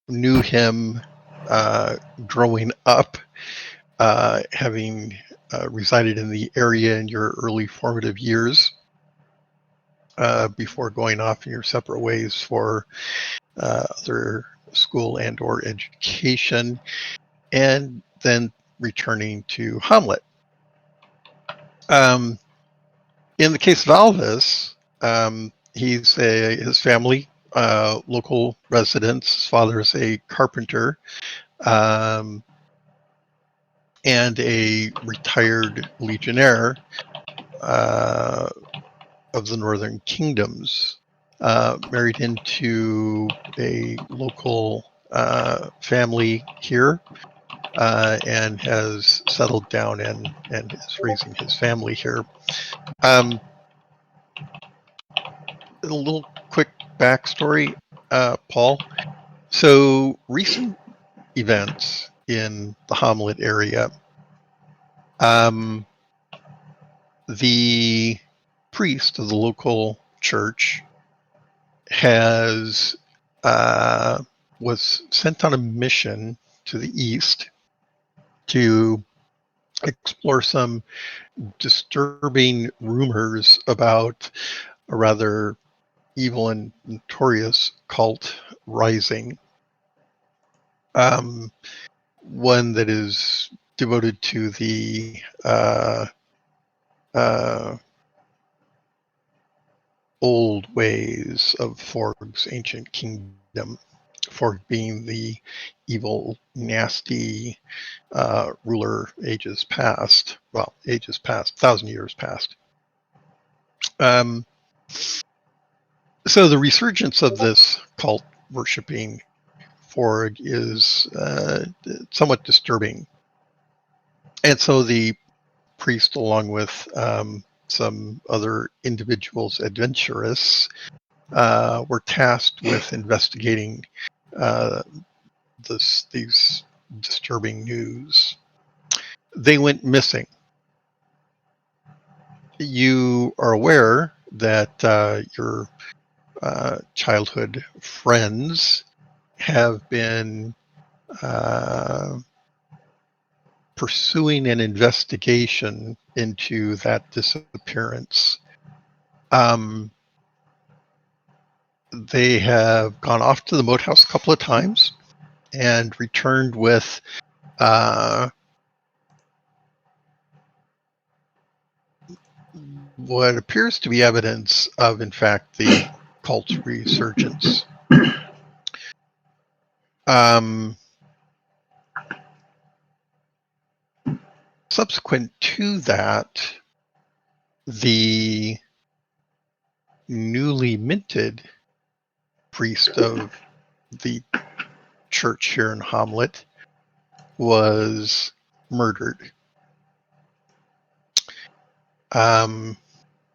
knew him growing up, having resided in the area in your early formative years before going off in your separate ways for other school and or education, and then returning to Hamlet. In the case of Alvis, his family, local residents. His father is a carpenter and a retired legionnaire of the Northern Kingdoms, married into a local family here, and has settled down and is raising his family here. A little quick backstory, Paul. So recent events in the Hamlet area, the priest of the local church was sent on a mission to the east to explore some disturbing rumors about a rather evil and notorious cult rising. One that is devoted to the old ways of Forg's ancient kingdom. Forg being the evil, nasty ruler ages past. Well, ages past, 1,000 years past. So the resurgence of this cult worshipping Forg is somewhat disturbing. And so the priest, along with some other individuals, adventurous, were tasked with investigating these disturbing news. They went missing. You are aware that your childhood friends have been pursuing an investigation into that disappearance. They have gone off to the moat house a couple of times and returned with what appears to be evidence of, in fact, the cult's resurgence. Subsequent to that, the newly minted priest of the church here in Hamlet was murdered.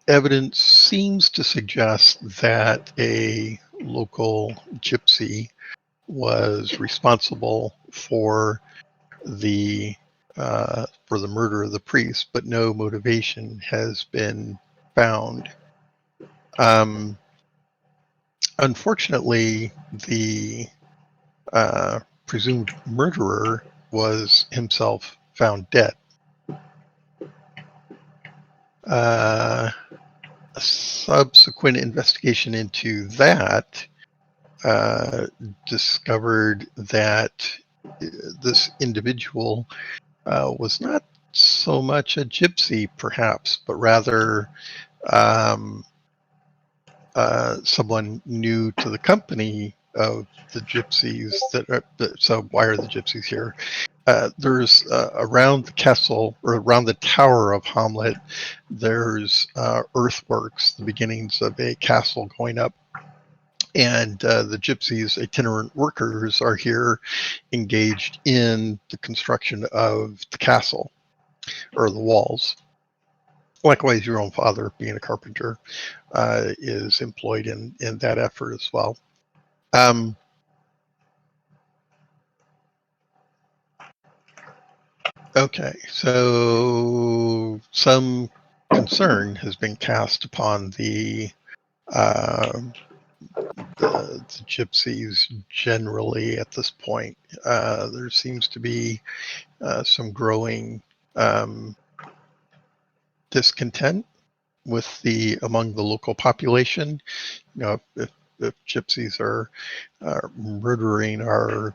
Evidence seems to suggest that a local gypsy was responsible for the murder of the priest, but no motivation has been found. Unfortunately, the presumed murderer was himself found dead. A subsequent investigation into that discovered that this individual was not so much a gypsy, perhaps, but rather someone new to the company of the gypsies. So why are the gypsies here? There's around the castle, or around the tower of Hamlet, there's earthworks, the beginnings of a castle going up. And the gypsies, itinerant workers, are here engaged in the construction of the castle, or the walls. Likewise, your own father, being a carpenter, is employed in that effort as well. Okay, so some concern has been cast upon the the gypsies generally at this point. There seems to be some growing discontent among the local population. You know, if gypsies are murdering our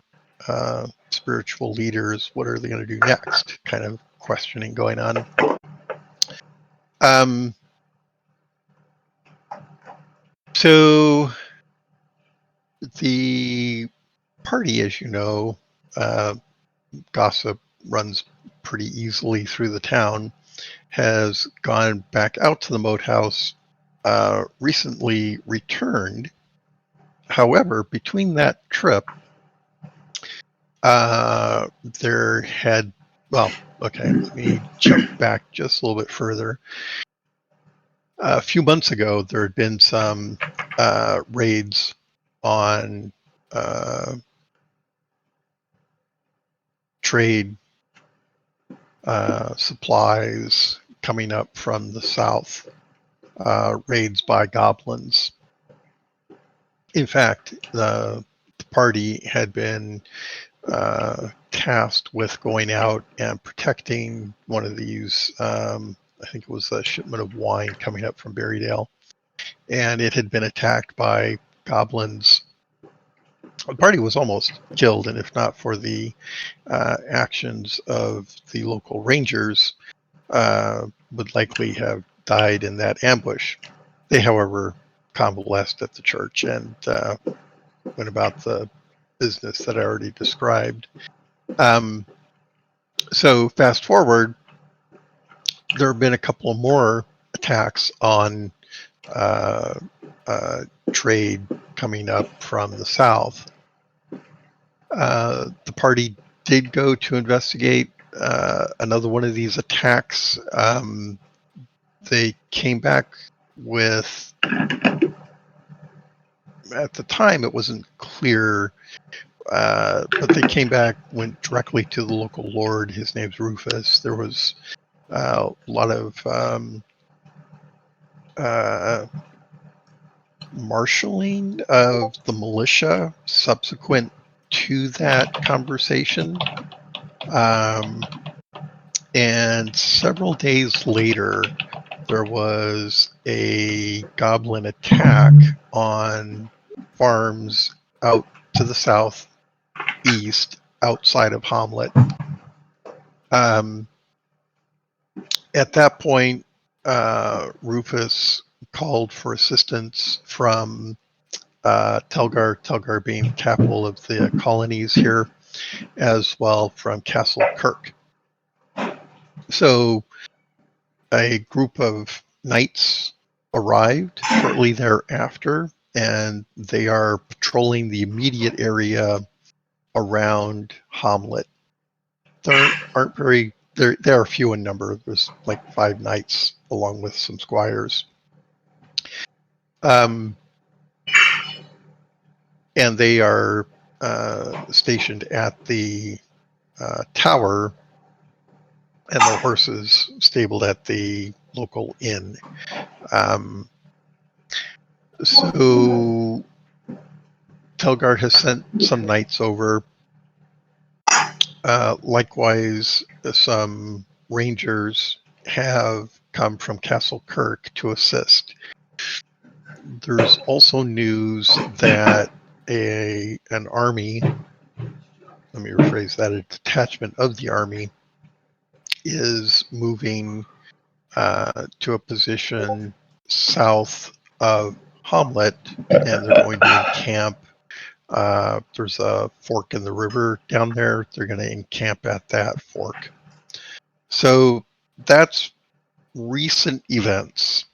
spiritual leaders, what are they going to do next? Kind of questioning going on. So the party, as you know, gossip runs pretty easily through the town, has gone back out to the moat house, recently returned. However, between that trip, there had, well, okay, let me jump back just a little bit further. A few months ago, there had been some raids on trade supplies coming up from the south, raids by goblins. In fact, the party had been tasked with going out and protecting one of these, I think it was a shipment of wine coming up from Berrydale, and it had been attacked by goblins. The party was almost killed, and if not for the actions of the local rangers, would likely have died in that ambush. They, however, convalesced at the church and went about the business that I already described. So fast forward, there have been a couple more attacks on trade coming up from the south. The party did go to investigate another one of these attacks. They came back with, at the time it wasn't clear, but they came back, went directly to the local lord. His name's Rufus. There was a lot of marshaling of the militia subsequent to that conversation. And several days later, there was a goblin attack on farms out to the southeast, outside of Hamlet. At that point, Rufus called for assistance from Telgar being capital of the colonies here, as well from Castle Kirk. So a group of knights arrived shortly thereafter, and they are patrolling the immediate area around Hamlet. There are few in number. There's like 5 knights along with some squires. And they are stationed at the tower, and the horses stabled at the local inn. So Telgard has sent some knights over. Likewise, some rangers have come from Castle Kirk to assist. There's also news that an army, let me rephrase that, a detachment of the army is moving to a position south of Hamlet, and they're going to encamp. There's a fork in the river down there. They're going to encamp at that fork. So that's recent events.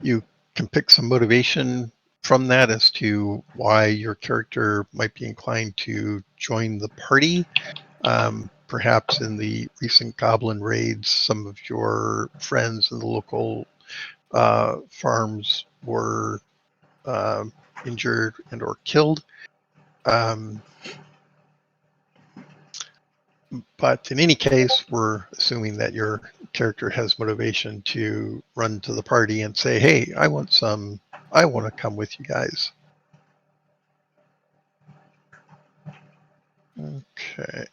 You can pick some motivation from that as to why your character might be inclined to join the party. Perhaps in the recent goblin raids, some of your friends in the local farms were injured and or killed. But in any case, we're assuming that your character has motivation to run to the party and say, hey, I want some I want to come with you guys. Okay.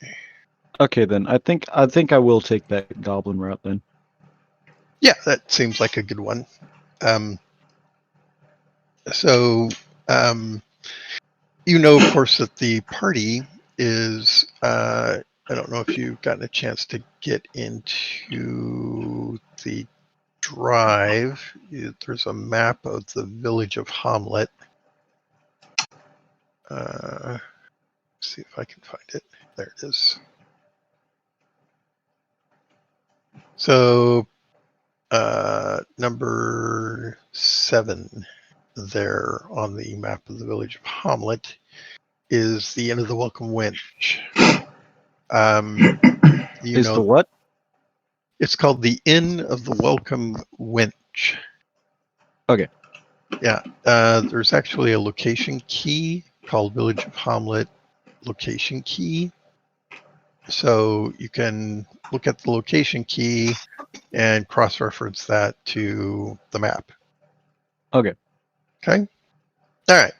Okay, then. I think I will take that goblin route then. Yeah, that seems like a good one. So, you know, of course, that the party is. I don't know if you've gotten a chance to get into the drive. There's a map of the village of Hamlet. See if I can find it. There it is. So, number 7 there on the map of the village of Hamlet is the Inn of the Welcome Wench. Is the what? It's called the Inn of the Welcome Wench. Okay. Yeah. There's actually a location key called Village of Hamlet location key. So you can look at the location key and cross-reference that to the map. Okay. Okay. All right.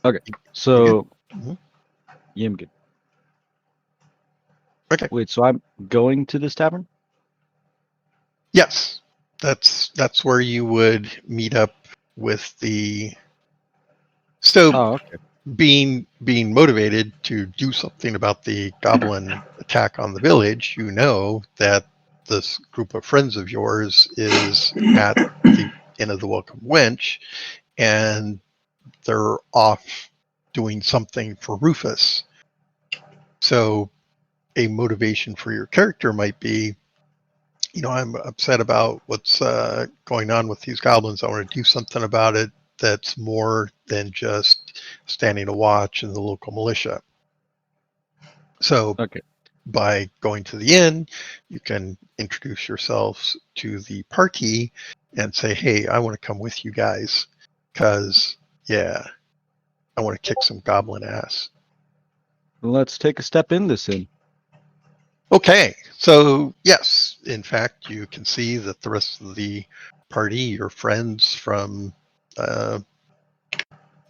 Okay. So, Mm-hmm. yeah, I'm good. Okay. Wait, so I'm going to this tavern? Yes, that's where you would meet up with the. So, okay. being motivated to do something about the goblin attack on the village, you know that this group of friends of yours is at the Inn of the Welcome Wench, and they're off doing something for Rufus. So, a motivation for your character might be, I'm upset about what's going on with these goblins. I want to do something about it that's more than just standing a watch in the local militia. So by going to the inn, you can introduce yourselves to the party and say, hey, I want to come with you guys because, I want to kick some goblin ass. Let's take a step in this inn. Okay, so yes, in fact, you can see that the rest of the party, your friends from, I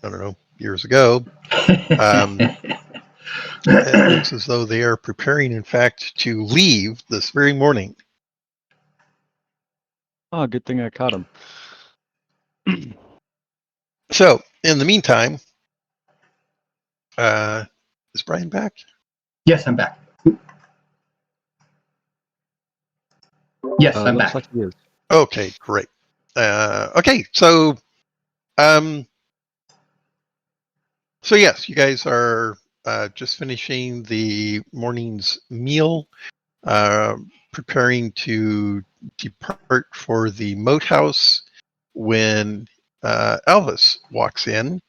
don't know, years ago, it looks as though they are preparing, in fact, to leave this very morning. Oh, good thing I caught him. So, in the meantime, is Brian back? Yes, I'm back. Yes, I'm looks back. like he is. Okay, great. Okay, so yes, you guys are just finishing the morning's meal, preparing to depart for the moat house when Elvis walks in.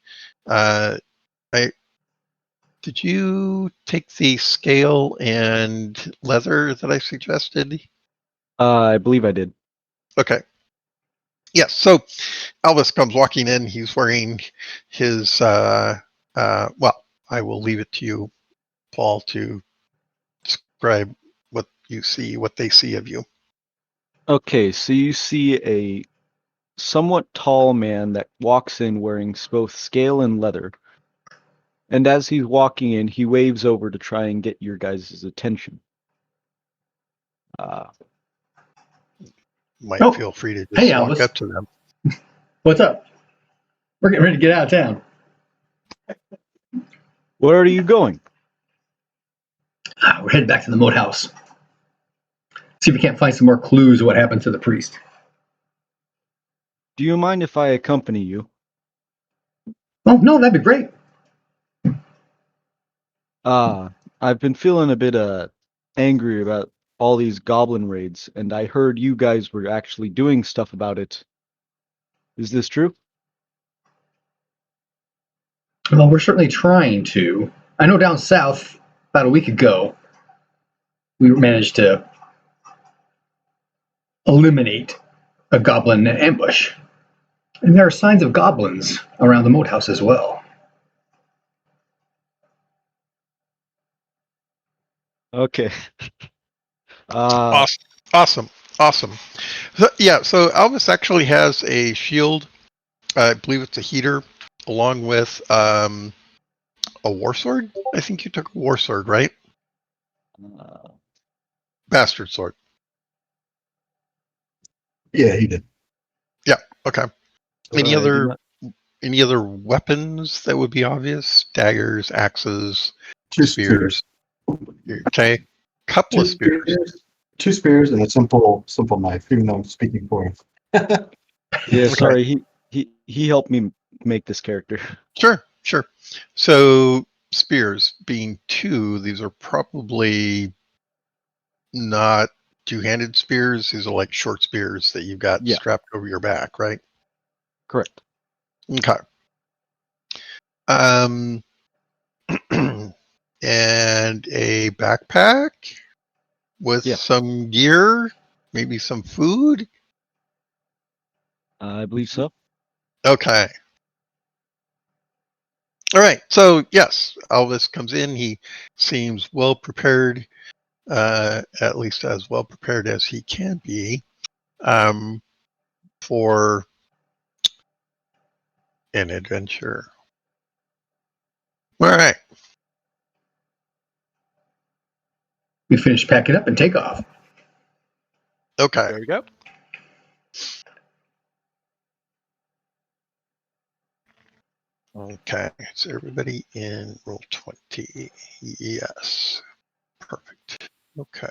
Did you take the scale and leather that I suggested? I believe I did. Okay. Yes, so Elvis comes walking in. He's wearing his, well, I will leave it to you, Paul, to describe what you see, what they see of you. Okay, so you see a somewhat tall man that walks in wearing both scale and leather. And as he's walking in, he waves over to try and get your guys' attention. Might feel free to just walk up to them. What's up? We're getting ready to get out of town. Where are you going? We're heading back to the moat house. See if we can't find some more clues of what happened to the priest. Do you mind if I accompany you? Oh, no, that'd be great. I've been feeling a bit angry about all these goblin raids, and I heard you guys were actually doing stuff about it. Is this true? Well, we're certainly trying to. I know down south, about a week ago, we managed to eliminate a goblin ambush. And there are signs of goblins around the moat house as well. Okay. Awesome. So, so Alvis actually has a shield. I believe it's a heater, along with a war sword. I think you took a war sword, right? Bastard sword. Yeah, he did. Yeah. Okay. Any I do other weapons that would be obvious? Daggers, axes, Two spears. Okay. Couple of spears. Two spears and a simple knife, even though I'm speaking for him. Yeah, Okay. sorry. He helped me make this character. Sure. So spears being two, these are probably not two-handed spears. These are like short spears that you've got Yeah. strapped over your back, right? Correct. Okay. And a backpack with some gear, maybe some food. I believe so. Okay. All right. So yes, Elvis comes in. He seems well prepared, at least as well prepared as he can be, for an adventure. All right. We finish packing up and take off. Okay. There you go. Okay. So everybody in Roll20. Yes. Perfect. Okay.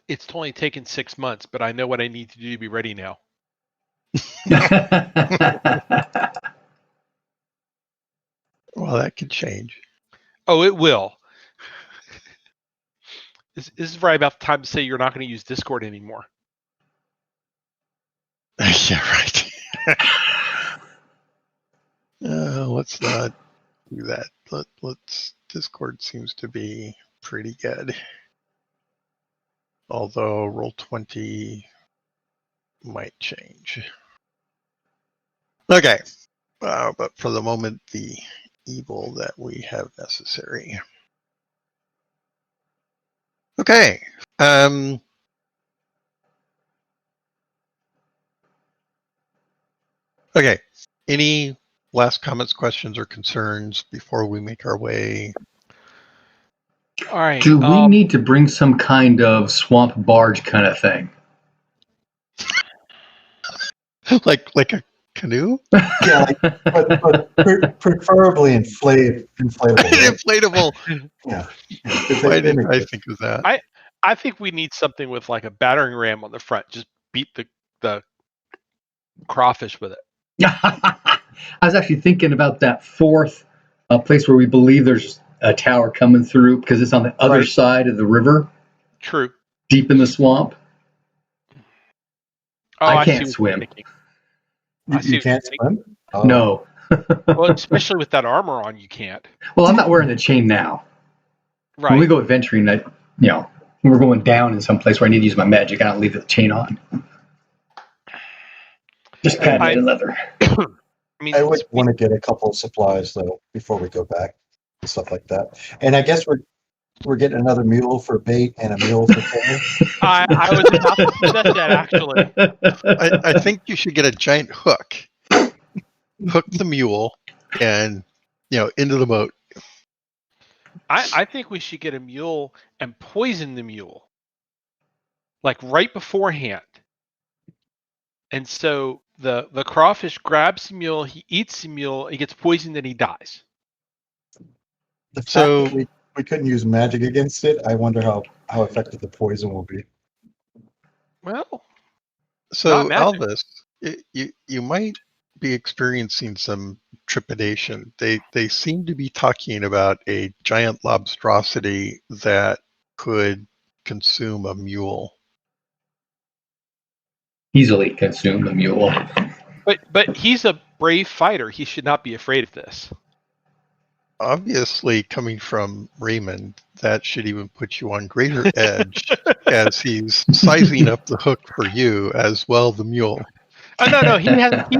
It's only taken 6 months, but I know what I need to do to be ready now. Well, that could change. Oh, it will. This is right about the time to say you're not going to use Discord anymore. Yeah, right. Let's not do that. Let's. Discord seems to be pretty good. Although Roll20 might change. Okay. But for the moment, the evil that we have necessary. Okay. Okay. Any last comments, questions, or concerns before we make our way? All right. Do we need to bring some kind of swamp barge kind of thing? like a canoe? Yeah, but preferably inflatable. Right? Inflatable. Yeah. Why didn't I think of that? I think we need something with like a battering ram on the front. Just beat the crawfish with it. I was actually thinking about that fourth place where we believe there's a tower coming through because it's on the other side of the river. True. Deep in the swamp. Oh, I can't swim. You can't swim? Oh. No. Well, especially with that armor on, you can't. Well, I'm not wearing the chain now. Right. When we go adventuring, when we're going down in some place where I need to use my magic, I don't leave the chain on. Just padded leather. I would want to get a couple of supplies though before we go back and stuff like that. And I guess we're getting another mule for bait and a mule for carry. I was about to suggest that actually. I think you should get a giant hook. Hook the mule and into the boat. I think we should get a mule and poison the mule. Like right beforehand. And so the crawfish grabs the mule, he eats the mule, he gets poisoned, and he dies. The fact that we couldn't use magic against it, I wonder how effective the poison will be. Well, so Elvis, you might be experiencing some trepidation. They seem to be talking about a giant lobstrosity that could consume a mule. Easily consume a mule. But he's a brave fighter. He should not be afraid of this. Obviously, coming from Raymond, that should even put you on greater edge as he's sizing up the hook for you as well, the mule. Oh no, he's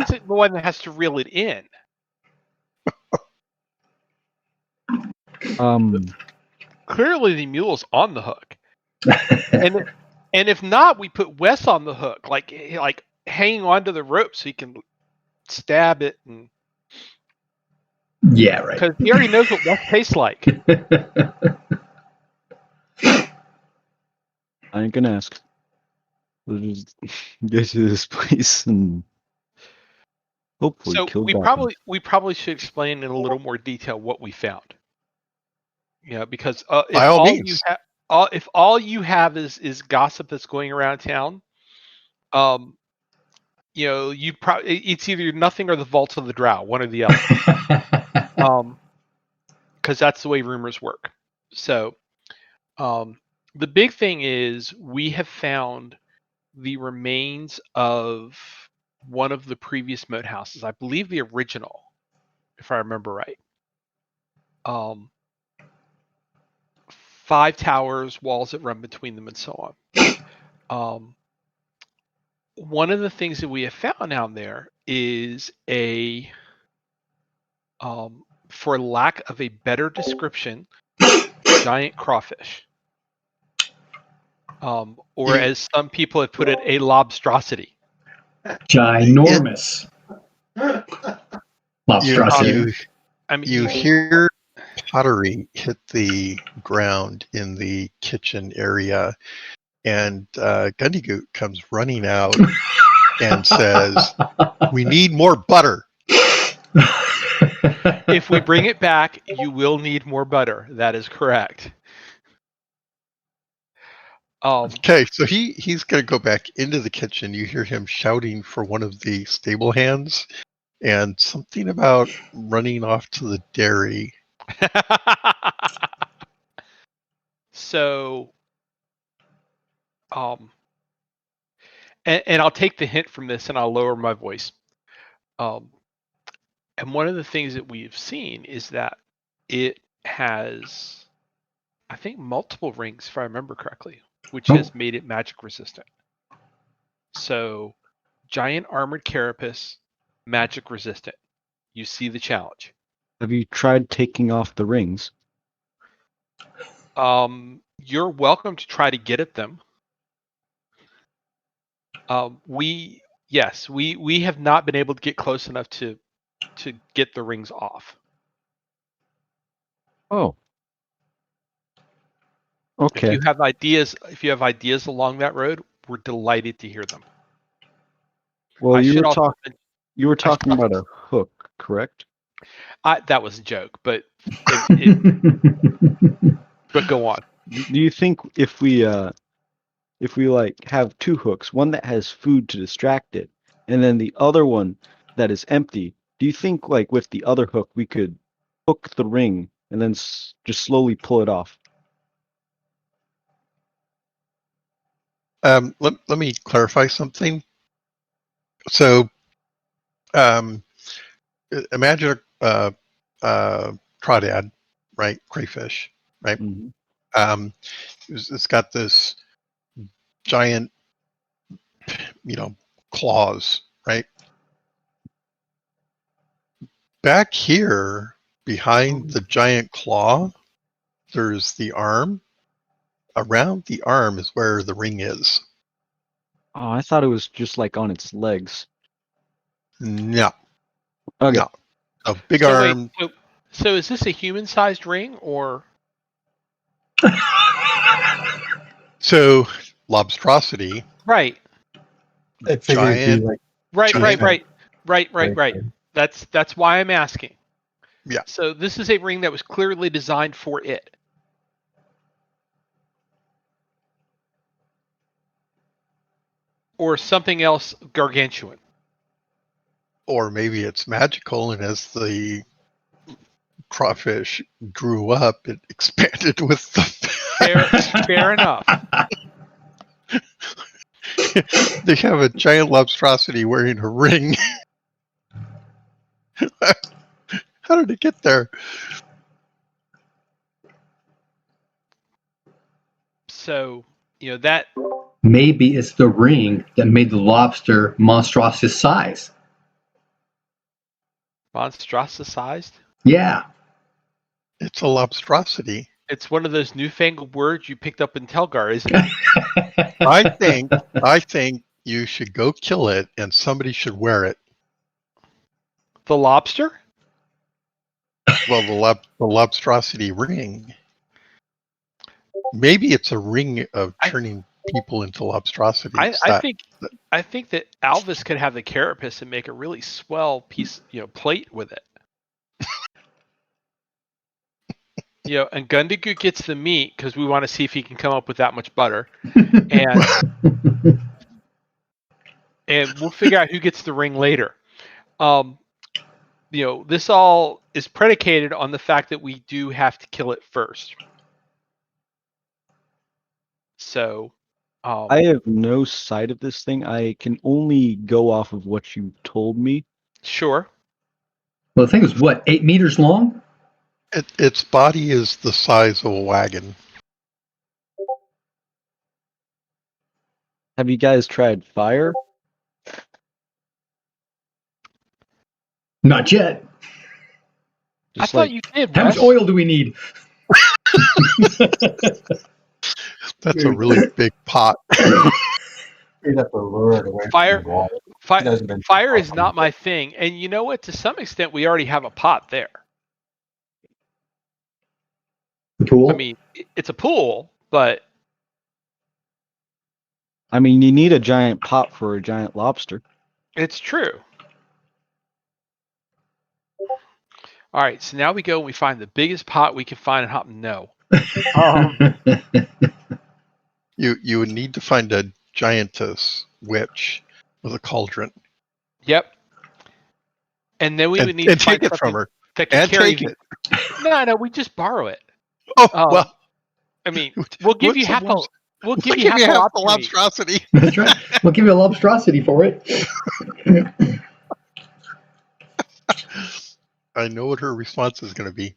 the one that has to reel it in. Clearly, the mule's on the hook, and if not, we put Wes on the hook, like hanging onto the rope so he can stab it, and Yeah, right. because he already knows what Wes tastes like. I ain't gonna ask. We'll just get to this place and hopefully So kill we goblins. probably should explain in a little more detail what we found. Because By all means. if all you have is gossip that's going around town, you probably it's either nothing or the vaults of the Drow, one or the other. Because that's the way rumors work. So, the big thing is we have found the remains of one of the previous moat houses. I believe the original, if I remember right. 5 towers, walls that run between them, and so on. One of the things that we have found down there is a, for lack of a better description, giant crawfish. Or as some people have put it, a lobstrosity. Ginormous. Lobstrosity. You hear pottery hit the ground in the kitchen area, and Gundygoot comes running out and says, "We need more butter." If we bring it back, you will need more butter. That is correct. Okay, so he's going to go back into the kitchen. You hear him shouting for one of the stable hands, and something about running off to the dairy. So, and I'll take the hint from this, and I'll lower my voice. And one of the things that we've seen is that it has, I think, multiple rings, if I remember correctly, which has made it magic resistant. So, giant armored carapace, magic resistant. You see the challenge. Have you tried taking off the rings? You're welcome to try to get at them. We have not been able to get close enough to get the rings off. Oh. Okay. If you have ideas along that road, we're delighted to hear them. Well, you were talking about a hook, correct? That was a joke, but but go on. Do you think if we like have 2 hooks, one that has food to distract it, and then the other one that is empty, do you think like with the other hook we could hook the ring and then just slowly pull it off? Let me clarify something. So, imagine a crawdad, right? Crayfish, right? Mm-hmm. It's got this giant, claws, right? Back here, behind the giant claw, there's the arm. Around the arm is where the ring is. Oh, I thought it was just like on its legs. No. Okay. No. A big arm. Wait, so is this a human-sized ring or? So, lobstrosity. Right. Giant. Right. That's why I'm asking. Yeah. So this is a ring that was clearly designed for it. Or something else gargantuan. Or maybe it's magical, and as the crawfish grew up, it expanded with the... Fair enough. They have a giant lobstrosity wearing a ring. How did it get there? So, that... Maybe it's the ring that made the lobster monstrous size. Monstrosicized? Yeah. It's a lobstrosity. It's one of those newfangled words you picked up in Telgar, isn't it? I think you should go kill it, and somebody should wear it. The lobster? Well, the lobstrosity ring. Maybe it's a ring of turning people into lobstrosities. I think that Alvis could have the carapace and make a really swell piece, plate with it. And Gundagu gets the meat because we want to see if he can come up with that much butter, and we'll figure out who gets the ring later. This all is predicated on the fact that we do have to kill it first. So, I have no sight of this thing. I can only go off of what you told me. Sure. Well, the thing is, what, 8 meters long? Its body is the size of a wagon. Have you guys tried fire? Not yet. I thought you did. How much oil do we need? That's a really big pot. You'd have to lure it away Fire. from the wall. Fire is not my thing, and you know what? To some extent, we already have a pot there. The pool? I mean, it's a pool, but I mean, you need a giant pot for a giant lobster. it's true. All right, so now we go and we find the biggest pot we can find in Hop. No. You would need to find a giantess witch with a cauldron. Yep. And then we would need to take it from her. That can And carry take it. No, we just borrow it. Oh, well. I mean, we'll give you half the lobstrosity. That's right. We'll give you a lobstrosity for it. I know what her response is going to be.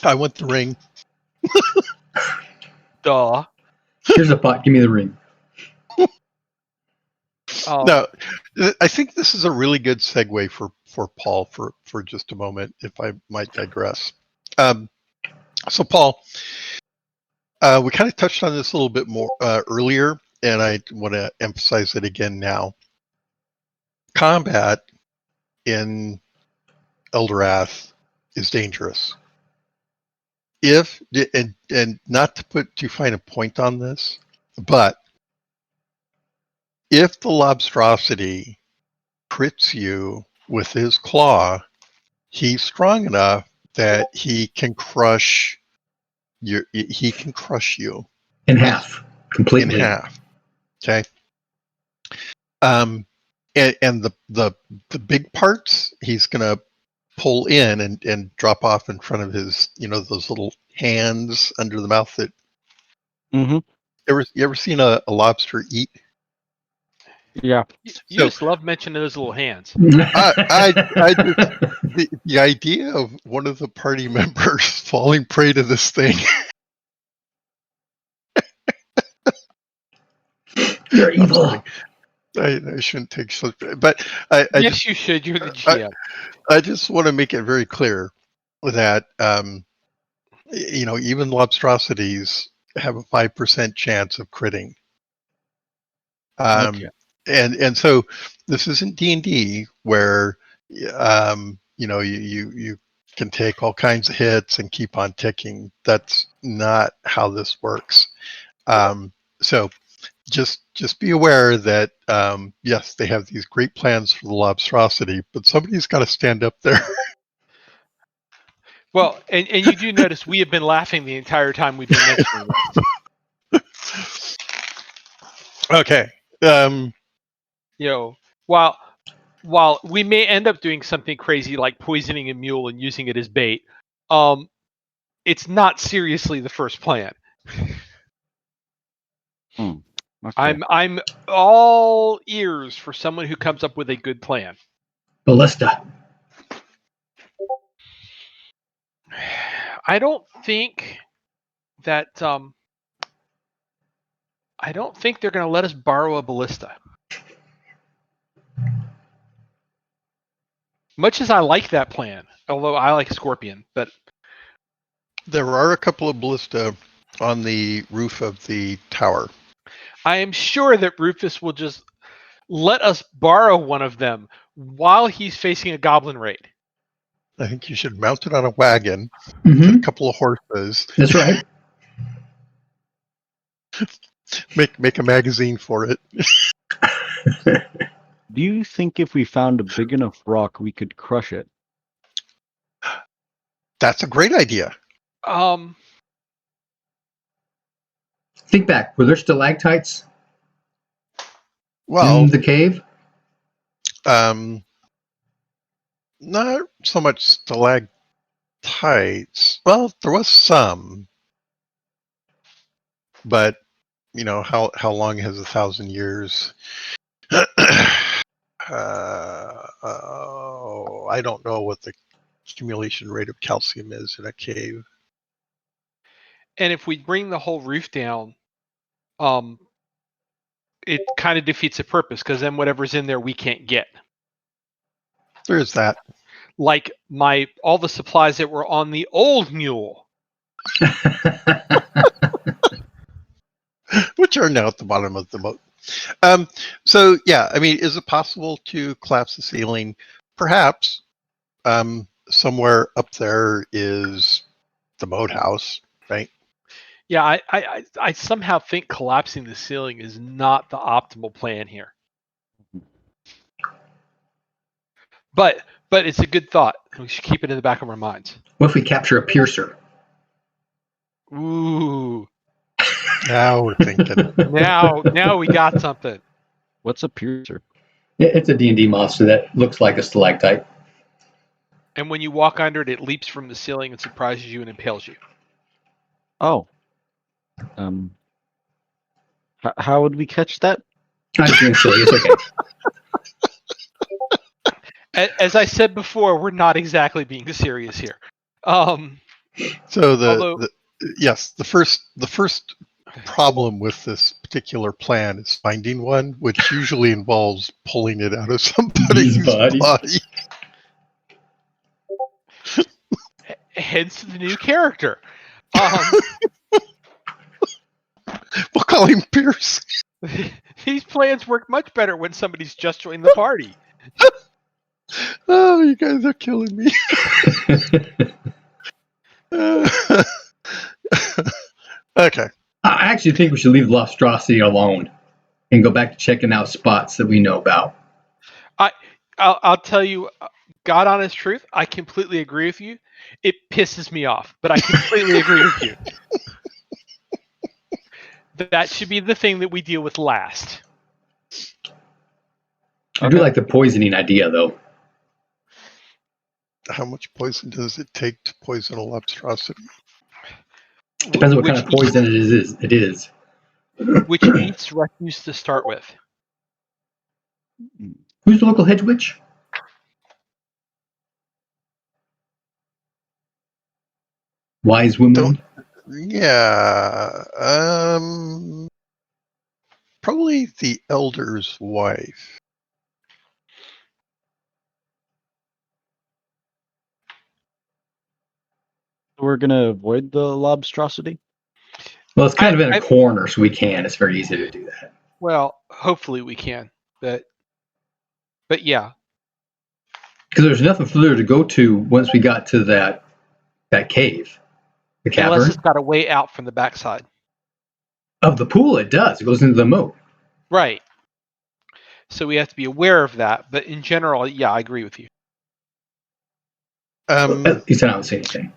I want the ring. Duh. Here's a pot. Give me the ring. No, I think this is a really good segue for Paul for just a moment, if I might digress. So, Paul, we kind of touched on this a little bit more earlier, and I want to emphasize it again now. Combat in Elderath is dangerous. And not to put too fine a point on this, but if the lobstrosity crits you with his claw, he's strong enough that he can crush you. In half, completely. In half. Okay. And the big parts he's gonna pull in and drop off in front of his, those little hands under the mouth that. Mm-hmm. You ever seen a lobster eat? Yeah. You just love mentioning those little hands. The idea of one of the party members falling prey to this thing. You're evil. I shouldn't take such, but yes, you should. You're the GM. I just want to make it very clear that even lobstrosities have a 5% chance of critting. Okay. And so this isn't D&D where you can take all kinds of hits and keep on ticking. That's not how this works. So just be aware that yes, they have these great plans for the lobstrosity, but somebody's got to stand up there. Well, and you do notice we have been laughing the entire time we've been mentioning this. Okay. While we may end up doing something crazy like poisoning a mule and using it as bait, it's not seriously the first plan. Okay. I'm all ears for someone who comes up with a good plan. Ballista. I don't think that I don't think they're going to let us borrow a ballista. Much as I like that plan, although I like Scorpion, but There are a couple of ballista on the roof of the tower. I am sure that Rufus will just let us borrow one of them while he's facing a goblin raid. I think you should mount it on a wagon Mm-hmm. with a couple of horses. That's right. Make a magazine for it. Do you think if we found a big enough rock, we could crush it? That's a great idea. Think back. Were there stalactites Well, in the cave? not so much stalactites. Well, there was some, but how long has 1,000 years? I don't know what the accumulation rate of calcium is in a cave. And if we bring the whole roof down, it kind of defeats the purpose, because then whatever's in there we can't get. There is that. Like all the supplies that were on the old mule. Which are now at the bottom of the boat. So yeah, I mean, is it possible to collapse the ceiling? Perhaps. Somewhere up there is the boathouse, right? Yeah, I somehow think collapsing the ceiling is not the optimal plan here. But it's a good thought. We should keep it in the back of our minds. What if we capture a piercer? Ooh. Now we're thinking. Now we got something. What's a piercer? It's a D&D monster that looks like a stalactite. And when you walk under it, it leaps from the ceiling and surprises you and impales you. Oh. How would we catch that? I'm just being silly. It's okay. As I said before, we're not exactly being serious here. So the first problem with this particular plan is finding one, which usually involves pulling it out of somebody's body. Hence the new character. We'll call him Pierce. These plans work much better when somebody's just joined the party. Oh, you guys are killing me. Okay. I actually think we should leave Lostrosity alone and go back to checking out spots that we know about. I'll tell you, God honest truth, I completely agree with you. It pisses me off, but I completely agree with you. That should be the thing that we deal with last. I do like the poisoning idea, though. How much poison does it take to poison a lobstrosity? Depends on what kind of poison it is. Which needs refuse to start with. Who's the local hedge witch? Wise woman? Yeah. Probably the elder's wife. We're going to avoid the lobstrosity? Well, it's kind of in a corner, so we can. It's very easy to do that. Well, hopefully we can. But yeah. Because there's nothing further to go to once we got to that cave. The cavern. Unless it's got a way out from the backside. Of the pool, it does. It goes into the moat. Right. So we have to be aware of that. But in general, yeah, I agree with you. At least I don't see anything.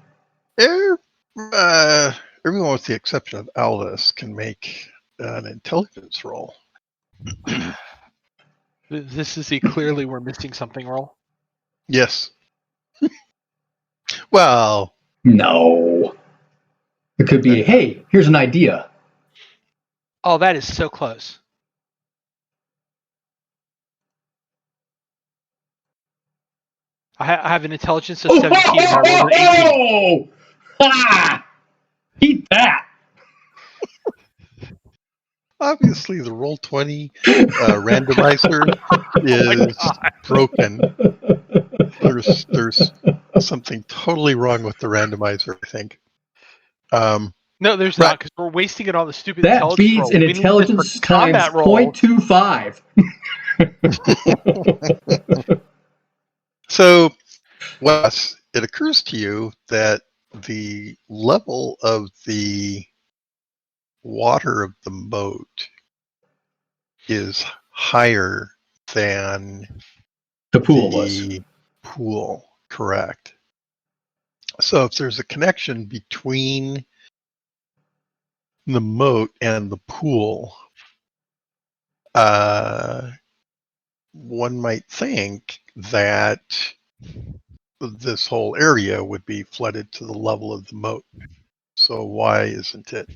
Everyone with the exception of Aldous can make an intelligence roll. This is a clearly we're missing something roll. Yes. Well. No. It could be, hey, here's an idea. Oh, that is so close. I have an intelligence of 17 and I rolled an 18. Ah! Eat that! Obviously, the Roll20 randomizer is broken. There's something totally wrong with the randomizer, I think. No, there's Right. not, because we're wasting it on the stupid That intelligence beats roll. an We need this intelligence for times combat roll. 0.25. So, Wes, it occurs to you that the level of the water of the moat is higher than The pool was. the pool, correct? So if there's a connection between the moat and the pool, one might think that this whole area would be flooded to the level of the moat. So why isn't it?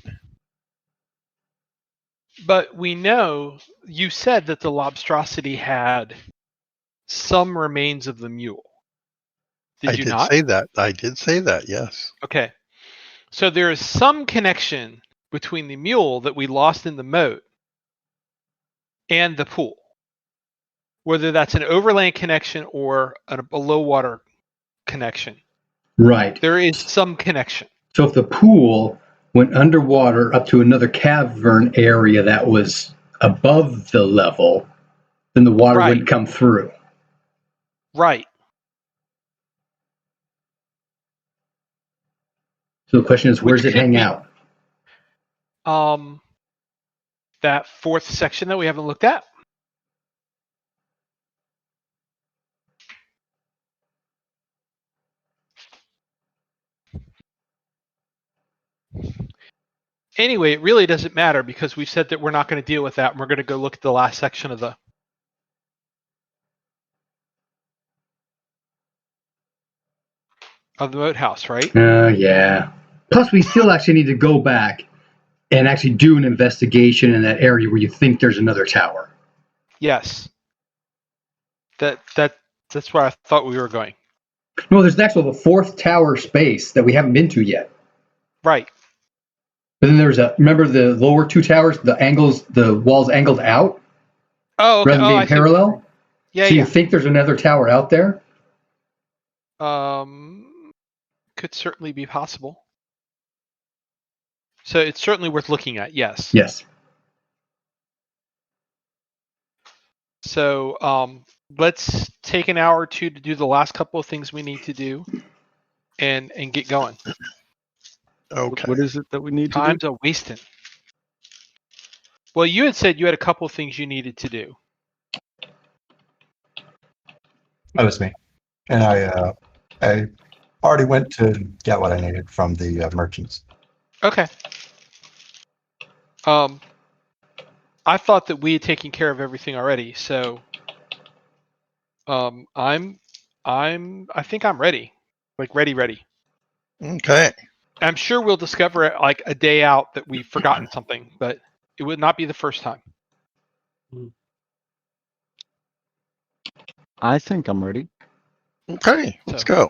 But we know you said that the lobstrosity had some remains of the mule. Did you not? say that. I did say that, yes. Okay. So there is some connection between the mule that we lost in the moat and the pool. Whether that's an overland connection or a below water connection. Right. There is some connection. So if the pool went underwater up to another cavern area that was above the level, then the water Right. wouldn't come through. Right. So the question is, where Which does it could hang be out? that fourth section that we haven't looked at. Anyway, it really doesn't matter because we've said that we're not going to deal with that, and we're going to go look at the last section of the moat house, right? Yeah. Plus, we still actually need to go back and actually do an investigation in that area where you think there's another tower. Yes. That's where I thought we were going. No, there's actually the fourth tower space that we haven't been to yet. Right. But then there's remember the lower two towers, the walls angled out Oh, okay. rather than being parallel? Yeah, So yeah. you think there's another tower out there? Could certainly be possible. So it's certainly worth looking at, yes. Yes. So let's take an hour or two to do the last couple of things we need to do and get going. Okay. What is it that we need to do? Time's a wasting. Well, you had said you had a couple of things you needed to do. That was me. And I already went to get what I needed from the merchants. Okay. I thought that we had taken care of everything already, so I think I'm ready. Like ready. Okay. I'm sure we'll discover it like a day out that we've forgotten something, but it would not be the first time. I think I'm ready. Okay, let's go.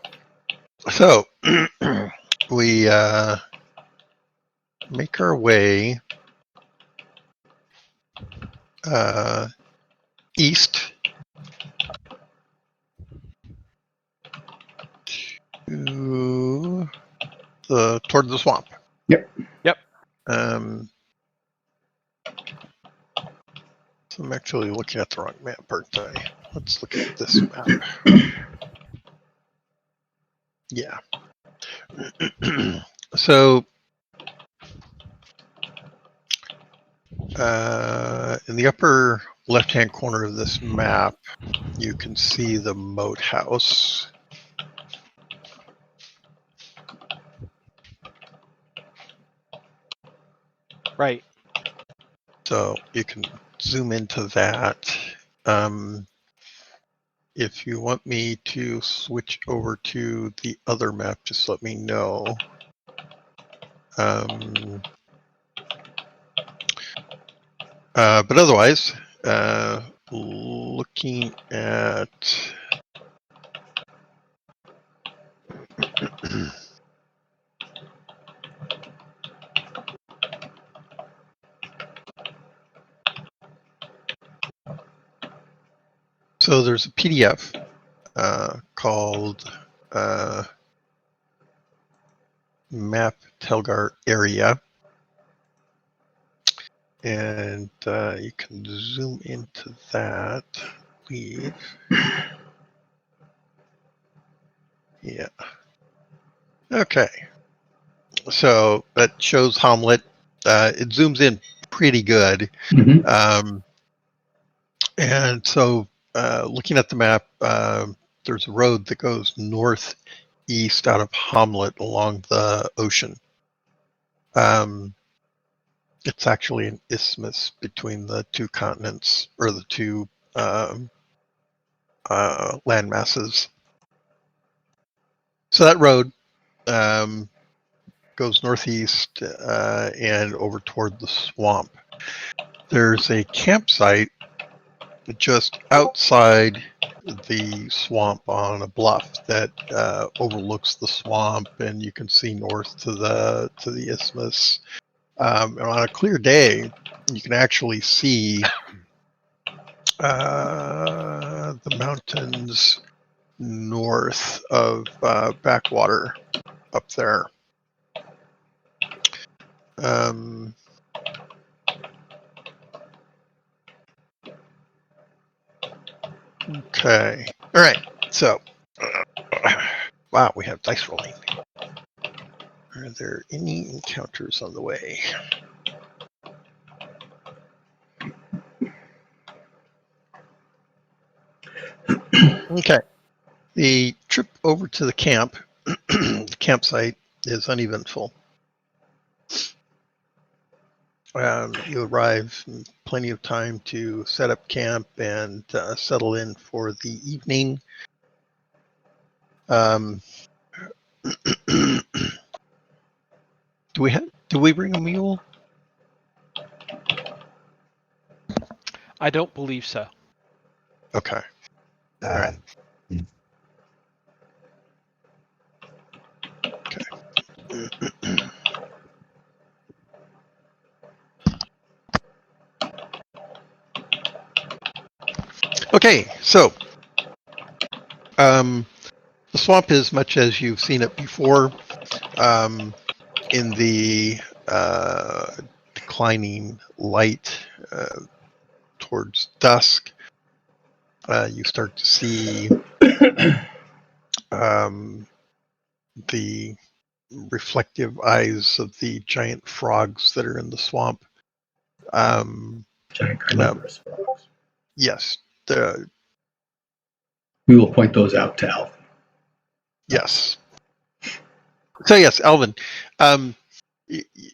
So we make our way east to toward the swamp. Yep. So I'm actually looking at the wrong map, aren't I? Let's look at this map. Yeah. So in the upper left-hand corner of this map, you can see the moat house. Right. So you can zoom into that. If you want me to switch over to the other map, just let me know. But otherwise, looking at so there's a PDF called map Telgar area. And you can zoom into that, I believe. Yeah. Okay. So that shows Hamlet. It zooms in pretty good. Mm-hmm. And so looking at the map, there's a road that goes northeast out of Hamlet along the ocean. It's actually an isthmus between the two continents, or the two land masses. So that road goes northeast and over toward the swamp. There's a campsite just outside the swamp on a bluff that overlooks the swamp, and you can see north to the isthmus. And on a clear day, you can actually see the mountains north of Backwater up there. Okay. All right. So, wow, we have dice rolling. Are there any encounters on the way? Okay. The trip over to the camp, the campsite, is uneventful. You arrive in plenty of time to set up camp and settle in for the evening. Do we bring a mule? I don't believe so. Okay. All right. Okay. Okay, so the swamp is much as you've seen it before. In the declining light towards dusk, you start to see the reflective eyes of the giant frogs that are in the swamp. Giant carnivorous frogs. Yes. We will point those out to Alvin. Yes. So yes, Alvin,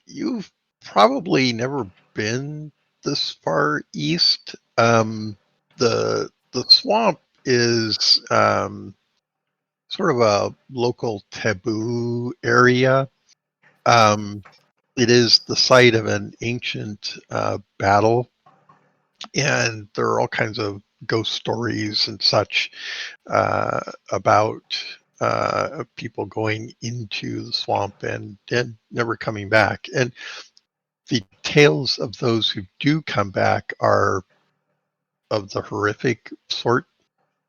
you've probably never been this far east. The swamp is sort of a local taboo area. It is the site of an ancient battle, and there are all kinds of ghost stories and such about people going into the swamp and never coming back. And the tales of those who do come back are of the horrific sort.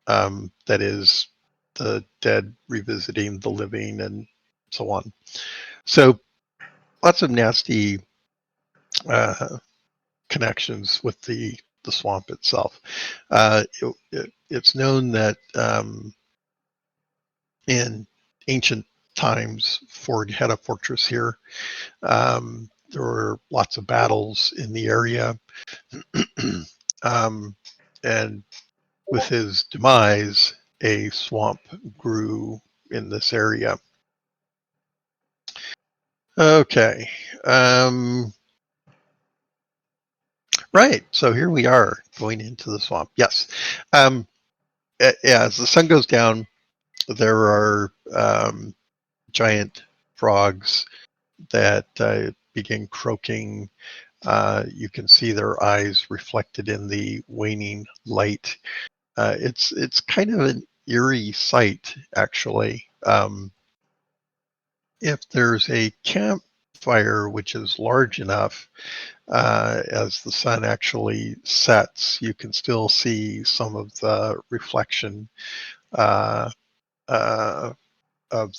That is, the dead revisiting the living and so on. So lots of nasty connections with the swamp itself. It's known that in ancient times, Ford had a fortress here. There were lots of battles in the area. And with his demise, a swamp grew in this area. Okay. Right. So here we are going into the swamp. Yes. As the sun goes down, there are giant frogs that begin croaking. You can see their eyes reflected in the waning light. It's kind of an eerie sight, actually. If there's a campfire which is large enough, as the sun actually sets, you can still see some of the reflection of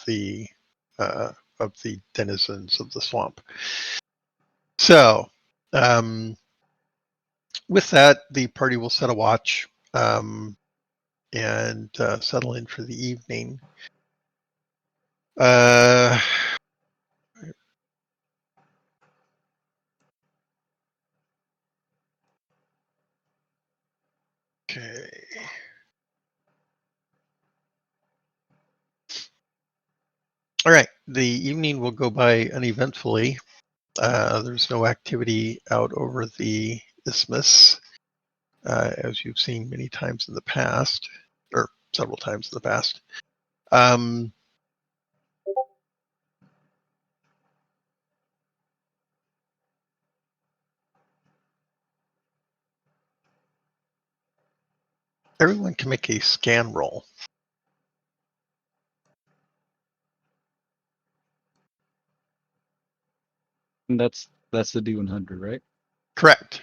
the of the denizens of the swamp. So, with that, the party will set a watch and settle in for the evening. Okay. All right. The evening will go by uneventfully. There's no activity out over the isthmus, as you've seen many times in the past, or several times in the past. Everyone can make a scan roll. And that's the D100, right? Correct.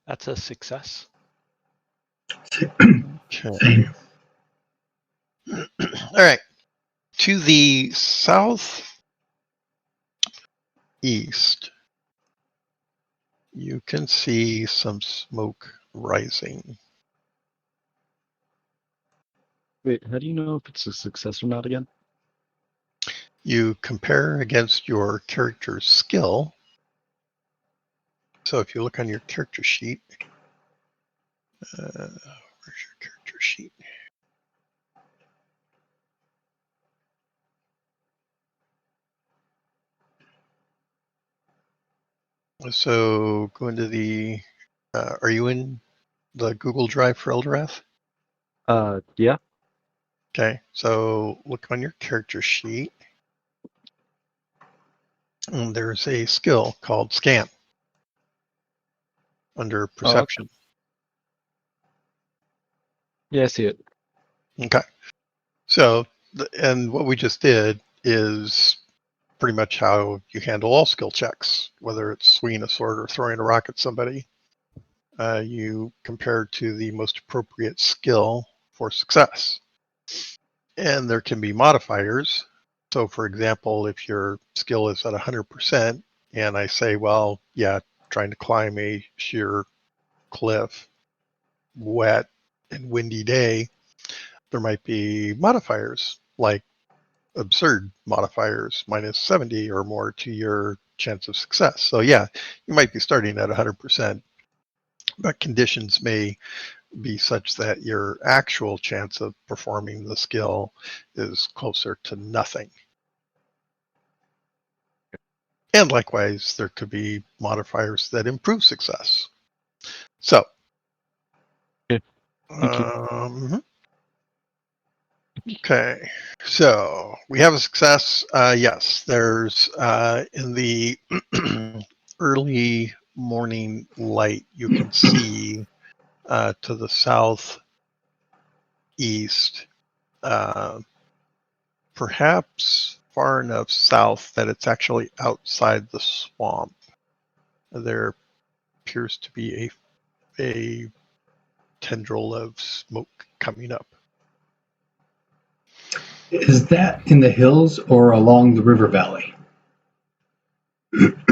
That's a success. Okay. All right. To the southeast, you can see some smoke rising. Wait, how do you know if it's a success or not again? You compare against your character's skill. So if you look on your character sheet, where's your character sheet? So go into the, are you in the Google Drive for Elderath? Yeah. Okay, so look on your character sheet. And there's a skill called Scan under Perception. Oh, okay. Yeah, I see it. Okay. So, and what we just did is pretty much how you handle all skill checks, whether it's swinging a sword or throwing a rock at somebody. You compare to the most appropriate skill for success. And there can be modifiers. So, for example, if your skill is at 100%, and I say, well, yeah, trying to climb a sheer cliff, wet and windy day, there might be modifiers like absurd modifiers, minus 70 or more to your chance of success. So, yeah, you might be starting at 100%, but conditions may be such that your actual chance of performing the skill is closer to nothing. And likewise, there could be modifiers that improve success. So, Okay. Thank you. Okay, so we have a success. Yes, there's in the early morning light, you can see to the southeast, perhaps far enough south that it's actually outside the swamp. There appears to be a tendril of smoke coming up. Is that in the hills or along the river valley? Hang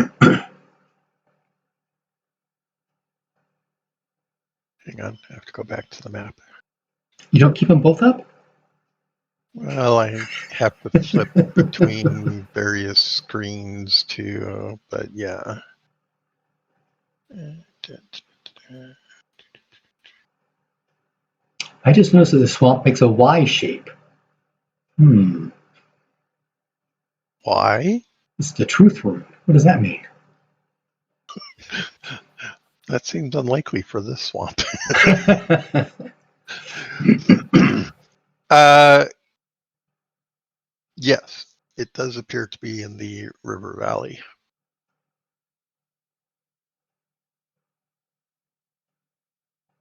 on, I have to go back to the map. You don't keep them both up? Well, I have to flip between various screens too, but yeah. I just noticed that the swamp makes a Y shape. Why? It's the truth room. What does that mean? That seems unlikely for this swamp. Yes, it does appear to be in the river valley.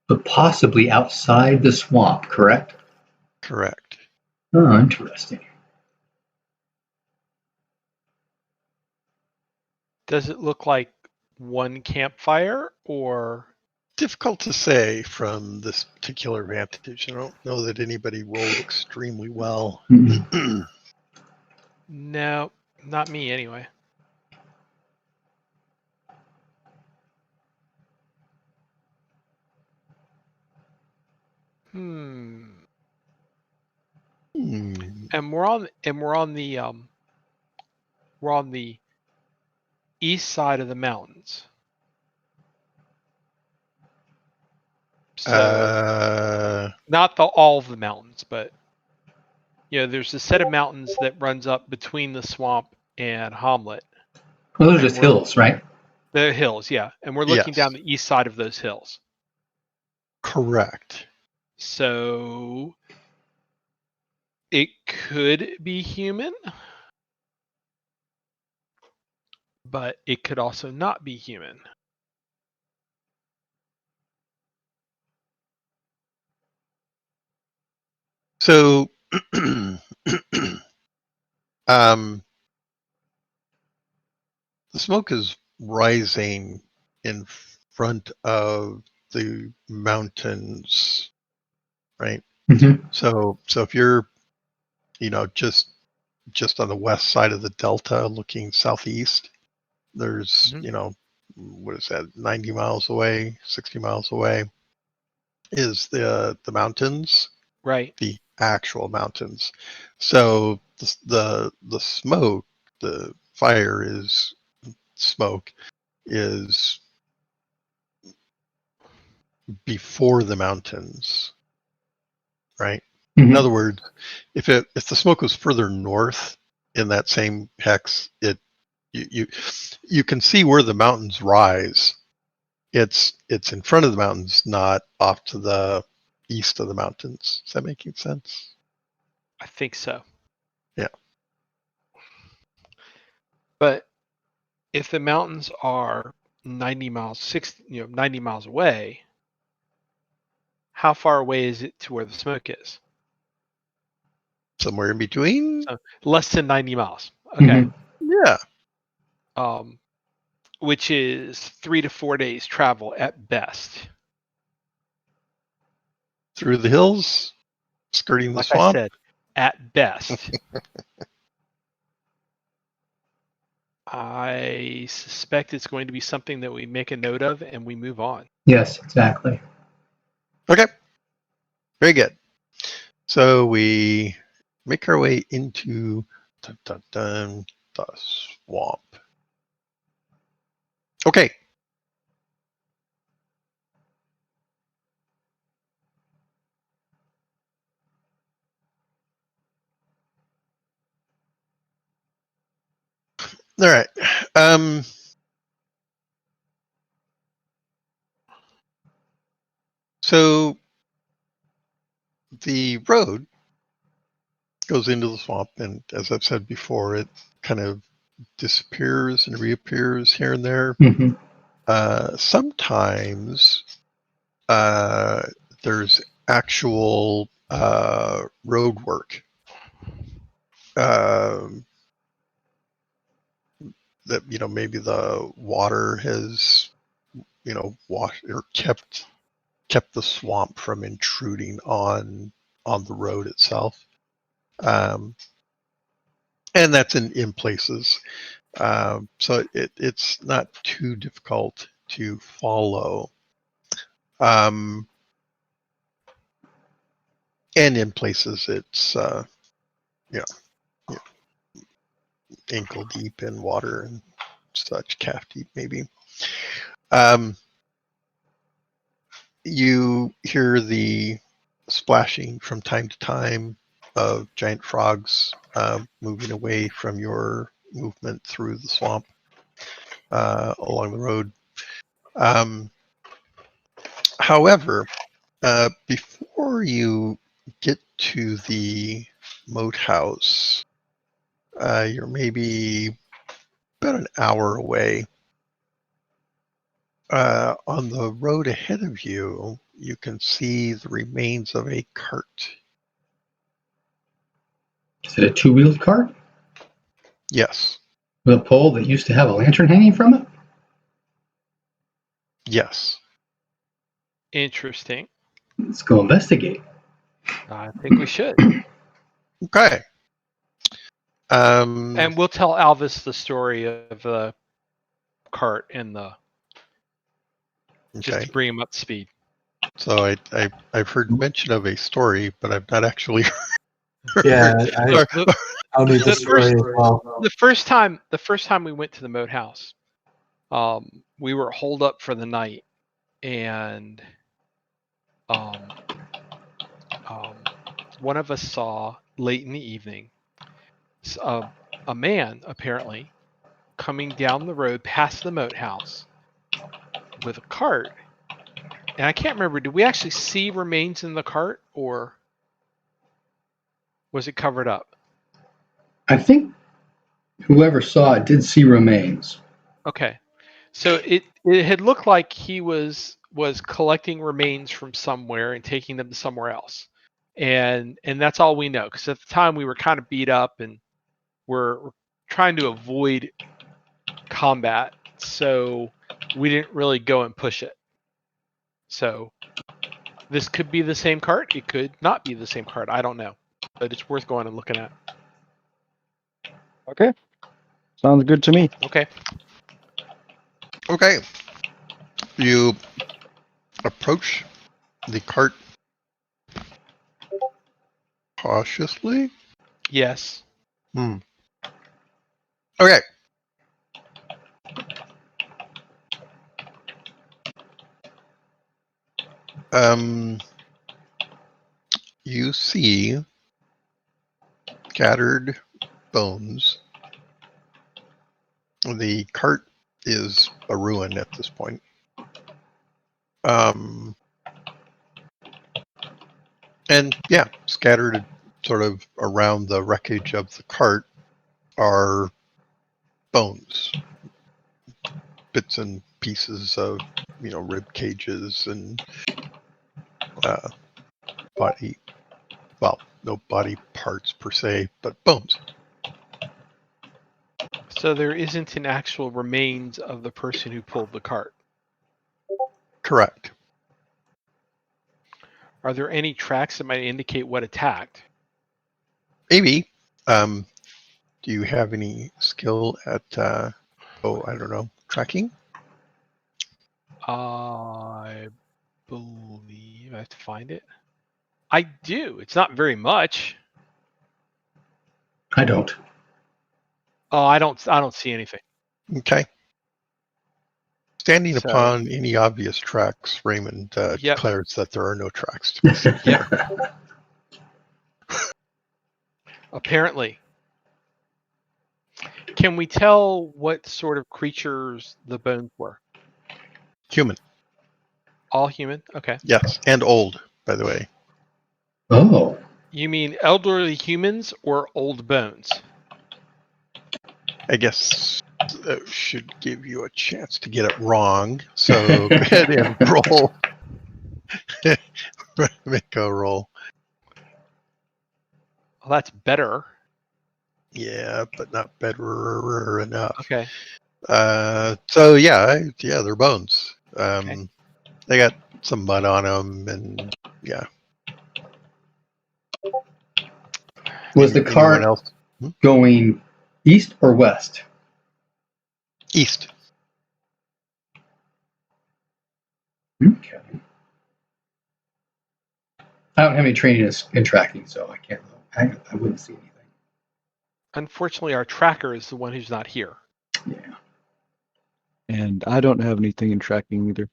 But possibly outside the swamp, correct? Correct. Oh, interesting. Does it look like one campfire or Difficult to say from this particular vantage. I don't know that anybody rolled extremely well. No, not me anyway. And we're on the east side of the mountains. So not all of the mountains, but there's a set of mountains that runs up between the swamp and Hamlet. Well, those are just hills, right? The hills, yeah. And we're looking down the east side of those hills. Correct. So it could be human, but it could also not be human. So, the smoke is rising in front of the mountains, right? Mm-hmm. So if you're, just on the west side of the delta, looking southeast, there's, what is that? 90 miles away, 60 miles away, is the mountains, right? The actual mountains. So the smoke, the fire is smoke is before the mountains, right? Mm-hmm. In other words, if the smoke was further north in that same hex, you can see where the mountains rise. It's in front of the mountains, not off to the east of the mountains. Is that making sense? I think so. Yeah. But if the mountains are 90 miles away, how far away is it to where the smoke is? Somewhere in between? So less than 90 miles. Okay. Mm-hmm. Yeah. Which is 3 to 4 days travel at best. Through the hills, skirting the swamp? I said, at best. I suspect it's going to be something that we make a note of and we move on. Yes, exactly. Okay. Very good. So we make our way into the swamp. Okay. All right. So the road goes into the swamp, and as I've said before, it kind of disappears and reappears here and there. Mm-hmm. Sometimes there's actual road work that maybe the water has washed or kept the swamp from intruding on the road itself, and that's in places. So it's not too difficult to follow. And in places it's ankle deep in water and such, calf deep maybe. You hear the splashing from time to time of giant frogs moving away from your movement through the swamp along the road. However, before you get to the moat house, you're maybe about an hour away. On the road ahead of you, you can see the remains of a cart. Is it a two-wheeled cart? Yes. With a pole that used to have a lantern hanging from it? Yes. Interesting. Let's go investigate. I think we should. Okay. And we'll tell Alvis the story of the cart and just to bring him up to speed. So I've heard mention of a story, but I've not actually heard. Yeah, I'll need the story as well. The first time we went to the Moat House, we were holed up for the night, and one of us saw late in the evening a man apparently coming down the road past the Moat House with a cart. And I can't remember, did we actually see remains in the cart, or was it covered up? I think whoever saw it did see remains. Okay. So it had looked like he was collecting remains from somewhere and taking them to somewhere else. And that's all we know, because at the time we were kind of beat up and we're trying to avoid combat, so we didn't really go and push it. So this could be the same cart. It could not be the same cart. I don't know, but it's worth going and looking at. Okay. Sounds good to me. Okay. Okay. You approach the cart cautiously. Yes. Okay. You see scattered bones. The cart is a ruin at this point. And yeah, scattered sort of around the wreckage of the cart are bones, bits and pieces of, rib cages and body. Well, no body parts per se, but bones. So there isn't an actual remains of the person who pulled the cart. Correct. Are there any tracks that might indicate what attacked? Maybe. Do you have any skill at, I don't know, tracking? I believe I have to find it. I do. It's not very much. I don't. Oh, I don't see anything. Okay. Standing upon any obvious tracks, Raymond declares that there are no tracks to be seen. Yep. Apparently. Can we tell what sort of creatures the bones were? Human. All human? Okay. Yes, and old, by the way. Oh. You mean elderly humans or old bones? I guess that should give you a chance to get it wrong. So go ahead and roll. Make a roll. Well, that's better. Yeah, but not better enough. Okay. So yeah, they're bones. Okay. They got some mud on them, and yeah. Was the cart going east or west? East. Okay. I don't have any training in tracking, so I can't. I wouldn't see anything. Unfortunately, our tracker is the one who's not here. Yeah. And I don't have anything in tracking either.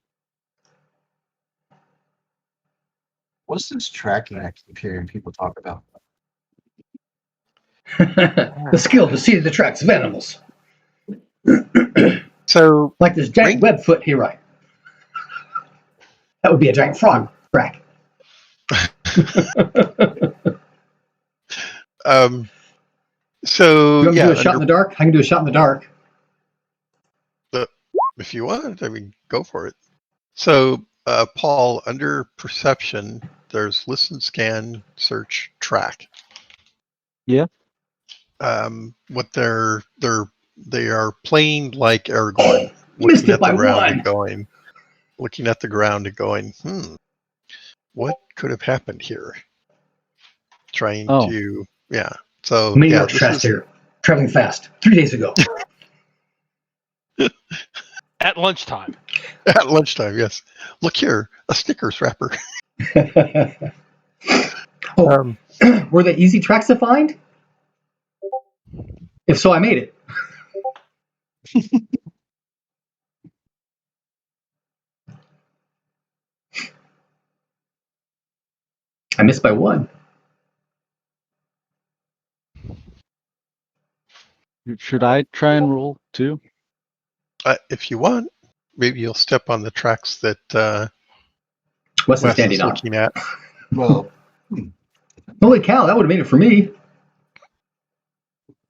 What's this tracking I keep hearing people talk about? The skill to see the tracks of animals. So, like this giant webfoot here, right? That would be a giant frog track. So you want me to do a shot in the dark? I can do a shot in the dark. If you want, I mean, go for it. So, Paul, under perception, there's listen, scan, search, track. Yeah. What they are playing like Aragorn, Missed looking it at by the ground one. and going, looking at the ground and going, what could have happened here? Trying to, So, many yeah, hours fast here. Traveling fast. 3 days ago. At lunchtime. At lunchtime, yes. Look here, a Snickers wrapper. Were they easy tracks to find? If so, I made it. I missed by one. Should I try and roll too? If you want, maybe you'll step on the tracks that Wes is Wes standing is on. looking at. Well, Holy cow, that would have made it for me.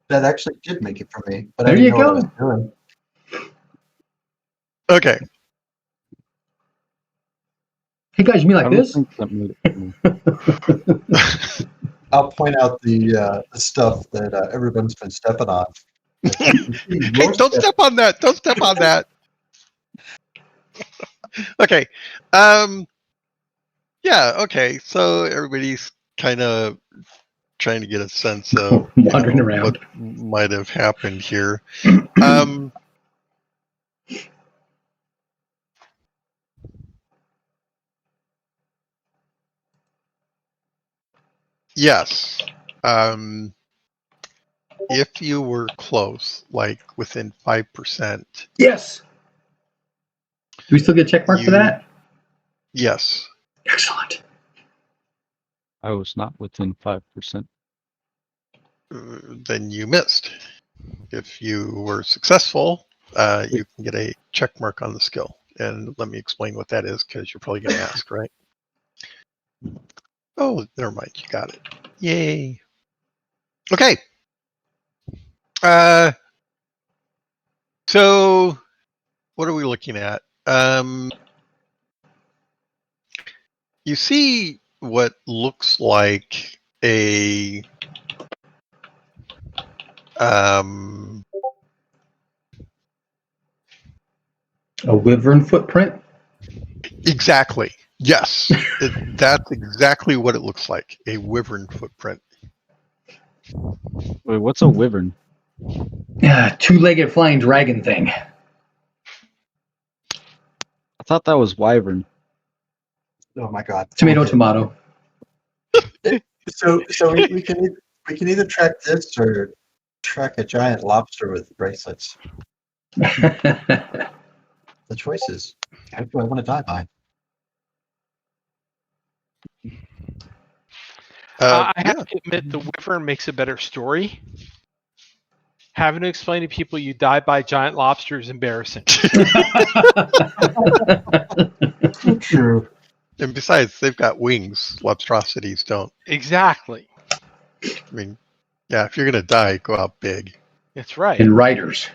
that actually did make it for me, but There I didn't you know what I go. was doing. Okay. Hey guys, you mean like I don't this? think that made it for me. I'll point out the stuff that everyone's been stepping on. Hey, don't step on that. Don't step on that. Okay. Yeah, okay. So everybody's kind of trying to get a sense of Wandering around. what might have happened here. Yes. If you were close, like within 5%. Yes. Do we still get a check mark for that? Yes. Excellent. I was not within 5%. Then you missed. If you were successful, you can get a check mark on the skill. And let me explain what that is, because you're probably going to ask, right? Oh, never mind. You got it. Yay. Okay. So what are we looking at? You see what looks like a wyvern footprint? Exactly. Yes. That's exactly what it looks like. A wyvern footprint. Wait, what's a wyvern? Yeah, two-legged flying dragon thing. I thought that was wyvern. Oh my god! Tomato, Okay. tomato. So we can either track this or track a giant lobster with bracelets. The choice is, how do I want to die by? I have to admit, the wyvern makes a better story. Having to explain to people you die by giant lobster is embarrassing. True. And besides, they've got wings. Lobstrosities don't. Exactly. I mean, yeah, if you're going to die, go out big. That's right. And riders.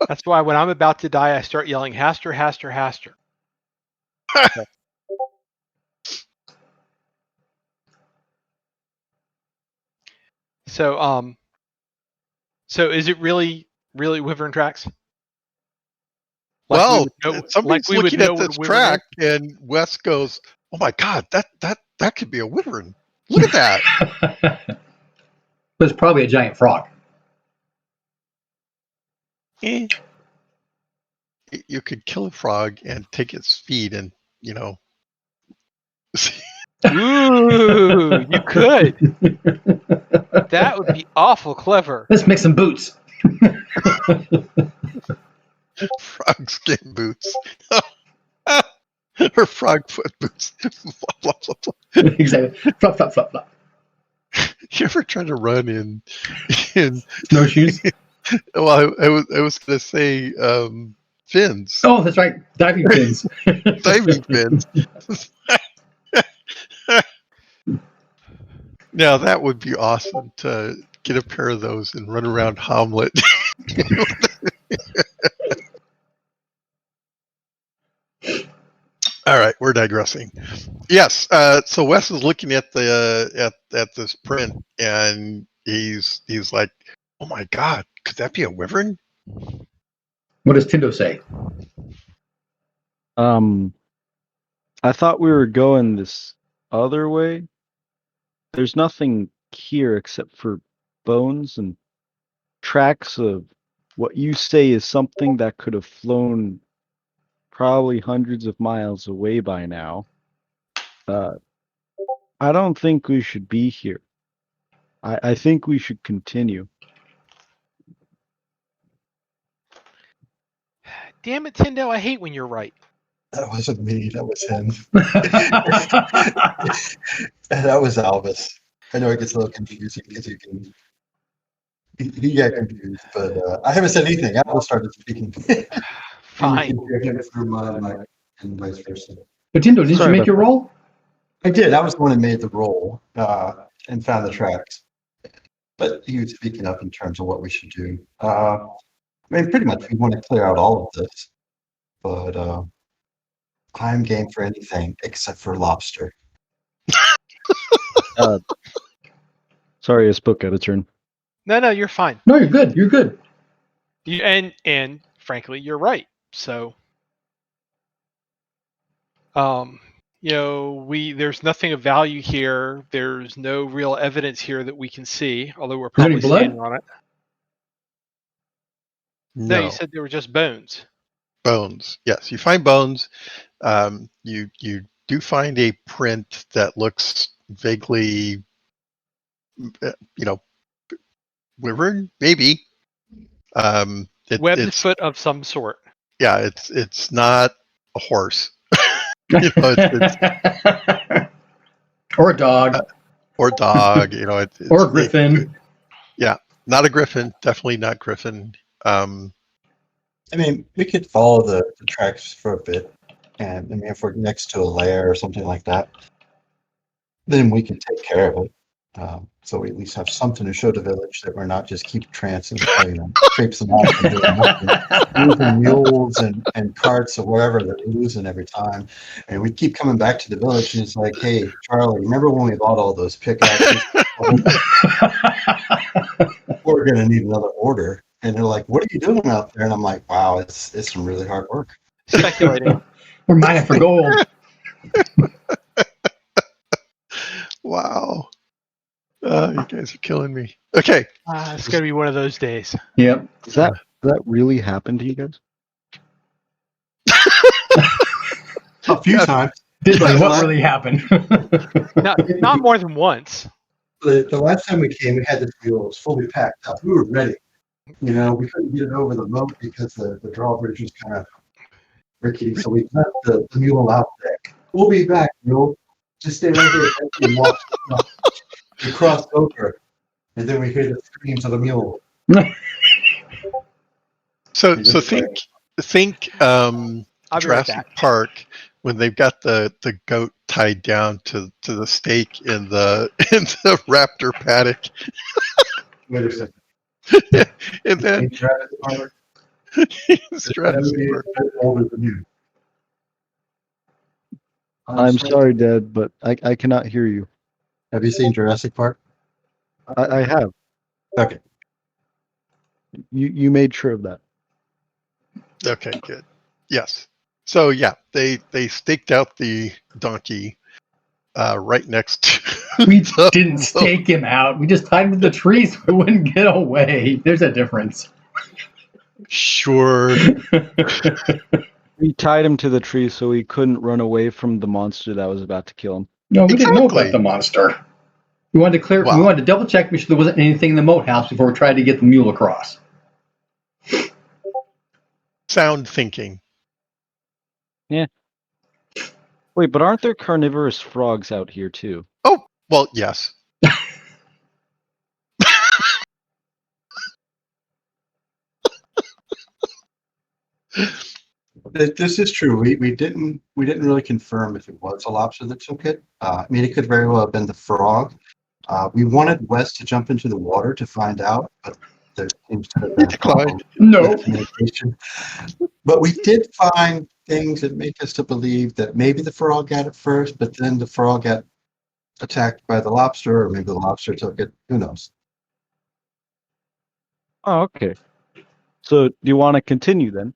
That's why when I'm about to die, I start yelling, Haster, Haster, Haster. So is it really wyvern tracks? Well, somebody's like we would looking know at this what wyvern track, and Wes goes, "Oh my God, that could be a wyvern! Look at that!" But it's probably a giant frog. You could kill a frog and take its feed, and Ooh, you could. That would be awful clever. Let's make some boots. frog skin boots. Or frog foot boots. Exactly. Flop, flop, flop, flop. You ever try to run in snowshoes? Well, I was going to say fins. Oh, that's right. Diving fins. Diving fins. Now that would be awesome to get a pair of those and run around Hamlet. All right, we're digressing. Yes, so Wes is looking at the at this print, and he's like, "Oh my God, could that be a wyvern?" What does Tindo say? I thought we were going this other way. There's nothing here except for bones and tracks of what you say is something that could have flown probably hundreds of miles away by now. I don't think we should be here. I think we should continue. Damn it, Tyndale! I hate when you're right. That wasn't me. That was him. That was Albus. I know it gets a little confusing because he got confused, but I haven't said anything. Albus started speaking. Fine. And you can hear him through my mic and vice versa. But Tindo, didn't you Sorry make about your that. roll? I did. I was the one who made the roll and found the tracks. But he was speaking up in terms of what we should do. I mean, pretty much we want to clear out all of this, but I'm game for anything except for lobster. Sorry, I spoke out of turn. No, you're fine. No, you're good. You're good. And frankly, you're right. So, there's nothing of value here. There's no real evidence here that we can see, although we're there any probably blood? standing on it. No, No. you said they were just bones. Bones. Yes, you find bones. You do find a print that looks vaguely, wyvern, maybe. Webbed It's foot of some sort. yeah, it's not a horse. It's Or a dog. or dog. Or a griffin. Not a griffin. Definitely not griffin. I mean, we could follow the tracks for a bit, and I mean, if we're next to a lair or something like that, then we can take care of it. So we at least have something to show the village that we're not just keep tramping off and doing nothing. Losing mules and carts or whatever that we're losing every time. And we keep coming back to the village and it's like, hey, Charlie, remember when we bought all those pickaxes? We're going to need another order. And they're like, what are you doing out there? And I'm like, wow, it's some really hard work. Speculating. We're mining for gold. Wow. You guys are killing me. Okay. It's going to be one of those days. Yep. Does that really happen to you guys? A few times. Like, what really happened? Not more than once. The last time we came, we had this mule. It was fully packed up. We were ready. We couldn't get it over the moat because the drawbridge was kind of rickety. So we left the mule out there. We'll be back, mule. Just stay right here and walk. We crossed over, and then we hear the screams of the mule. So just think I'll be right Jurassic back. Park when they've got the goat tied down to the stake in the raptor paddock, Wait a second. and then In Jurassic Park, it's that Jurassic would be Park. a bit older than you. I'm sorry, Dad, but I cannot hear you. Have you seen Jurassic Park? I have. Okay. You made sure of that. Okay, good. Yes. So yeah, they staked out the donkey right next to. We didn't stake him out. We just tied him to the tree so he wouldn't get away. There's a difference. Sure. We tied him to the tree so he couldn't run away from the monster that was about to kill him. No, we didn't know Exactly. about the monster. We wanted to clear. Wow. We wanted to double check, make sure there wasn't anything in the moat house before we tried to get the mule across. Sound thinking. Wait, but aren't there carnivorous frogs out here too? Oh, well, yes. This is true. We didn't really confirm if it was a lobster that took it. I mean, it could very well have been the frog. We wanted Wes to jump into the water to find out, but there seems to have been a problem No. with communication. But we did find things that make us to believe that maybe the frog got it first, but then the frog got attacked by the lobster, or maybe the lobster took it. Who knows? Oh, okay. So do you want to continue then?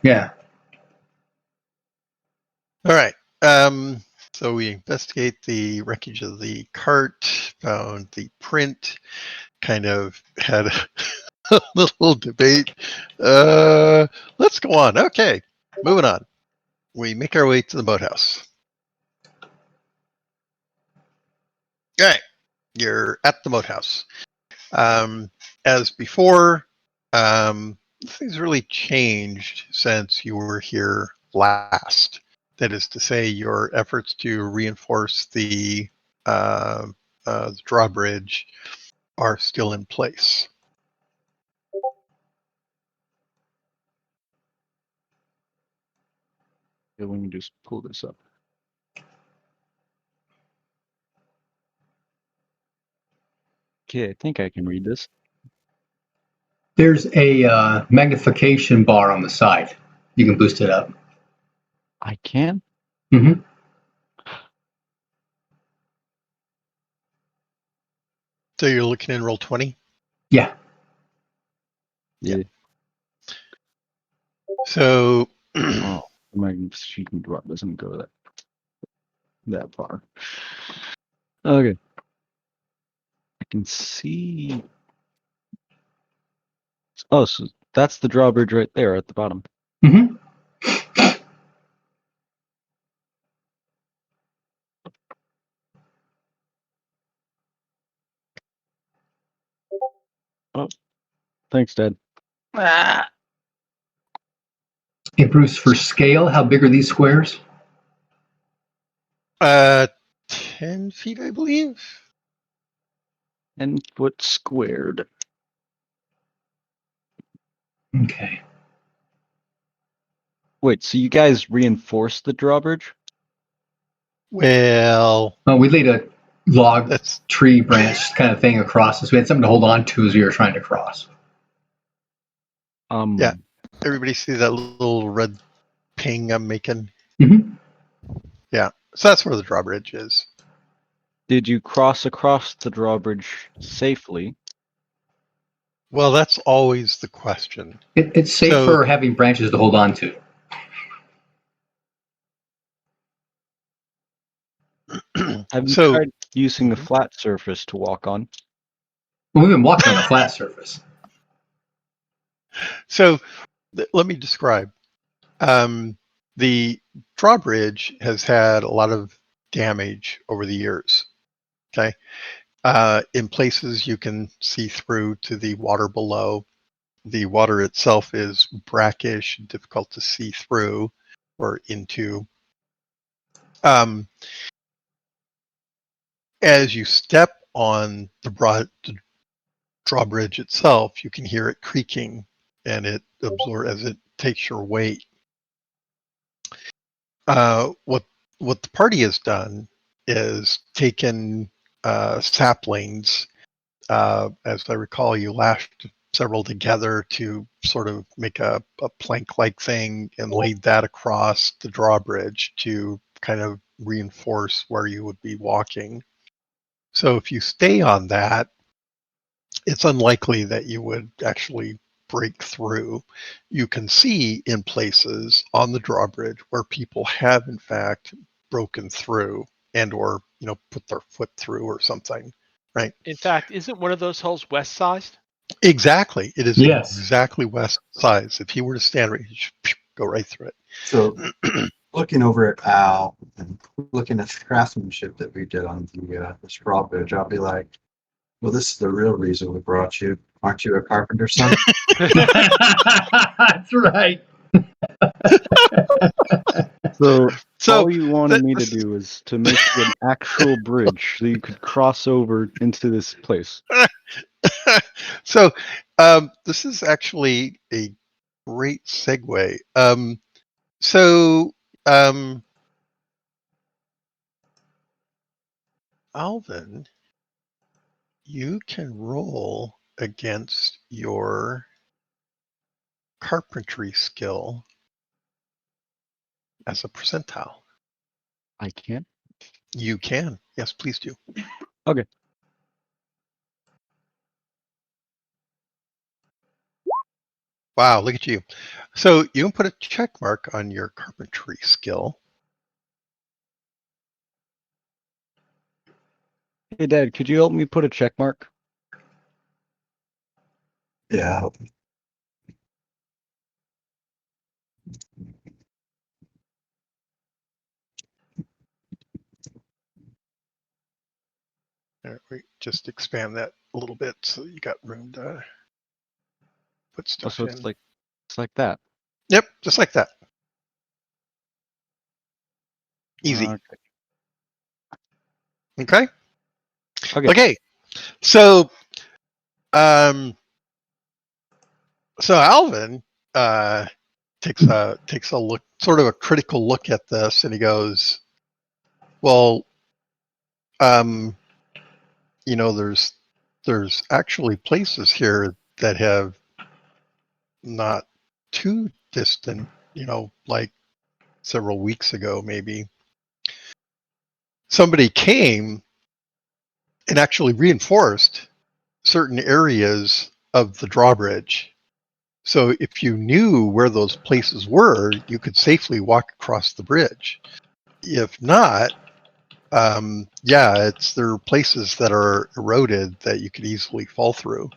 Yeah. All right. So we investigate the wreckage of the cart, found the print, kind of had a little debate. Let's go on. Okay, moving on. We make our way to the boathouse. All right, you're at the boathouse. As before, things really changed since you were here last. That is to say, your efforts to reinforce the drawbridge are still in place. Okay, let me just pull this up. Okay, I think I can read this. There's a magnification bar on the side. You can boost it up. I can? hmm So you're looking in roll 20. Yeah. Yeah. So Oh, my magnification drop doesn't go that far. Okay. I can see. Oh, so that's the drawbridge right there at the bottom. hmm Oh, thanks, Dad. Ah! Hey, Bruce, for scale, how big are these squares? 10 feet, I believe. 10-foot squared. Okay. Wait, so you guys reinforced the drawbridge? Well, We laid a log that's tree branch kind of thing across us. We had something to hold on to as we were trying to cross. yeah. Everybody see that little red ping I'm making? hmm Yeah. So that's where the drawbridge is. Did you cross across the drawbridge safely? Well, that's always the question. It's So safer having branches to hold on to. Have you so tried using a flat surface to walk on? Well, we've been walking on a flat surface. so let me describe. The drawbridge has had a lot of damage over the years. Okay. In places you can see through to the water below. The water itself is brackish, difficult to see through or into. Um, as you step on the drawbridge itself, you can hear it creaking, and it absorbs as it takes your weight. What the party has done is taken saplings. As I recall, you lashed several together to sort of make a plank-like thing and laid that across the drawbridge to kind of reinforce where you would be walking. So if you stay on that, it's unlikely that you would actually break through. You can see in places on the drawbridge where people have in fact broken through and or put their foot through or something, right? In fact, isn't one of those holes west sized? Exactly. It is Yes. exactly west size. If he were to stand right, he'd just go right through So it. looking over at Al and looking at the craftsmanship that we did on the straw bridge, I'll be like, well, this is the real reason we brought you. Aren't you a carpenter's son? That's right. So So all you wanted me to this is do is to make you an actual bridge so you could cross over into this place. so this is actually a great segue. So um, Alvin, you can roll against your carpentry skill as a percentile. I can't. You can. Yes, please do. Okay. Wow, look at you. So you can put a check mark on your carpentry skill. Hey, Dad, could you help me put a check mark? Yeah. All right, we just expand that a little bit so you got room to put Oh, stuff so in. it's like that. Yep, just like that. Easy. Okay. Okay. Okay. Okay. So, so Alvin takes a look, sort of a critical look at this, and he goes, "Well, you know, there's actually places here that have not too distant, you know, like several weeks ago, maybe somebody came and actually reinforced certain areas of the drawbridge. So if you knew where those places were, you could safely walk across the bridge. If not, yeah, there are places that are eroded that you could easily fall through.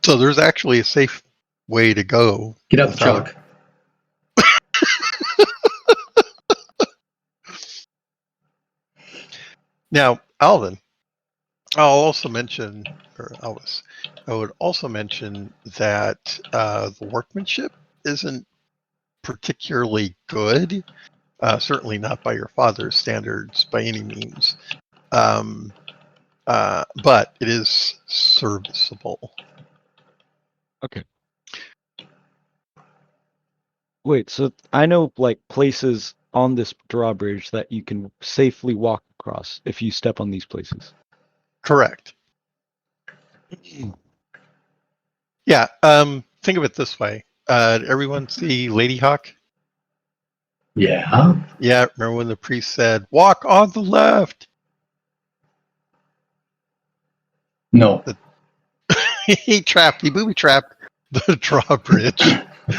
So there's actually a safe way to go. Get out the without. chalk. Now, Alvin, I'll also mention, or Elvis, I would also mention that the workmanship isn't particularly good. Certainly not by your father's standards by any means. But it is serviceable. Okay. Wait, so I know like places on this drawbridge that you can safely walk across if you step on these places. Correct. Yeah. Think of it this way. Everyone see Lady Hawk? Yeah. Yeah. Remember when the priest said, "Walk on the left"? No. He booby trapped the drawbridge,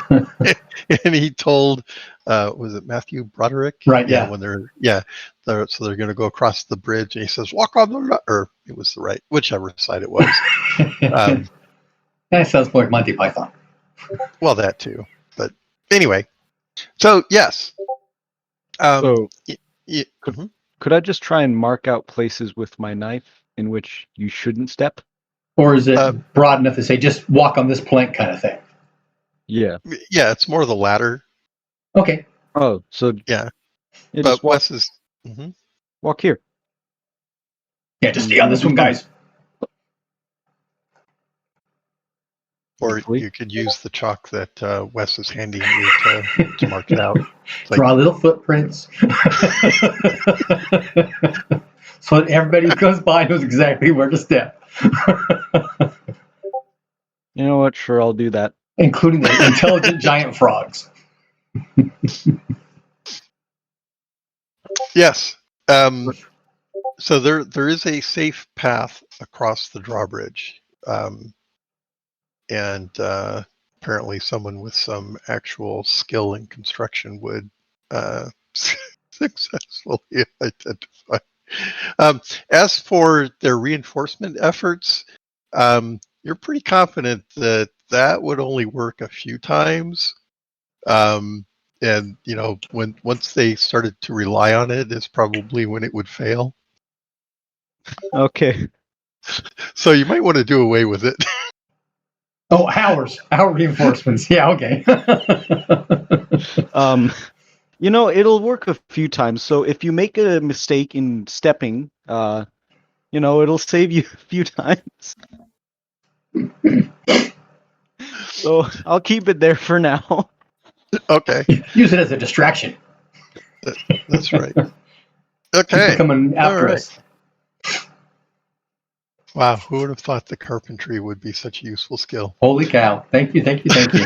and he told, was it Matthew Broderick? Right, Yeah. yeah. When so they're going to go across the bridge, and he says, "Walk on the left," or it was the right, whichever side it was. That sounds more like Monty Python. Well, that too. But anyway, so yes. So Mm-hmm. could I just try and mark out places with my knife in which you shouldn't step? Or is it broad enough to say just walk on this plank kind of thing? Yeah. Yeah, it's more the latter. Okay. Oh, so Yeah, yeah, but just walk Wes is. Mm-hmm. walk here. Yeah, just And stay on you'll this be one, fine. guys. Or Hopefully. you could use the chalk that Wes is handing you to mark it out. It's like, Draw little footprints. So that everybody who goes by knows exactly where to step. You know what? Sure, I'll do that. Including the intelligent giant frogs. yes. So there is a safe path across the drawbridge, and apparently someone with some actual skill in construction would successfully identify. As for their reinforcement efforts, you're pretty confident that that would only work a few times. And you know, once they started to rely on it, is probably when it would fail. Okay. So you might want to do away with it. Oh, our reinforcements. Yeah, okay. You know, it'll work a few times. So if you make a mistake in stepping, you know, it'll save you a few times. So I'll keep it there for now. Okay, Use it as a distraction. that's right. People Okay, coming all after right. us. Wow, who would have thought the carpentry would be such a useful skill? Holy cow. Thank you, thank you, thank you.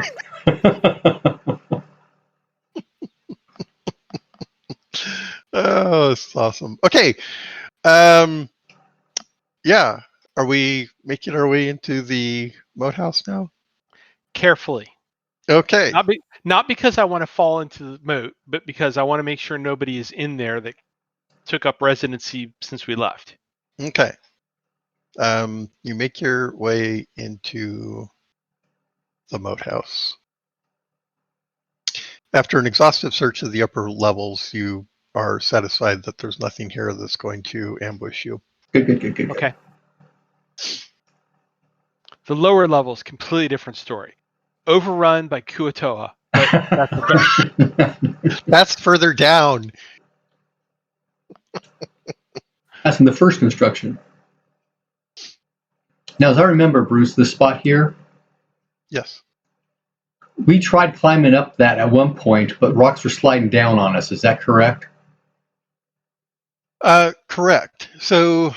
Oh, it's awesome. Okay, um, yeah. Are we making our way into the moat house now? Carefully. Okay. Not because I want to fall into the moat, but because I want to make sure nobody is in there that took up residency since we left. Okay. You make your way into the moat house. After an exhaustive search of the upper levels, you are satisfied that there's nothing here that's going to ambush you. Good. Okay. The lower levels, completely different story. Overrun by Kuatoa, but that's okay. That's further down. That's in the first construction. Now, as I remember, Bruce, this spot here, Yes. we tried climbing up that at one point, but rocks were sliding down on us. Is that correct? Correct. So,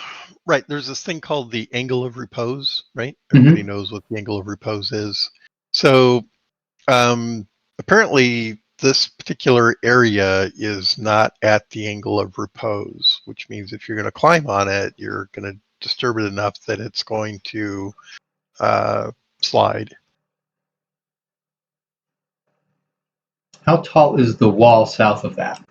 right, there's this thing called the angle of repose, right? Mm-hmm. Everybody knows what the angle of repose is. So, apparently, this particular area is not at the angle of repose, which means if you're going to climb on it, you're going to disturb it enough that it's going to slide. How tall is the wall south of that?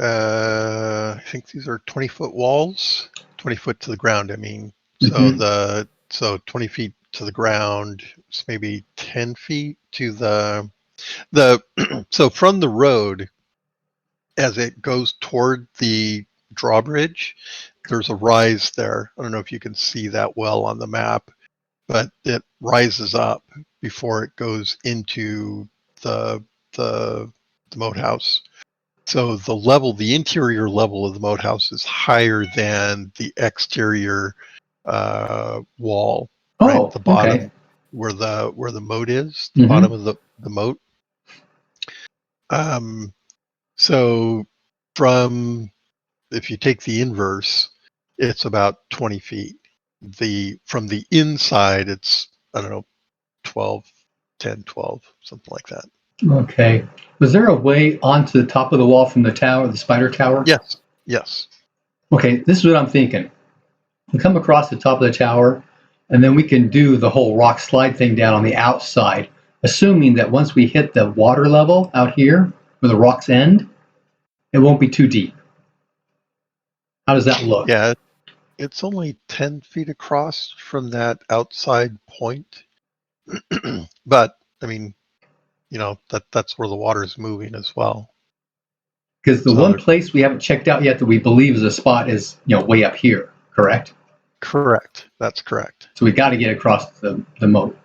I think these are 20-foot walls, 20 foot to the ground. I mean, Mhm. so 20 feet to the ground, it's maybe 10 feet to the so from the road as it goes toward the drawbridge, there's a rise there. I don't know if you can see that well on the map, but it rises up before it goes into the the, the moat house. So the interior level of the moat house is higher than the exterior wall, right? Oh, The okay. bottom where the moat is, the Mhm. bottom of the moat. So from if you take the inverse, it's about 20 feet. From the inside, it's, I don't know, 12, 10, 12, something like that. Okay. Was there a way onto the top of the wall from the tower, the spider tower? Yes. Okay, this is what I'm thinking. We come across the top of the tower, and then we can do the whole rock slide thing down on the outside, assuming that once we hit the water level out here, where the rocks end, it won't be too deep. How does that look? Yeah, it's only 10 feet across from that outside point. But, I mean, that's where the water is moving as well. Because the So one place we haven't checked out yet that we believe is a spot is, way up here, correct? correct. That's correct. So we got to get across the moat.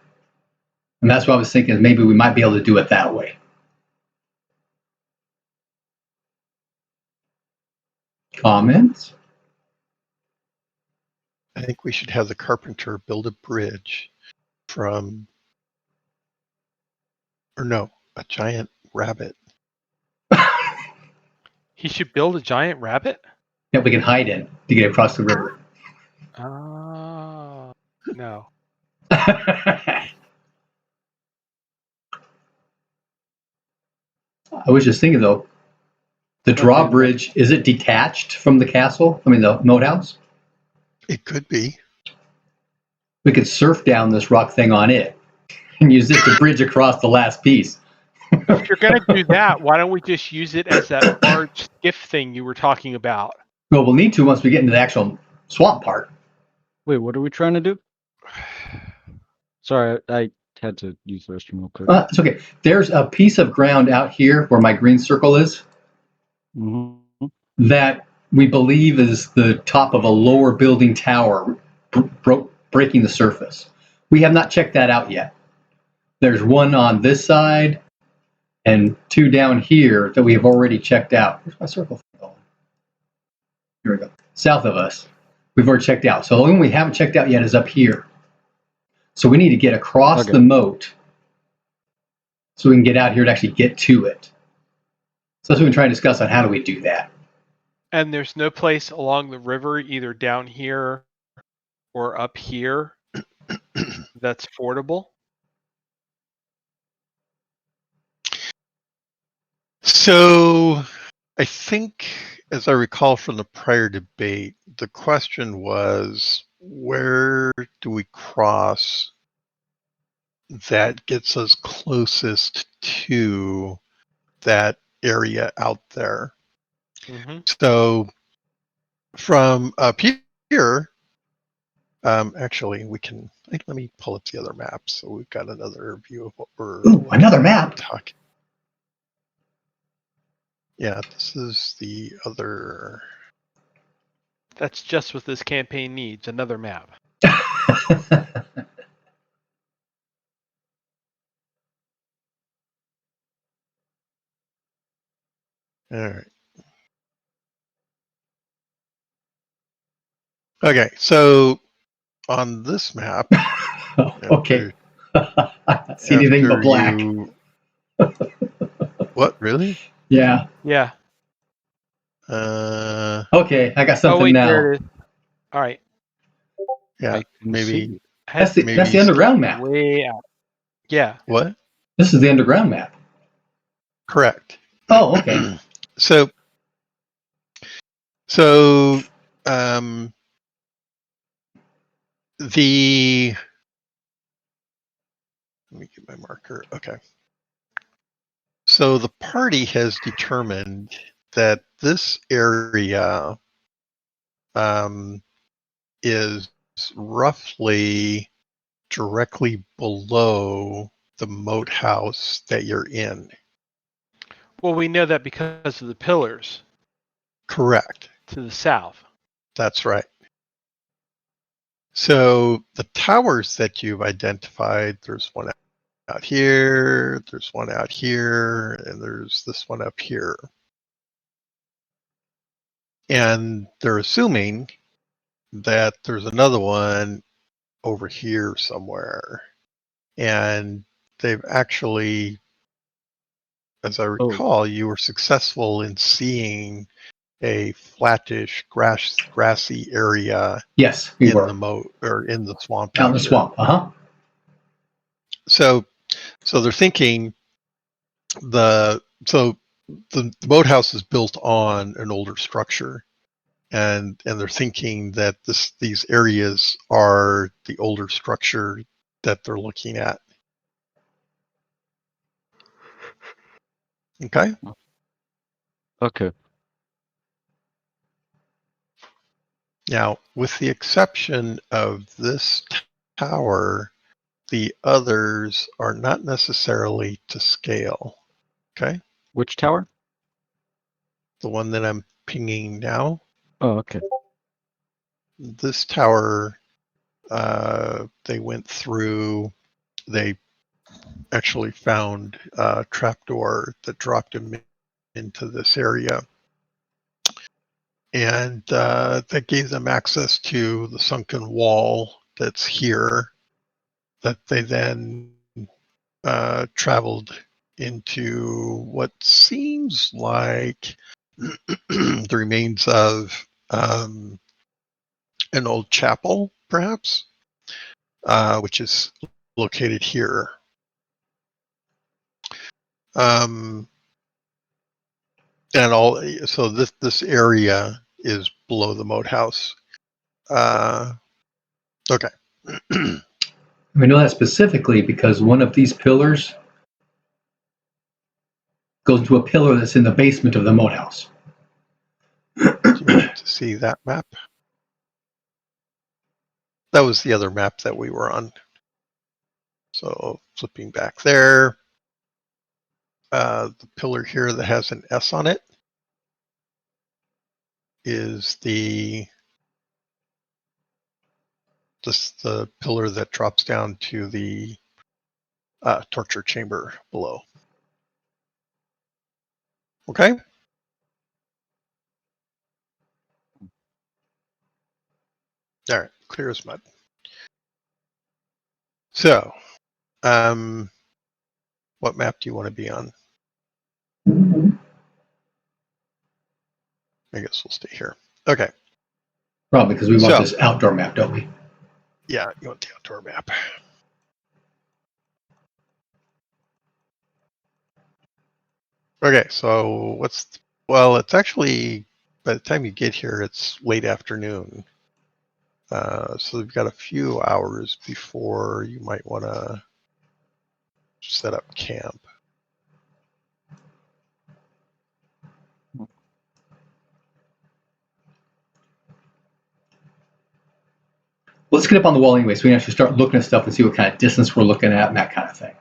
And that's what I was thinking, is maybe we might be able to do it that way. Comments? I think we should have the carpenter build a bridge from, or no, a giant rabbit. He should build a giant rabbit? That we can hide in to get across the river. Oh, no. I was just thinking though, the Okay, no. drawbridge, is it detached from the castle? I mean, the moat house? It could be. We could surf down this rock thing on it and use this to bridge across the last piece. If you're going to do that, why don't we just use it as that large skiff thing you were talking about? Well, we'll need to once we get into the actual swamp part. Wait, what are we trying to do? Sorry, I had to use the restroom real quick. It's okay. There's a piece of ground out here where my green circle is Mm-hmm. that we believe is the top of a lower building tower breaking the surface. We have not checked that out yet. There's one on this side and two down here that we have already checked out. Where's my circle going? Here we go. South of us. We've already checked out. So the only one we haven't checked out yet is up here. So we need to get across the moat so we can get out here to actually get to it. So that's what we're trying to discuss on how do we do that. And there's no place along the river, either down here or up here, that's fordable? So I think, as I recall from the prior debate, the question was, where do we cross that gets us closest to that area out there. Mm-hmm. So from up here, actually, we can. Let me pull up the other map so we've got another view of what we're Ooh, another map. talking. Yeah, this is the other. That's just what this campaign needs, another map. All right. Okay, so on this map, Okay. I don't see anything but after black. What, really? Yeah. Yeah. Okay, I got Oh something wait, now. there it is. All right. Yeah, I can maybe. see. That's Head the underground map. way out. Yeah. What? This is the underground map. Correct. Oh, okay. So, um, the. Let me get my marker. Okay. So the party has determined that this area is roughly directly below the moat house that you're in. Well, we know that because of the pillars Correct. to the south. That's right. So the towers that you've identified, there's one out here, there's one out here, and there's this one up here. And they're assuming that there's another one over here somewhere. And they've actually, as I recall, you were successful in seeing a flattish grassy area Yes, we in were the moat or in the swamp out in out the here. swamp. So they're thinking the boathouse is built on an older structure, and they're thinking that these areas are the older structure that they're looking at. Okay. Okay. Now, with the exception of this tower, the others are not necessarily to scale. Okay. Which tower? The one that I'm pinging now, Oh, okay. this tower, they went through, they actually found a trapdoor that dropped him into this area. And that gave them access to the sunken wall that's here, that they then traveled into what seems like the remains of an old chapel, perhaps, which is located here. And so this area is below the moat house. Okay. We know that specifically because one of these pillars goes into a pillar that's in the basement of the moat house. Do you want to see that map? That was the other map that we were on. So flipping back there, the pillar here that has an S on it is the pillar that drops down to the torture chamber below. Okay. All right, clear as mud. So, what map do you want to be on? I guess we'll stay here. Okay. Probably because we want So, this outdoor map, don't we? Yeah, you want the outdoor map. Okay, so it's actually, by the time you get here, it's late afternoon. So you've got a few hours before you might want to set up camp. let's get up on the wall anyway, so we can actually start looking at stuff and see what kind of distance we're looking at and that kind of thing.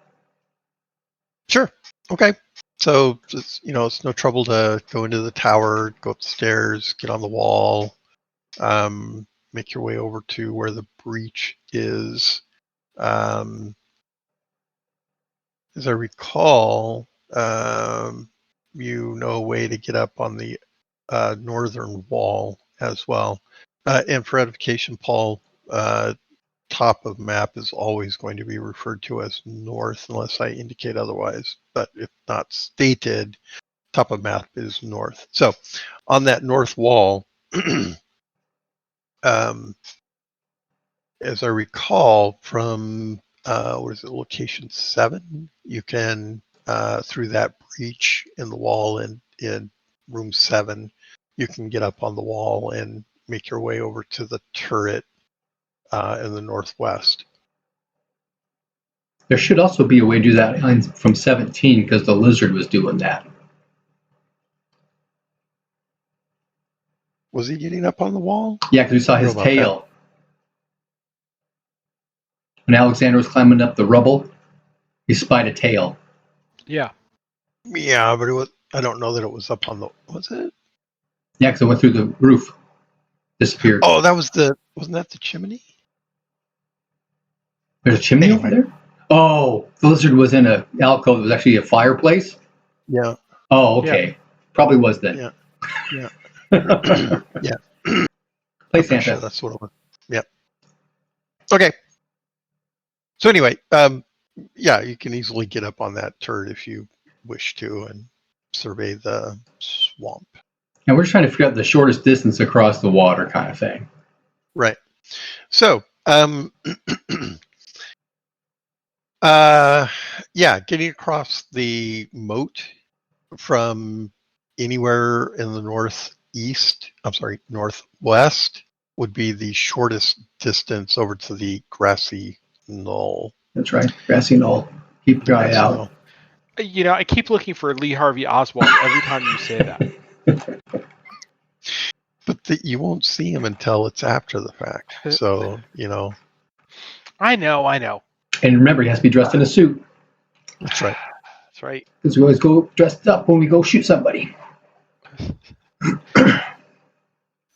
Sure. Okay. So it's no trouble to go into the tower, go up the stairs, get on the wall, make your way over to where the breach is. As I recall, you know a way to get up on the northern wall as well. And for edification, Paul, top of map is always going to be referred to as north unless I indicate otherwise. But if not stated, top of map is north. So on that north wall, as I recall from location 7, you can through that breach in the wall in room 7, you can get up on the wall and make your way over to the turret in the northwest. There should also be a way to do that from 17 because the lizard was doing that. Was he getting up on the wall? Yeah, because we saw his tail. When Alexander was climbing up the rubble, he spied a tail. Yeah. Yeah, but I don't know that it was up on the. Was it? Yeah, because it went through the roof, disappeared. Oh, wasn't that the chimney? There's a chimney over there? Oh, the lizard was in an alcove that was actually a fireplace? Yeah. Oh, okay. Yeah. Probably was then. Yeah. Yeah. Yeah. Play Santa. Sure that's what it was. Yeah. Okay. So anyway, yeah, you can easily get up on that turret if you wish to and survey the swamp. And we're trying to figure out the shortest distance across the water kind of thing. Right. So, yeah, getting across the moat from anywhere in the northwest would be the shortest distance over to the grassy knoll. That's right, grassy knoll. Keep your eye out. I keep looking for Lee Harvey Oswald every time you say that. But you won't see him until it's after the fact. So, I know. And remember, he has to be dressed in a suit. That's right. That's right. Because we always go dressed up when we go shoot somebody.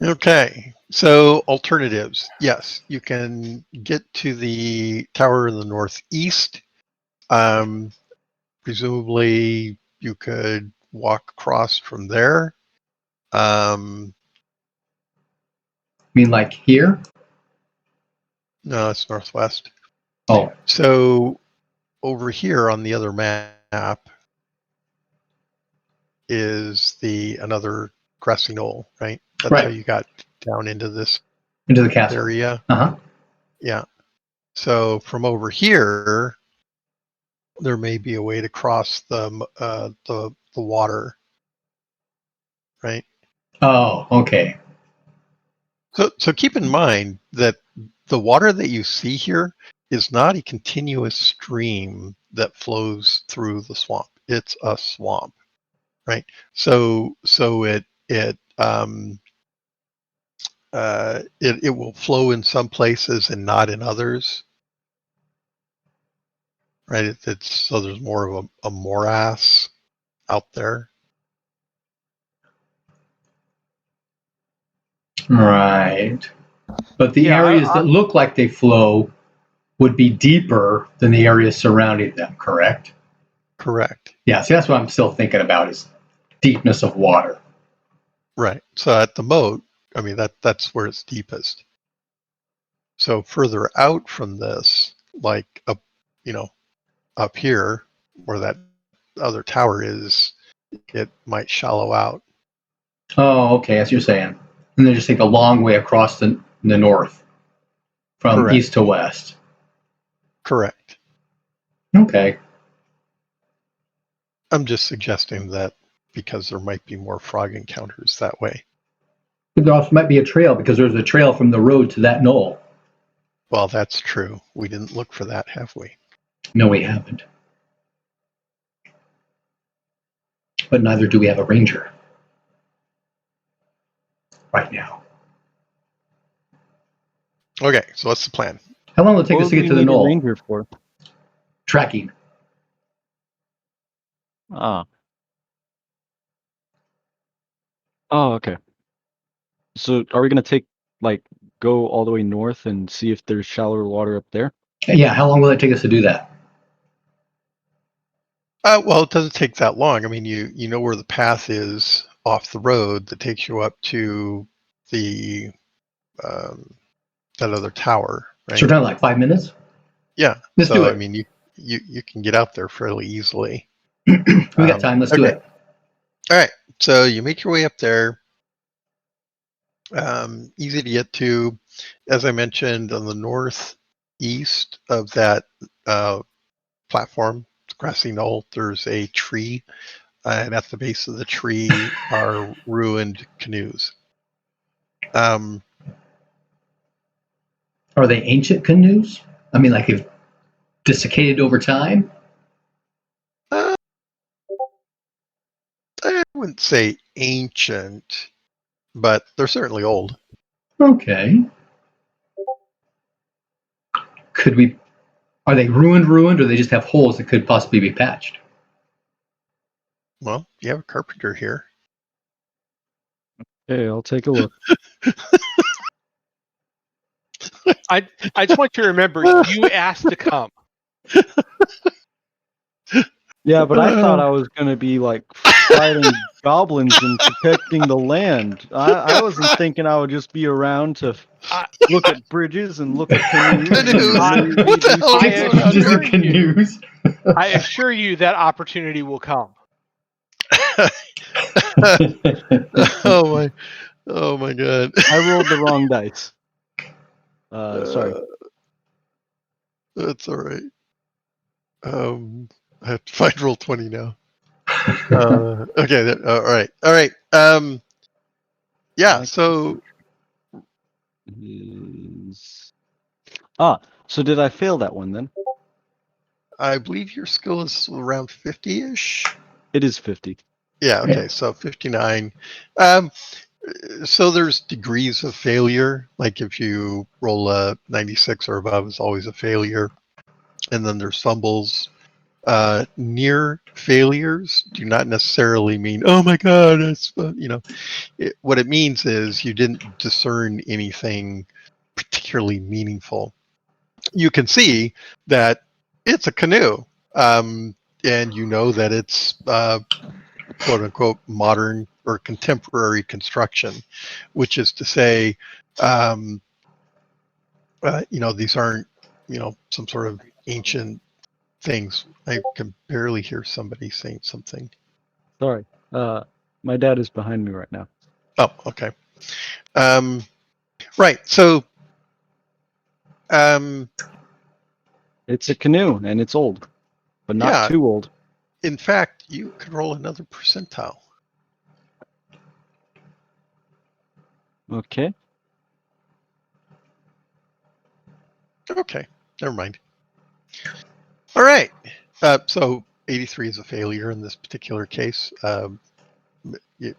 Okay. So alternatives. Yes, you can get to the tower in the northeast. Presumably you could walk across from there. You mean like here? No, it's northwest. Oh. So over here on the other map is another grassy knoll, right? That's right. how you got down into the castle area. Uh-huh. Yeah. So from over here, there may be a way to cross the water, right? Oh, okay. So keep in mind that the water that you see here is not a continuous stream that flows through the swamp. It's a swamp, right? So it will flow in some places and not in others, right? So there's more of a morass out there. Right. But the areas that look like they flow would be deeper than the areas surrounding them, correct? Correct. Yeah, see, that's what I'm still thinking about is deepness of water. Right. So at the moat, I mean, that's where it's deepest. So further out from this, like up here where that other tower is, it might shallow out. Oh, okay, as you're saying. And they just take a long way across the north from Correct. East to west. Correct. Okay. I'm just suggesting that because there might be more frog encounters that way. There also might be a trail because there's a trail from the road to that knoll. Well, that's true. We didn't look for that, have we? No, we haven't. But neither do we have a ranger right now. Okay, so what's the plan? How long will it take What us would to get we to the need a knoll? ranger for? Tracking. Ah. Oh, okay. So are we gonna go all the way north and see if there's shallower water up there? Yeah, how long will it take us to do that? Well, it doesn't take that long. I mean, you know where the path is off the road that takes you up to the that other tower, So we're right? talking like 5 minutes? Yeah. Let's do So I it. mean, you can get out there fairly easily. We got time. Let's do Okay. it. All right. So you make your way up there. Easy to get to. As I mentioned, on the northeast of that platform, grassy knoll, there's a tree, and at the base of the tree are ruined canoes. Um, Are they ancient canoes? I mean, like, if desiccated over time? uh, I wouldn't say ancient, but they're certainly old. Okay. Could we? Are they ruined, or they just have holes that could possibly be patched? Well, you have a carpenter here. Okay, I'll take a look. I just want you to remember you asked to come. Yeah, but I thought I was gonna be like fighting goblins and protecting the land. I wasn't thinking I would just be around to I, look at bridges and look at canoes and Canoes. really What the do hell I is going on Bridges here? and canoes. I assure you that opportunity will come. Oh my god. I rolled the wrong dice. Sorry. That's all right. I have to find roll 20 now. Okay. All right. All right. Yeah. My So is... so did I fail that one then? I believe your skill is around 50-ish. It is 50. Yeah. Okay. So 59. Um, so there's degrees of failure. Like if you roll a 96 or above, it's always a failure. And then there's fumbles. Near failures do not necessarily mean, oh my god, that's what it means is you didn't discern anything particularly meaningful. You can see that it's a canoe, and you know that it's quote unquote modern or contemporary construction, which is to say, um, these aren't some sort of ancient things. I can barely hear somebody saying something. Sorry. My dad is behind me right now. Oh, okay. Right. So, It's a canoe and it's old, but not yeah. too old. In fact, you could roll another percentile. Okay. Okay. Never mind. All right. So 83 is a failure in this particular case. You,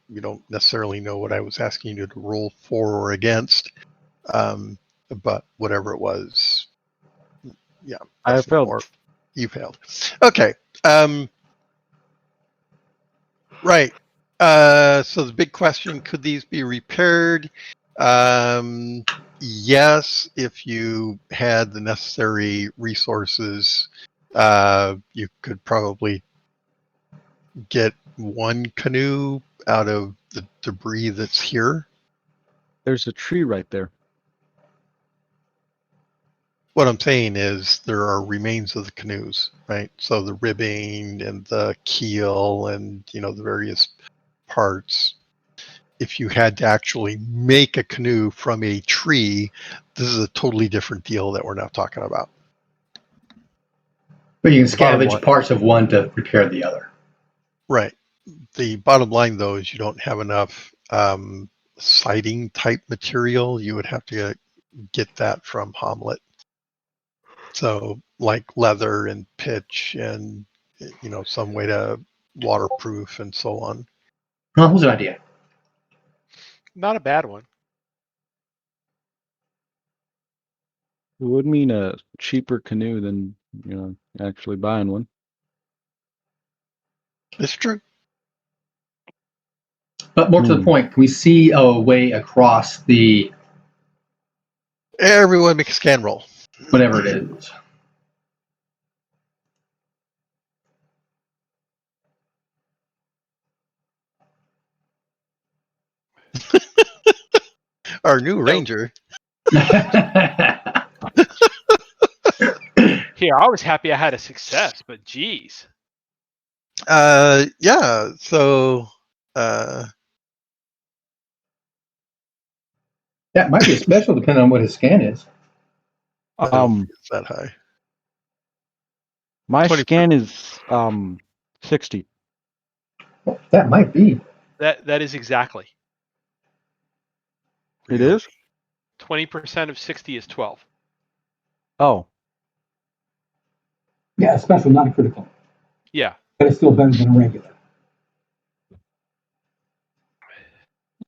you don't necessarily know what I was asking you to roll for or against, but whatever it was, yeah, I that's no failed. more. You failed. Okay. Right. So the big question, could these be repaired? Yes, if you had the necessary resources, you could probably get one canoe out of the debris that's here. There's a tree right there. What I'm saying is there are remains of the canoes, right? So the ribbing and the keel and, the various parts. If you had to actually make a canoe from a tree, this is a totally different deal that we're not talking about. But you can The bottom scavenge line. parts of one to repair the other. Right. The bottom line, though, is you don't have enough siding type material. You would have to get that from Hamlet. So, like leather and pitch and, some way to waterproof and so on. Well, who's an idea? Not a bad one. would mean a cheaper canoe than actually buying one. It's true. But more to the point, can we see a way across the Everyone make a scan roll. whatever it is? Our new ranger. Here, I was happy I had a success, but geez. Yeah. So, That might be a special depending on what his scan is. I don't think it's that high. My 20%. scan is 60. Well, that might be. That is exactly. It is? 20% of 60 is 12. Oh, Yeah, a special, not a critical. Yeah. But it's still better than a regular.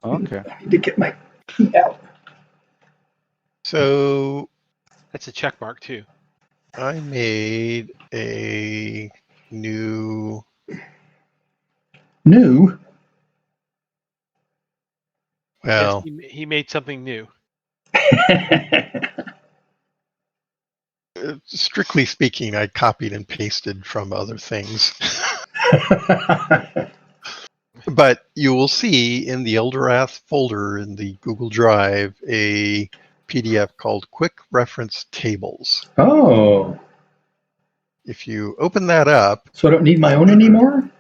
okay. I need to get my key out. So That's a check mark too. I made a new. New. Well, Yes, he made something new. strictly speaking, I copied and pasted from other things. But you will see in the Elderath folder in the Google Drive a PDF called Quick Reference Tables. Oh, If you open that up, so I don't need my own anymore?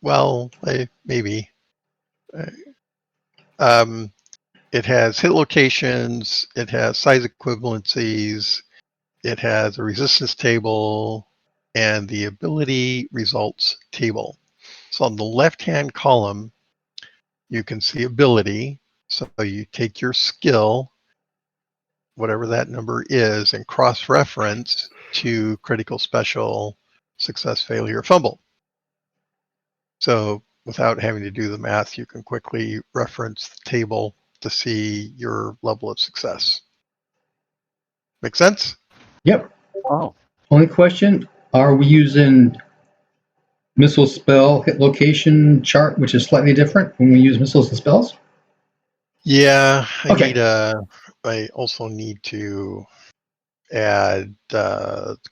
well, maybe. It has hit locations, it has size equivalencies, it has a resistance table, and the ability results table. So on the left-hand column, you can see ability. So you take your skill, whatever that number is, and cross-reference to critical, special, success, failure, fumble. So without having to do the math, you can quickly reference the table to see your level of success. Make sense? Yep. Oh. Only question, are we using missile spell hit location chart, which is slightly different when we use missiles and spells? Yeah, Okay. I also need to add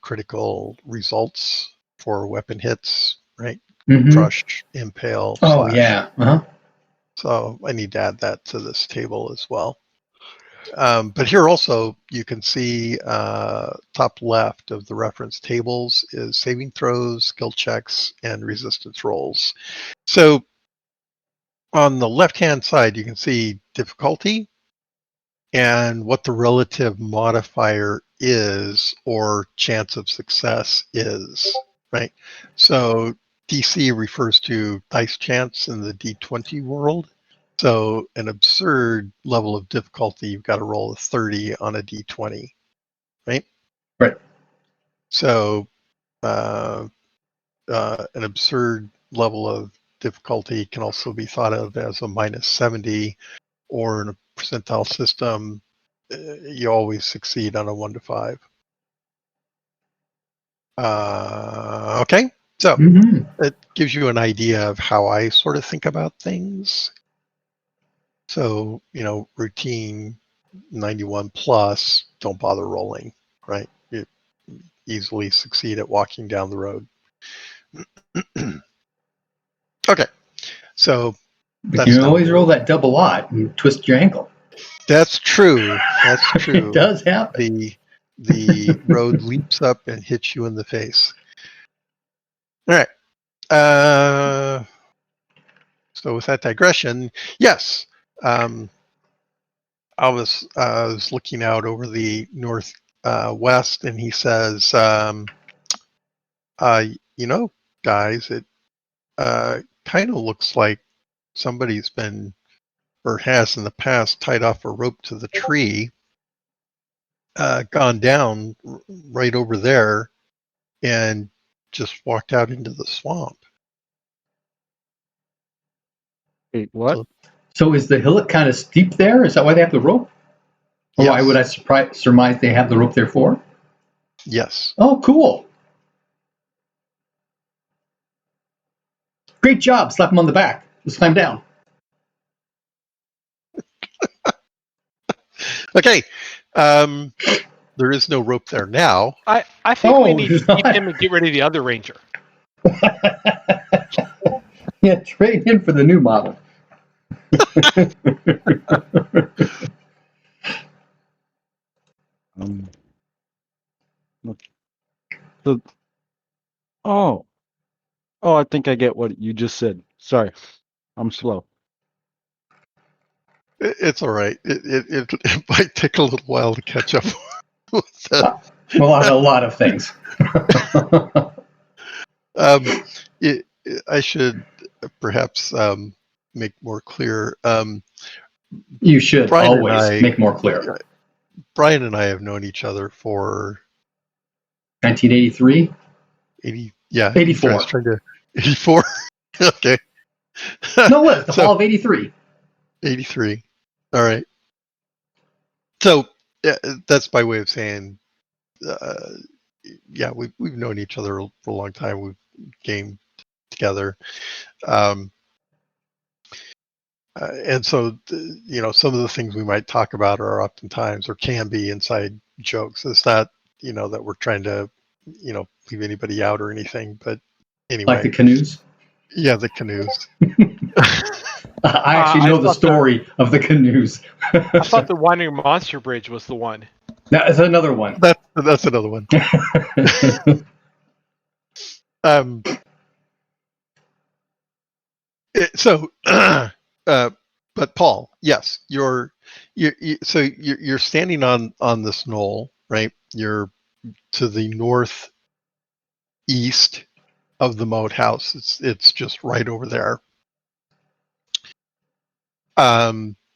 critical results for weapon hits, right? Mm-hmm. Crush, impale, Oh, slash. yeah. Uh-huh. So I need to add that to this table as well. But here also, you can see top left of the reference tables is saving throws, skill checks, and resistance rolls. So on the left-hand side, you can see difficulty and what the relative modifier is or chance of success is, right? So DC refers to dice chance in the D20 world. So an absurd level of difficulty, you've got to roll a 30 on a D20, right? Right. So an absurd level of difficulty can also be thought of as a minus 70, or in a percentile system, you always succeed on a 1 to 5. Okay, so Mm-hmm. it gives you an idea of how I sort of think about things. So, routine 91 plus, don't bother rolling, right? You easily succeed at walking down the road. Okay, so But that's you can down always there. roll that double odd and twist your ankle. That's true. That's true. It does happen. The road leaps up and hits you in the face. All right. So with that digression, yes, I was looking out over the north west, and he says, guys, it kind of looks like somebody's been or has in the past tied off a rope to the tree, gone down right over there, and just walked out into the swamp. Wait, what? So So is the hillock kind of steep there? Is that why they have the rope? Why would I surmise they have the rope there for? Yes. Oh, cool. Great job. Slap him on the back. Let's climb down. Okay. There is no rope there now. I think we need to there's keep not. him and get rid of the other ranger. Yeah, trade in for the new model. Look. Oh, I think I get what you just said. Sorry, I'm slow. It's all right. It might take a little while to catch up with that. Well, on a lot of things. I should perhaps make more clear. You should Brian and always I- make more clear. Brian and I have known each other for 1983? 80. Yeah, 84. I was trying to 84. Okay. No, what? The So- fall of 83. 83. All right. So that's by way of saying, yeah, we've known each other for a long time. We've gamed together. And so, some of the things we might talk about are oftentimes or can be inside jokes. It's not, that we're trying to, leave anybody out or anything. But anyway. Like the canoes? Yeah, the canoes. I actually know the story of the canoes. I thought the Wandering Monster Bridge was the one. That's another one. That's another one. But Paul, yes, you're standing on this knoll, right? You're to the northeast of the moat house. It's just right over there.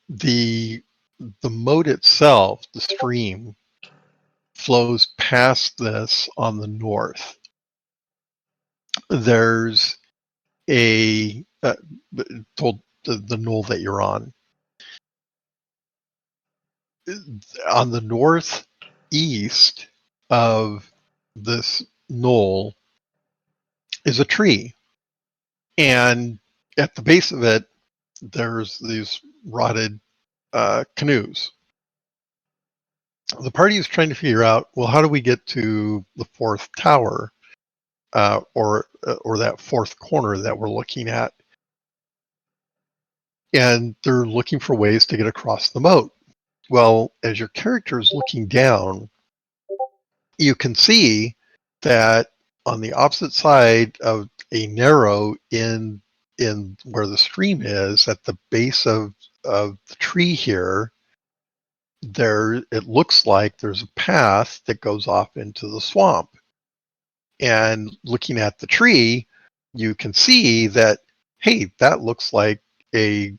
The moat itself, the stream, flows past this on the north. There's told the knoll that you're on the northeast of this knoll is a tree, and at the base of it there's these rotted canoes. The party is trying to figure out, well, how do we get to the fourth tower, or that fourth corner that we're looking at? And they're looking for ways to get across the moat. Well, as your character is looking down, you can see that on the opposite side of a narrow in where the stream is, at the base of the tree here, it looks like there's a path that goes off into the swamp. And looking at the tree, you can see that, hey, that looks like a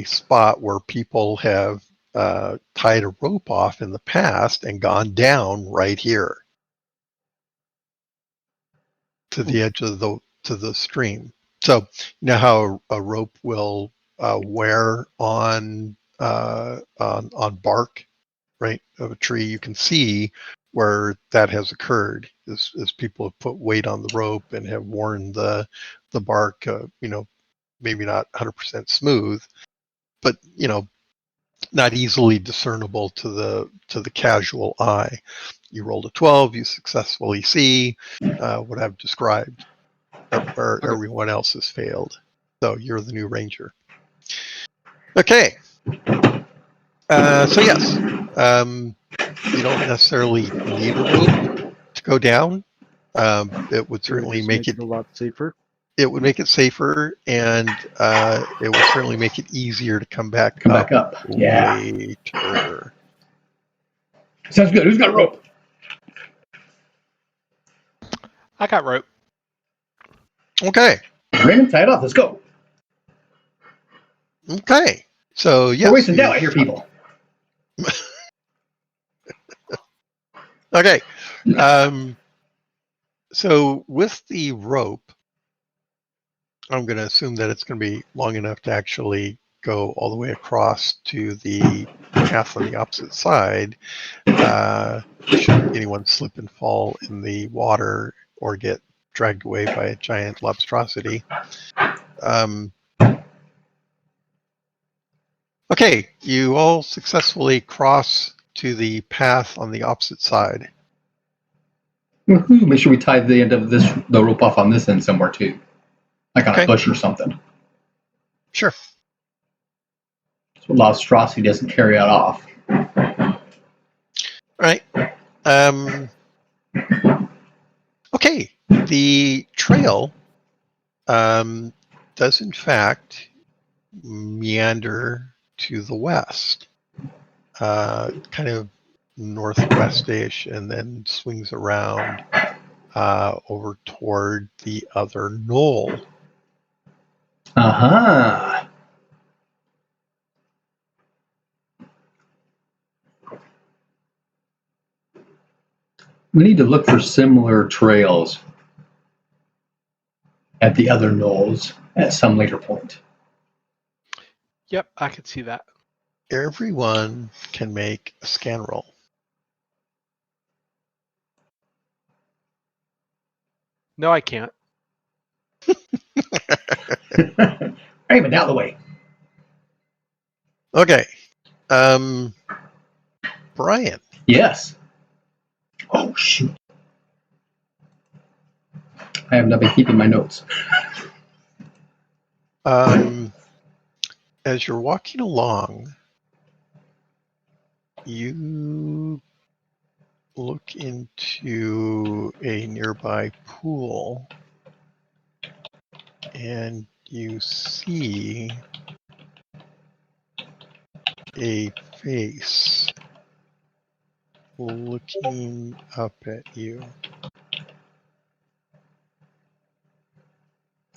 spot where people have tied a rope off in the past and gone down right here to the edge of the stream. So you know how a rope will wear on bark, right, of a tree. You can see where that has occurred as people have put weight on the rope and have worn the bark, maybe not 100% smooth, but not easily discernible to the casual eye. You rolled a 12, you successfully see what I've described, where everyone else has failed. So you're the new ranger. Okay. So yes, you don't necessarily need a rope to go down. It would certainly make it a lot safer. It would make it safer, and it would certainly make it easier to come back up. Yeah. later. Sounds good. Who's got rope? I got rope. Okay. Raymond, tie it off. Let's go. Okay. So yes, We're wasting down. I hear people. Okay. So with the rope, I'm going to assume that it's going to be long enough to actually go all the way across to the path on the opposite side, should anyone slip and fall in the water or get dragged away by a giant lobstrosity. Okay, you all successfully cross to the path on the opposite side. Woohoo! Make sure we tie the end of the rope off on this end somewhere too, like on Okay. a bush or something. Sure. So lobstrosity doesn't carry it off. All right. Okay, the trail does in fact meander to the west, kind of northwest-ish, and then swings around over toward the other knoll. Uh-huh. We need to look for similar trails at the other knolls at some later point. Yep, I could see that. Everyone can make a scan roll. No, I can't. Raymond, out of the way. Okay. Brian. Yes. Oh, shoot. I have not been keeping my notes. As you're walking along, you look into a nearby pool and you see a face looking up at you.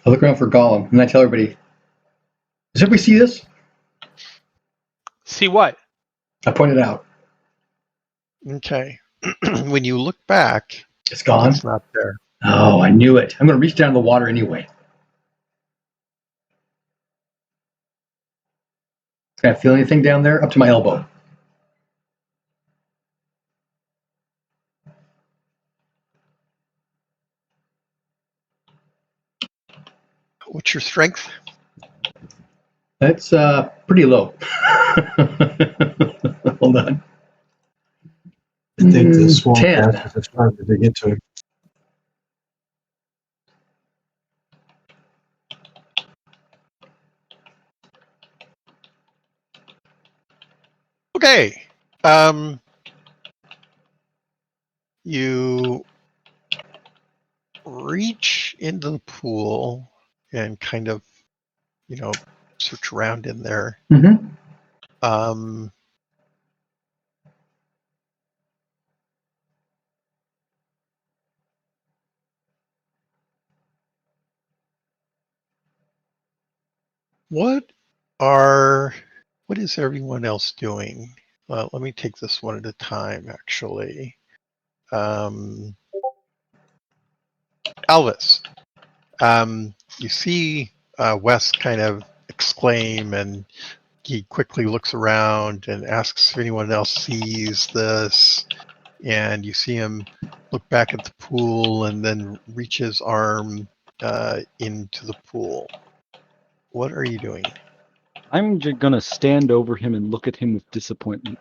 I look around for Gollum, and I tell everybody, does everybody see this? See what? I point it out. Okay. When you look back, It's gone. it's not there. Oh, I knew it. I'm going to reach down in the water anyway. Can I feel anything down there? Up to my elbow. What's your strength? That's pretty low. Hold on. I think the swamp 10. passes are starting to get to him. Okay. You reach into the pool and kind of, search around in there. Mm-hmm. What is everyone else doing? Let me take this one at a time, actually. Elvis, you see Wes kind of exclaim, and he quickly looks around and asks if anyone else sees this, and you see him look back at the pool and then reach his arm into the pool. What are you doing? I'm just going to stand over him and look at him with disappointment.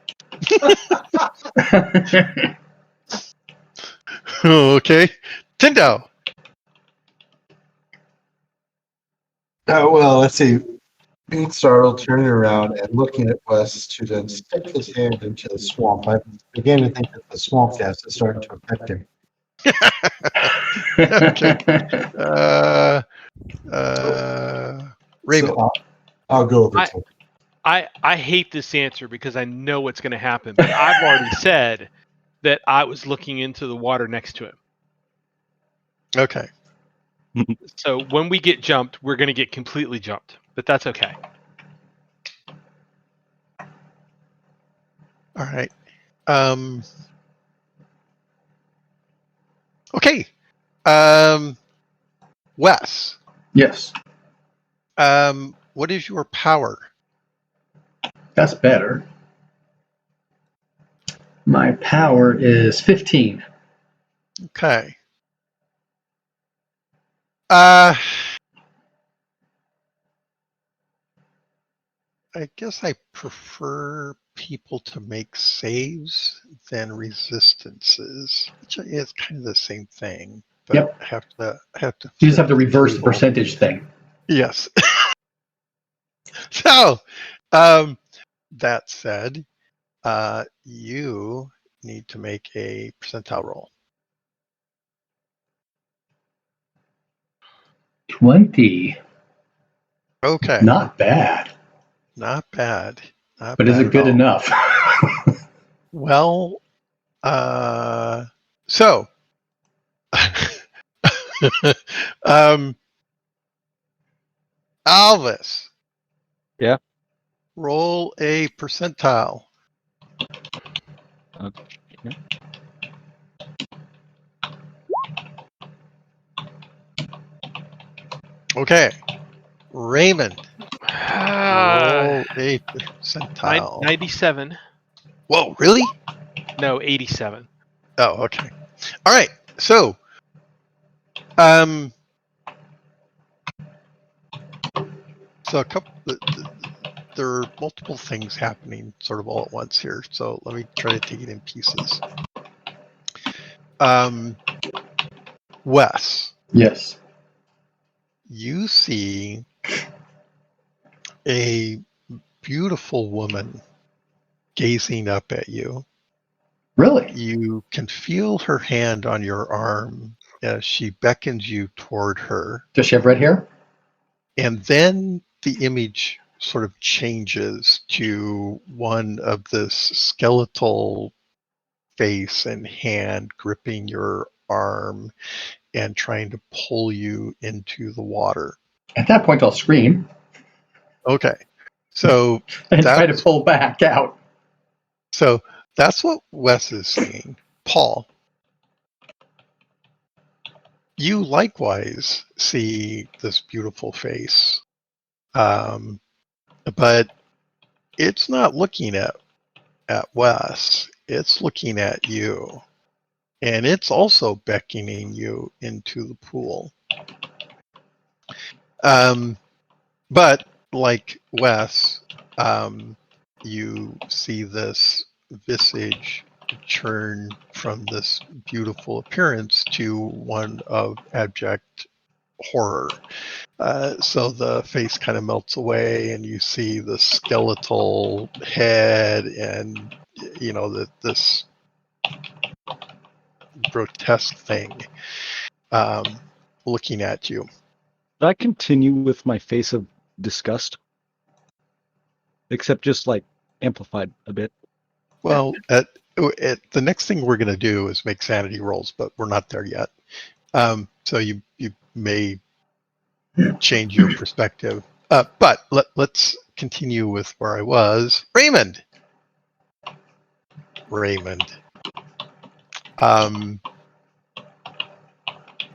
Okay. Tindo. Well, let's see. Being startled, turning around and looking at Wes to then stick his hand into the swamp. I began to think that the swamp gas is starting to affect him. Okay. Raven. So I'll go over to him. I hate this answer because I know what's going to happen. But I've already said that I was looking into the water next to him. Okay. So when we get jumped, we're going to get completely jumped. But that's okay. All right. Okay. Wes. Yes. What is your power? That's better. My power is 15. Okay. I guess I prefer people to make saves than resistances, which is kind of the same thing. But Yep. I have to. You just have to flip reverse the table. percentage thing. Yes. So, that said, you need to make a percentile roll. 20. Okay. Not bad. Not bad. Not But is bad it at good all. enough? Well, so, Alvis. Yeah. Roll a percentile. Okay. Okay. Raymond. Roll a percentile. 97. Whoa, really? No, 87. Oh, okay. All right. So, a couple. There are multiple things happening sort of all at once here. So let me try to take it in pieces. Wes, Yes. you see a beautiful woman gazing up at you. Really? You can feel her hand on your arm as she beckons you toward her. Does she have red hair? And then the image sort of changes to one of this skeletal face and hand gripping your arm and trying to pull you into the water. At that point, I'll scream Okay. So and try to that's pull back out. so that's what Wes is seeing. Paul, you likewise see this beautiful face. But it's not looking at Wes. It's looking at you. And it's also beckoning you into the pool. But like Wes, you see this visage turn from this beautiful appearance to one of abject horror. So the face kind of melts away, and you see the skeletal head, and this grotesque thing looking at you. Did I continue with my face of disgust? Except just like amplified a bit. Well, the next thing we're going to do is make sanity rolls, but we're not there yet. So you may change your perspective. But let's continue with where I was. Raymond.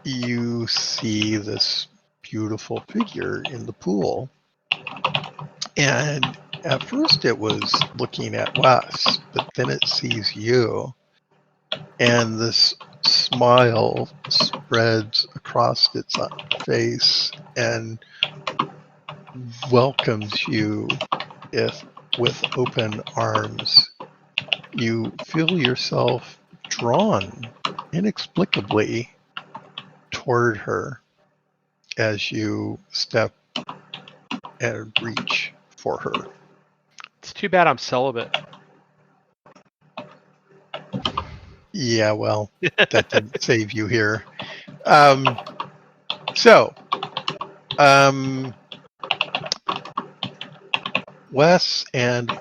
You see this beautiful figure in the pool. And at first it was looking at Wes, but then it sees you. And this smile spreads across its face and welcomes you with open arms. You feel yourself drawn inexplicably toward her as you step and reach for her. It's too bad I'm celibate. Yeah, well, that didn't save you here. So, Wes and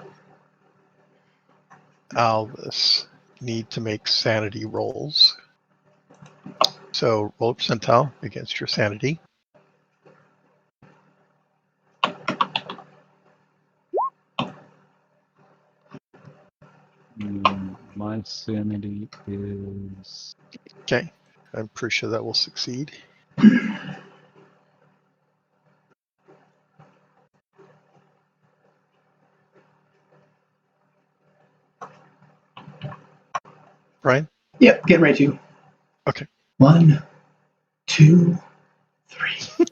Alvis need to make sanity rolls. So roll a percentile against your sanity. My sanity is... Okay, I'm pretty sure that will succeed. Brian? Yep, getting ready to. Okay. 1, 2, 3.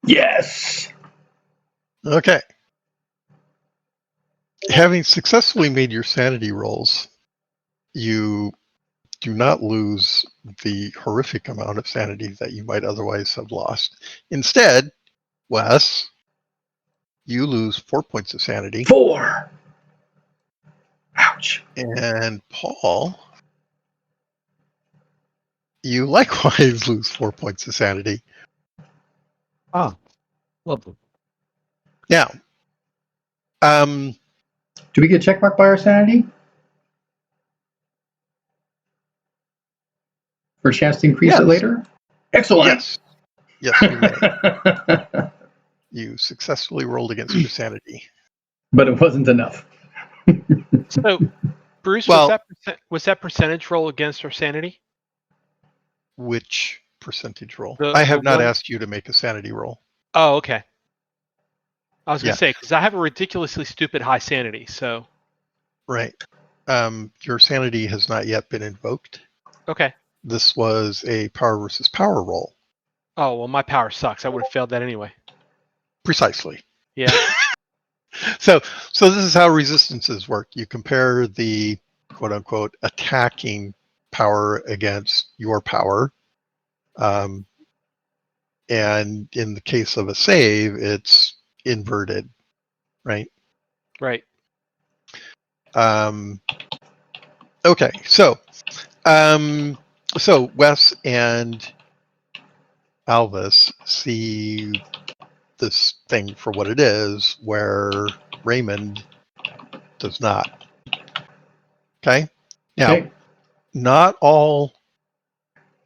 Yes! Okay. Having successfully made your sanity rolls, you do not lose the horrific amount of sanity that you might otherwise have lost. Instead, Wes, you lose 4 points of sanity. 4. Ouch. And Paul, you likewise lose 4 points of sanity. Ah, lovely. Now, Do we get a check mark by our sanity? For a chance to increase Yes. it later? Excellent. yes, you may. You successfully rolled against your sanity. But it wasn't enough. So, Bruce, Well- was that percentage roll against our sanity? Which percentage roll? The I have not one- asked you to make a sanity roll. Oh, okay. I was going Yeah. to say, because I have a ridiculously stupid high sanity, so. Right. Your sanity has not yet been invoked. Okay. This was a power versus power roll. Oh, well, my power sucks. I would have failed that anyway. Precisely. Yeah. So this is how resistances work. You compare the quote unquote attacking power against your power. And in the case of a save, it's inverted, right? Right. Okay, so Wes and Alvis see this thing for what it is, where Raymond does not. Okay? Now, Okay. not all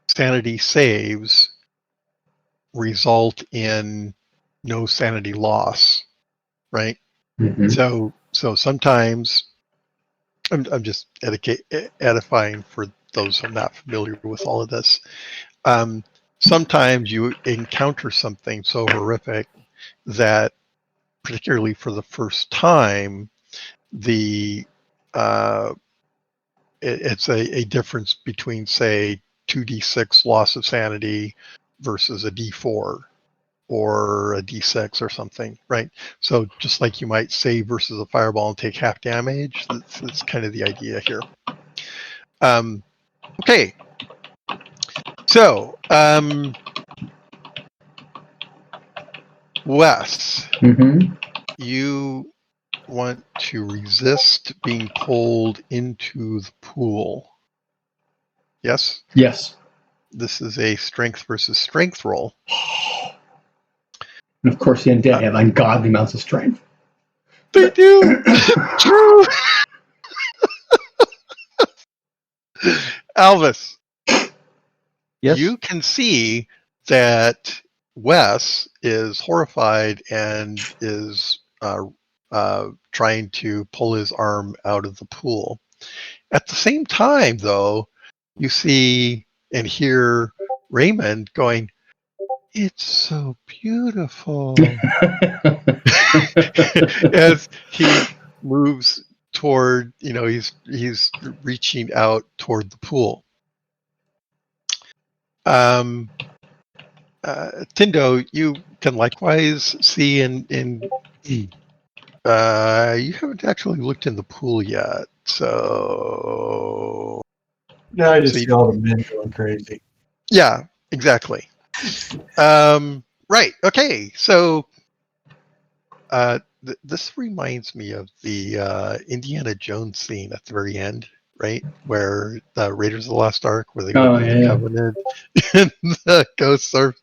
sanity saves result in no sanity loss, right? Mhm. So sometimes I'm just edifying for those who are not familiar with all of this. Sometimes you encounter something so horrific that, particularly for the first time, it's a difference between, say, 2d6 loss of sanity versus a d4 or a d6 or something, right? So just like you might save versus a fireball and take half damage, that's kind of the idea here. Okay. So, Wes, Mhm. you want to resist being pulled into the pool. Yes? Yes. This is a strength versus strength roll. And of course, the undead have ungodly amounts of strength. They do! True! Alvis, Yes. you can see that Wes is horrified and is trying to pull his arm out of the pool. At the same time, though, you see and hear Raymond going, "It's so beautiful," as he moves toward, he's reaching out toward the pool. Tindo, you can likewise see you haven't actually looked in the pool yet, so No, I just So see you- all the men going crazy. yeah, exactly. Right. Okay. So this reminds me of the Indiana Jones scene at the very end, right, where the Raiders of the Lost Ark, where they go to the Covenant, and the ghosts are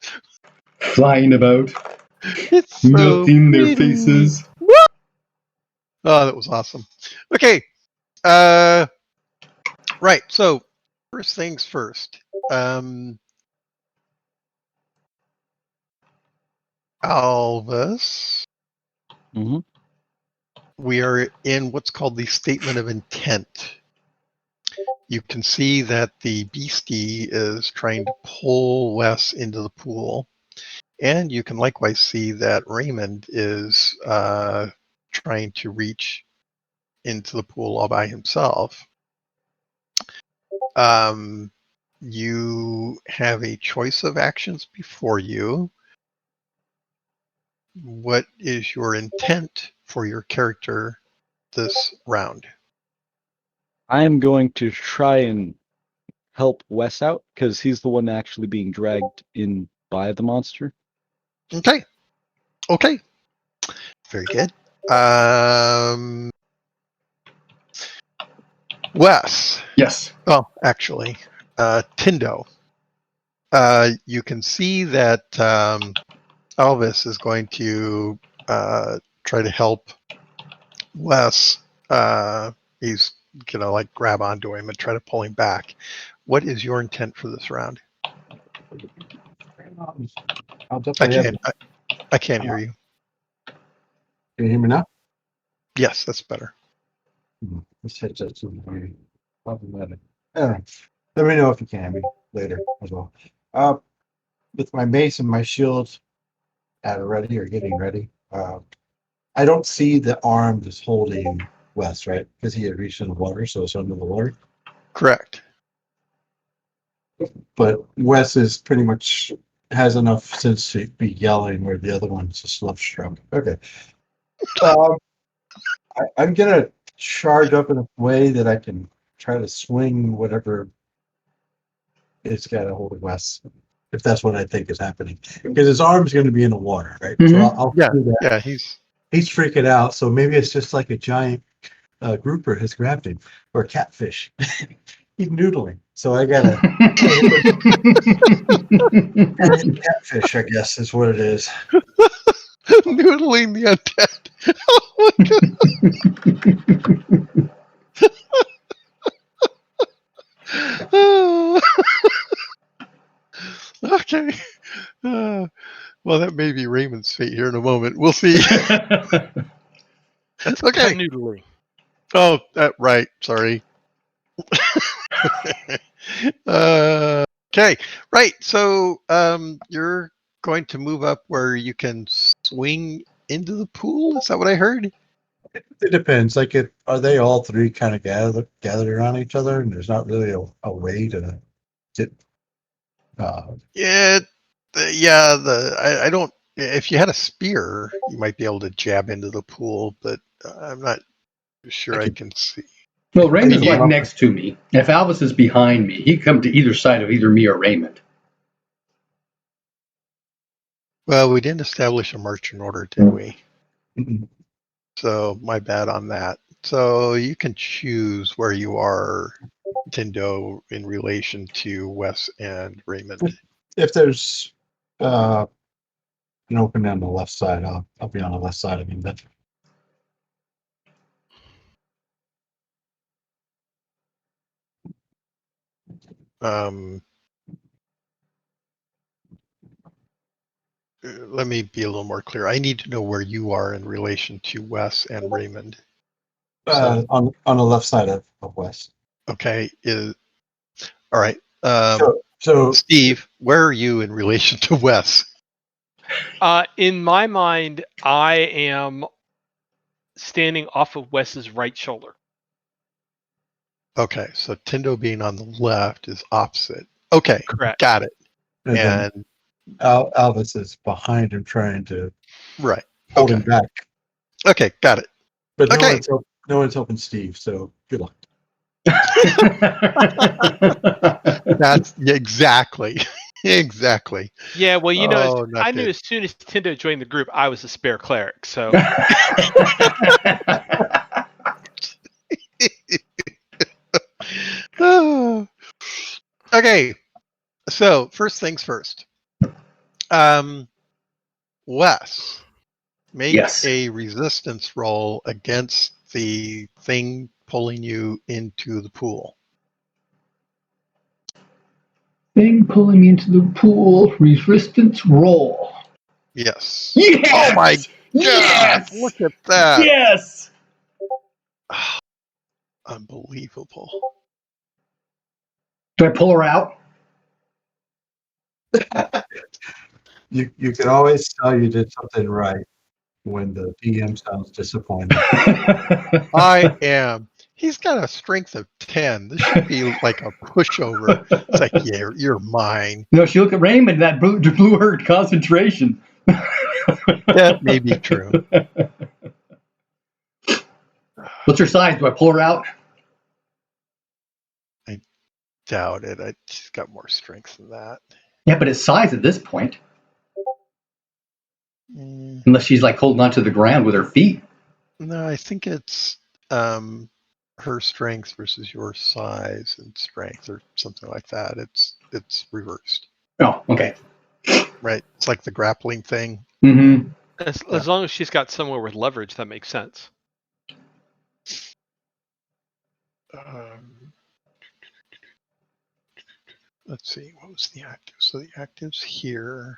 Flying about, it's so melting their pretty. faces. Oh, that was awesome. Okay. Right. So first things first. Alvis, Mhm. we are in what's called the statement of intent. You can see that the beastie is trying to pull Wes into the pool. And you can likewise see that Raymond is trying to reach into the pool all by himself. You have a choice of actions before you. What is your intent for your character this round? I am going to try and help Wes out because he's the one actually being dragged in by the monster. Okay. Very good. Wes. Yes. Well, actually, Tindo. You can see that Elvis is going to try to help Wes. He's gonna like grab onto him and try to pull him back. What is your intent for this round? I'll definitely have. I can't hear you. Can you hear me now? Yes, that's better. Let's hit that to the problematic. Let me know if you can hear me later as well. With my mace and my shield ready or getting ready, I don't see the arm that's holding Wes, right? Because he had reached in the water, so it's under the water. Correct. But Wes is pretty much has enough sense to be yelling, where the other one's just love struck. Okay. I'm gonna charge up in a way that I can try to swing whatever it's got a hold of Wes, if that's what I think is happening. Because his arm's going to be in the water, right? So I'll do that. Yeah, he's freaking out. So maybe it's just like a giant grouper has grabbed him, or a catfish. He's noodling. So I gotta catfish, I guess, is what it is. Noodling the undead. Oh my god. Okay. Well, that may be Raymond's fate here in a moment. We'll see. That's okay. Noodling. Oh, right. Sorry. Okay. Right. So you're going to move up where you can swing into the pool. Is that what I heard? It depends. Like, are they all three kind of gathered around each other, and there's not really a way to get? Yeah. I don't. If you had a spear, you might be able to jab into the pool, but I'm not sure I can see. Well, Raymond's like next to me. If Albus is behind me, he can come to either side of either me or Raymond. Well, we didn't establish a marching order, did we? Mm-hmm. So my bad on that. So you can choose where you are, Tindo, in relation to Wes and Raymond. If there's an opening on the left side, I'll be on the left side. I mean, that. Let me be a little more clear. I need to know where you are in relation to Wes and Raymond. On the left side of Wes. Okay. All right. So Steve, where are you in relation to Wes? In my mind, I am standing off of Wes's right shoulder. Okay, so Tindo being on the left is opposite. Okay, correct. Got it. And Albus is behind him, trying to hold him back. Okay, got it. But no one's helping Steve, so good luck. That's exactly. Yeah, well, I knew as soon as Tindo joined the group, I was a spare cleric. So. Okay, so first things first. Wes, make a resistance roll against the thing pulling you into the pool. Thing pulling me into the pool, resistance roll. Yes. Yes! Oh my god! Yes! Look at that! Yes! Unbelievable. Do I pull her out? You can always tell you did something right when the DM sounds disappointed. I am He's got a strength of 10. This should be like a pushover. It's like, yeah, you're mine. No, she looked at Raymond. That blew her concentration. That may be true. What's her size? Do I pull her out? Doubt it. She's got more strength than that. Yeah, but it's size at this point. Mm, Unless she's like holding onto the ground with her feet. no, I think it's her strength versus your size and strength, or something like that. It's reversed, Oh, okay. right? It's like the grappling thing. Mm-hmm. As long as she's got somewhere with leverage, that makes sense. Let's see, what was the active? So the active's here.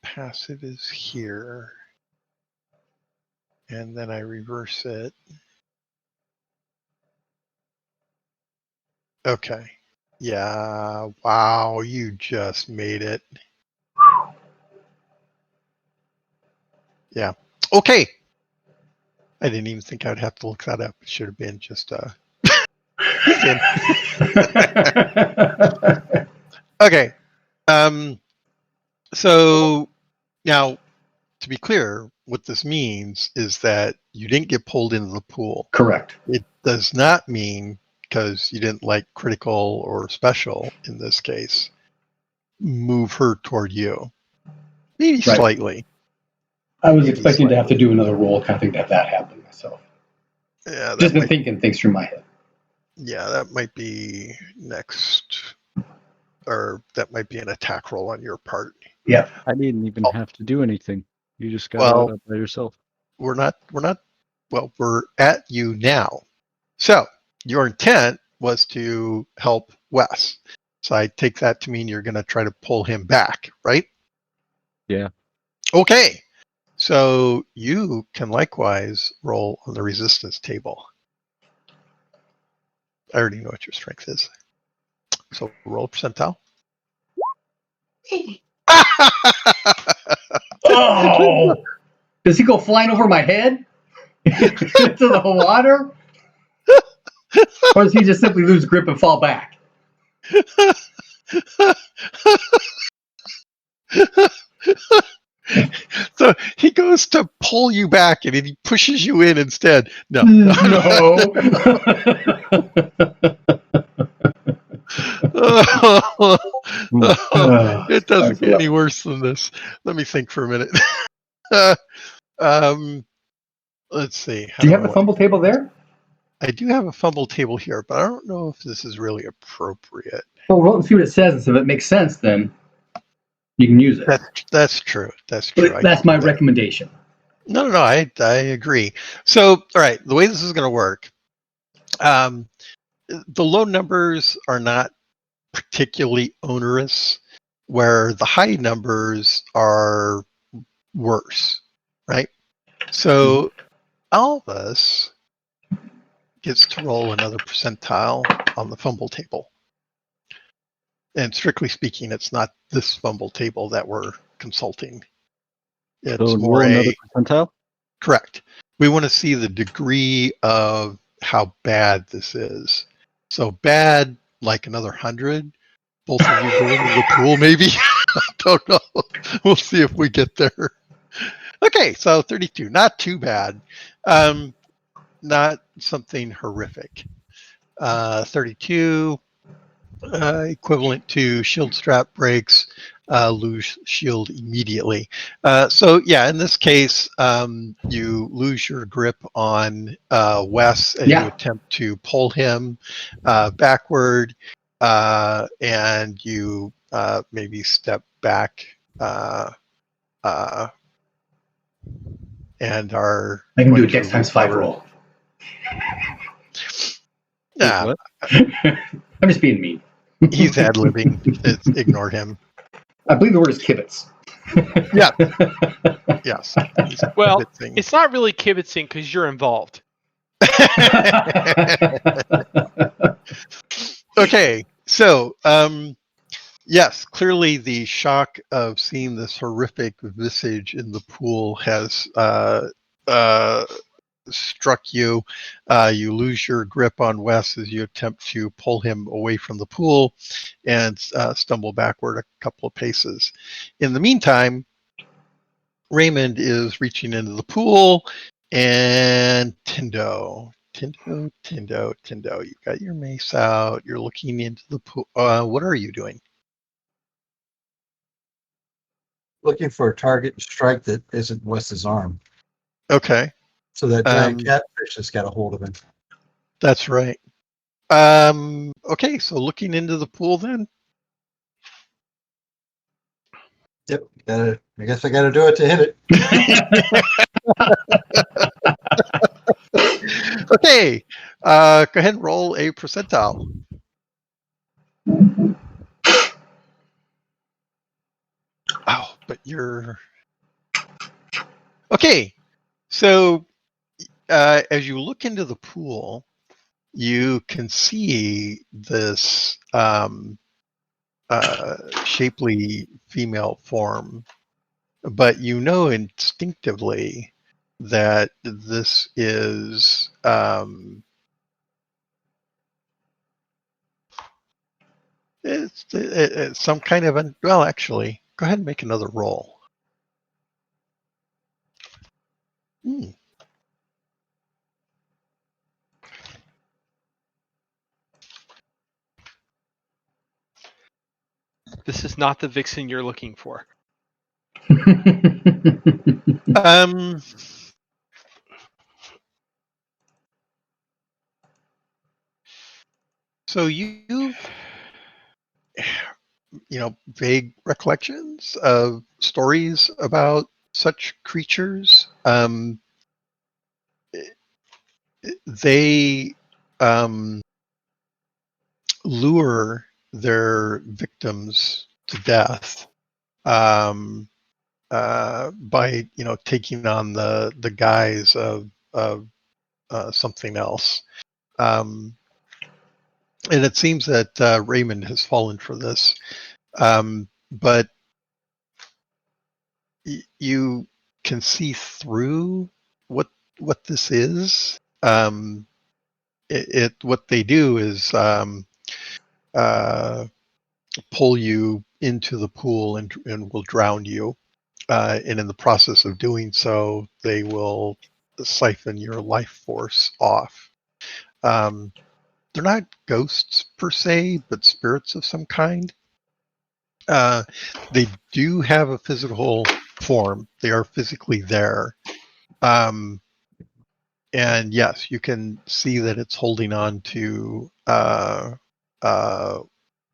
Passive is here. And then I reverse it. Okay. Yeah, wow, you just made it. Yeah. Okay. I didn't even think I'd have to look that up. It should have been just he's in. Okay. So now, to be clear, what this means is that you didn't get pulled into the pool. Correct. It does not mean, because you didn't like critical or special in this case, move her toward you. Maybe Right. slightly. I was Maybe expecting to have to slightly. do another roll. Kind of think that happened myself. Yeah, Just been thinking things through my head. Yeah, that might be next, or that might be an attack roll on your part. Yeah. I didn't even Oh. have to do anything. You just got Well- it up by yourself. We're not, well, we're at you now. So your intent was to help Wes. So I take that to mean you're going to try to pull him back, right? Yeah. Okay. So you can likewise roll on the resistance table. I already know what your strength is. So roll a percentile. Oh! Does he go flying over my head into the water? Or does he just simply lose grip and fall back? So he goes to pull you back and he pushes you in instead. No. No. It doesn't get any worse than this. Let me think for a minute. Let's see. Do you have a fumble table there? I do have a fumble table here, but I don't know if this is really appropriate. Well, roll and see what it says, and so if it makes sense, then you can use it. That's true. That's true. But that's my recommendation. No, I agree. So, all right, the way this is going to work, the low numbers are not particularly onerous, where the high numbers are worse, right? So Alvis gets to roll another percentile on the fumble table. And strictly speaking, it's not this fumble table that we're consulting. It's So more roll another percentile? Correct. We want to see the degree of how bad this is. So bad, like another 100. Both of you go into the pool, maybe? I don't know. We'll see if we get there. Okay, so 32. Not too bad. Not something horrific. 32, equivalent to shield strap breaks, lose shield immediately. So yeah, in this case, you lose your grip on Wes as you attempt to pull him backward, and you maybe step back and are. I can do a Dex times 5 roll. Yeah, I'm just being mean. He's ad-libbing. Ignore him. I believe the word is kibitz. Yeah. Yes. Well, it's not really kibitzing because you're involved. Okay. So, yes, clearly the shock of seeing this horrific visage in the pool has struck you. You lose your grip on Wes as you attempt to pull him away from the pool and stumble backward a couple of paces. In the meantime, Raymond is reaching into the pool, and Tindo, you've got your mace out. You're looking into the pool. What are you doing? Looking for a target and strike that isn't Wes's arm. Okay. So that giant catfish has got a hold of him. That's right. Okay, so looking into the pool then. Yep. I guess I got to do it to hit it. Okay. Go ahead and roll a percentile. Oh, but you're okay. So as you look into the pool, you can see this shapely female form, but you know instinctively that this is it's some kind of well, actually, go ahead and make another roll. This is not the vixen you're looking for. So you've vague recollections of stories about such creatures. They lure their victims to death by taking on the guise of something else. And it seems that Raymond has fallen for this. But you can see through what this is. What they do is pull you into the pool and will drown you. And in the process of doing so, they will siphon your life force off. They're not ghosts per se, but spirits of some kind. They do have a physical form. They are physically there. And yes, you can see that it's holding on to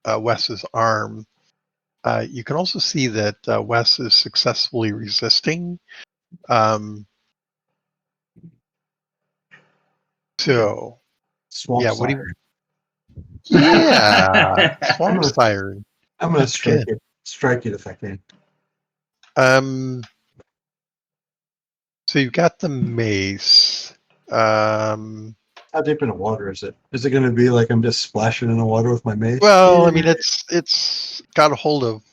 Wes's arm. You can also see that Wes is successfully resisting. So, Swamp yeah, siren. what do you? Yeah, swamp siren. I'm going to strike it if I can. So you've got the mace. How deep in the water is it? Is it going to be like I'm just splashing in the water with my mace? Well, I mean, it's got a hold of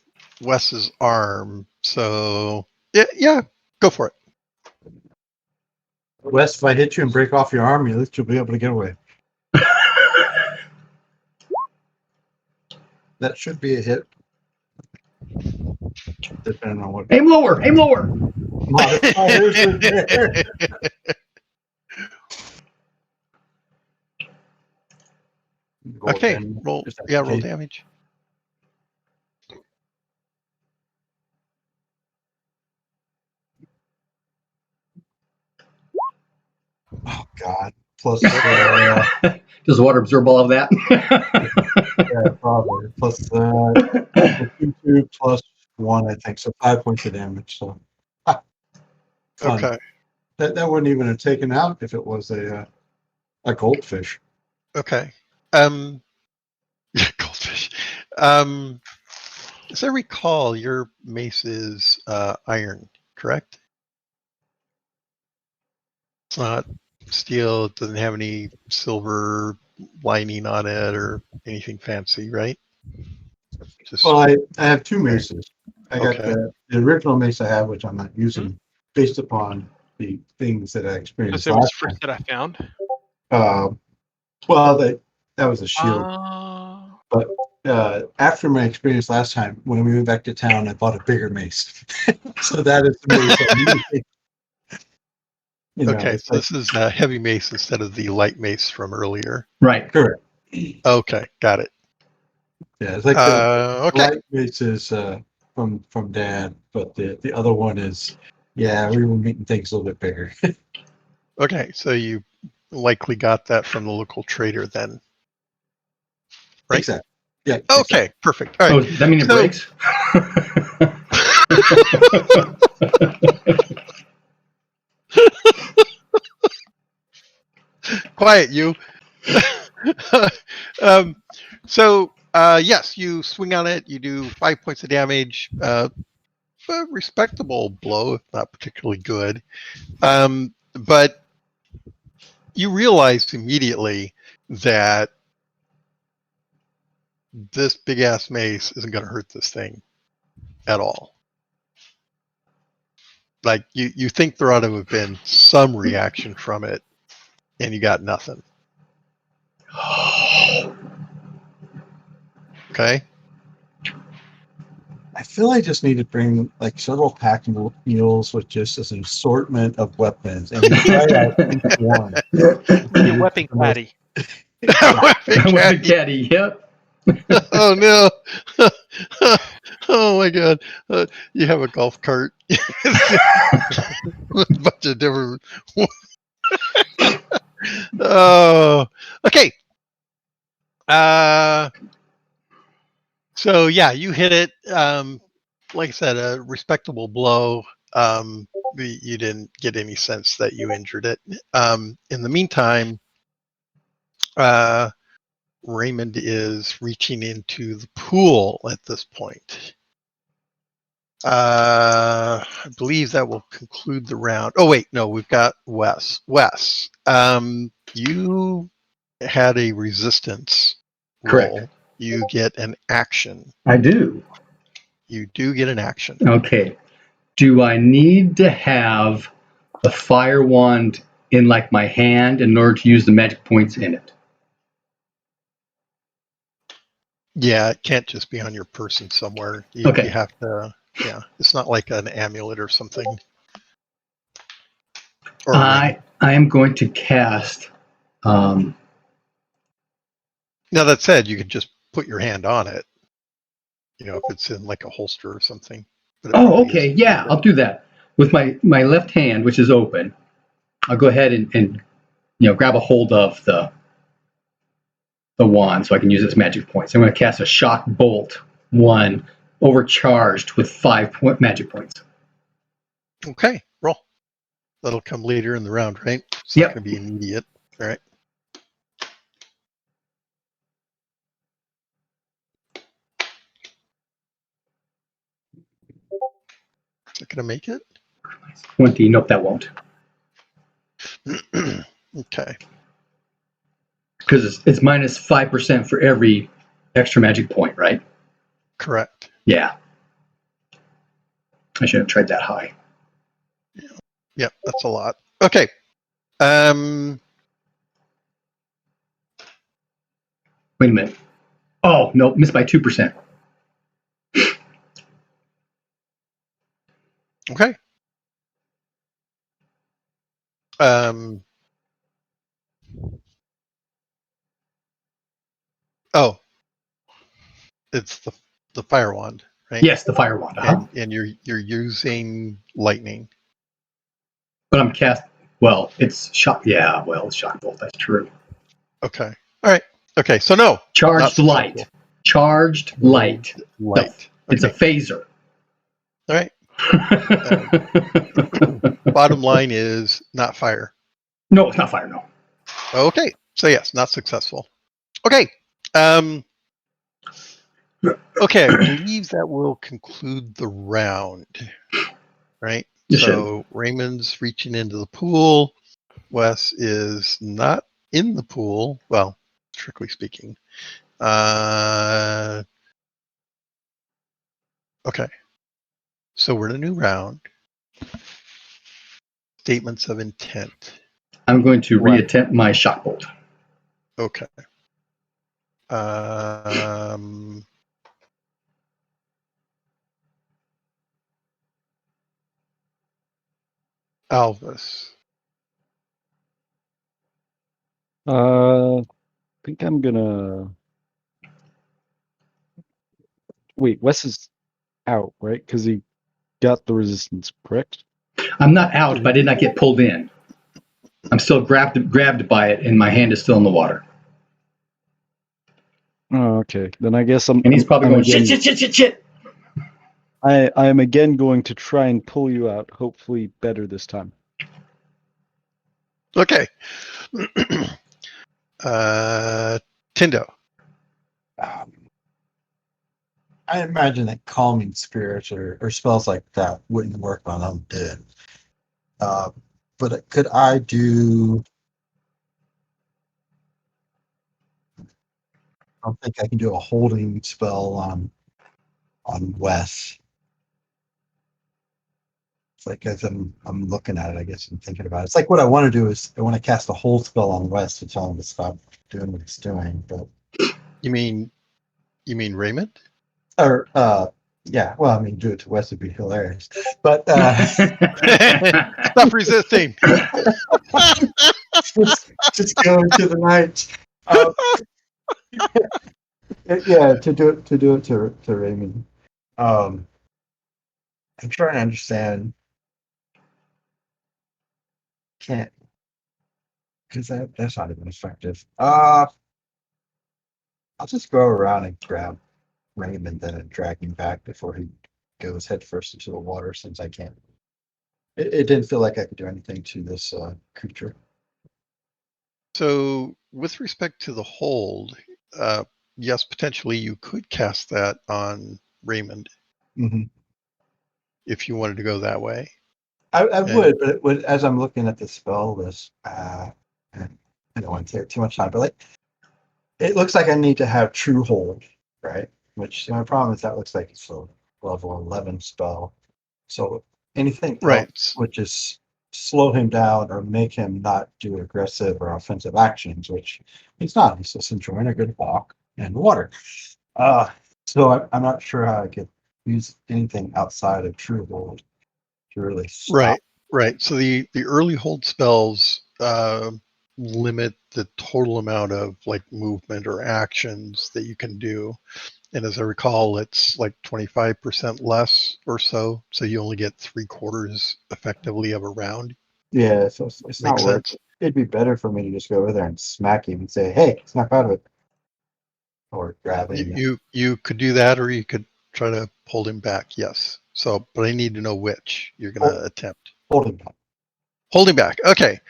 Wes's arm, so yeah, go for it. Wes, if I hit you and break off your arm, at least you'll be able to get away. That should be a hit. Depending on what. Aim lower! Aim lower! Modifiers are there. Okay, roll damage. Oh God! Plus, does water absorb all of that? yeah, probably. Plus 2 plus 1, I think. So 5 points of damage. So okay, that wouldn't even have taken out if it was a goldfish. Okay, goldfish. As I recall, your mace is iron, correct? It's not steel. It doesn't have any silver lining on it or anything fancy, right? Just Well, I have 2 maces. I got Okay. the original mace I have, which I'm not using, based upon the things that I Because experienced it was last fruit that I found. time. Well, that was a shield. Oh. But after my experience last time, when we went back to town, I bought a bigger mace. So that is the mace I need. Okay, It's so like, this is heavy mace instead of the light mace from earlier. Right. correct. Okay, got it. Yeah, it's like the Okay. light mace is from Dad, but the other one is, yeah, we were meeting things a little bit bigger. Okay, so you likely got that from the local trader then, right? Exactly. Yeah. Okay, perfect. All Oh, right. does that mean it So- breaks? Quiet, you. So, yes, you swing on it. You do 5 points of damage. A respectable blow, if not particularly good. But you realize immediately that this big ass mace isn't going to hurt this thing at all. Like you think there ought to have been some reaction from it, and you got nothing. Okay. I feel I just need to bring like several pack mules with just as an assortment of weapons, and we try out each one. Be a weapon caddy. Weapon caddy, yep. Oh no! Oh my god! You have a golf cart. A bunch of different. Oh, okay. So yeah, you hit it. Like I said, a respectable blow. You didn't get any sense that you injured it. In the meantime, Raymond is reaching into the pool at this point. I believe that will conclude the round. Oh wait, no, we've got Wes. Wes, you had a resistance Correct. roll. You get an action. I do. You do get an action. Okay. Do I need to have the fire wand in like my hand in order to use the magic points in it? Yeah, it can't just be on your person somewhere. You Okay. have to. Yeah, it's not like an amulet or something. Or a ring. I am going to cast. Now that said, you could just put your hand on it. If it's in like a holster or something. But it Oh, probably okay. isn't. Yeah, I'll do that with my left hand, which is open. I'll go ahead and grab a hold of the wand so I can use its magic points. I'm going to cast a shock bolt 1 overcharged with 5 magic points. Okay, roll. That'll come later in the round, right? It's Yep. not going to be immediate. All right. Is it going to make it? 20. Nope, that won't. Okay. Because it's minus 5% for every extra magic point, right? Correct. Yeah. I should have tried that high. Yep, that's a lot. Okay. Wait a minute. Oh, no, missed by 2%. Okay. Oh, it's the fire wand, right? Yes, the fire wand. And you're using lightning. But I'm cast. Well, it's shock. Yeah, well, it's shock bolt. That's true. Okay. All right. Okay. So no. Charged light. successful. Charged light. Light. It's a Okay. phaser. All right. Bottom line is not fire. No, it's not fire. No. Okay. So yes, not successful. Okay. Okay, I believe that will conclude the round. Right? It So Raymond's reaching into the pool. Wes is not in the pool. Well, strictly speaking. Okay. So we're in a new round. statements of intent. I'm going to Right. reattempt my shock bolt. Okay. Alvis. I think I'm gonna wait. Wes is out, right? Because he got the resistance, correct? I'm not out, but I did not get pulled in. I'm still grabbed by it, and my hand is still in the water. Oh, okay. Then I guess I'm. And he's probably I'm going, again, shit. I am again going to try and pull you out. Hopefully, better this time. Okay. Tindo. I imagine that calming spirits or spells like that wouldn't work on undead. But could I do? I don't think I can do a holding spell on Wes. It's like as I'm looking at it, I guess I'm thinking about it. It's like what I want to do is I want to cast a hold spell on Wes to tell him to stop doing what he's doing. But You mean Raymond? or yeah, well, I mean, do it to Wes would be hilarious. But Stop resisting. just go into the night. Yeah, to do it to Raymond. I'm trying to understand. Can't because that's not even effective. I'll just go around and grab Raymond then and drag him back before he goes headfirst into the water. Since I can't, it didn't feel like I could do anything to this creature. So, with respect to the hold, yes, potentially you could cast that on Raymond Mm-hmm. if you wanted to go that way. I would, but it would, as I'm looking at the spell list, and I don't want to take too much time, but like it looks like I need to have true hold, right? Which my problem is that looks like it's a level 11 spell. So anything Right. else would just slow him down or make him not do aggressive or offensive actions, which he's not. He's just enjoying a good walk and water. So I'm not sure how I could use anything outside of true hold to really stop. Right. So the early hold spells limit the total amount of like movement or actions that you can do. And as I recall, it's like 25% less or so. So you only get 3/4 effectively of a round. Yeah, so it's not Makes worth sense. it. It'd be better for me to just go over there and smack him and say, "Hey, snap out of it," or grab him. You could do that, or you could try to hold him back. Yes. So, but I need to know which you're going to attempt. Hold him back. Hold him back. Okay.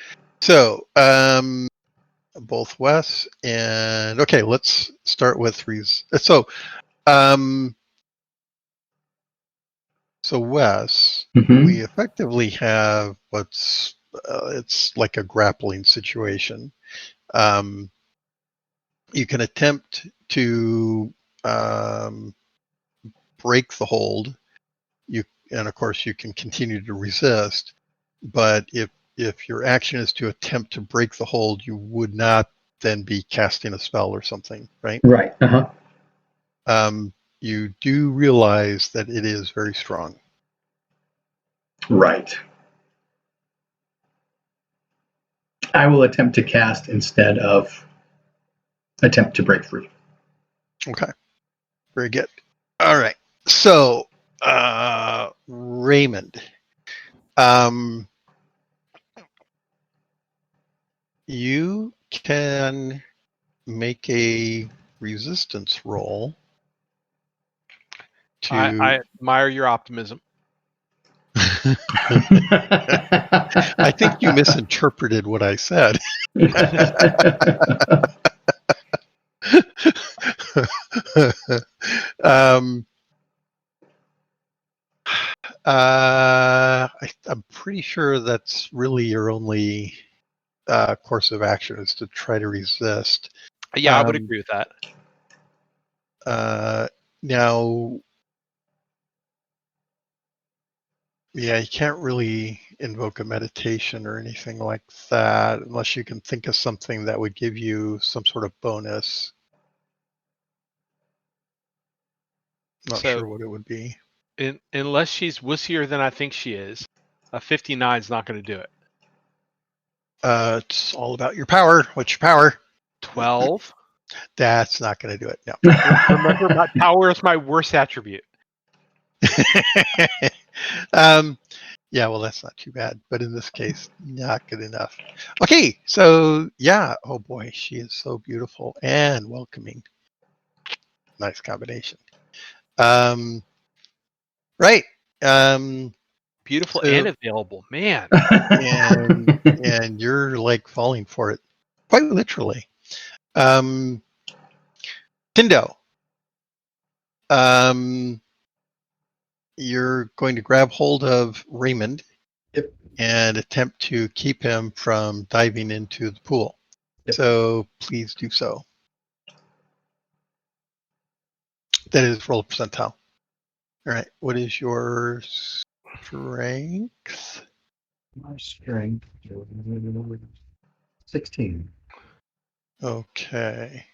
So, both Wes and okay, let's start with Reese. So Wes, Mhm. we effectively have what's it's like a grappling situation. You can attempt to break the hold. And of course you can continue to resist. But if your action is to attempt to break the hold, you would not then be casting a spell or something, right? Right. You do realize that it is very strong. Right. I will attempt to cast instead of attempt to break free. Okay. Very good. All right. So, Raymond, you can make a resistance roll to. I admire your optimism. I think you misinterpreted what I said. I'm pretty sure that's really your only course of action is to try to resist. Yeah, I would agree with that. Now, yeah, you can't really. invoke a meditation or anything like that, unless you can think of something that would give you some sort of bonus. Not So- sure what it would be. Unless she's wussier than I think she is, a 59 is not going to do it. It's all about your power. What's your power? 12. That's not going to do it. No. Remember, my power is my worst attribute. Yeah, well, that's not too bad. But in this case, not good enough. Okay, so yeah. Oh boy, she is so beautiful and welcoming. Nice combination. Right. Beautiful So- and available. Man. and you're like falling for it, quite literally. Tindo. You're going to grab hold of Raymond. Yep. And attempt to keep him from diving into the pool. Yep. So please do so. That is roll a percentile. All right. What is your strength? My strength. 16. Okay.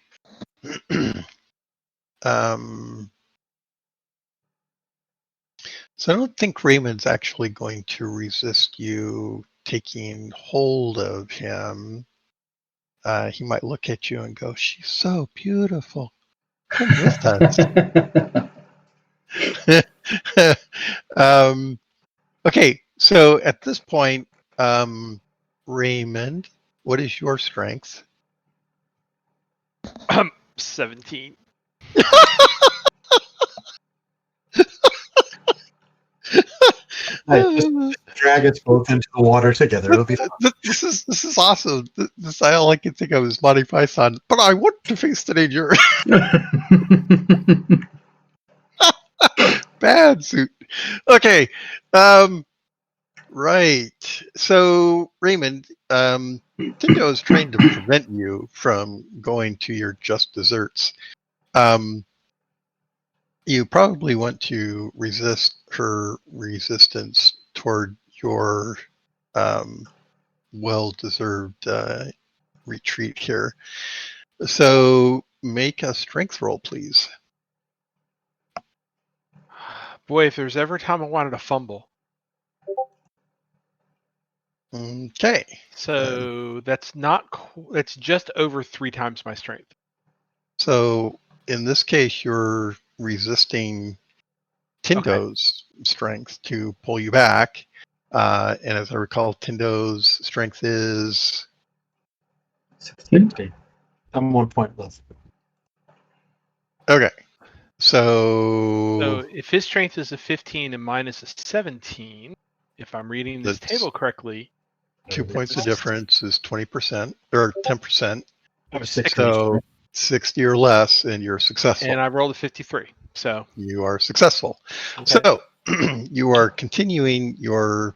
So I don't think Raymond's actually going to resist you taking hold of him. He might look at you and go, "She's so beautiful. Come with us." Okay, so at this point, Raymond, what is your strength? 17. Hey, just drag us both into the water together. It'll be fun. This is awesome. This all I can think of is Monty Python. But I want to face the danger. Bad suit. Okay. Right. So Raymond, Tindo is trying to prevent you from going to your just desserts. You probably want to resist her resistance toward your well-deserved retreat here. So make a strength roll, please. Boy, if there's ever a time I wanted to fumble. Okay. So that's not. That's just over 3 times my strength. So in this case, you're resisting Tindo's strength to pull you back. And as I recall, Tindo's strength is 16. I'm 1 point less. okay. So So if his strength is a 15 and mine is a 17, if I'm reading this That's- table correctly, 2 points of difference is 20% or 10%. I was 16. So 60 or less, and you're successful. and I rolled a 53. So You are successful. okay. So you are continuing your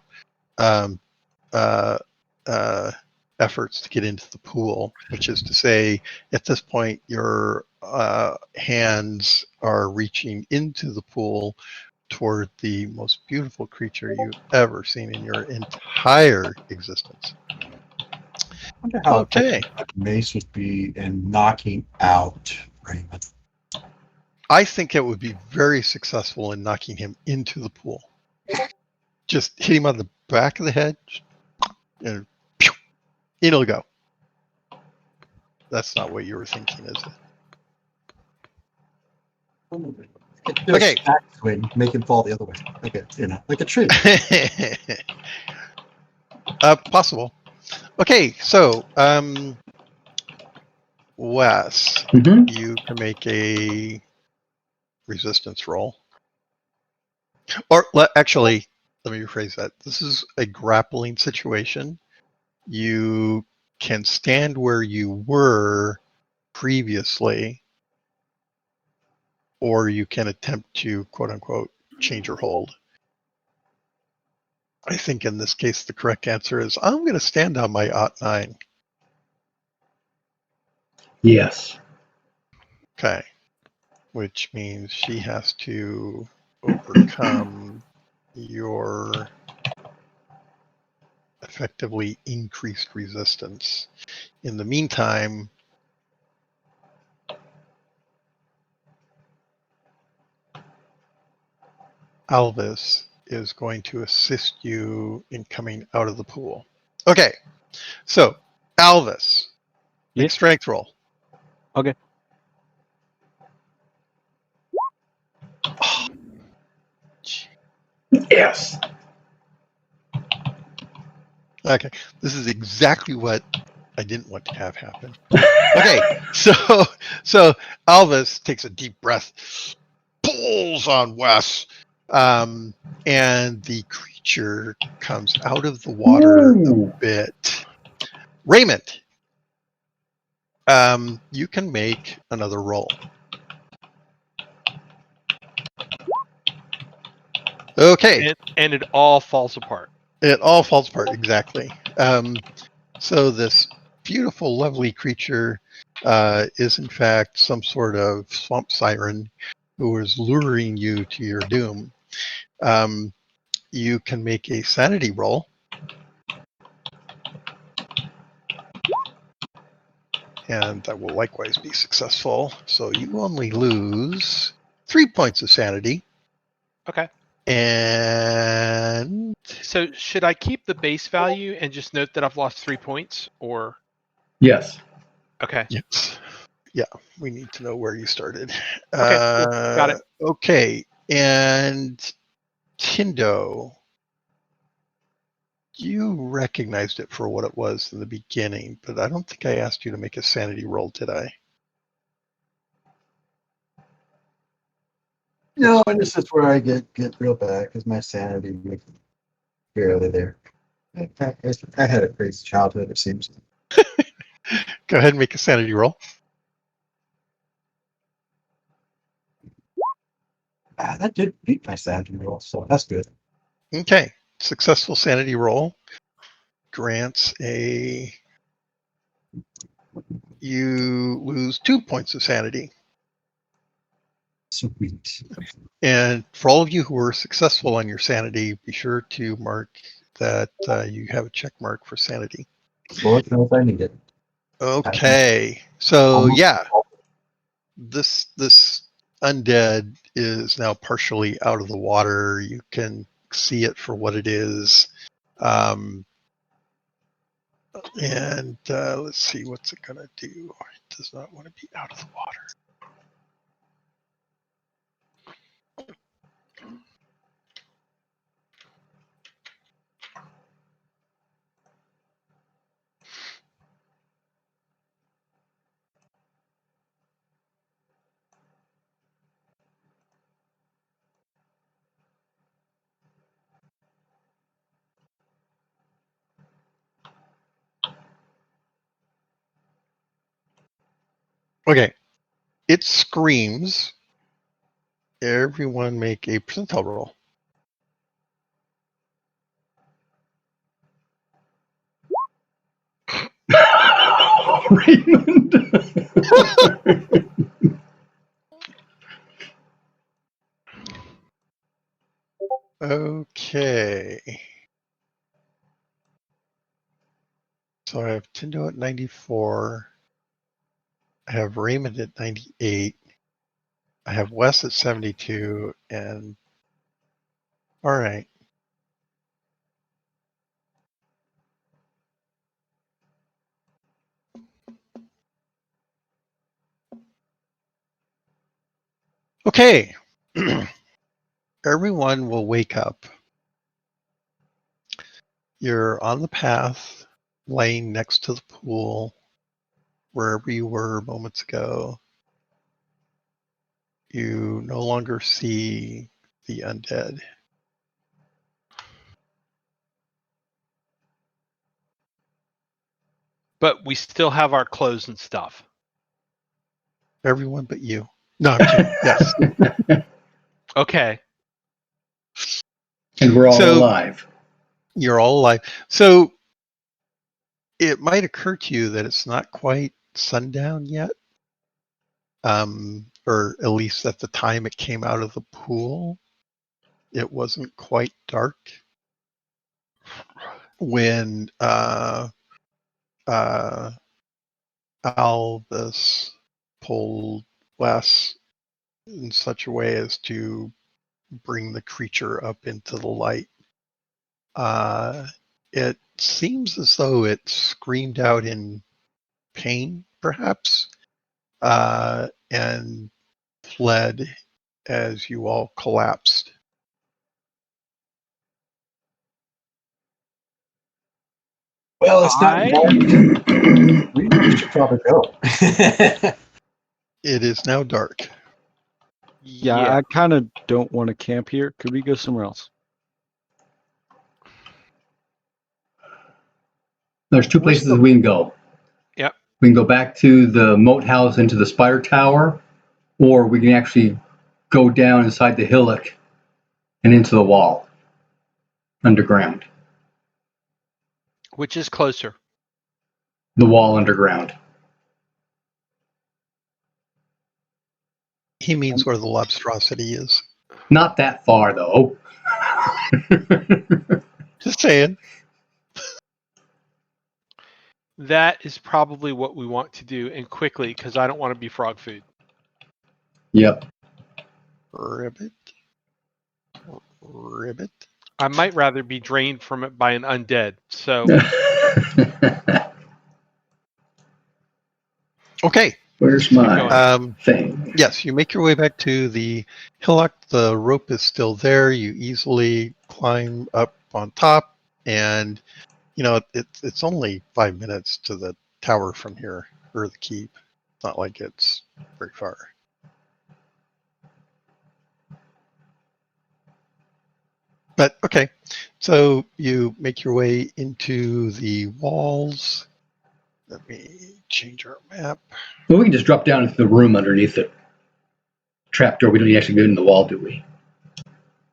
efforts to get into the pool, which is to say, at this point, your hands are reaching into the pool toward the most beautiful creature you've ever seen in your entire existence. I wonder how Okay. effective Mace would be in knocking out Raymond. I think it would be very successful in knocking him into the pool. Just hit him on the back of the head, and pew, it'll go. That's not what you were thinking, is Okay. Swing, make him fall the other way. Like a tree. it? Possible. Okay, so Wes, Mhm. you can make a resistance roll. Or actually, let me rephrase that. This is a grappling situation. You can stand where you were previously, or you can attempt to, quote unquote, change your hold. I think in this case, the correct answer is I'm going to stand on my OT9. Yes. Okay. Which means she has to overcome your effectively increased resistance. In the meantime, Alvis is going to assist you in coming out of the pool. Okay, so Alvis, make Yeah. a strength roll. Okay. Oh, Yes. okay, this is exactly what I didn't want to have happen. Okay, so Alvis takes a deep breath, pulls on Wes, and the creature comes out of the water Ooh. a bit. Raymond, you can make another roll. Okay, And it all falls apart. it all falls apart exactly. So this beautiful, lovely creature is in fact some sort of swamp siren who is luring you to your doom. You can make a sanity roll. And that will likewise be successful. So you only lose 3 points of sanity. Okay. And So should I keep the base value and just note that I've lost 3 points, or Yes. okay? yes, yeah, we need to know where you started. Okay, cool. Got it. Okay, and Tindo, you recognized it for what it was in the beginning, but I don't think I asked you to make a sanity roll, did I? No, and this is where I get real bad because my sanity is barely there. I had a crazy childhood, it seems. Go ahead and make a sanity roll. That did beat my sanity roll, so that's good. Okay, successful sanity roll grants a. You lose 2 points of sanity. Sweet. And for all of you who were successful on your sanity, be sure to mark that you have a check mark for sanity. Lord knows I need it. Okay, so yeah, this undead is now partially out of the water. You can see it for what it is. And let's see, what's it going to do? It does not want to be out of the water. Okay, it screams. Everyone make a percentile roll. Raymond. Okay. So I have Tindo at 94. I have Raymond at 98. I have Wes at 72. And all right. Okay. Everyone will wake up. You're on the path, laying next to the pool, wherever you were moments ago. You no longer see the undead. But we still have our clothes and stuff. Everyone but you. No, I'm kidding. Yes. Okay. And we're all So alive. you're all alive. So it might occur to you that it's not quite sundown yet. Or at least at the time it came out of the pool, it wasn't quite dark. when Alvis pulled Wes in such a way as to bring the creature up into the light. It seems as though it screamed out in pain, perhaps, and fled as you all collapsed. Well, it's not dark. We should probably go. It is now dark. Yeah, I kind of don't want to camp here. Could we go somewhere else? There's two places we can go. Yep. We can go back to the moat house into the spider tower, or we can actually go down inside the hillock and into the wall underground. Which is closer? The wall underground. He means where the lobstrosity is. Not that far, though. Just saying. That is probably what we want to do, and quickly, because I don't want to be frog food. Yep. Ribbit. I might rather be drained from it by an undead. So Okay. Where's my thing? Yes, you make your way back to the hillock. The rope is still there. You easily climb up on top, and it's only 5 minutes to the tower from here, or the keep. It's not like it's very far. But okay, so you make your way into the walls. Let me change our map. Well, we can just drop down into the room underneath the trapdoor. We don't actually go in the wall, do we?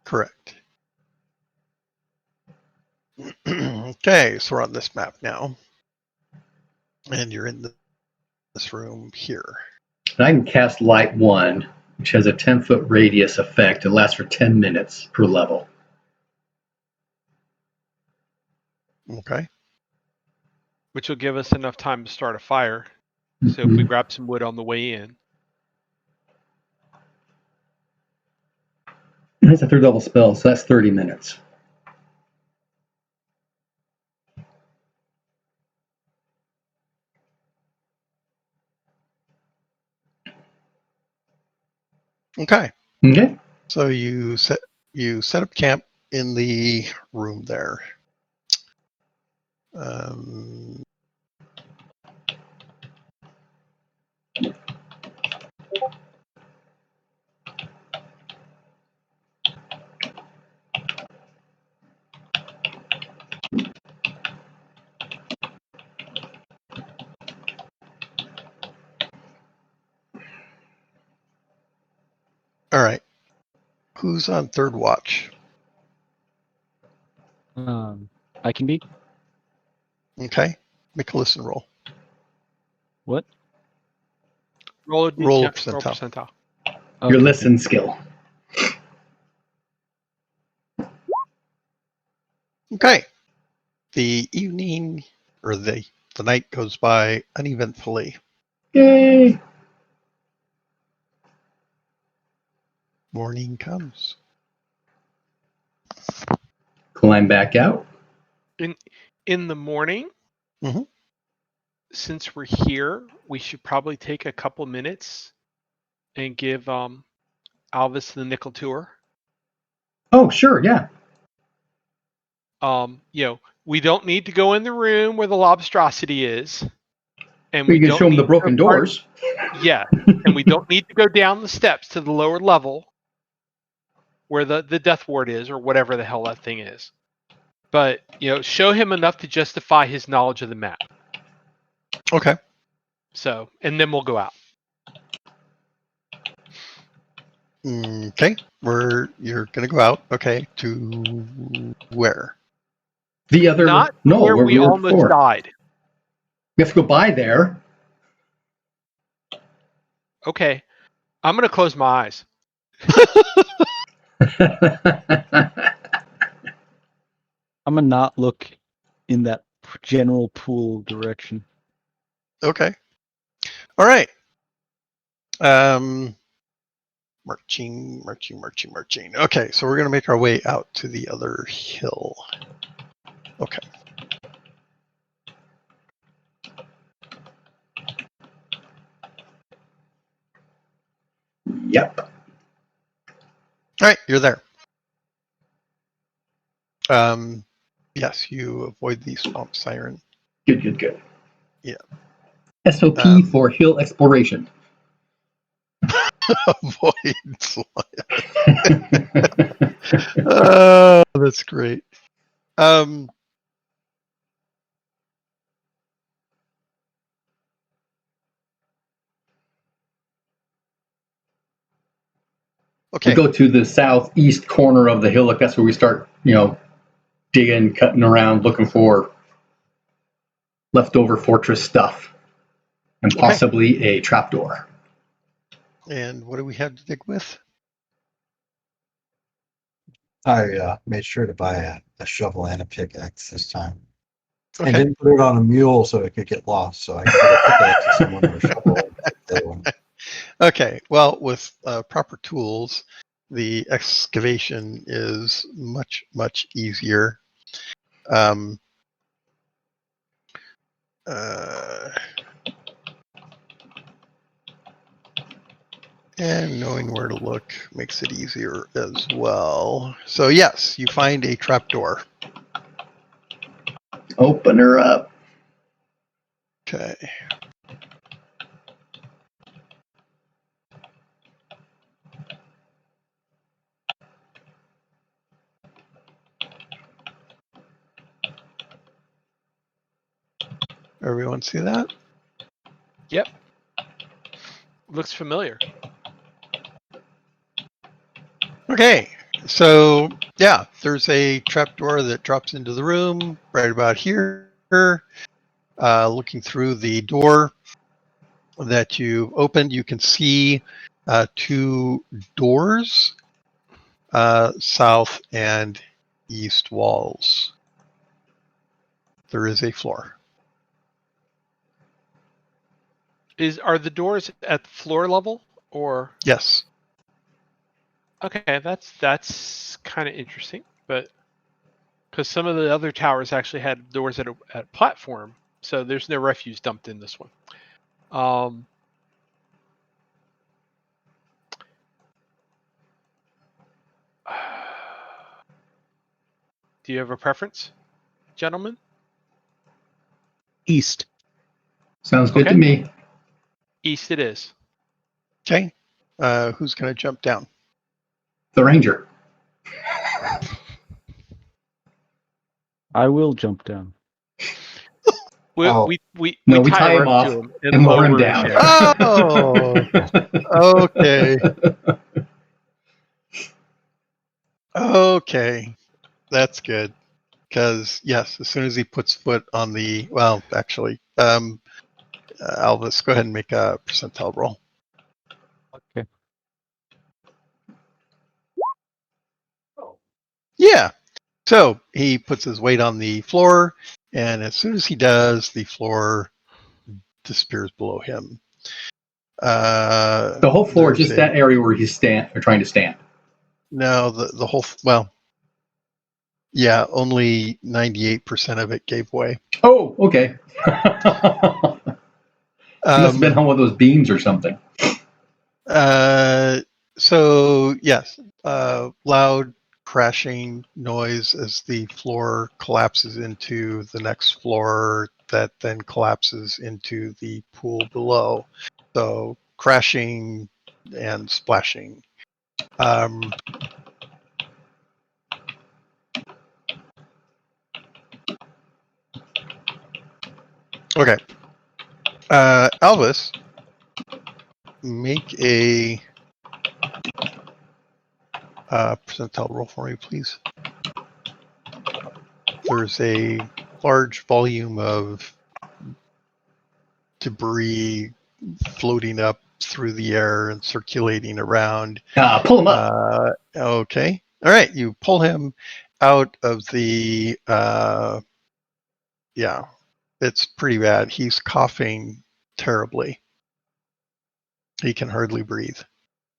Correct. Okay, so we're on this map now. And you're in this room here. And I can cast Light 1, which has a 10-foot radius effect. It lasts for 10 minutes per level. Okay. which will give us enough time to start a fire. So if we grab some wood on the way in. That's a third level spell, so that's 30 minutes. Okay. Okay. So you set up camp in the room there. All right. Who's on third watch? I can be. Okay. Make a listen roll. What? Roll a percentile. Your listen skill. Okay. The evening or the night goes by uneventfully. Yay! Morning comes. Climb back out. In the morning, since we're here, we should probably take a couple minutes and give Alvis the nickel tour. Oh, sure, yeah. We don't need to go in the room where the lobstrosity is. And we can show them the broken doors. Yeah, and we don't need to go down the steps to the lower level where the death ward is, or whatever the hell that thing is. But, show him enough to justify his knowledge of the map. Okay. So, and then we'll go out. Okay. You're going to go out. Okay. To where? The other... Not where we almost died. We have to go by there. Okay. I'm going to close my eyes. I'm going to not look in that general pool direction. Okay. All right. Marching. Okay, so we're going to make our way out to the other hill. Okay. Yep. All right, you're there. Yes, you avoid the swamp siren. Good. Yeah. SOP for hill exploration. Avoid oh, that's great. Okay. We go to the southeast corner of the hillock. That's where we start, digging, cutting around, looking for leftover fortress stuff, and possibly a trapdoor. And what do we have to dig with? I made sure to buy a shovel and a pickaxe this time. Okay. And didn't put it on a mule so it could get lost. So I could put a pickaxe to someone or a shovel and take the other one. Okay. Well, with proper tools, the excavation is much, much easier. And knowing where to look makes it easier as well. So yes, you find a trapdoor. Open her up. Okay. Everyone see that? Yep. Looks familiar. Okay. So yeah, there's a trapdoor that drops into the room right about here. Looking through the door that you opened, you can see two doors, south and east walls. There is a floor. Are the doors at floor level or? Yes. Okay, that's kind of interesting, but because some of the other towers actually had doors at platform, so there's no refuse dumped in this one. Do you have a preference, gentlemen? East. Sounds good Okay. to me. East it is. Okay. Who's going to jump down? The ranger. I will jump down. We We tie tie a him rope off to him and lower him his down. head. Oh, okay. Okay. That's good. Because, yes, as soon as he puts foot on the, well, actually, Alvis, go ahead and make a percentile roll. Okay. Yeah. So he puts his weight on the floor, and as soon as he does, the floor disappears below him. The whole floor, just that area where he's trying to stand. No, the whole, well, yeah, only 98% of it gave way. Oh, okay. He must have been on one of those beams or something. So yes, loud crashing noise as the floor collapses into the next floor that then collapses into the pool below. So crashing and splashing. Okay. Elvis, make a percentile roll for me, please. There's a large volume of debris floating up through the air and circulating around. Pull him up. Okay. All right. You pull him out of the Yeah, it's pretty bad. He's coughing terribly. He can hardly breathe.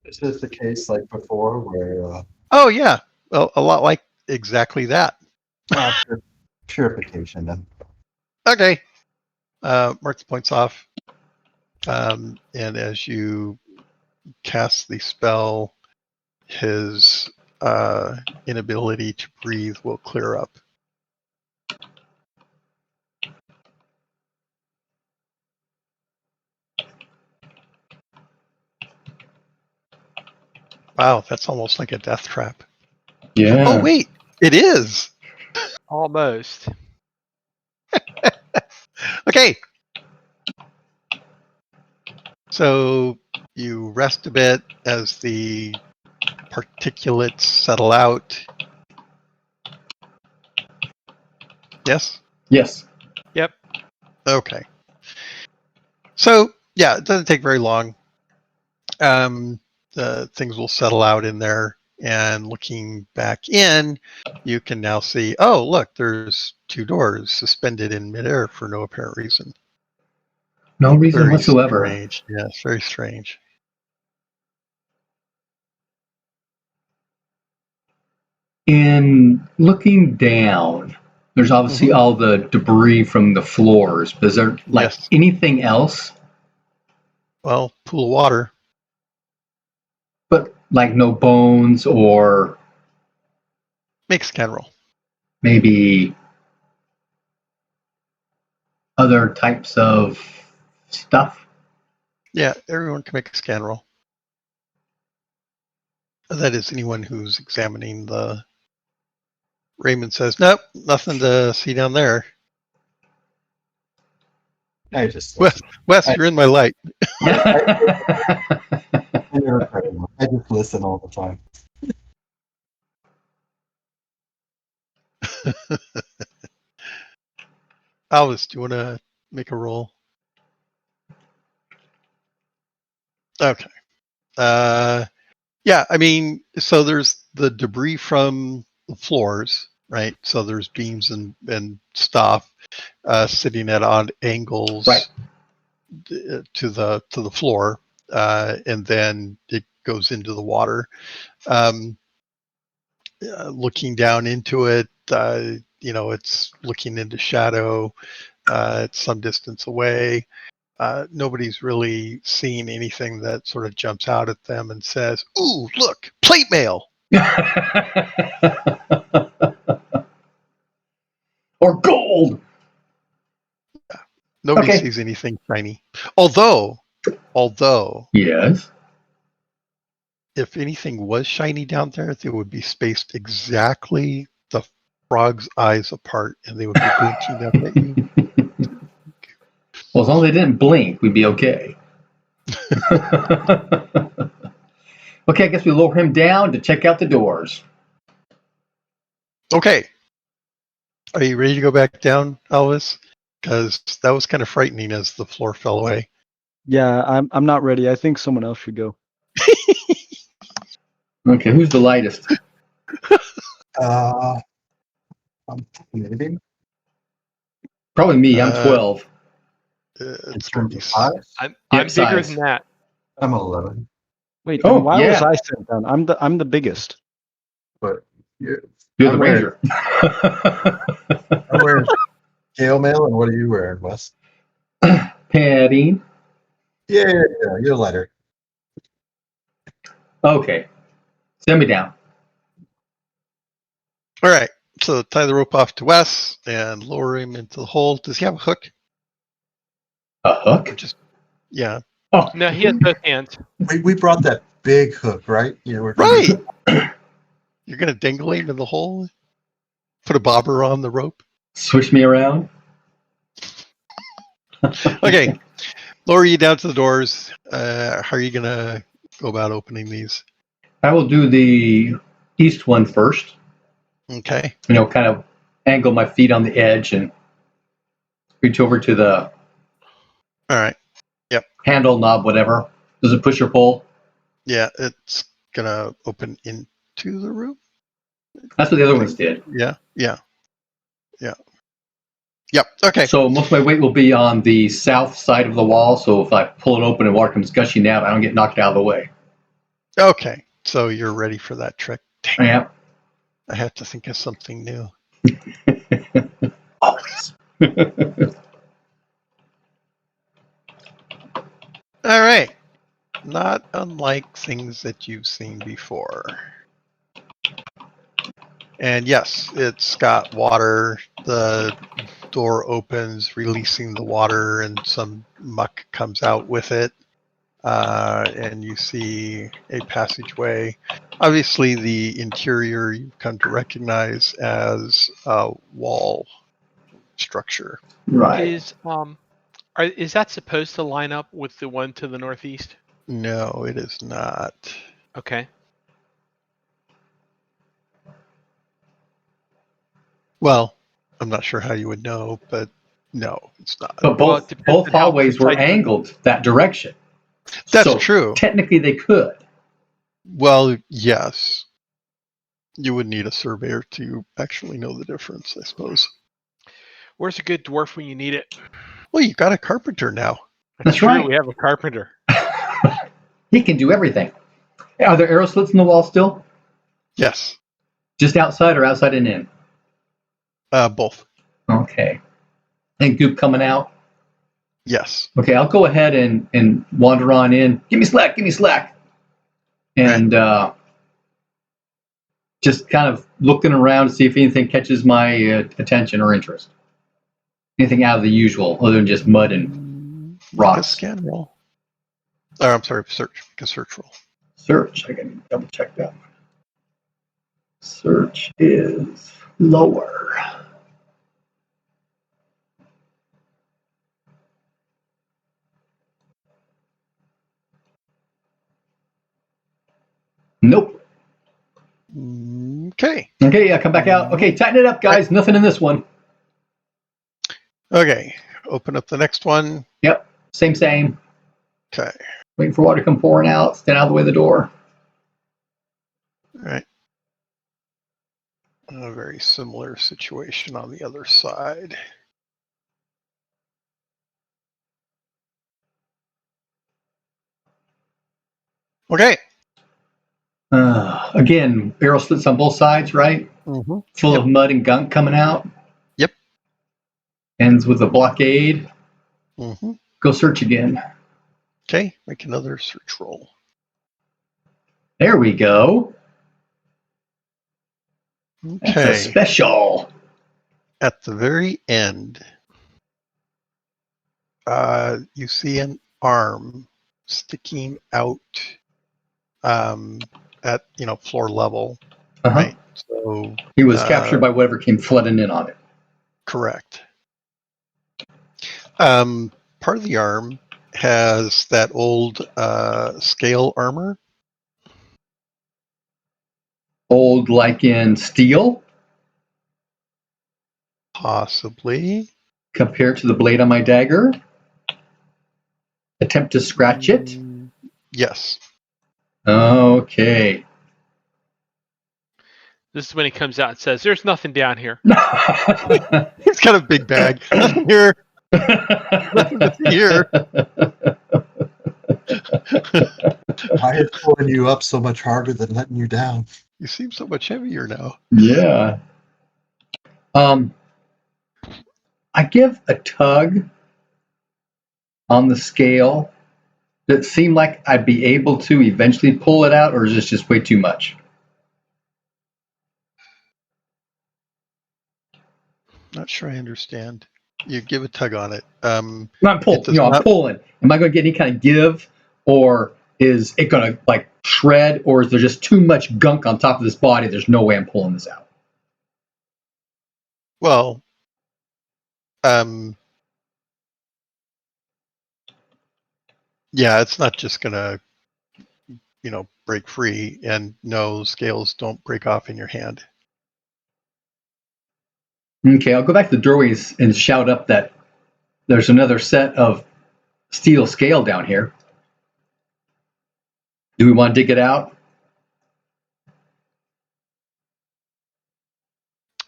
Is this the case like before where Oh yeah, well, a lot like exactly that. purification then? Okay, mark the points off, and as you cast the spell, his inability to breathe will clear up. Wow, that's almost like a death trap. Yeah. Oh wait, it is. Almost. Okay. So you rest a bit as the particulates settle out. Yes? Yes. Yep. Okay. So, yeah, it doesn't take very long. Things will settle out in there. And looking back in, you can now see, oh, look, there's 2 doors suspended in midair for no apparent reason. No reason Very whatsoever. strange. Yes, very strange. In looking down, there's obviously Mhm. all the debris from the floors. But is there like Yes. anything else? Well, pool of water. But like no bones or Make a scan roll. maybe other types of stuff? Yeah, everyone can make a scan roll. That is anyone who's examining the. Raymond says, nope, nothing to see down there. I just Wes, listen. Wes, you're in my light. I never try to look. I just listen all the time. Alice, do you want to make a roll? Okay. Yeah, I mean, so there's the debris from the floors, right? So there's beams and stuff sitting at odd angles Right. to the floor, and then it goes into the water. Looking down into it, it's looking into shadow. It's some distance away. Nobody's really seen anything that sort of jumps out at them and says, "Ooh, look, plate mail." Or gold. Nobody Okay. sees anything shiny. Although, Yes. if anything was shiny down there, they would be spaced exactly the frog's eyes apart, and they would be blinking up at you. Well, as long as they didn't blink, we'd be okay. Okay, I guess we lower him down to check out the doors. Okay, are you ready to go back down, Elvis? Because that was kind of frightening as the floor fell away. Yeah, I'm not ready. I think someone else should go. Okay, who's the lightest? Maybe Probably me. I'm Uh, 12. in It's going to terms be of size, I'm Yeah, bigger size. than that. I'm 11. Wait, Oh, then why was yeah. I sent down? I'm the biggest. But you're You're I'm the wearing- ranger. I'm wearing scale mail, and what are you wearing, Wes? Padding. Yeah, you're lighter. Okay. Send me down. all right. So tie the rope off to Wes and lower him into the hole. Does he have a hook? A hook? Just yeah. Oh, No, he has both hands. We brought that big hook, right? We're Right. You're going to dangle him in the hole? Put a bobber on the rope? swish me around. Okay. Lower you down to the doors. How are you going to go about opening these? I will do the east one first. Okay. Kind of angle my feet on the edge and reach over to the All right. handle knob, whatever. Does it push or pull? Yeah, it's going to open into the room. That's what the other ones did. Yeah. Yep. Okay. So most of my weight will be on the south side of the wall. So if I pull it open and water comes gushing out, I don't get knocked out of the way. Okay. So you're ready for that trick. Dang, Yeah. I have to think of something new. Always. All right. Not unlike things that you've seen before. And yes, it's got water. The door opens, releasing the water, and some muck comes out with it. And you see a passageway. Obviously, the interior you've come to recognize as a wall structure. Right. Is that supposed to line up with the one to the northeast? No, it is not. Okay. Well, I'm not sure how you would know, but no, it's not. But Well, it both depends both on how hallways were precisely- angled that direction. That's So true. technically they could. Well, yes. You would need a surveyor to actually know the difference, I suppose. Where's a good dwarf when you need it? Well, you got a carpenter now. That's true. right. We have a carpenter. He can do everything. Are there arrow slits in the wall still? Yes, Just outside or outside and in? both. Okay. And goop coming out? Yes. Okay, I'll go ahead and wander on in. Give me slack, give me slack. And just kind of looking around to see if anything catches my attention or interest. Anything out of the usual other than just mud and Make a rocks. scan roll. Oh, I'm sorry, search. Make a search roll. Search, I can double check that. Search is lower. Nope. Okay. Okay, yeah, come back out. Okay, tighten it up, guys. Nothing in this one. Okay. Open up the next one. Yep, same. Okay. Waiting for water to come pouring out. Stand out of the way of the door. All right. A very similar situation on the other side. Okay. Again, arrow slits on both sides, right? Mm-hmm. Full Yep. of mud and gunk coming out. Yep. Ends with a blockade. Mm-hmm. Go search again. Okay. Make another search roll. There we go. That's a Okay. special. At the very end, you see an arm sticking out at floor level. Uh-huh. Right. So He was captured by whatever came flooding in on it. correct. Part of the arm has that old scale armor. Old like in steel, Possibly. compared to the blade on my dagger. Attempt to scratch it. Yes. Okay. This is when he comes out and says, "There's nothing down here." He's got a big bag. Nothing here. Nothing to see here. Why is pulling you up so much harder than letting you down? You seem so much heavier now. Yeah. I give a tug on the scale that seemed like I'd be able to eventually pull it out, or is this just way too much? Not sure I understand. You give a tug on it. I'm It pulling. does I'm not- pulling. Am I going to get any kind of give, or is it going to like shred, or is there just too much gunk on top of this body? There's no way I'm pulling this out. Well, yeah, it's not just gonna, break free. And no, scales don't break off in your hand. Okay, I'll go back to the doorways and shout up that there's another set of steel scale down here. Do we want to dig it out?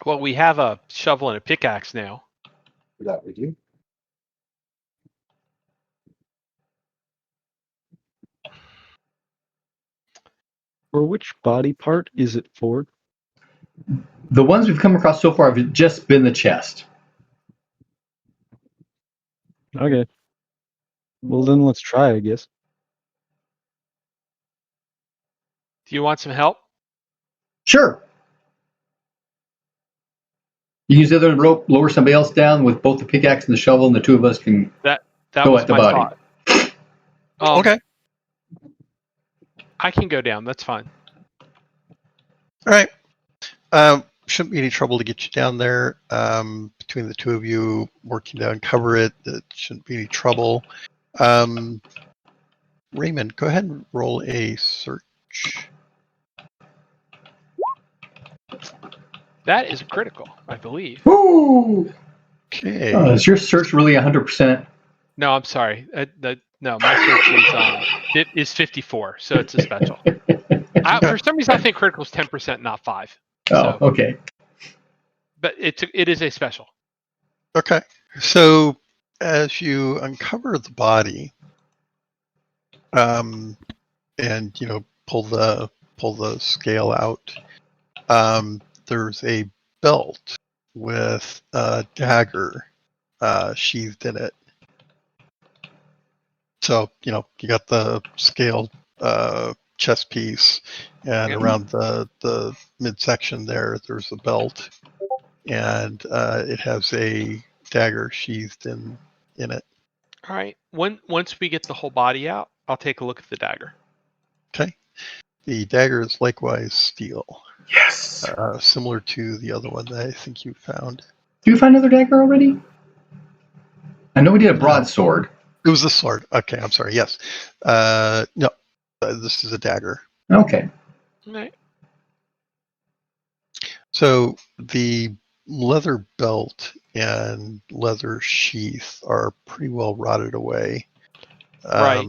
Well, we have a shovel and a pickaxe now. That we do. For which body part is it for? The ones we've come across so far have just been the chest. Okay. Well, then let's try, I guess. Do you want some help? Sure. You can use the other rope, lower somebody else down with both the pickaxe and the shovel, and the two of us can That go was at the my body. thought. Okay. I can go down. That's fine. All right. Shouldn't be any trouble to get you down there. Between the two of you working to uncover it, it shouldn't be any trouble. Raymond, go ahead and roll a search. That is critical, I believe. Woo! Okay. Is your search really 100%? No, I'm sorry. No, my search is 54, so it's a special. For some reason, I think critical is 10%, not 5. Oh, okay. But it is a special. Okay. So as you uncover the body, and pull the scale out, there's a belt with a dagger sheathed in it. So you got the scale chest piece, and Yep. around the midsection there's a belt, and it has a dagger sheathed in it. All right. Once we get the whole body out, I'll take a look at the dagger. Okay. The dagger is likewise steel, Yes. similar to the other one that I think you found. Did you find another dagger already? I know we did a broadsword. It was a sword. Okay, I'm sorry. Yes. No, this is a dagger. Okay. All right. So the leather belt and leather sheath are pretty well rotted away. Right.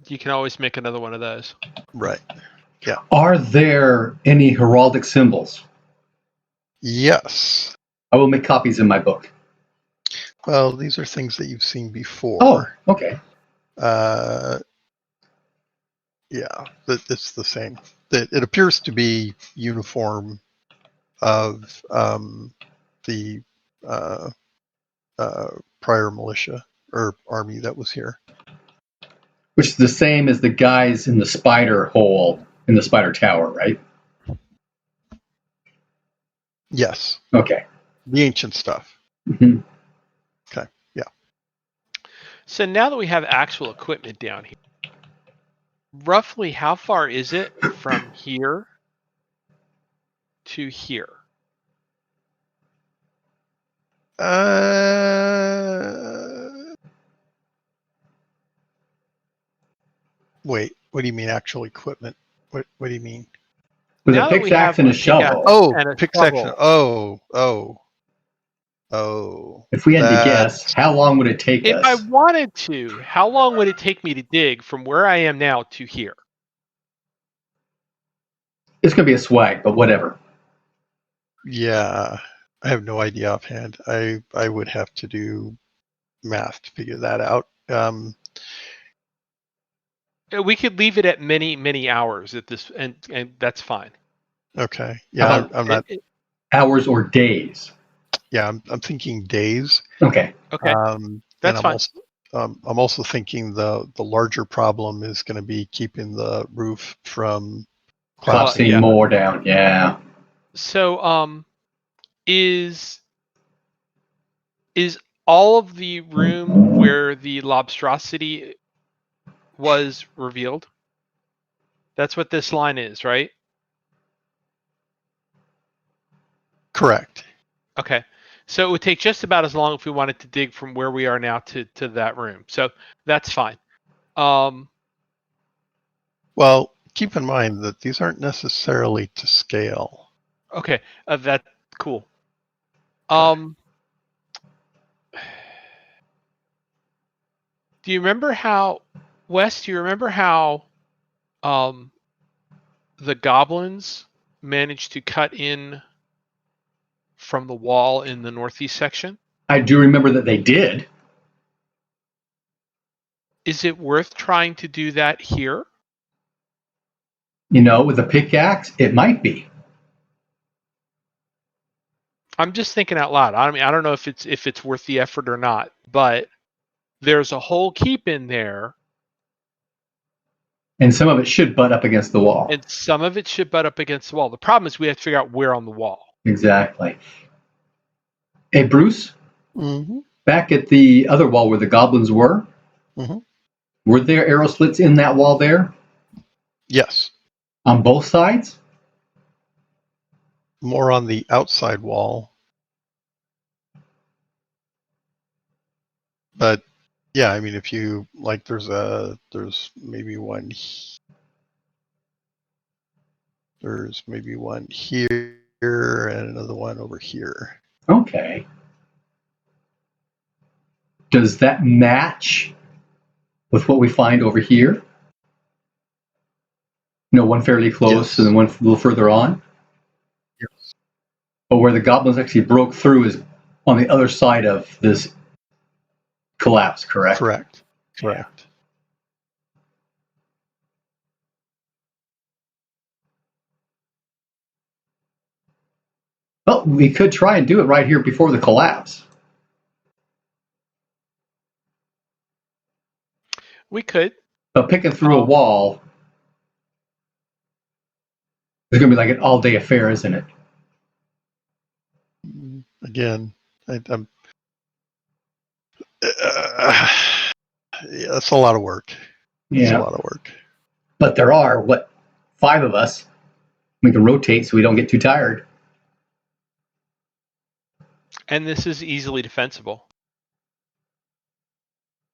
You can always make another one of those. Right. Yeah. Are there any heraldic symbols? Yes. I will make copies in my book. Well, these are things that you've seen before. Oh, okay. Yeah, it's the same. It appears to be uniform of the prior militia or army that was here. Which is the same as the guys in the spider hole in the spider tower, right? Yes. Okay. The ancient stuff. Mm-hmm. Okay. Yeah. So now that we have actual equipment down here, roughly how far is it from here to here? Wait. What do you mean actual equipment? What do you mean? With Now a that we pickaxe have and a a pickaxe- shovel. Oh, and a pick shovel. section. Oh. If we had to guess, how long would it take If us? I wanted to, how long would it take me to dig from where I am now to here? It's going to be a swag, but whatever. Yeah. I have no idea offhand. I would have to do math to figure that out. We could leave it at many hours at this, and that's fine. Okay. How Yeah, about I'm not. hours or days? Yeah, I'm thinking days. Okay. Okay, that's and fine. I'm also thinking the larger problem is going to be keeping the roof from Collapsing yeah. more down. Yeah. So, is all of the room where the lobstrosity was revealed? That's what this line is, right? Correct. Okay. So it would take just about as long if we wanted to dig from where we are now to that room. So that's fine. Well, keep in mind that these aren't necessarily to scale. Okay. That's cool. Do you remember how, Wes, do you remember how the goblins managed to cut in from the wall in the northeast section? I do remember that they did. Is it worth trying to do that here? You know, with a pickaxe, it might be. I'm just thinking out loud. I mean, I don't know if it's worth the effort or not, but there's a whole keep in there, And some of it should butt up against the wall. and some of it should butt up against the wall. The problem is we have to figure out where on the wall. Exactly. Hey, Bruce, Mm-hmm. back at the other wall where the goblins were there arrow slits in that wall there? Yes. On both sides? More on the outside wall. But yeah, I mean, if you like, there's maybe one. There's maybe one here and another one over here. Okay. Does that match with what we find over here? No, one fairly close Yes. and then one a little further on? Yes. But where the goblins actually broke through is on the other side of this collapse, correct? Correct. Yeah. Well, we could try and do it right here before the collapse. We could. But picking through a wall is going to be like an all-day affair, isn't it? Again, I'm. Yeah, that's a lot of work. It's a lot of work. But there are, 5 of us? We can rotate so we don't get too tired. And this is easily defensible.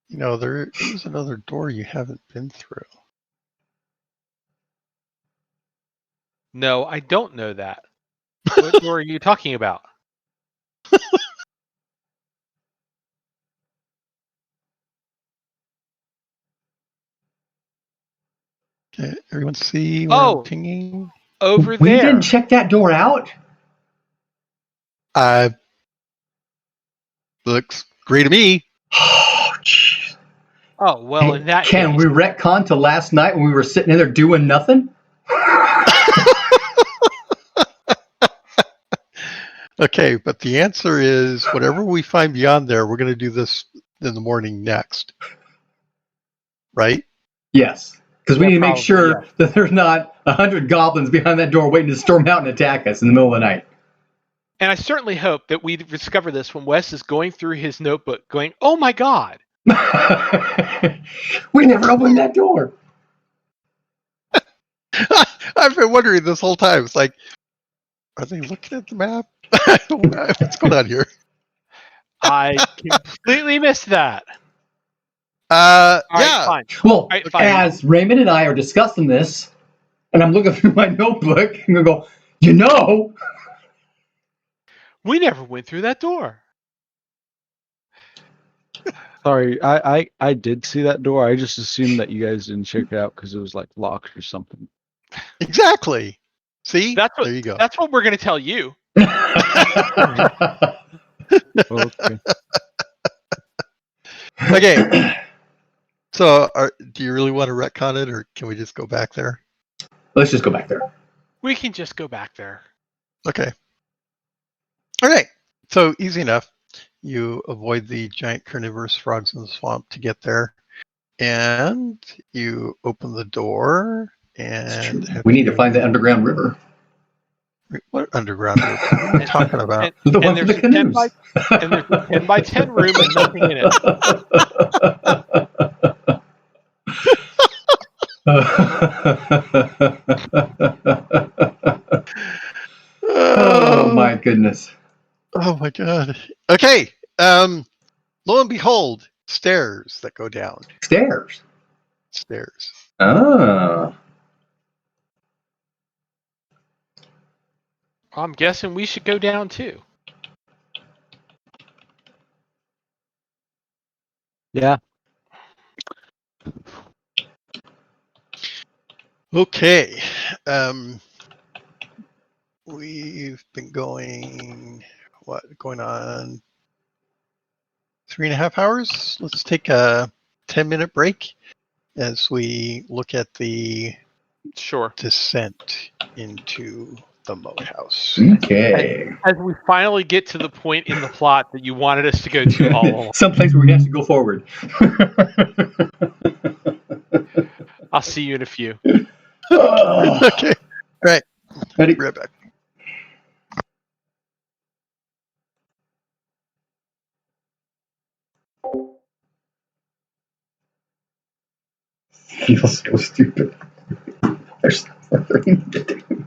You know, there is another door you haven't been through. No, I don't know that. What door are you talking about? Okay, everyone see where I'm pinging? Over We there. didn't check that door out? Looks great to me. Oh, jeez. Oh, well, in that Can case. we retcon to last night when we were sitting in there doing nothing? Okay, but the answer is whatever we find beyond there, we're going to do this in the morning next. Right? Yes. Because we Yeah, need to make probably, sure that there's not 100 goblins behind that door waiting to storm out and attack us in the middle of the night. And I certainly hope that we discover this when Wes is going through his notebook going, oh my God. We never opened that door. I've been wondering this whole time. It's like, are they looking at the map? What's going on here? I completely missed that. Yeah. Right, fine. Well, Right, fine. as Raymond and I are discussing this, and I'm looking through my notebook, and I go, you know, We never went through that door. Sorry, I did see that door. I just assumed that you guys didn't check it out because it was like locked or something. Exactly. See? That's what, there you go. That's what we're going to tell you. Okay. Okay. So, do you really want to retcon it, or can we just go back there? Let's just go back there. We can just go back there. Okay. All right. So, easy enough. You avoid the giant carnivorous frogs in the swamp to get there. And you open the door. And We need to find the underground river. What underground river? What are you talking about? The one for the canoes. And there's a 10 by 10 room and nothing in it. Oh my goodness. Oh my god. Okay. Lo and behold, stairs that go down. Stairs. Oh. I'm guessing we should go down too. Yeah. Okay. We've been going on 3.5 hours. Let's take a 10-minute break as we look at the Sure. descent into the moat house. Okay. As we finally get to the point in the plot that you wanted us to go to all along. Someplace where we have to go forward. I'll see you in a few. Okay. All right. Ready? Right back. Feels so stupid. There's nothing to do.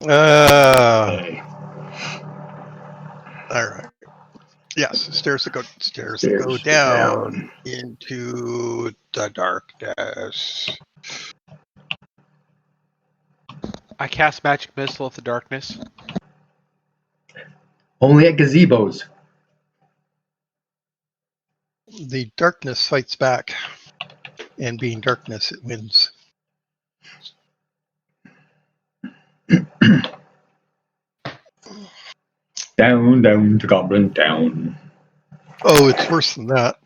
Okay. All right. Yes, stairs that go down into the darkness. I cast magic missile of the darkness. Only at gazebos. The darkness fights back, and being darkness, it wins. Down, down to Goblin Town. Oh, it's worse than that.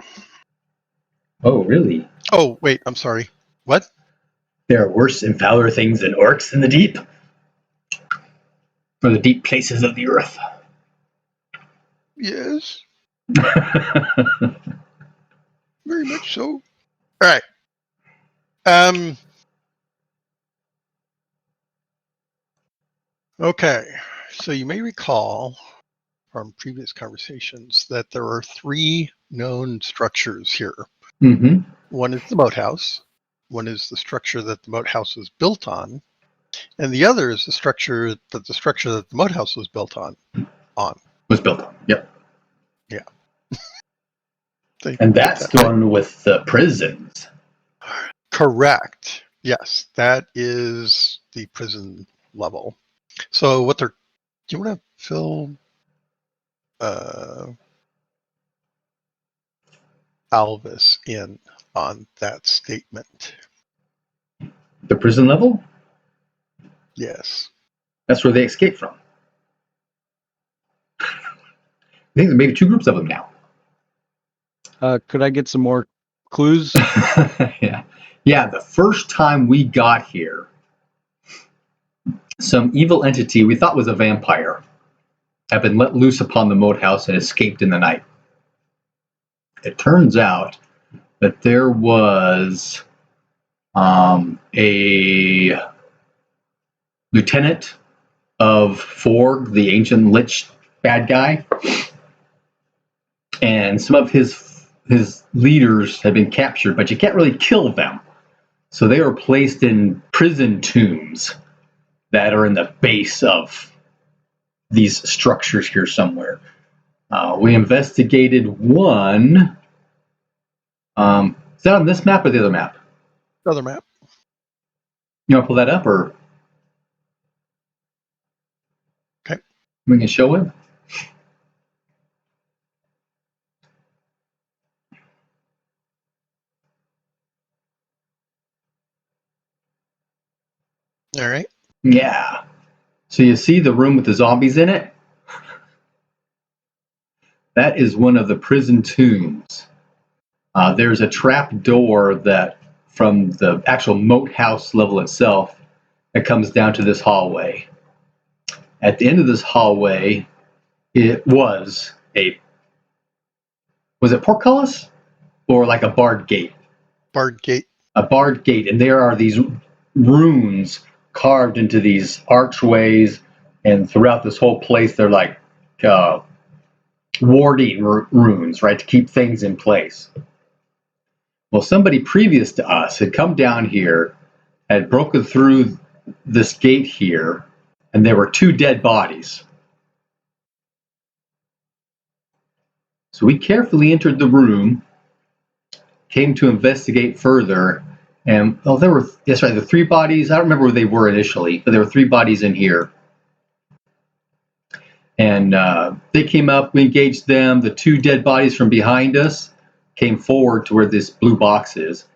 Oh, really? Oh, wait, I'm sorry. What? There are worse and fouler things than orcs in the deep? Or the deep places of the earth? Yes, very much so. All right. Okay. So you may recall from previous conversations that there are 3 known structures here. Mm-hmm. One is the moat house. One is the structure that the moat house was built on, and the other is the structure that the moat house was built on. Was built on. Yep. Yeah. And Get that's that the right? one with the prisons. Correct. Yes, that is the prison level. So what they're... Do you want to fill Alvis in on that statement? The prison level? Yes. That's where they escaped from. I think there's maybe 2 groups of them now. Could I get some more clues? Yeah. Yeah, the first time we got here, some evil entity we thought was a vampire had been let loose upon the moat house and escaped in the night. It turns out that there was a lieutenant of Forg, the ancient lich bad guy, and some of his leaders had been captured, but you can't really kill them. So they were placed in prison tombs that are in the base of these structures here somewhere. We investigated one. Is that on this map or the other map? Other map. You want to pull that up or? Okay. We can show it. All right. Yeah. So you see the room with the zombies in it? That is one of the prison tombs. There's a trap door that from the actual moat house level itself that comes down to this hallway. At the end of this hallway, it was it portcullis or like a barred gate? Barred gate. A barred gate, and there are these runes carved into these archways, and throughout this whole place, they're like warding runes, right, to keep things in place. Well, somebody previous to us had come down here, had broken through this gate here, and there were 2 dead bodies. So we carefully entered the room, came to investigate further, and that's right, the 3 bodies, I don't remember where they were initially, but there were 3 bodies in here. And they came up, we engaged them, the 2 dead bodies from behind us came forward to where this blue box is.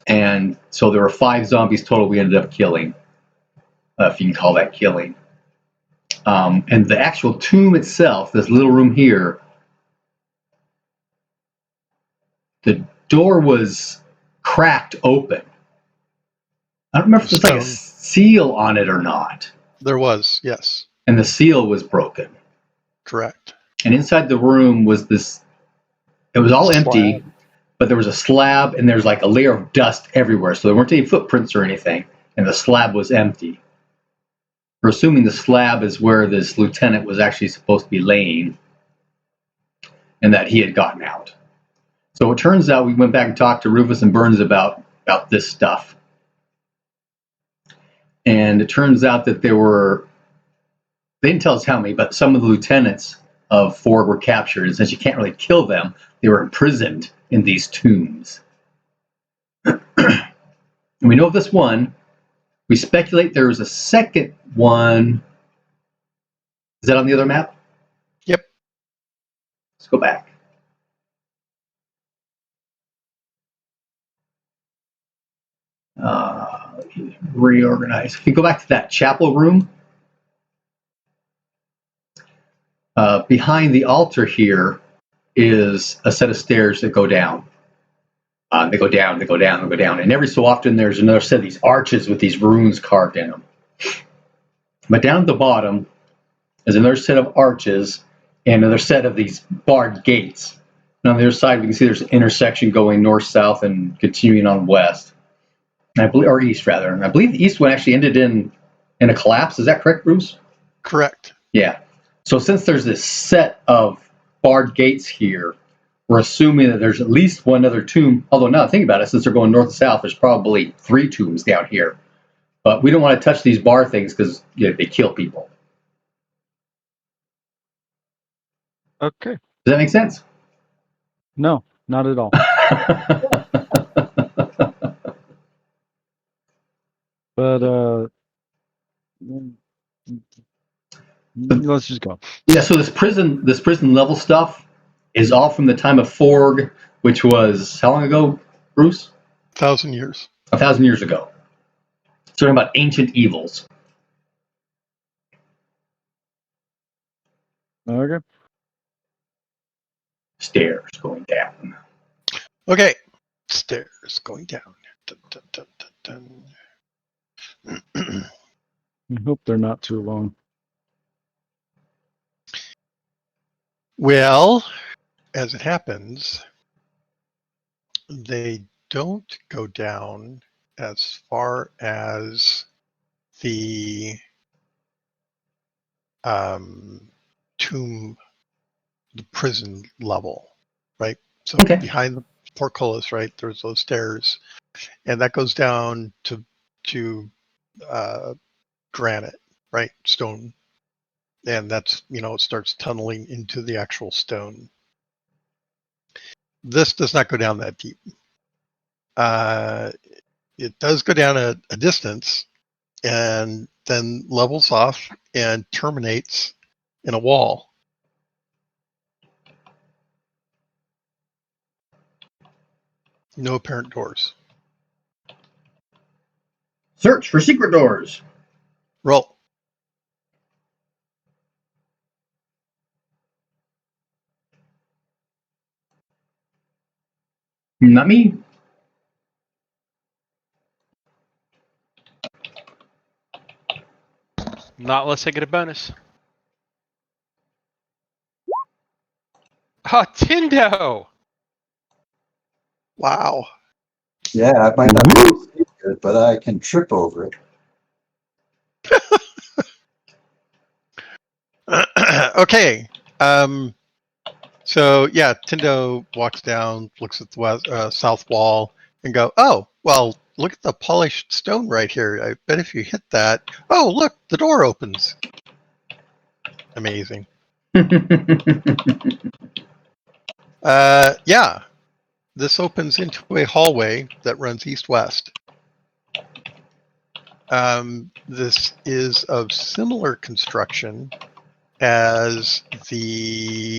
And so there were 5 zombies total we ended up killing, if you can call that killing. And the actual tomb itself, this little room here, the door was cracked open. I don't remember if there's like a seal on it or not. There was, yes. And the seal was broken. Correct. And inside the room was this, it was all empty, but there was a slab and there's like a layer of dust everywhere. So there weren't any footprints or anything. And the slab was empty. We're assuming the slab is where this lieutenant was actually supposed to be laying and that he had gotten out. So it turns out we went back and talked to Rufus and Burns about this stuff. And it turns out that they didn't tell us how many, but some of the lieutenants of Ford were captured. And since you can't really kill them, they were imprisoned in these tombs. And we know of this one. We speculate there was a second one. Is that on the other map? Yep. Let's go back. Reorganize. If you go back to that chapel room, behind the altar here is a set of stairs that go down. They go down, they go down, they go down. And every so often there's another set of these arches with these runes carved in them. But down at the bottom is another set of arches and another set of these barred gates. And on the other side, we can see there's an intersection going north-south and continuing on west. And I believe, or east rather. And I believe the east one actually ended in a collapse. Is that correct, Bruce? Correct. Yeah. So since there's this set of barred gates here, we're assuming that there's at least one other tomb. Although now think about it, since they're going north to south, there's probably 3 tombs down here. But we don't want to touch these bar things because they kill people. Okay. Does that make sense? No, not at all. But let's just go. Yeah, so this prison level stuff is all from the time of Forg, which was how long ago, Bruce? 1,000 years. 1,000 years ago. It's talking about ancient evils. Okay. Stairs going down. Okay. Stairs going down. Dun, dun, dun, dun, dun. I hope they're not too long. Well, as it happens, they don't go down as far as the tomb, the prison level, right? So Okay. behind the portcullis, right, there's those stairs, and that goes down to granite, right, stone, and that's it starts tunneling into the actual stone. This does not go down that deep. It does go down a distance and then levels off and terminates in a wall. No apparent doors. Search for secret doors. Roll. Not me. Not unless I get a bonus. Oh, Tindo! Wow. Yeah, I might not be able to see it, but I can trip over it. Okay. So yeah, Tindo walks down, looks at the south wall, and go, "Oh, well, look at the polished stone right here. I bet if you hit that, oh, look, the door opens." Amazing. Yeah, this opens into a hallway that runs east-west. This is of similar construction as the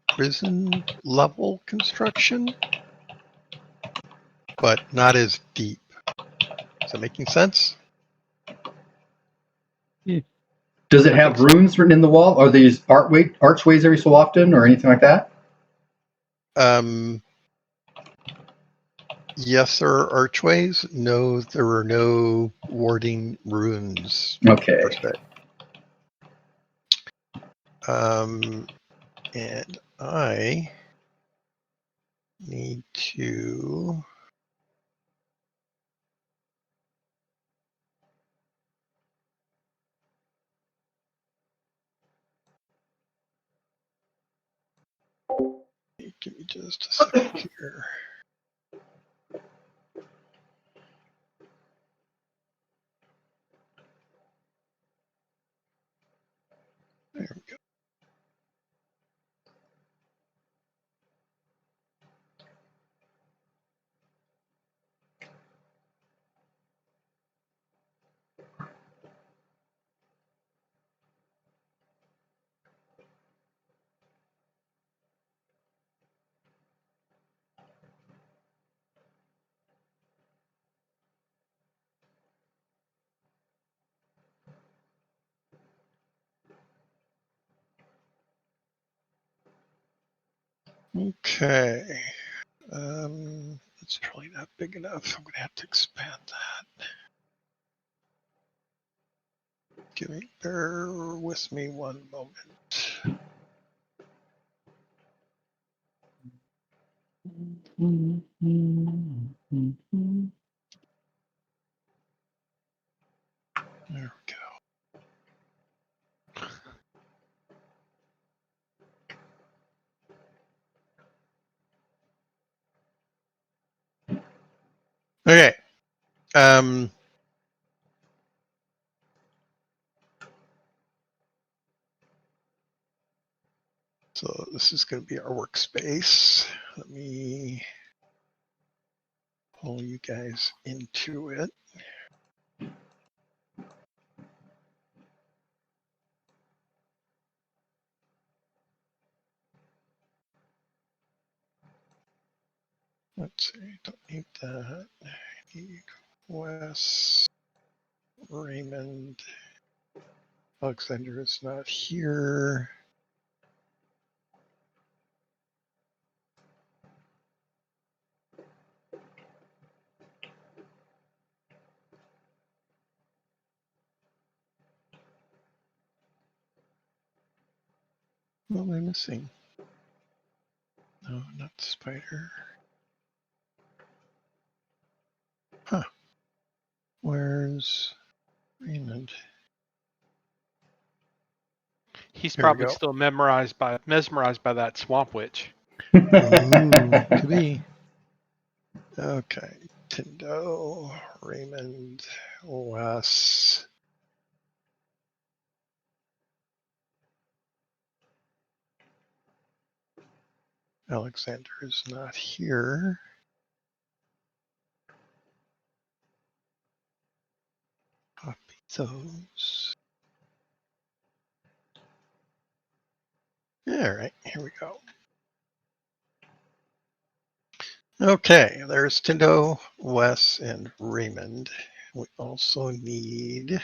prison level construction, but not as deep. Is that making sense? Does it I have think so. runes written in the wall? Are these archways every so often or anything like that? Yes, there are archways. No, there are no warding runes. Okay. Per se. And I need to give me just a second here. Okay. It's probably not big enough. I'm going to have to expand that. Bear with me one moment. There we go. Okay. So this is going to be our workspace. Let me pull you guys into it. Let's see, don't need that. I need Wes, Raymond, Alexander is not here. What am I missing? No, not the spider. Huh. Where's Raymond? He's Here we probably go. still mesmerized by that swamp witch. Ooh, could be. Okay. Tindo, Raymond, Wes. Alexander is not here. Copy those. All right, here we go. Okay, there's Tindo, Wes, and Raymond. We also need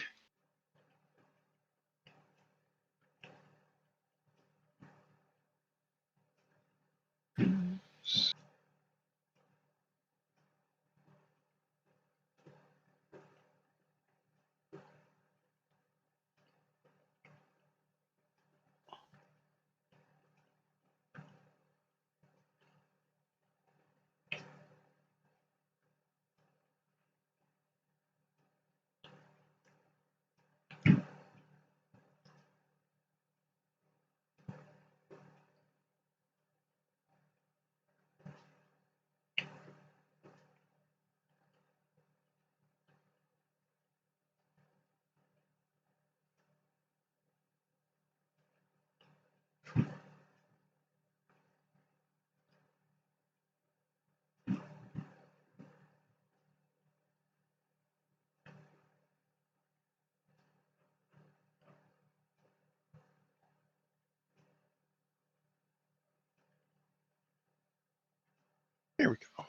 here we go.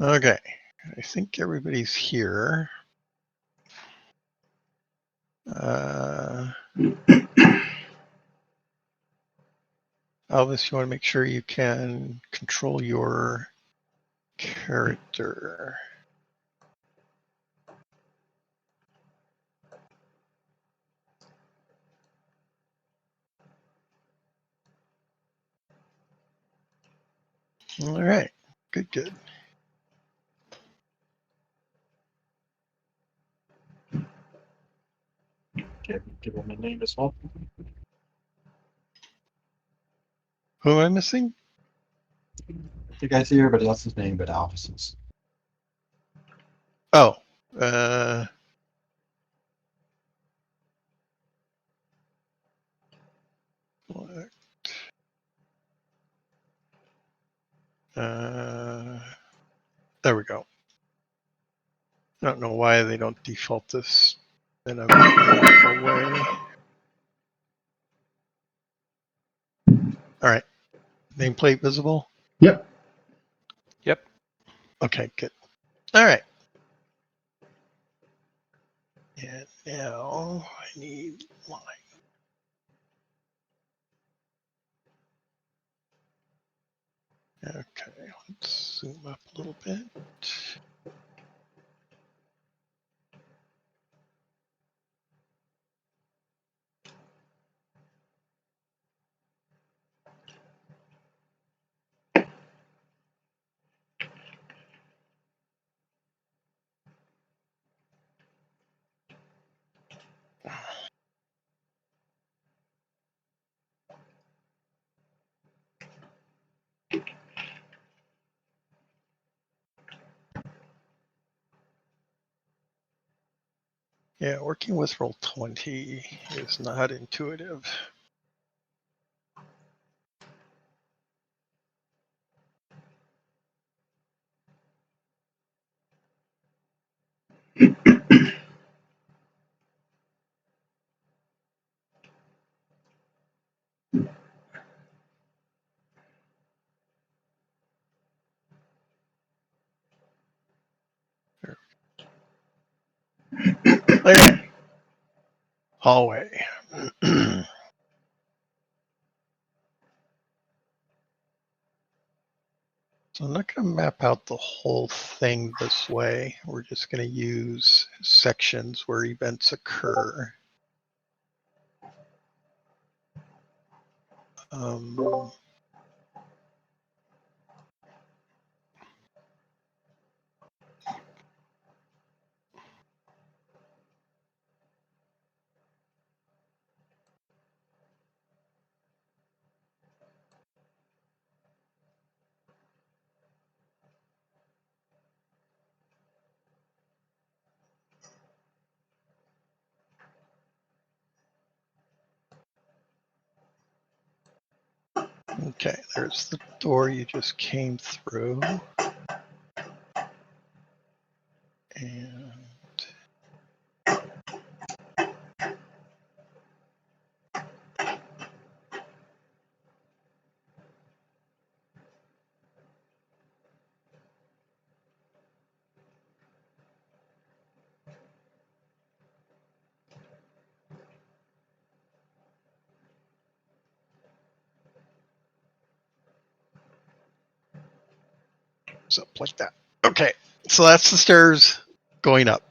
Okay, I think everybody's here. Elvis, you want to make sure you can control your character. All right, good. Okay, give him a name as well. Who am I missing? You guys see everybody else's name but Alvis's. Oh, There we go. I don't know why they don't default this in a meaningful way. All right. Nameplate visible? Yep. Yep. Okay, good. All right. And now I need line. Okay, let's zoom up a little bit. Yeah, working with Roll20 is not intuitive. Okay. Hallway. So I'm not going to map out the whole thing this way. We're just going to use sections where events occur. Okay, there's the door you just came through. And so like that. Okay, so that's the stairs going up.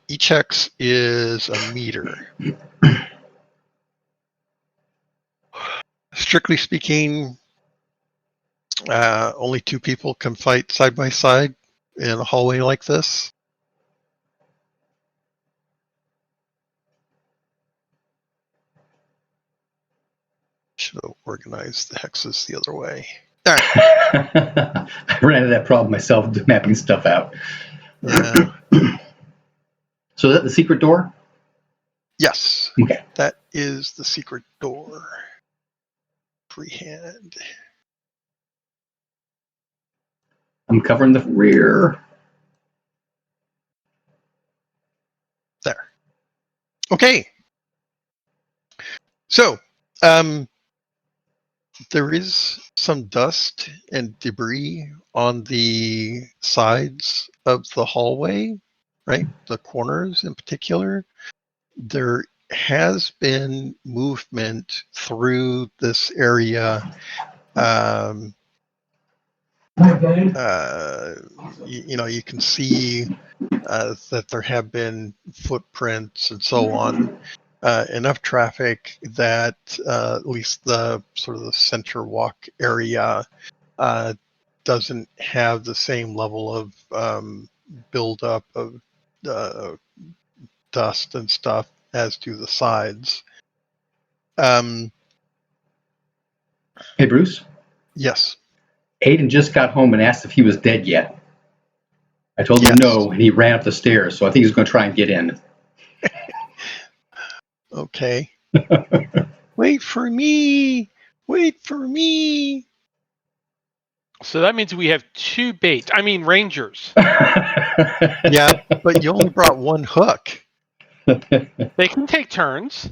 Each hex is a meter. Strictly speaking, only two people can fight side by side in a hallway like this. Should have organized the hexes the other way. All right. I ran into that problem myself, mapping stuff out. Yeah. So is that the secret door? Yes. Okay. That is the secret door. Freehand. I'm covering the rear. There. Okay. So, there is some dust and debris on the sides of the hallway, right? The corners in particular. There has been movement through this area. You can see that there have been footprints and so on. Enough traffic that at least the sort of the center walk area doesn't have the same level of buildup of dust and stuff as do the sides. Hey, Bruce? Yes. Aiden just got home and asked if he was dead yet. I told him Yes. no, and he ran up the stairs, so I think he's going to try and get in. Okay. Wait for me! Wait for me! So that means we have 2 bait. I mean, rangers. Yeah, but you only brought 1 hook. They can take turns.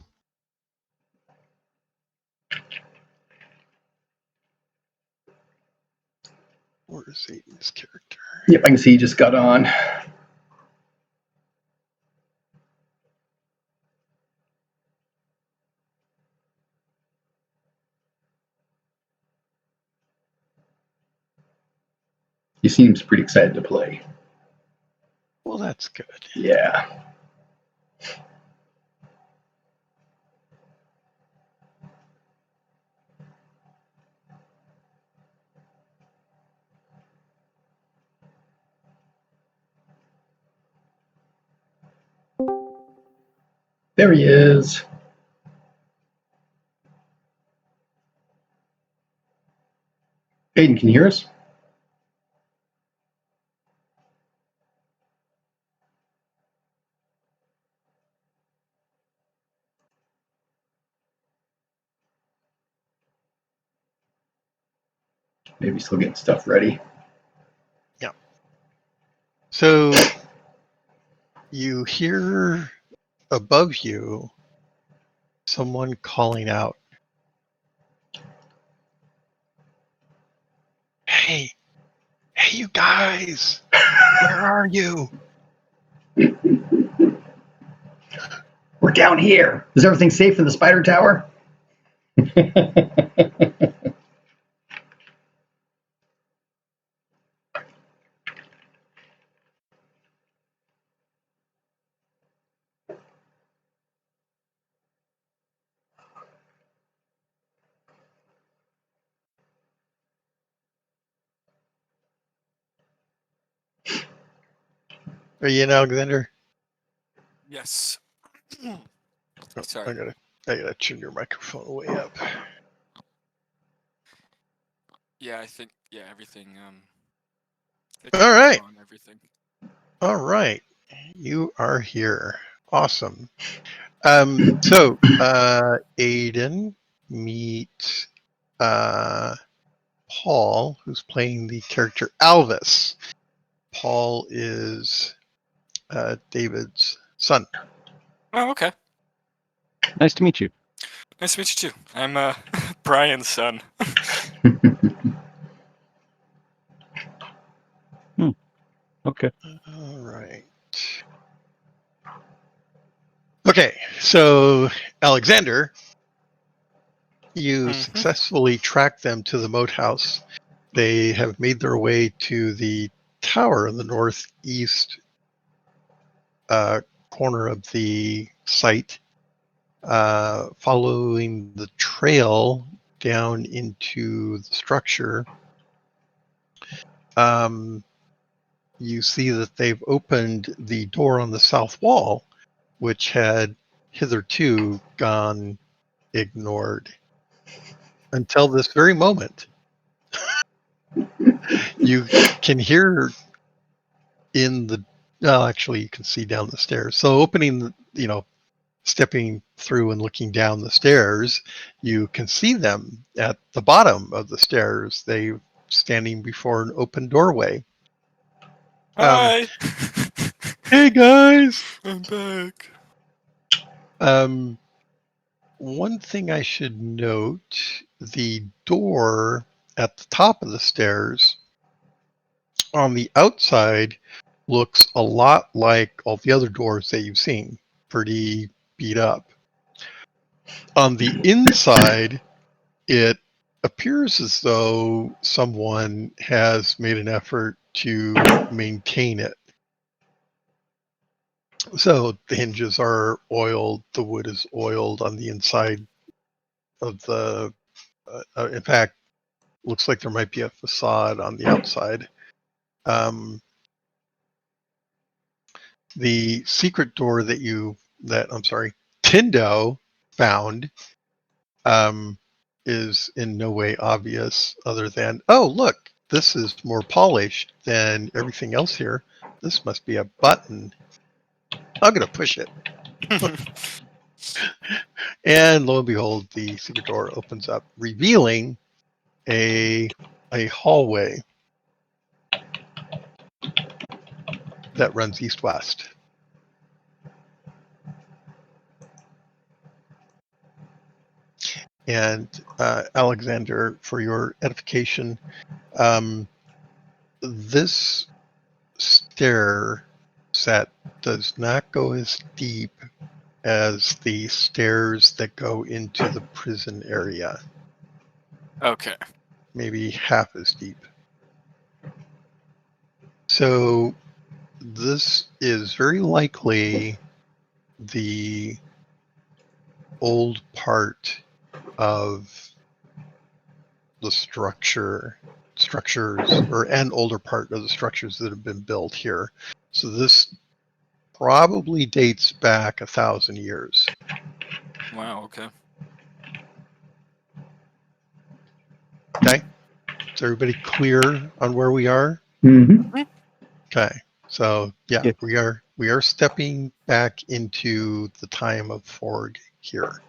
Where is Aiden's character? Yep, I can see he just got on. He seems pretty excited to play. Well, that's good. Yeah. There he is. Aiden, can you hear us? Maybe still getting stuff ready. So you hear above you someone calling out, Hey, you guys, where are you? We're down here. Is everything safe in the spider tower? Are you in, Alexander? Yes. Oh, Sorry. I gotta tune your microphone way up. Yeah, I think everything. All right. On everything. All right. You are here. Awesome. So Aiden, meet Paul, who's playing the character Alvis. Paul is David's son. Oh, okay. Nice to meet you. Nice to meet you too. I'm Brian's son. Okay. All right. Okay, so Alexander, you successfully tracked them to the moat house. They have made their way to the tower in the northeast corner of the site, following the trail down into the structure. You see that they've opened the door on the south wall, which had hitherto gone ignored until this very moment. You can hear in the actually you can see down the stairs. So opening, stepping through and looking down the stairs, you can see them at the bottom of the stairs. They standing before an open doorway. Hi. Hey guys. I'm back. One thing I should note, the door at the top of the stairs on the outside looks a lot like all the other doors that you've seen, pretty beat up. On the inside, it appears as though someone has made an effort to maintain it. So the hinges are oiled, the wood is oiled on the inside of the, in fact, looks like there might be a facade on the outside. The secret door that Tindo found, is in no way obvious other than, oh, look, this is more polished than everything else here. This must be a button. I'm going to push it. And lo and behold, the secret door opens up, revealing a hallway that runs east-west. And Alexander, for your edification, this stair set does not go as deep as the stairs that go into the prison area. Okay. Maybe half as deep. So this is very likely the old part of the structures, or an older part of the structures that have been built here. So this probably dates back 1,000 years. Wow. Okay. Okay, is everybody clear on where we are? Mm-hmm. Okay, so yeah, Yeah. we are stepping back into the time of Forg here.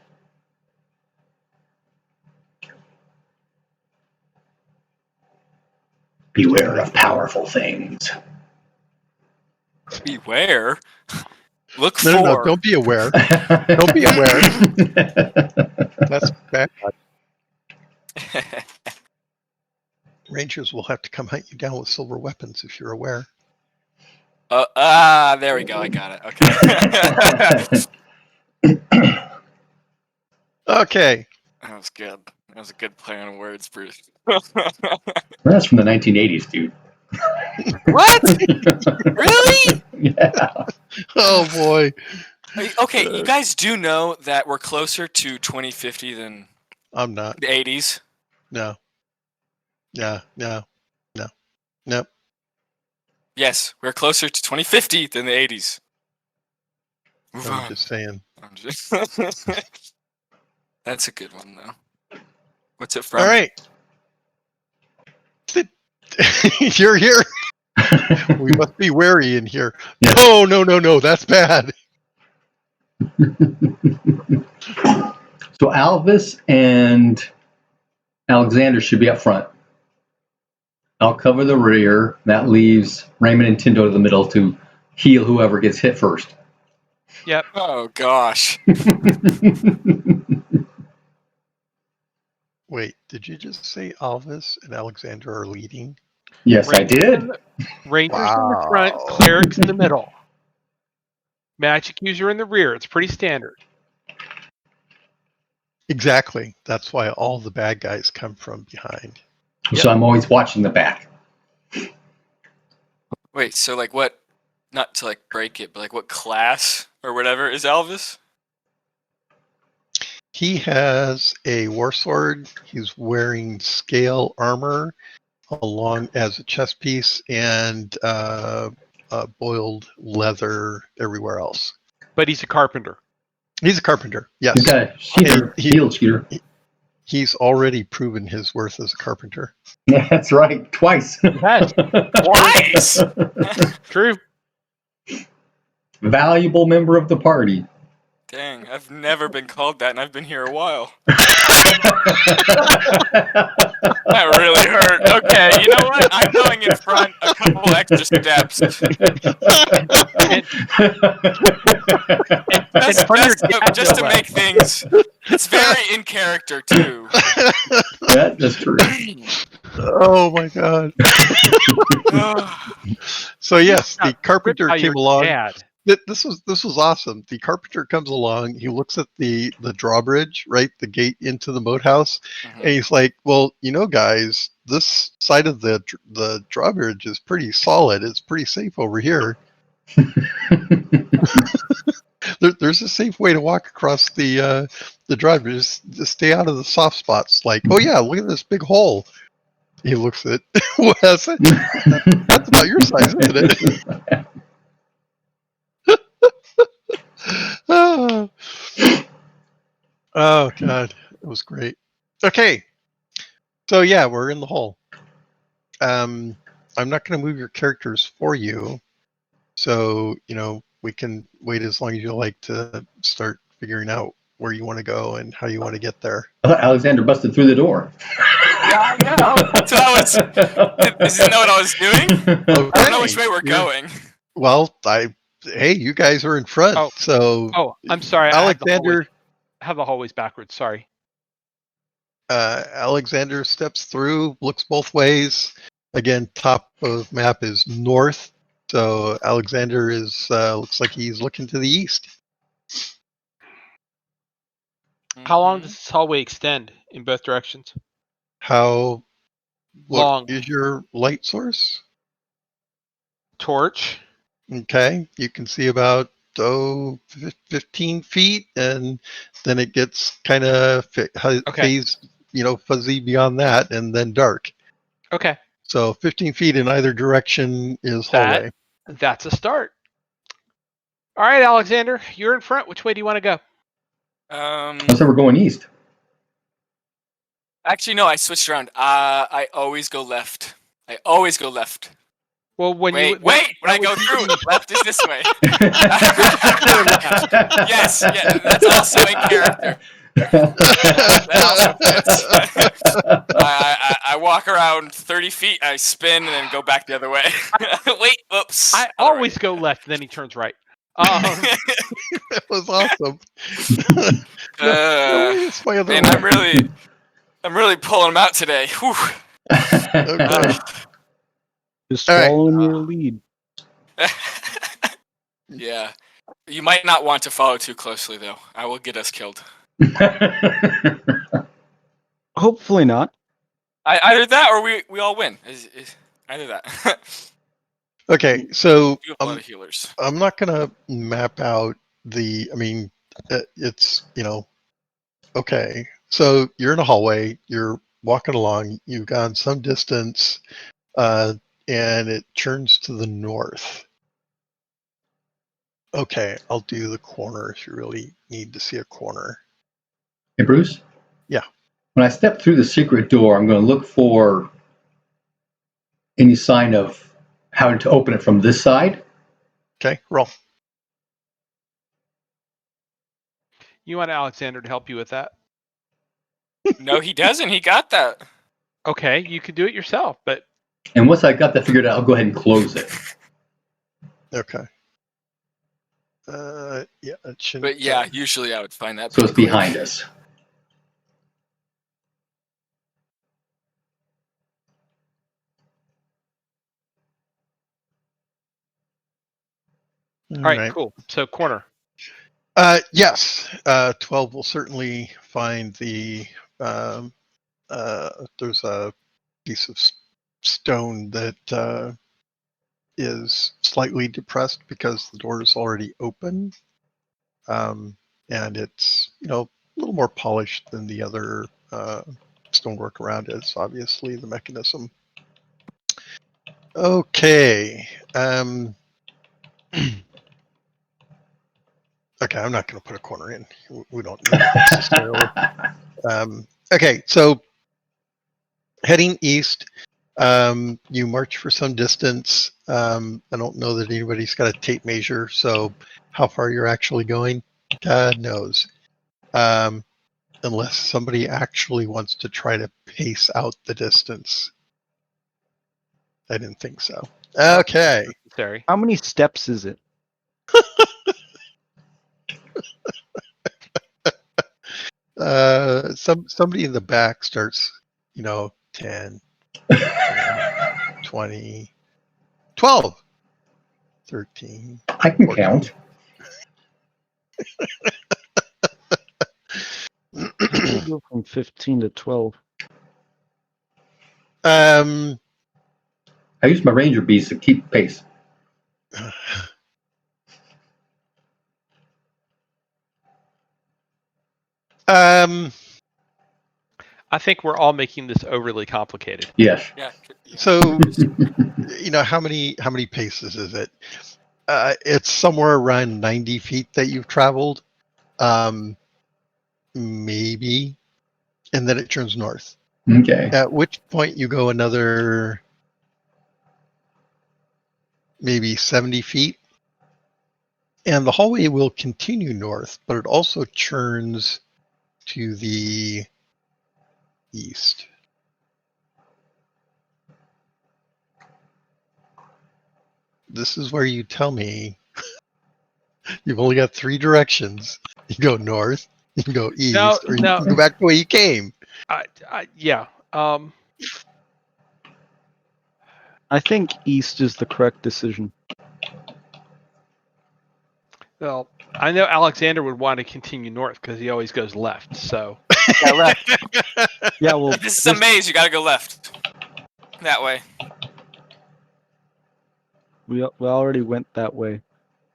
Beware of powerful things. Beware. Look No, for. don't be aware. Don't be aware. That's bad. Rangers will have to come hunt you down with silver weapons if you're aware. There we go. I got it. Okay. Okay. That was good. That was a good play on words, Bruce. That's from the 1980s, dude. What? Really? Yeah. Oh boy. Okay, you guys do know that we're closer to 2050 than I'm not. the 80s? No. No. Nope. Yes, we're closer to 2050 than the 80s. Move I'm on. just saying. I'm just... That's a good one, though. What's it from? All right. You're here. We must be wary in here. Yeah. No. That's bad. So Alvis and Alexander should be up front. I'll cover the rear. That leaves Raymond and Tindo to the middle to heal whoever gets hit first. Yep. Oh, gosh. Wait, did you just say Alvis and Alexander are leading? Yes, I did. Rangers in the front, Wow. clerics in the middle. Magic user in the rear. It's pretty standard. Exactly. That's why all the bad guys come from behind. So I'm always watching the back. Wait, so like what, not to like break it, but like what class or whatever is Elvis? He has a war sword. He's wearing scale armor along as a chest piece and boiled leather everywhere else. But he's a carpenter. He's a carpenter. Yes. He's got a cheater, shield cheater. He's already proven his worth as a carpenter. Yeah, that's right. Twice. Yes. Twice? True. Valuable member of the party. Dang, I've never been called that, and I've been here a while. That really hurt. Okay, you know what? I'm going in front a couple extra steps. Just to make things, it's very in character too. That's true. Oh my god. So yes, the carpenter came along. This was awesome. The carpenter comes along. He looks at the drawbridge, right, the gate into the moat house, and he's like, "Well, you know, guys, this side of the drawbridge is pretty solid. It's pretty safe over here. There's a safe way to walk across the drawbridge. Just stay out of the soft spots. Like, oh yeah, look at this big hole." He looks at what is it? That's about your size, isn't it? Oh god, it was great. Okay, so yeah, we're in the hole. I'm not going to move your characters for you, so we can wait as long as you like to start figuring out where you want to go and how you want to get there. I thought Alexander busted through the door. Yeah, I know. So I was. Isn't that what I was doing? I don't know which way we're going. Well, hey, you guys are in front, Oh. so Oh, I'm sorry. Alexander. I have the hallways backwards. Sorry. Alexander steps through, looks both ways. Again, top of map is north, so Alexander is looks like he's looking to the east. How long does this hallway extend in both directions? What Long. is your light source? Torch. Okay, you can see about 15 feet, and then it gets kind of phased, fuzzy beyond that, and then dark. Okay. So 15 feet in either direction is hallway. That's a start. All right, Alexander, you're in front. Which way do you want to go? So we're going east. Actually, no, I switched around. I always go left. Well, when When I go through, left is this way. Yes, yeah, that's also in character. That also fits. I walk around 30 feet, I spin, and then go back the other way. Wait, oops. I always go left, and then he turns right. That was awesome. Man, I'm really pulling him out today. Whew. Okay. Just All right. following your lead. Yeah. You might not want to follow too closely, though. I will get us killed. Hopefully not. Either that or we all win. Either that. Okay, so You have a lot of healers. I'm not going to map out it's, okay. So you're in a hallway, you're walking along, you've gone some distance, and it turns to the north. Okay, I'll do the corner if you really need to see a corner. Hey, Bruce? Yeah. When I step through the secret door, I'm going to look for any sign of how to open it from this side. Okay, roll. You want Alexander to help you with that? No, he doesn't. He got that. Okay, you could do it yourself, but... And once I got that figured out, I'll go ahead and close it. Okay. Yeah, it shouldn't. But yeah, usually I would find that. So it's behind us. All right, cool. So corner. Yes, 12 will certainly find the. There's a piece of stone that is slightly depressed because the door is already open, and it's a little more polished than the other stonework around it. It's obviously the mechanism. Okay. Okay, I'm not going to put a corner in. We don't need it necessarily. Okay, so heading east, you march for some distance. I don't know that anybody's got a tape measure, so how far you're actually going, God knows. Unless somebody actually wants to try to pace out the distance. I didn't think so. Okay. Sorry. How many steps is it? Somebody in the back starts, 10, 20, 12, 13. I can 14. count. We'll go from 15 to 12. I use my ranger beast to keep pace. I think we're all making this overly complicated. Yes. Yeah. So, how many paces is it? It's somewhere around 90 feet that you've traveled, maybe, and then it turns north. Okay. At which point you go another maybe 70 feet, And the hallway will continue north, but it also churns to the east. This is where you tell me you've only got 3 directions. You go north, you can go east, or you no. can go back the way you came. Yeah. I think east is the correct decision. Well, I know Alexander would want to continue north because he always goes left. So Yeah, left. Yeah, well, This is a maze. You gotta go left. That way. we already went that way.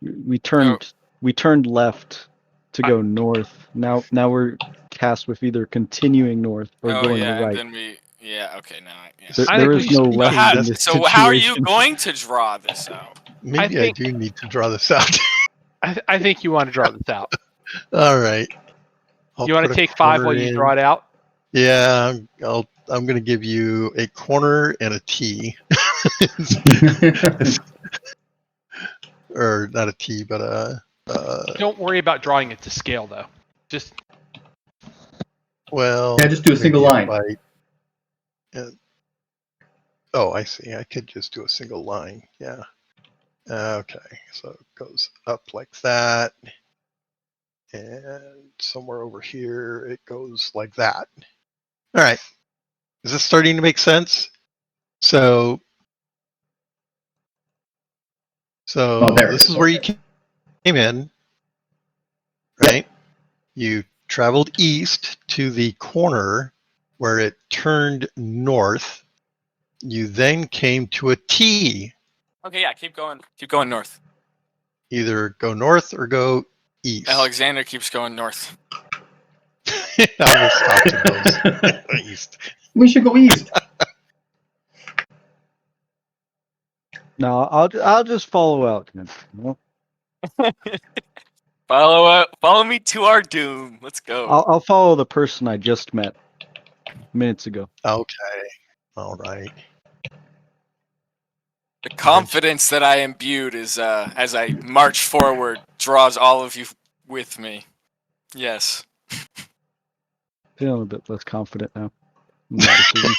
We turned left to go north. Now we're tasked with either continuing north or Oh going yeah, and right. then we. Yeah. Okay. Now. Yeah. I There think is we no should- left How, in this so how are you situation. going to draw this out? Maybe I do need to draw this out. I think you want to draw this out. All right. You want to take 5 while you draw it out? Yeah, I'm going to give you a corner and a T. Or not a T, but a. Don't worry about drawing it to scale, though. Just Well. Yeah, just do a single maybe line. Oh, I see. I could just do a single line. Yeah. Okay. So it goes up like that. And somewhere over here, it goes like that. All right. Is this starting to make sense? So there it this is. is where you came in, right? You traveled east to the corner where it turned north. You then came to a T. Okay. Yeah. Keep going. Keep going north. Either go north or go east. Alexander keeps going north. I will stop to go east. We should go east. No, I'll just follow out. Well, Follow me to our doom. Let's go. I'll follow the person I just met minutes ago. Okay. All right. The confidence that I imbued is as I march forward draws all of you with me. Yes. Feeling a bit less confident now. in my decision.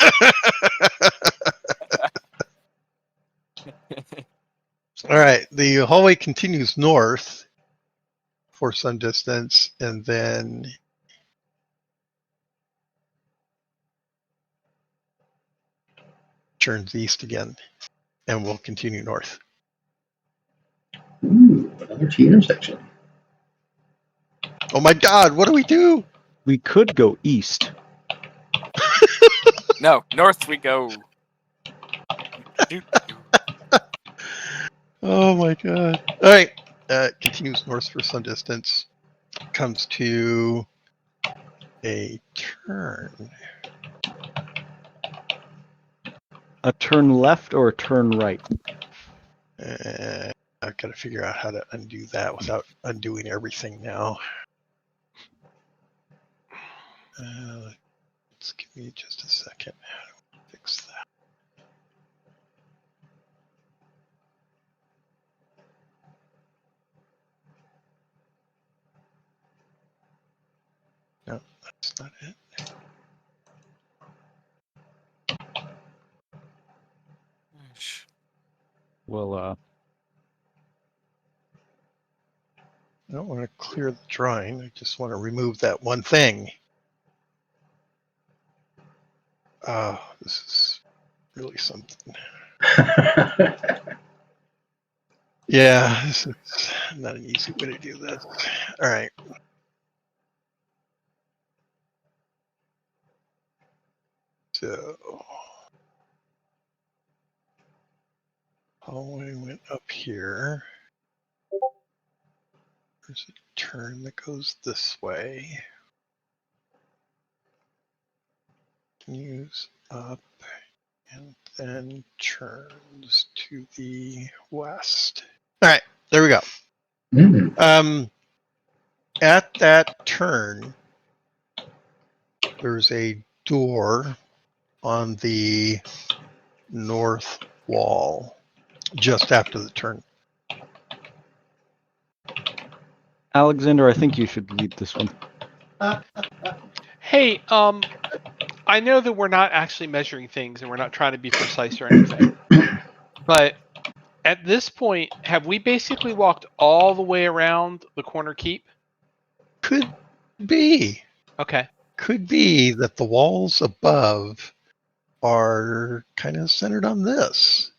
All right. The hallway continues north for some distance and then turns east again and will continue north. Ooh, another T intersection. Oh my God, what do we do? We could go east. No, north we go. Oh my God. All right. Continues north for some distance. Comes to a turn. A turn left or a turn right? I've got to figure out how to undo that without undoing everything now. Let's give me just a second. How do we fix that? No, that's not it. Well, I don't want to clear the drawing. I just want to remove that one thing. Oh, this is really something. Yeah, this is not an easy way to do this. All right. So, hallway went up here. There's a turn that goes this way. Continues up and then turns to the west. All right, there we go. At that turn, there's a door on the north wall just after the turn. Alexander, I think you should lead this one. Hey, I know that we're not actually measuring things and we're not trying to be precise or anything, but at this point, have we basically walked all the way around the corner keep? Could be. Okay. Could be that the walls above are kind of centered on this.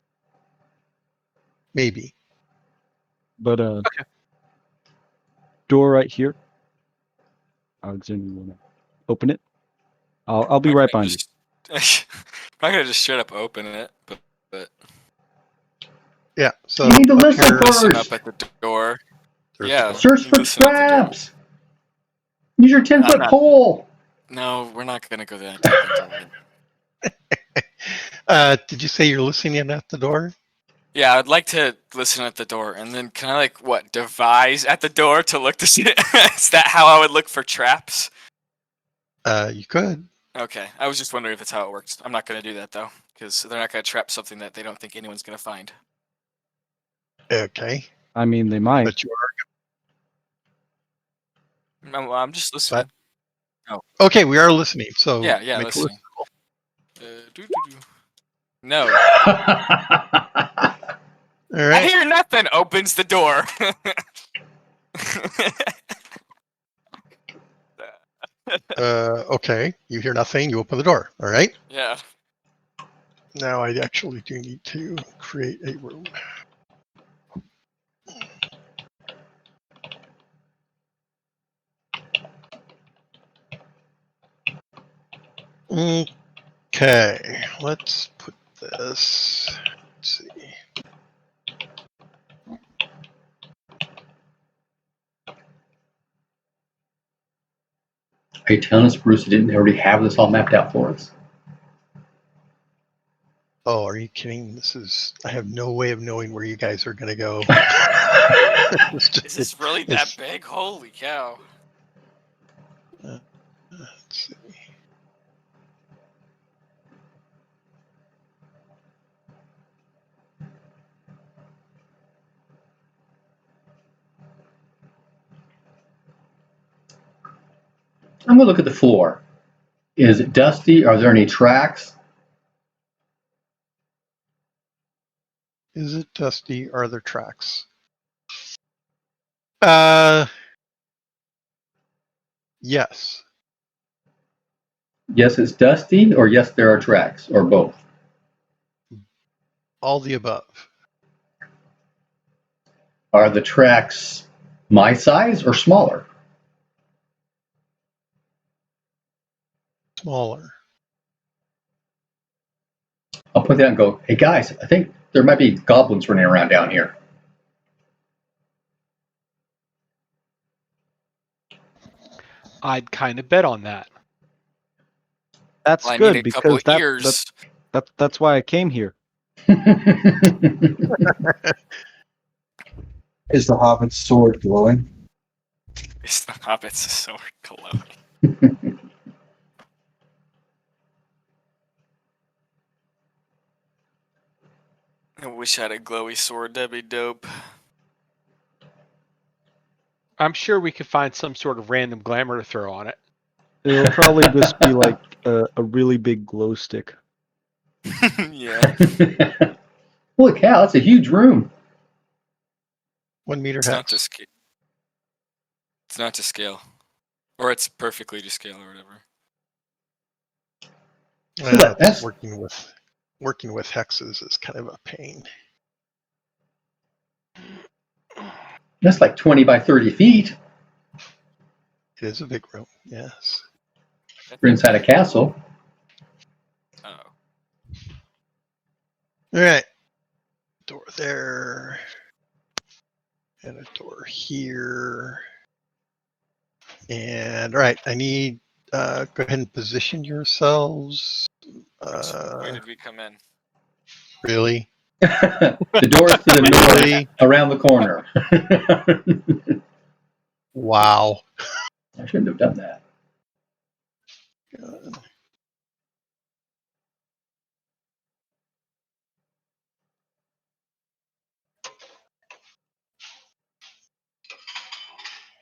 Maybe. But Okay. door right here. Alexander, you wanna open it? I'll be right behind you. I'm not gonna just straight up open it, but Yeah. So You need to up listen here, first. listen up at the door. there's Yeah. the door. Search for Listen at the door. traps. Use your 10-foot not- pole. No, we're not gonna go that deep into it. Did you say you're listening in at the door? Yeah, I'd like to listen at the door, and then can I devise at the door to look to see? Is that how I would look for traps? You could. Okay, I was just wondering if that's how it works. I'm not gonna do that though, because they're not gonna trap something that they don't think anyone's gonna find. Okay. I mean, they might. But you I'm just listening. are. Okay, we are listening. So Yeah, make a listening. list. No, All I right. hear nothing. Opens the door. Okay. You hear nothing. You open the door. All right. Yeah. Now I actually do need to create a room. Okay, let's put this. Let's see. Are you telling us, Bruce, you didn't already have this all mapped out for us? Oh, are you kidding? I have no way of knowing where you guys are going to go. Is this really that big? Holy cow. Let's see. I'm going to look at the floor. Is it dusty? Are there any tracks? Is it dusty? Are there tracks? Yes. Yes, it's dusty, or yes, there are tracks, or both. All the above. Are the tracks my size or smaller? Smaller. I'll point that out and go, hey guys, I think there might be goblins running around down here. I'd kind of bet on that. That's Well, I good need a couple because ears. that's why I came here. Is the hobbit's sword glowing? It's the hobbit's sword glowing. I wish I had a glowy sword. That'd be dope. I'm sure we could find some sort of random glamour to throw on it. It'll probably just be like a really big glow stick. Yeah. Holy cow, that's a huge room. 1 meter It's not to hex. scale. It's not to scale. Or it's perfectly to scale or whatever. That's- working with hexes is kind of a pain. That's like 20 by 30 feet. It is a big room. Yes. We're inside a castle. Oh. All right. Door there. And a door here. And all right, I need go ahead and position yourselves. Where did we come in? Really? The door's to the north, Really? around the corner. Wow. I shouldn't have done that.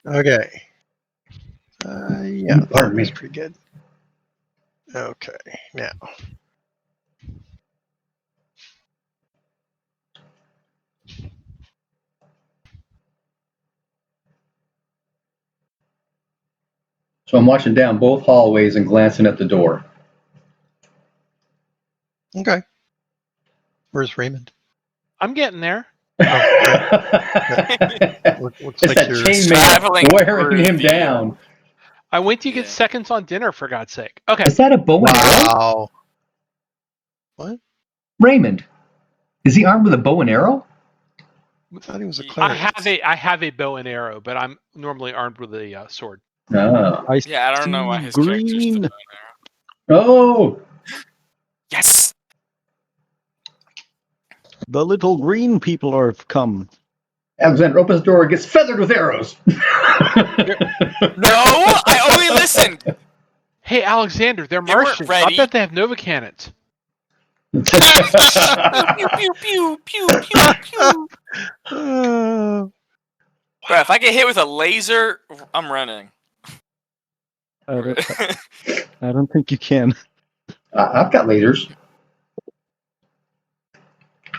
Okay. Yeah, Pardon me. that's pretty good. Okay, now. So I'm watching down both hallways and glancing at the door. Okay. Where's Raymond? I'm getting there. Looks It's like that you're chainmail Traveling wearing through him the- down. I went to get Yeah. seconds on dinner, for God's sake. Okay. Is that a bow and arrow? Wow. What? Raymond, is he armed with a bow and arrow? I thought he was a I cleric. I have a bow and arrow, but I'm normally armed with a sword. Oh. Yeah, I don't know why see his character's still green. down there. Oh, Yes. The little green people have come. Alexander opens the door and gets feathered with arrows. No, I only listened. Hey, Alexander, they're They weren't Martians. I ready. bet they have Nova cannons. Pew pew pew pew pew pew. Uh, Bro, if I get hit with a laser, I'm running. I don't think you can. I've got lasers.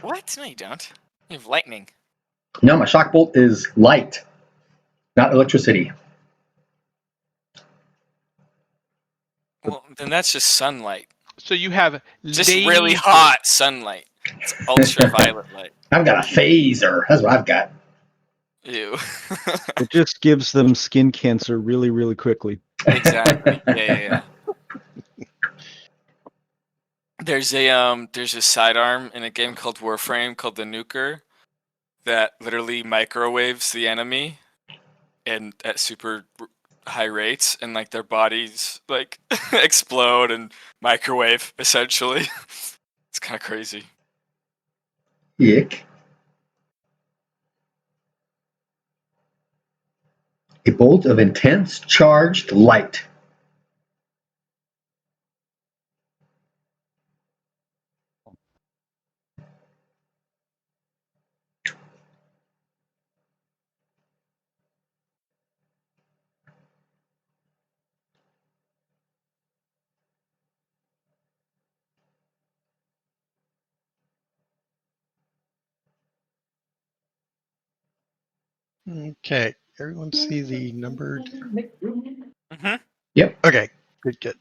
What? No, you don't. You have lightning. No, my shock bolt is light, not electricity. Well, then that's just sunlight. So you have Just really hot sunlight. It's ultraviolet light. I've got a phaser. That's what I've got. Ew. It just gives them skin cancer really, really quickly. Exactly. Yeah. There's a sidearm in a game called Warframe called the Nuker that literally microwaves the enemy and at super high rates, and like their bodies like explode and microwave essentially. It's kind of crazy. Ick. A bolt of intense charged light. okay. Everyone see the numbered? Mm-hmm. Okay. Good.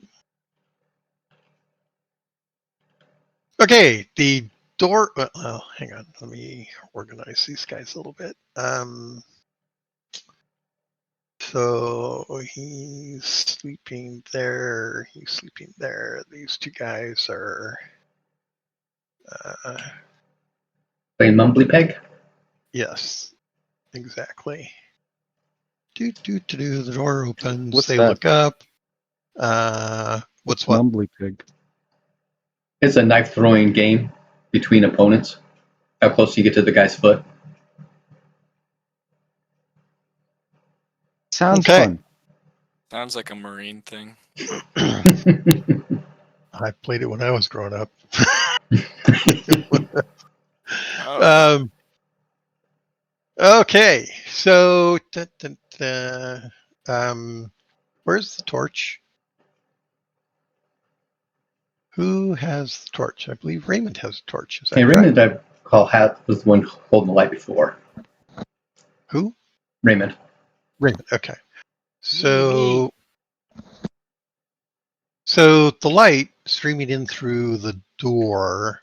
Okay. The door. Well, hang on. Let me organize these guys a little bit. So he's sleeping there. He's sleeping there. These two guys are. Playing Mumbly Peg. Yes, exactly. Do. The door opens. What's they that? look up. What's what? Mumbly pig. It's a knife throwing game between opponents. How close you get to the guy's foot. Sounds Okay. fun. Sounds like a marine thing. I played it when I was growing up. Oh. Okay, so where's the torch? Who has the torch? I believe Raymond has a torch. Is that Hey, correct? Raymond, I call was the one holding the light before. Who? Raymond. Raymond. Okay. So the light streaming in through the door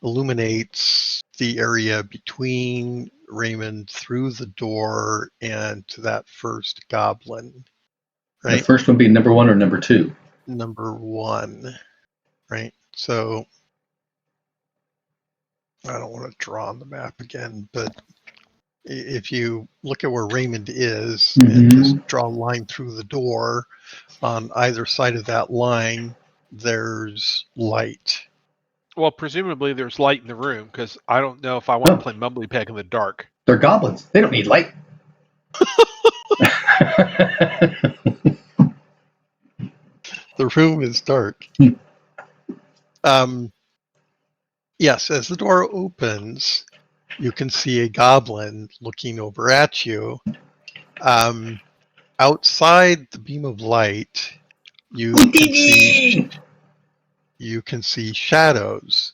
illuminates the area between Raymond through the door and to that first goblin. The Right? first one being number 1 or number 2? Number 1. Right? So I don't want to draw on the map again, but if you look at where Raymond is and just draw a line through the door, on either side of that line, there's light. Well, presumably there's light in the room because I don't know if I want to play Mumbly Peg in the dark. They're goblins. They don't need light. The room is dark. Yes, as the door opens, you can see a goblin looking over at you. outside the beam of light, you can see shadows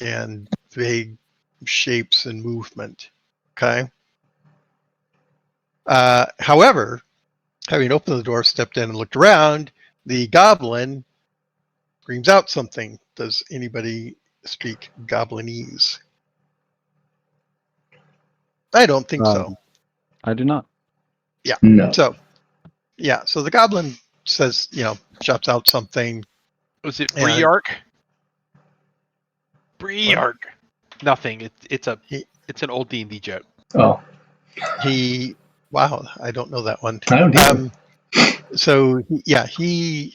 and vague shapes and movement. Okay. However, having opened the door, stepped in, and looked around, the goblin screams out something. Does anybody speak Goblinese? I don't think so. I do not. No. So the goblin says, shouts out something. Was it And- Briark? Briark. Nothing. It's an old D&D joke. Oh, Wow, I don't know that one. I don't either. So he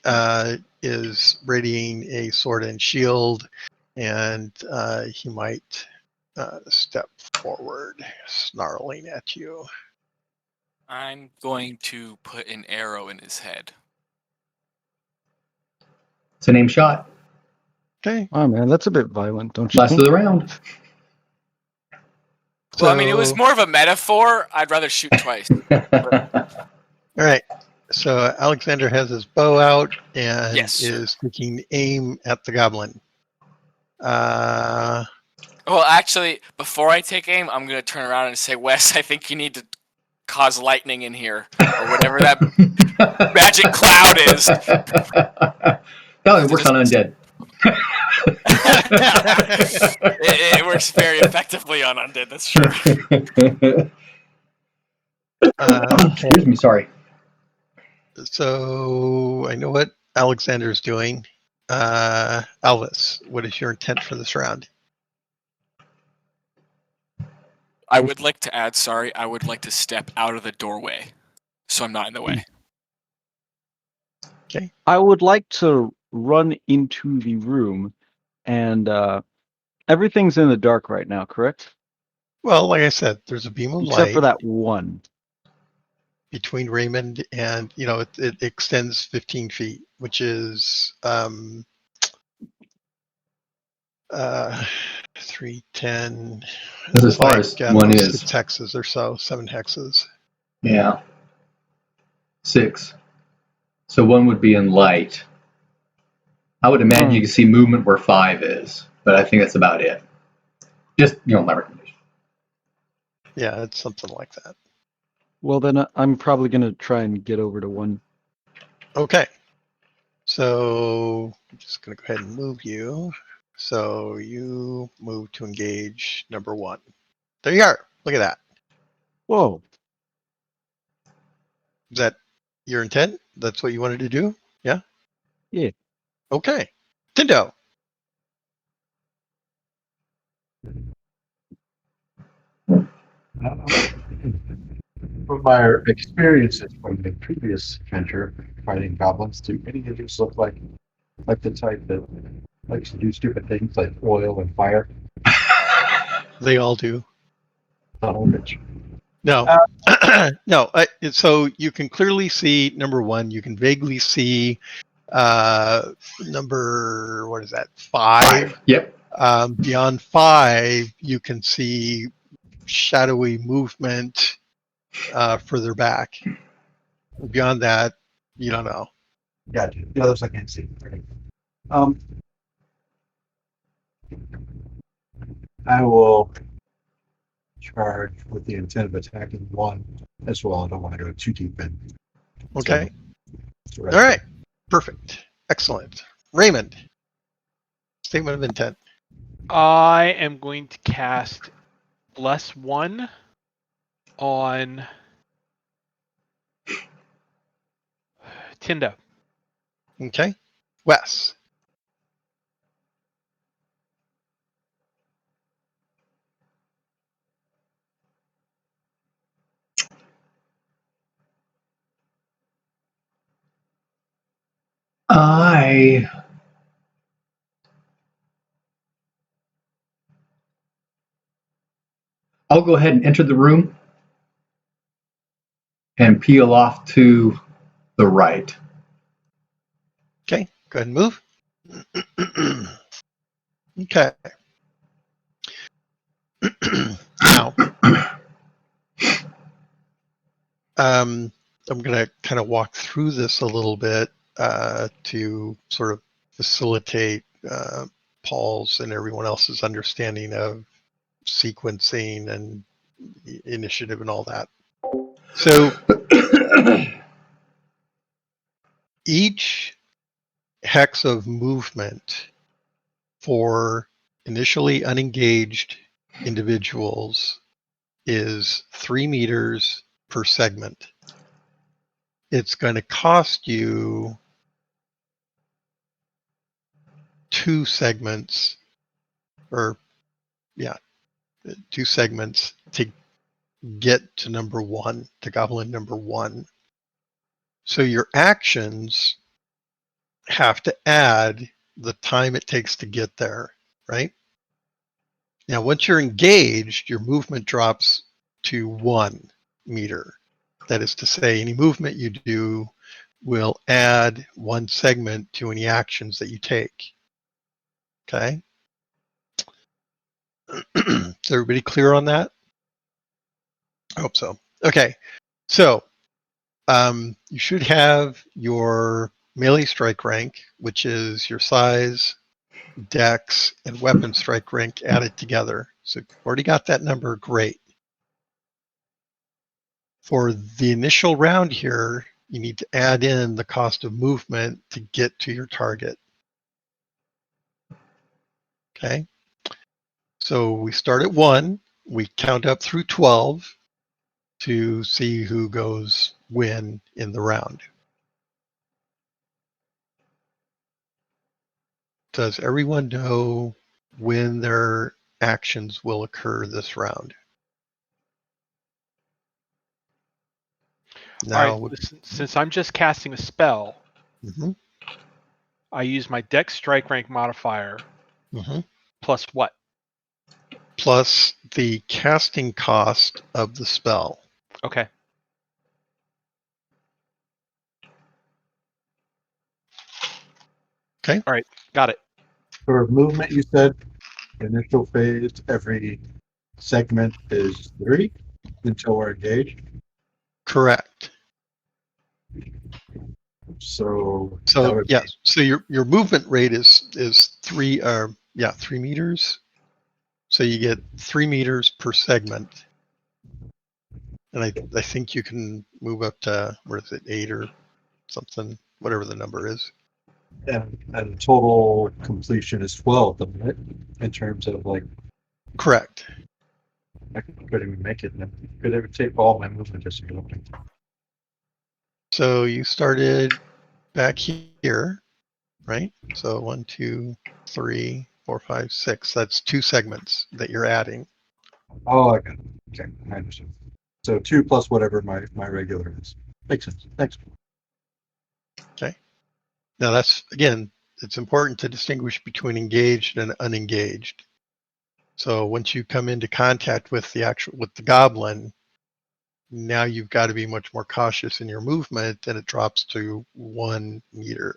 is readying a sword and shield, and he might step forward, snarling at you. I'm going to put an arrow in his head. It's a name shot. Okay. Oh man, that's a bit violent, don't you Last think? of the round. Well, I mean, it was So- more of a metaphor. I'd rather shoot twice. All right. So Alexander has his bow out and Yes, sir. is taking aim at the goblin. Well, actually, before I take aim, I'm going to turn around and say, Wes, I think you need to cause lightning in here, or whatever that magic cloud is. That only works on undead. It works very effectively on undead, that's true. Excuse me, sorry. So I know what Alexander's doing. Elvis, what is your intent for this round? I would like to add, I would like to step out of the doorway, so I'm not in the way. Okay. I would like to run into the room, and everything's in the dark right now, correct? Well, like I said, there's a beam of Except light for that one. between Raymond and, it extends 15 feet, which is 310. That's as far as one is. 6 hexes or so, 7 hexes. Yeah. 6. So one would be in light. I would imagine you can see movement where 5 is, but I think that's about it. Just, my recommendation. Yeah, it's something like that. Well, then I'm probably going to try and get over to one. Okay. So I'm just going to go ahead and move you. So you move to engage number 1. There you are. Look at that. Whoa. Is that your intent? That's what you wanted to do? Yeah? Yeah. Okay. Tindo. From my experiences from the previous adventure fighting goblins, do any of these look like the type that likes to do stupid things like oil and fire? They all do. Bitch. No. No. So you can clearly see number 1. You can vaguely see number, what is that? 5. Yep. Beyond 5, you can see shadowy movement further back. Beyond that, you don't know. Yeah, the others I can't see. I will charge with the intent of attacking 1 as well. I don't want to go too deep in. Okay. So All right. Perfect. Excellent. Raymond. Statement of intent. I am going to cast +1 on Tindo. Okay. Wes. I'll go ahead and enter the room and peel off to the right. Okay. Go ahead and move. Okay. Now, I'm going to kind of walk through this a little bit to sort of facilitate Paul's and everyone else's understanding of sequencing and initiative and all that. So each hex of movement for initially unengaged individuals is 3 meters per segment. It's going to cost you 2 segments, or 2 segments to get to number 1, to goblin number 1. So your actions have to add the time it takes to get there, right? Now, once you're engaged, your movement drops to 1 meter. That is to say, any movement you do will add 1 segment to any actions that you take. Okay? Is everybody clear on that? I hope so. Okay. So, you should have your melee strike rank, which is your size, dex, and weapon strike rank added together. So, if you've already got that number, great. For the initial round here, you need to add in the cost of movement to get to your target. Okay? So we start at 1, we count up through 12 to see who goes when in the round. Does everyone know when their actions will occur this round? Now, All right. Since I'm just casting a spell, I use my Dex strike rank modifier plus what? Plus the casting cost of the spell. Okay. Okay. All right. Got it. For movement, you said initial phase, every segment is 3 until we're engaged. Correct. So yes. So your movement rate is 3 3 meters. So you get 3 meters per segment. And I think you can move up to, what is it, 8 or something, whatever the number is. and total completion is 12, doesn't it? In terms of like, Correct. I couldn't even make it. Could ever take all my movement just to So you started back here, right? So 1, 2, 3, 4, 5, 6. That's 2 segments that you're adding. Oh, I got it. Okay, I understand. So 2 plus whatever my regular is. Makes sense. Thanks. Okay. Now that's, again, it's important to distinguish between engaged and unengaged. So once you come into contact with the goblin, now you've got to be much more cautious in your movement, and it drops to 1 meter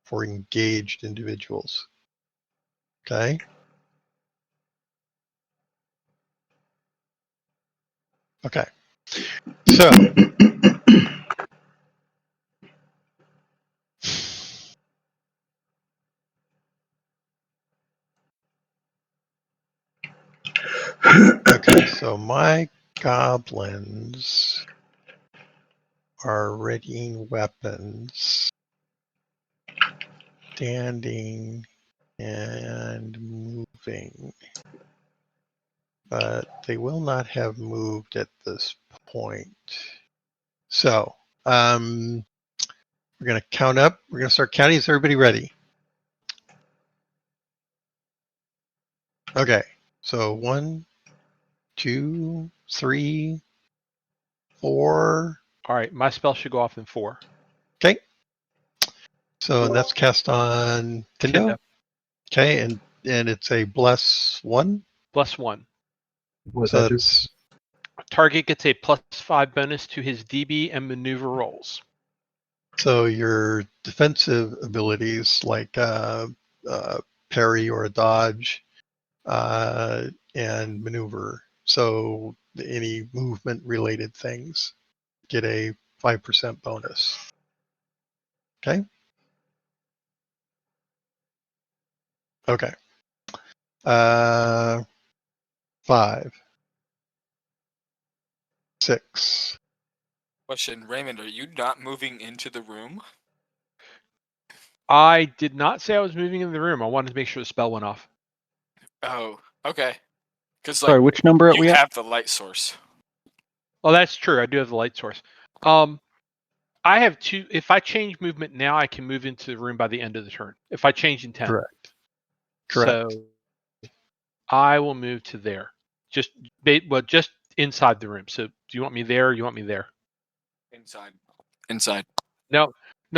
for engaged individuals. Okay. Okay. So okay, so my goblins are readying weapons, standing and moving, but they will not have moved at this point. So we're going to count up. We're going to start counting. Is everybody ready? Okay, so 1, 2, 3, 4. All right. My spell should go off in 4. Okay. So and that's cast on Tindo. Okay, and it's a +1. +1. What's So that do? that's Target gets a +5 bonus to his DB and maneuver rolls. so your defensive abilities like parry or a dodge and maneuver. So any movement related things get a 5% bonus. Okay. Okay. 5, 6. Question, Raymond, are you not moving into the room? I did not say I was moving in the room. I wanted to make sure the spell went off. Oh, okay. Because Sorry, which number are you we at? have the light source. Oh, that's true. I do have the light source. I have 2. If I change movement now, I can move into the room by the end of the turn. If I change intent. Correct. So I will move to there. Just inside the room. So do you want me there or you want me there? Inside. Inside. No,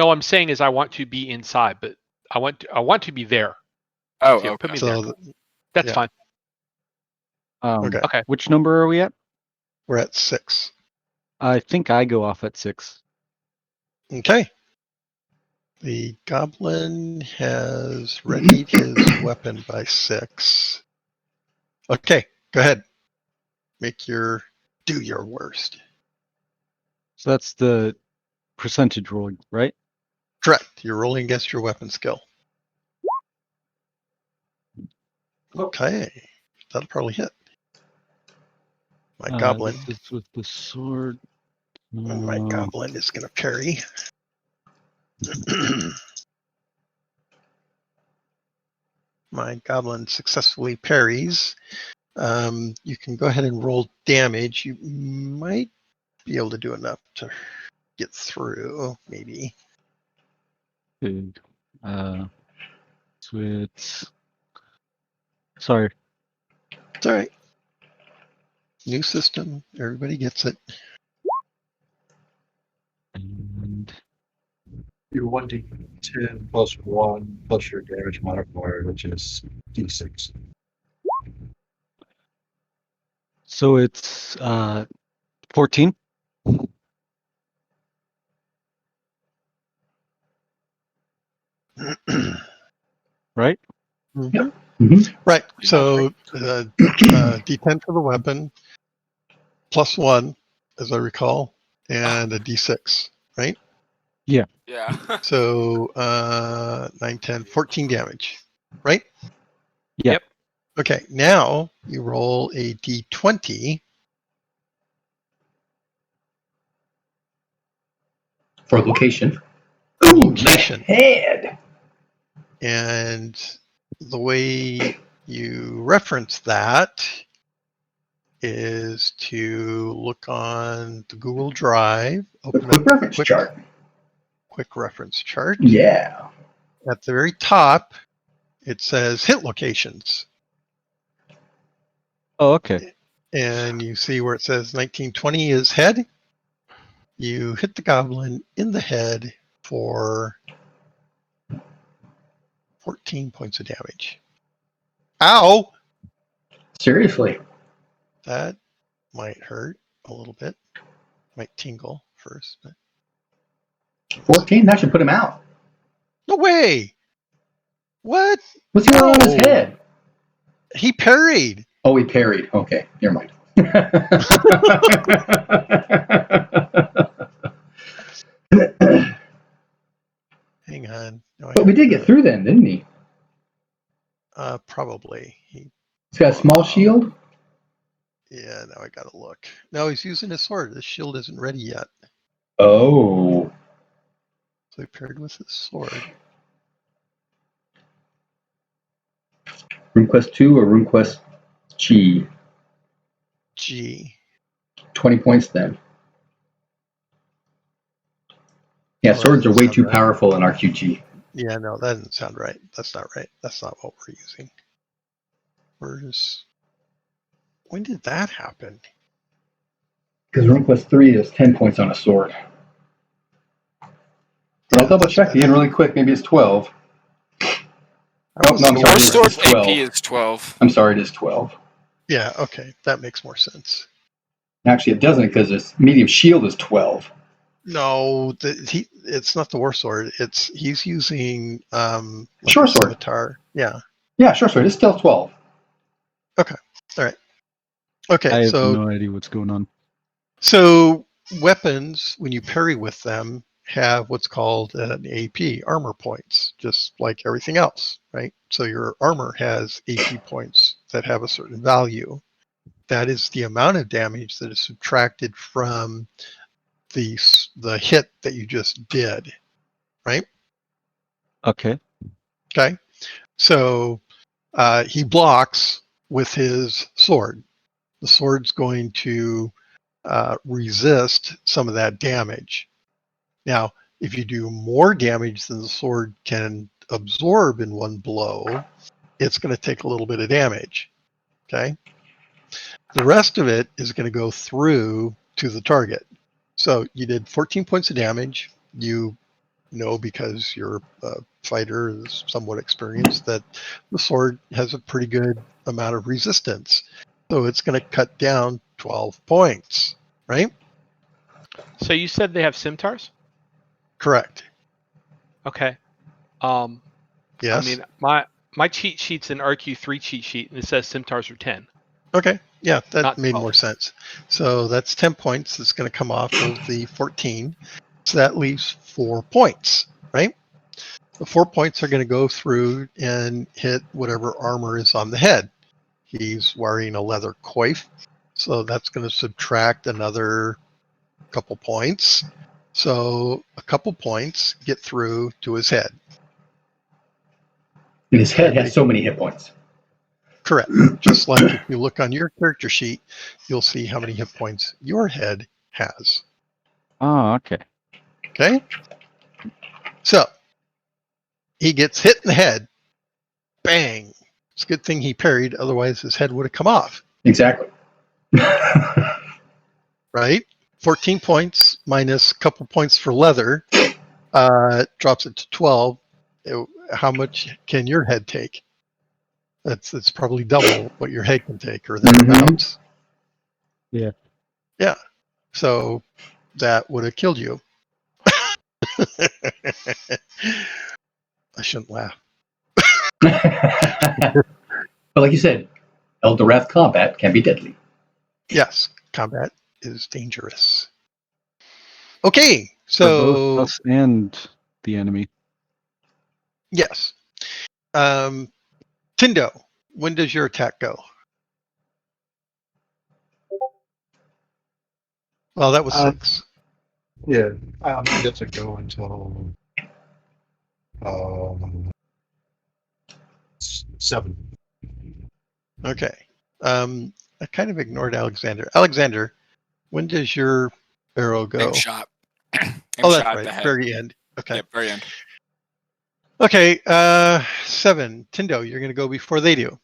I'm saying is I want to be inside, but I want to be there. Oh, So, yeah, okay. put me there. So That's yeah. fine. Okay. Okay. Which number are we at? We're at 6. I think I go off at 6. Okay. The goblin has readied his weapon by 6. Okay, go ahead. Do your worst. So that's the percentage rolling, right? Correct. You're rolling against your weapon skill. Okay. That'll probably hit. My goblin. This is with the sword. My goblin is going to parry. My goblin successfully parries. You can go ahead and roll damage. You might be able to do enough to get through, maybe. Okay. So it's... Sorry. It's all right. New system. Everybody gets it. And Your 1d10 plus 1 plus your damage modifier, which is d6. so it's 14. Right? Mhm. Mhm. Right. You're So d10 for the weapon, plus 1, as I recall, and a d6, right? Yeah. So 9, 10, 14 damage, right? Yeah. Yep. Okay, now you roll a d20. For location. For Ooh, location. the head. And the way you reference that is to look on the Google Drive, open Quick up reference chart. quick reference chart. Yeah. At the very top, it says hit locations. Oh, okay. And you see where it says 1920 is head. You hit the goblin in the head for 14 points of damage. Ow! Seriously. That might hurt a little bit. Might tingle first. But 14? That should put him out. no way! What? What's going on in his No. head? He parried. Oh, he parried. Okay, never mind. Hang on. No, But we did get through then, didn't he? Probably. He's got a small shield. Yeah, now I gotta look. No, he's using his sword. His shield isn't ready yet. Oh. So he parried with his sword. RuneQuest 2 or RuneQuest G? G. 20 points then. Yeah, Oh, that swords are doesn't way sound too right. powerful in RQG. Yeah, no, that doesn't sound right. That's not right. That's not what we're using. When did that happen? Because RuneQuest 3 is 10 points on a sword. But I'll double that's check again better. really quick. Maybe it's 12. I Oh, no, I'm wasn't sorry. Your aware. sword's It's 12. AP is 12. I'm sorry, it is 12. Yeah, okay, that makes more sense. Actually, it doesn't because its medium shield is 12. No, it's not the war sword. He's using like Short a sword. scimitar. Yeah. Yeah, sure, sword. It's still 12. Okay. All right. Okay. I have So no idea what's going on. weapons, when you parry with them, have what's called an AP, armor points, just like everything else, right? So your armor has AP points that have a certain value. That is the amount of damage that is subtracted from the hit that you just did, right? Okay. Okay. So he blocks with his sword. The sword's going to resist some of that damage. Now, if you do more damage than the sword can absorb in one blow, it's going to take a little bit of damage. Okay. The rest of it is going to go through to the target. So you did 14 points of damage. You know, because you're a fighter is somewhat experienced, that the sword has a pretty good amount of resistance. So it's going to cut down 12 points, right? So you said they have scimitars? Correct. Okay. Yes. I mean, my cheat sheet's an RQ3 cheat sheet, and it says scimitars are 10. Okay. Yeah, that Not made 12. more sense. So that's 10 points that's going to come off of the 14. So that leaves 4 points, right? The 4 points are going to go through and hit whatever armor is on the head. He's wearing a leather coif, so that's going to subtract another couple points. So a couple points get through to his head. And his head has so many hit points. Correct. Just like if you look on your character sheet, you'll see how many hit points your head has. Oh, okay. Okay? So he gets hit in the head. Bang. It's a good thing he parried, otherwise his head would have come off. Exactly. Right? 14 points minus a couple points for leather drops it to 12. How much can your head take? It's probably double what your head can take, or thereabouts. Yeah. Yeah. So that would have killed you. I shouldn't laugh. But like you said, Elderath combat can be deadly. Yes, combat is dangerous. Okay, For both so us and the enemy. yes. Tindo, when does your attack go? Well, that was 6. Yeah, it doesn't go until 7. Okay. I kind of ignored Alexander. Alexander, when does your arrow go? Aim shot. Aim Oh, that's shot at right. the head. Very end. Okay. Yep, very end. Okay. 7. Tindo, you're going to go before they do.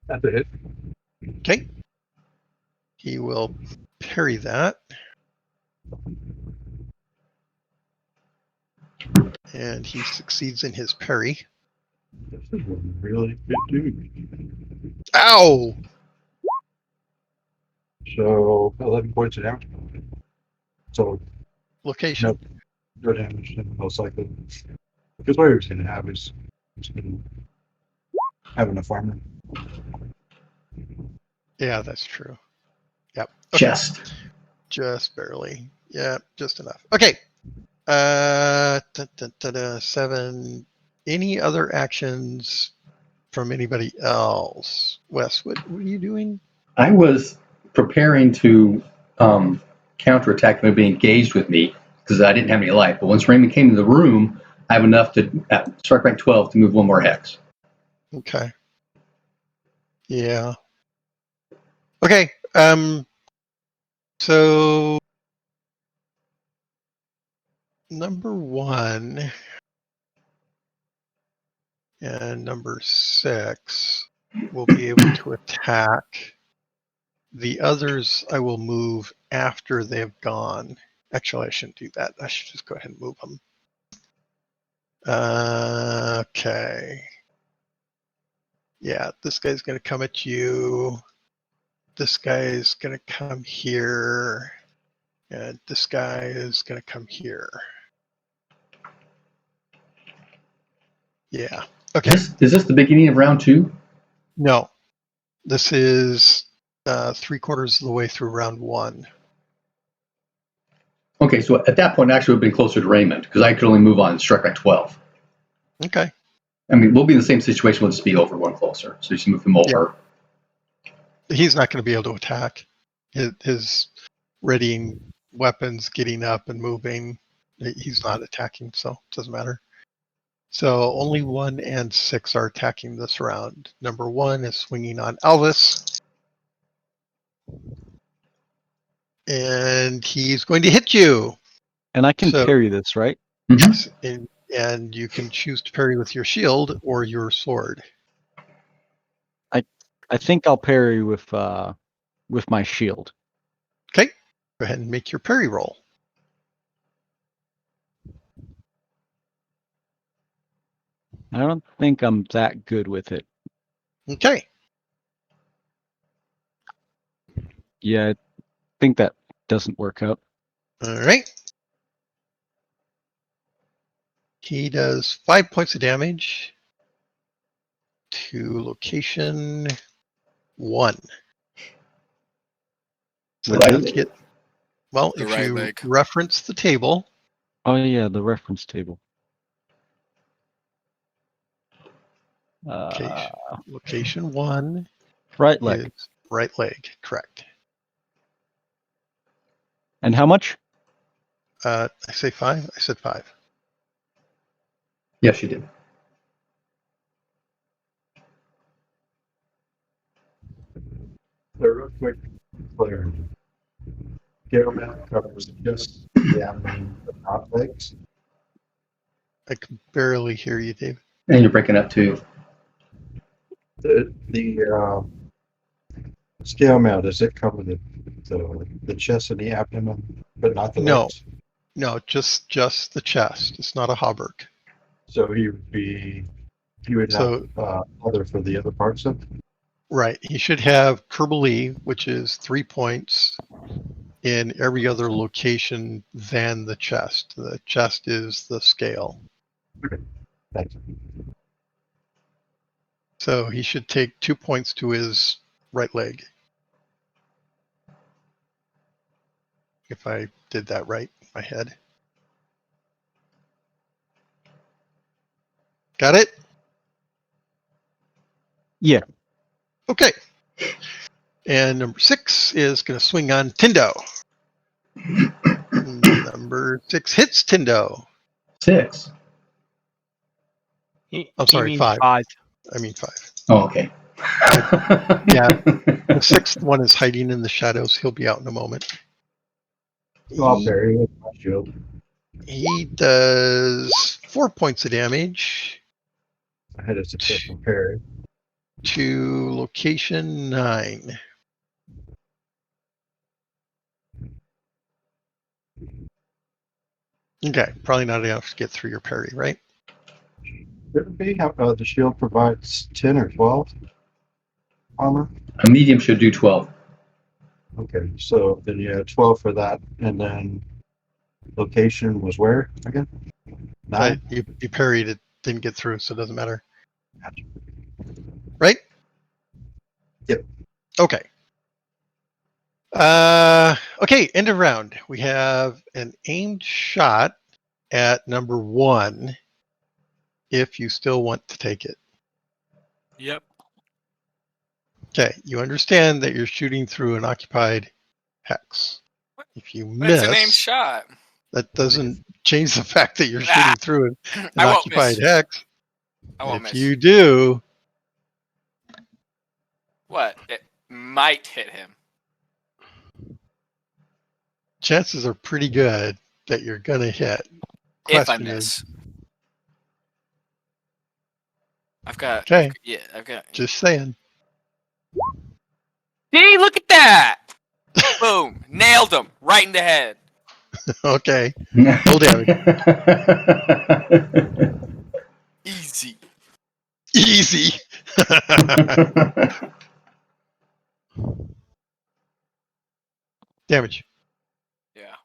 That's a hit. Okay. He will parry that. And he succeeds in his parry. This is a really good dude. Ow! So 11 points of damage. So Location. no damage, then most likely. Because what he was going to have is having a farmer. Yeah, that's true. Yep. Okay. Just barely. Yeah, just enough. Okay. 7. Any other actions from anybody else? Wes, what are you doing? I was preparing to counterattack them being engaged with me because I didn't have any life. But once Raymond came into the room, I have enough to strike rank 12 to move one more hex. Okay. Yeah. Okay. So number 1 and number 6 will be able to attack. The others I will move after they've gone. Actually, I shouldn't do that. I should just go ahead and move them. Okay. Yeah, this guy's going to come at you. This guy is going to come here. And this guy is going to come here. Yeah. Okay. Is this the beginning of round 2? No. This is 3/4 of the way through round 1. Okay, so at that point, actually, would have been closer to Raymond because I could only move on and strike by 12. Okay. I mean, we'll be in the same situation. We'll just be over one closer. So you can move him over. He's not going to be able to attack. His readying weapons, getting up and moving, he's not attacking, so it doesn't matter. So only 1 and 6 are attacking this round. Number 1 is swinging on Elvis. And he's going to hit you. And I can So- parry this, right? Yes. And you can choose to parry with your shield or your sword. I think I'll parry with my shield. Okay. Go ahead and make your parry roll. I don't think I'm that good with it. Okay. Yeah, I think that doesn't work out. All right. He does 5 points of damage to location 1. So Right. you have to get, well, The if right you leg. reference the table, Oh yeah, the reference table. location 1 Right leg. is right leg, correct. And how much? I say 5? I said 5. Yes, you did. So real quick, clear. Scale map covers just the abdomen, but not legs. I can barely hear you, Dave. And you're breaking up too. The scale mount, does it cover the chest and the abdomen, but not the No. legs? No, just the chest. It's not a hauberk. So he would So- have other for the other parts of it? Right. He should have Kerbali, which is 3 points in every other location than the chest. The chest is the scale. Thanks. So he should take 2 points to his right leg. If I did that right in my head. Got it? Yeah. Okay. And number 6 is going to swing on Tindo. Number 6 hits Tindo. 6. I'm sorry, He means 5. 5. I mean 5. Oh, okay. Yeah. The 6th one is hiding in the shadows. He'll be out in a moment. I'll parry with my shield. He does 4 points of damage I had a successful parry. to location 9. Okay, probably not enough to get through your parry, right? Could it be how the shield provides 10 or 12 armor? A medium should do 12. Okay, so then you had 12 for that, and then location was where again? 9? But you parried it, didn't get through, so it doesn't matter. Right? Yep. Okay. Okay, end of round. We have an aimed shot at number 1 if you still want to take it. Yep. Okay, you understand that you're shooting through an occupied hex. If you But it's an aimed miss, shot. that doesn't change the fact that you're Ah, shooting through an I won't occupied miss. hex. I won't If miss. you do, What? It might hit him. chances are pretty good that you're going to hit. If I Question miss. is, I've got. Okay. Yeah, I've got. just saying. See, look at that! Boom! Nailed him right in the head. Okay, roll damage. Easy. Easy. Damage. Yeah.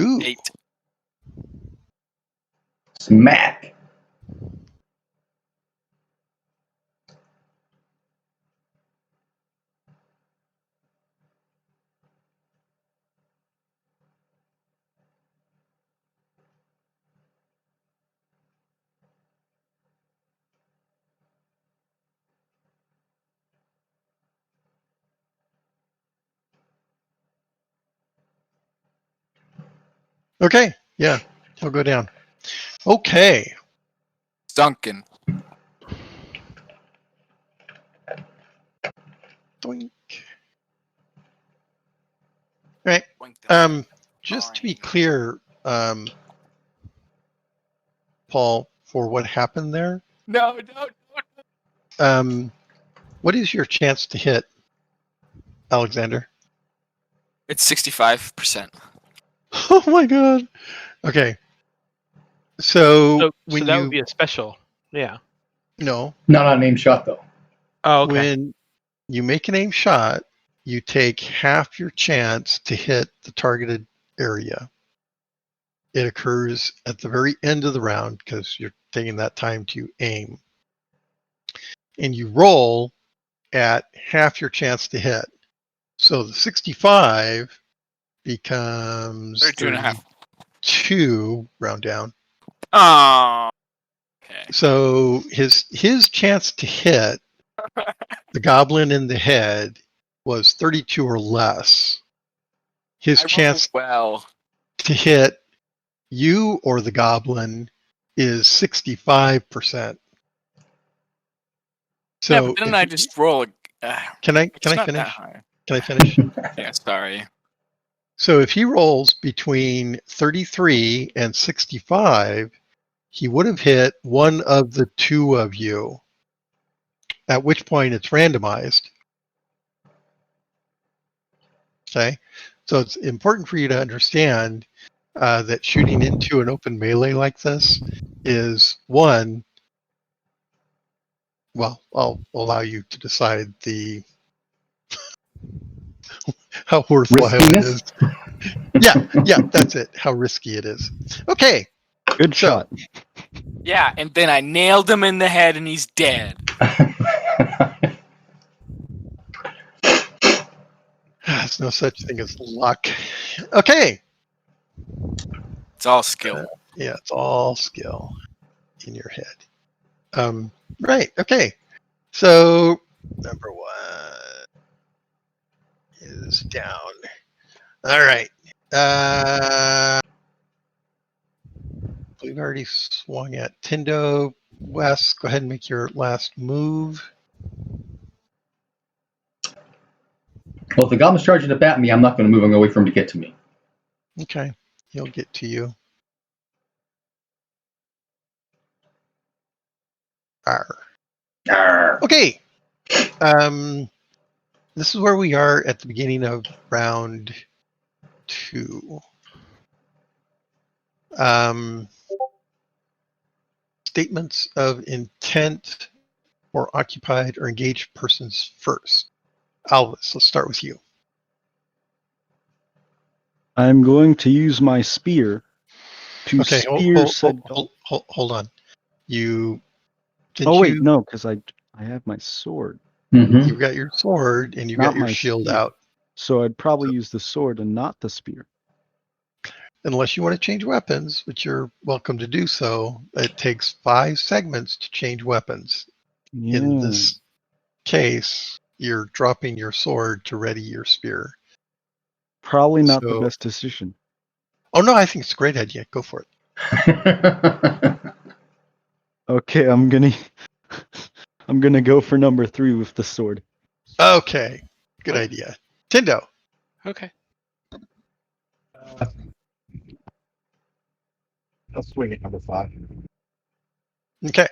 Ooh. 8. Smack. Okay. Yeah. He'll go down. Okay. Duncan. Doink. Right. Boink, Duncan. Just to be clear, Paul, for what happened there, No. what is your chance to hit, Alexander? It's 65%. Oh my god. Okay. So when that you would be a special. Yeah. no, Not on aim shot though. Oh, okay. when you make an aim shot, you take half your chance to hit the targeted area. It occurs at the very end of the round because you're taking that time to aim. And you roll at half your chance to hit. So the 65 becomes 32.5. 32, round down. Oh. Okay. So his chance to hit the goblin in the head was 32 or less. His I chance rolled well. to hit you or the goblin is 65%. Yeah, So but then if I just roll. can I It's not finish? that high. Can I finish? Yeah, sorry. So if he rolls between 33 and 65, he would have hit one of the two of you, at which point it's randomized. Okay. So it's important for you to understand that shooting into an open melee like this is one, well, I'll allow you to decide how worthwhile it Riskiness? is. Yeah, that's it. How risky it is. Okay. Good So, shot. Yeah, and then I nailed him in the head and he's dead. there's no such thing as luck. Okay. It's all skill. Yeah, it's all skill in your head. Right. Okay. So number 1 is down. All right. We've already swung at Tindo. Wes, go ahead and make your last move. Well, if the goblin's charging to bat me, I'm not going to move. I'm going to wait for him to get to me. Okay. He'll get to you. Arr. Arr. Okay. This is where we are at the beginning of round 2. Statements of intent for occupied or engaged persons first. Alvis, let's start with you. I'm going to use my spear to Okay, spear said. hold on. You Oh wait, no, because I have my sword, Mm-hmm. You've got your sword and you've not got your my shield spear. out. So I'd probably use the sword and not the spear. Unless you want to change weapons, which you're welcome to do so. It takes 5 segments to change weapons. Yeah. In this case, you're dropping your sword to ready your spear. Probably not the So- best decision. Oh no, I think it's a great idea. Go for it. Okay, I'm gonna go for number 3 with the sword. Okay, good idea. Tindo. Okay. I'll swing at number 5. Okay.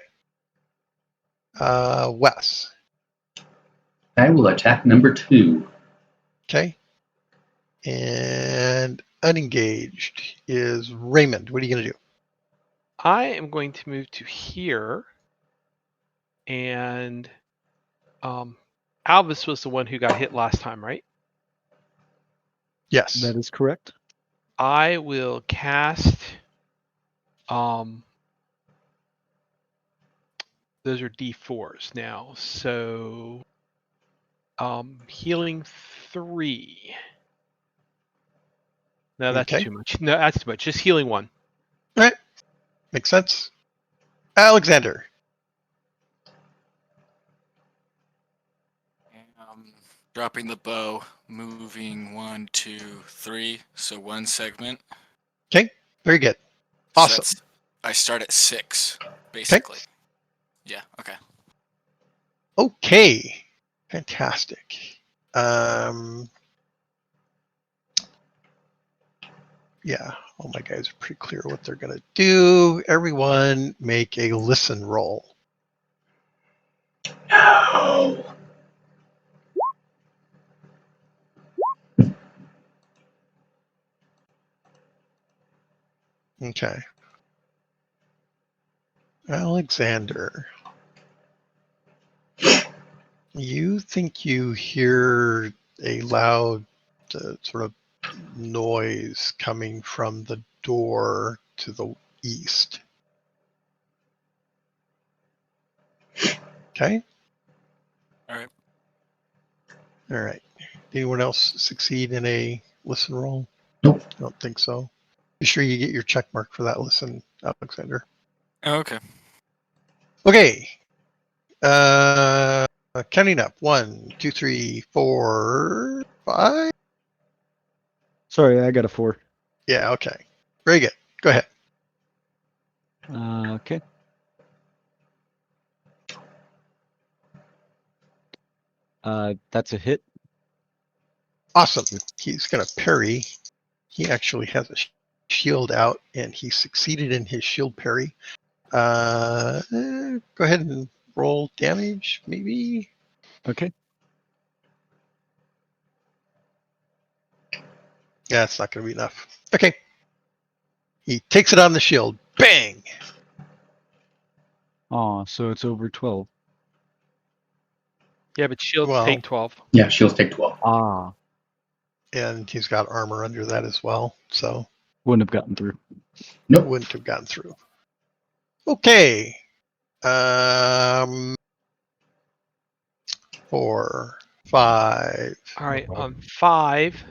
Wes. I will attack number 2. Okay. And unengaged is Raymond. What are you going to do? I am going to move to here, and Alvis was the one who got hit last time, right? Yes. That is correct. I will cast. Those are D4s now. So, healing 3. No, that's Okay. too much. No, that's too much. Just healing 1. All right. Makes sense. Alexander. Dropping the bow, moving 1, 2, 3. So 1 segment. Okay. Very good. So Awesome. that's, I start at 6, basically. Yeah. Okay. Okay. Fantastic. Yeah, all my guys are pretty clear what they're going to do. Everyone make a listen roll. No. Okay. Alexander, you think you hear a loud sort of noise coming from the door to the east. Okay. All right. All right. Anyone else succeed in a listen roll? Nope. I don't think so. Be sure you get your check mark for that listen, Alexander. Oh, okay. Okay. Counting up. 1, 2, 3, 4, 5. Sorry, I got a 4. Yeah, okay. Very good. Go ahead. Okay. That's a hit. Awesome. He's going to parry. He actually has a shield out, and he succeeded in his shield parry. Go ahead and roll damage, maybe. Okay. Yeah, it's not going to be enough. Okay. He takes it on the shield. Bang! Oh, so it's over 12. Yeah, but shields Well- take 12. Yeah, shields take 12. Ah, And he's got armor under that as well, so wouldn't have gotten through. Nope. wouldn't have gotten through. Okay. 4, 5. All right, on 5,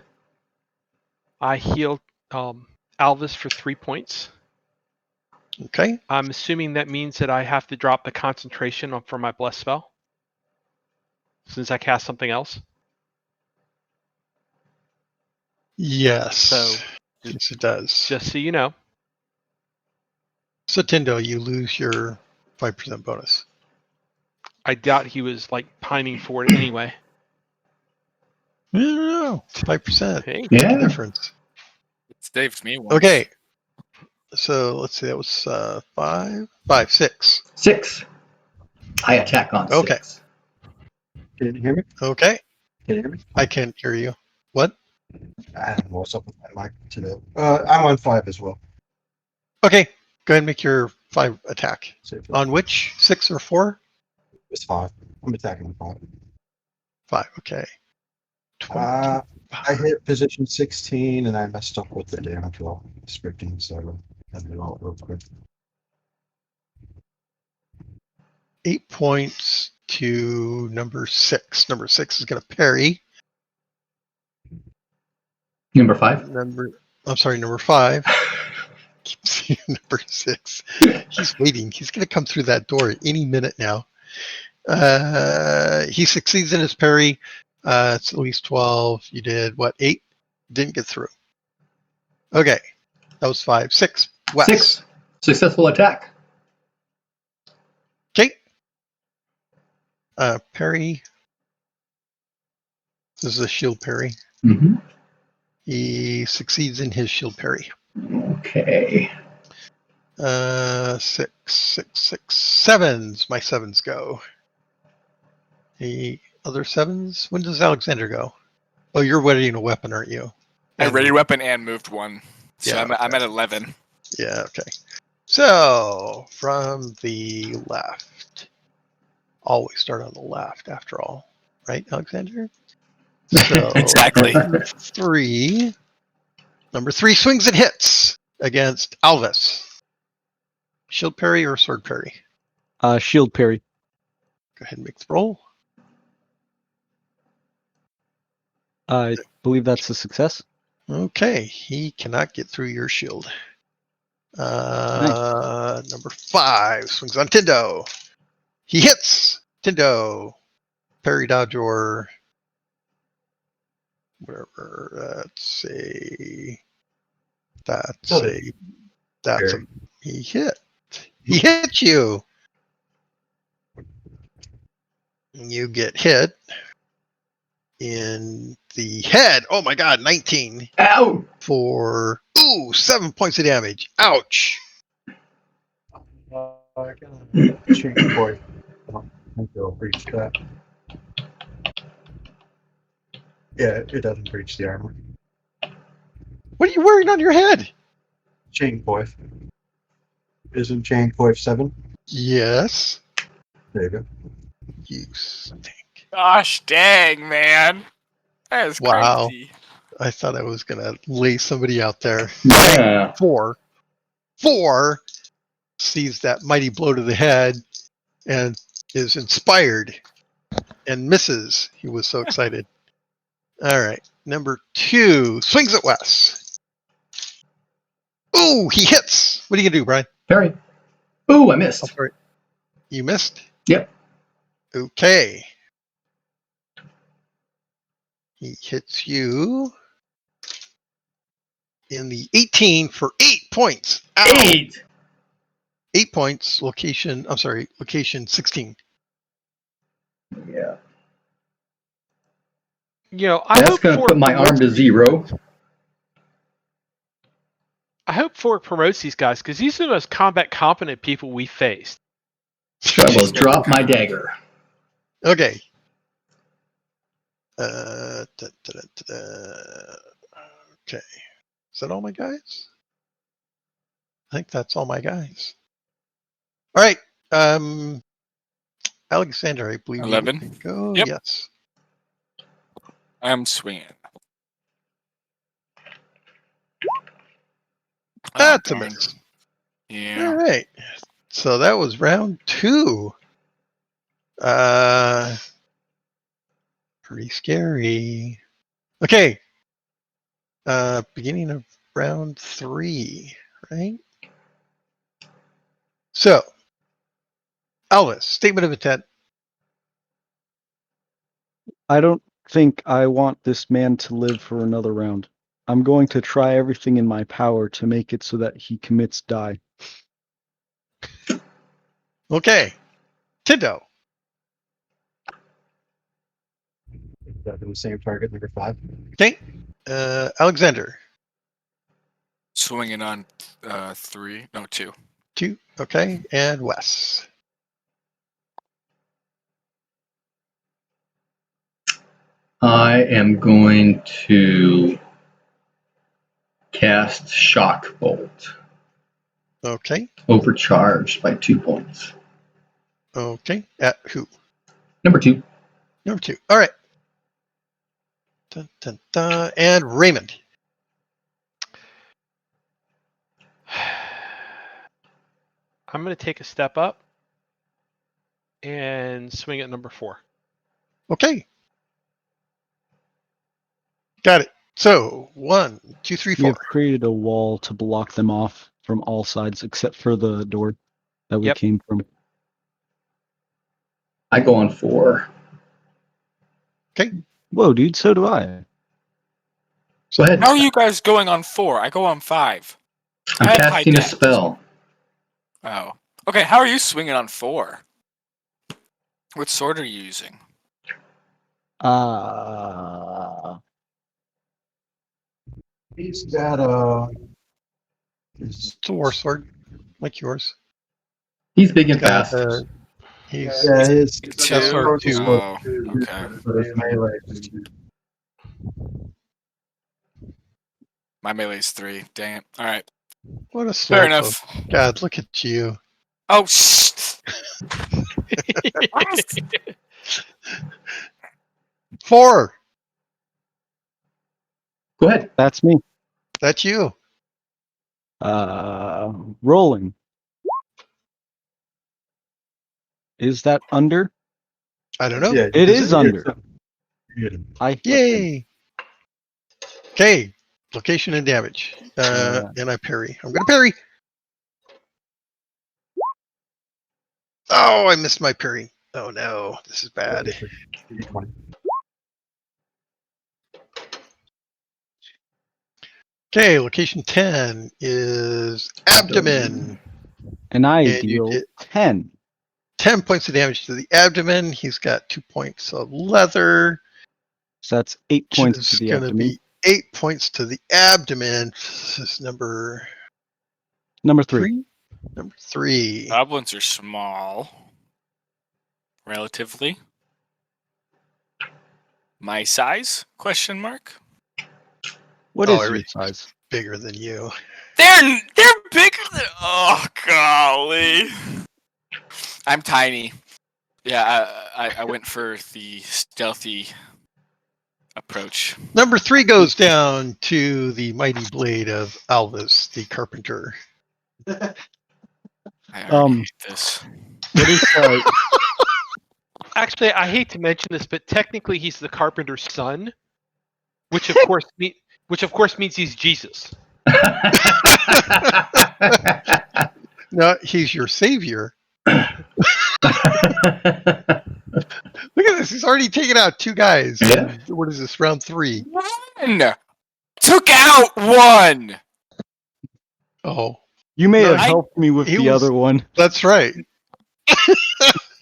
I healed Alvis for 3 points. Okay. I'm assuming that means that I have to drop the concentration for my bless spell, since I cast something else. Yes. So, yes, it does. just so you know. So, Tindo, you lose your 5% bonus. I doubt he was like pining for it anyway. I don't know. 5%. Hey, Yeah. Difference. It saved me once. Okay. So, let's see. That was 5, 6. 6. I attack on Okay. 6. Can you hear me? Okay. Can you hear me? I can't hear you. What? I don't know what's up with my mic today. I'm on 5 as well. Okay. Go ahead and make your 5 attack. See if On which? 6 or 4? it's 5. I'm attacking on 5. 5. Okay. 20. I hit position 16 and I messed up with the damage roll scripting, so I had to do all real quick. 8 points to number 6. Number 6 is going to parry. Number 5. I'm sorry, number 5. Keep seeing number 6. He's waiting. He's going to come through that door at any minute now. He succeeds in his parry. It's at least 12. You did what? 8? Didn't get through. Okay. That was 5. 6. Wes. 6. Successful attack. Okay. Parry. This is a shield parry. Mm-hmm. He succeeds in his shield parry. Okay. 6, 6, 6, 7s. My 7s go. The other 7s? When does Alexander go? Oh, you're readying a weapon, aren't you? I ready weapon and moved 1. So Yeah, I'm at 11. Yeah, okay. So, from the left. Always start on the left, after all. Right, Alexander? So, Exactly. 3. Number 3 swings and hits against Alvis. Shield parry or sword parry? Shield parry. Go ahead and make the roll. I believe that's a success. Okay, he cannot get through your shield. Number 5 swings on Tindo. He hits Tindo. Parry, dodge, or whatever. He hit. He hit you. You get hit in the head. Oh my god, 19. Ow! For 7 points of damage. Ouch. I can change the voice. I don't think it'll breach that. Yeah, it doesn't breach the armor. What are you wearing on your head? Chain coif. Isn't chain coif 7? Yes. There you go. You stink. Gosh dang, man. That is Wow. crazy. I thought I was gonna lay somebody out there. Yeah. 4 sees that mighty blow to the head and is inspired and misses. He was so excited. All right. Number 2 swings at Wes. Ooh, he hits. What are you gonna do, Brian? Parry. Ooh, I missed. Sorry. You missed? Yep. Okay. He hits you in the 18 for 8 points. Ow. 8. 8 points. Location 16. Yeah. You know, I That's hope going to Ford put my arm to 0. I hope Ford promotes these guys because these are the most combat competent people we faced. So I will drop my dagger. Okay. Okay. Is that all my guys? I think that's all my guys. All right. Alexander, I believe 11. you go. Yep. Yes. I'm swinging. That's a darn. miss. Yeah. All right. So that was round 2. Pretty scary. Okay. Beginning of round 3, right? So, Alvis, statement of intent. I don't think I want this man to live for another round. I'm going to try everything in my power to make it so that he commits die. Okay. Tindo. Is that the same target, number 5? Okay. Alexander. Swinging on 3. No, 2. 2. Okay. And Wes. I am going to cast Shock Bolt. Okay. Overcharged by 2 points. Okay. At who? Number 2. Number 2. All right. Dun, dun, dun. And Raymond. I'm going to take a step up and swing at number 4. Okay. Got it. So 1, 2, 3, We 4. have created a wall to block them off from all sides except for the door that we Yep. came from. I go on 4. Okay. Whoa, dude, so do I. Go ahead. How are you guys going on 4? I go on 5. I I'm have casting a high dex. spell. Oh. Okay, how are you swinging on 4? What sword are you using? He's got It's a war sword, like yours. He's big and Got, fast. he's yeah, his Two? sword too. Oh, okay. But his melee is 2. My melee's 3. Dang it. All right. What a Fair slowpoke. enough. God, look at you. Oh, shh. 4. Go ahead. That's me. That's you. Rolling. Is that under? I don't know. Yeah, It Is is it? under. You get him. I hit him. Yay. Okay. Location and damage. Alright. And I parry. I'm going to parry. Oh, I missed my parry. Oh no, this is bad. D20. Okay, location 10 is abdomen. And I And you deal did 10. 10 points of damage to the abdomen. He's got 2 points of leather. So that's 8 Which points is to the going to abdomen. be 8 points to the abdomen. This is number Number 3. 3. Number 3. Goblins are small, relatively. My size? Question mark. What Oh, is your everything's size? bigger than you. They're bigger than. Oh golly. I'm tiny. Yeah, I went for the stealthy approach. Number 3 goes down to the mighty blade of Alvis, the carpenter. I already hate this. What is Actually, I hate to mention this, but technically he's the carpenter's son, which of course means he's Jesus. No, he's your savior. Look at this. He's already taken out 2 guys. Yeah. What is this, round 3? One took out one. You Oh, may No, have I- helped me with he the was- other one. that's right.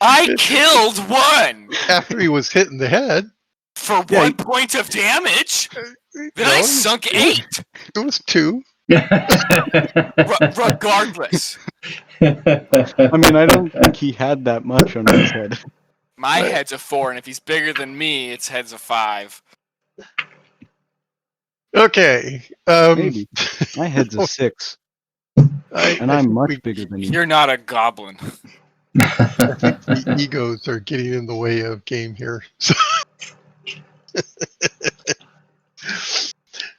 I killed one After he was hit in the head. for Yeah, 1 point of damage. Then No, I sunk 8. It was 2. Regardless, I mean, I don't think he had that much on his head. my Right. head's a 4, and if he's bigger than me, its head's a 5. Okay. Maybe. My head's a 6, and I'm think much bigger than you. You're not a goblin. the egos are getting in the way of game here.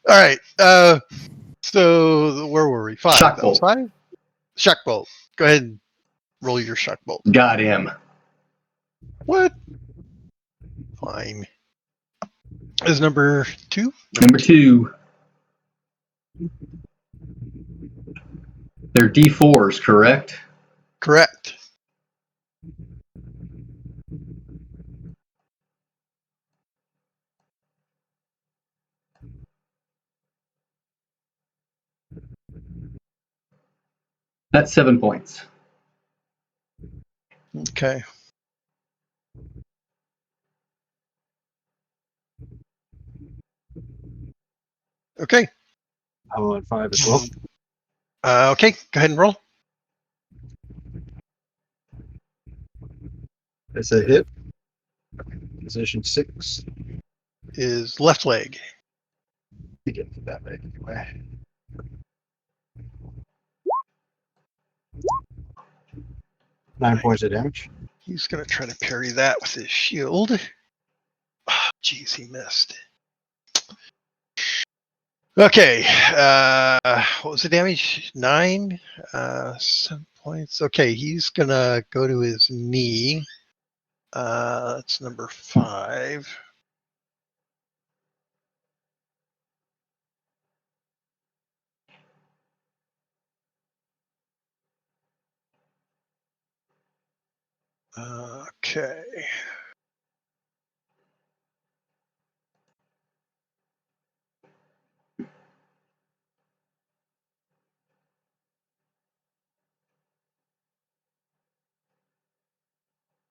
All right. So where were we? 5. Shock That was bolt. 5. Shock bolt. Go ahead and roll your shock bolt. Got him. What? Fine. Is number 2? Number 2. They're D4s, correct? Correct. That's 7 points. Okay. Okay. I'm on 5 as well. Okay. Go ahead and roll. It's a hit. Position 6. Is left leg. You get to that big anyway. 9 points of damage. He's going to try to parry that with his shield. Oh, jeez, he missed. Okay. What was the damage? 9? 7 points. Okay, he's going to go to his knee. That's number 5. Okay.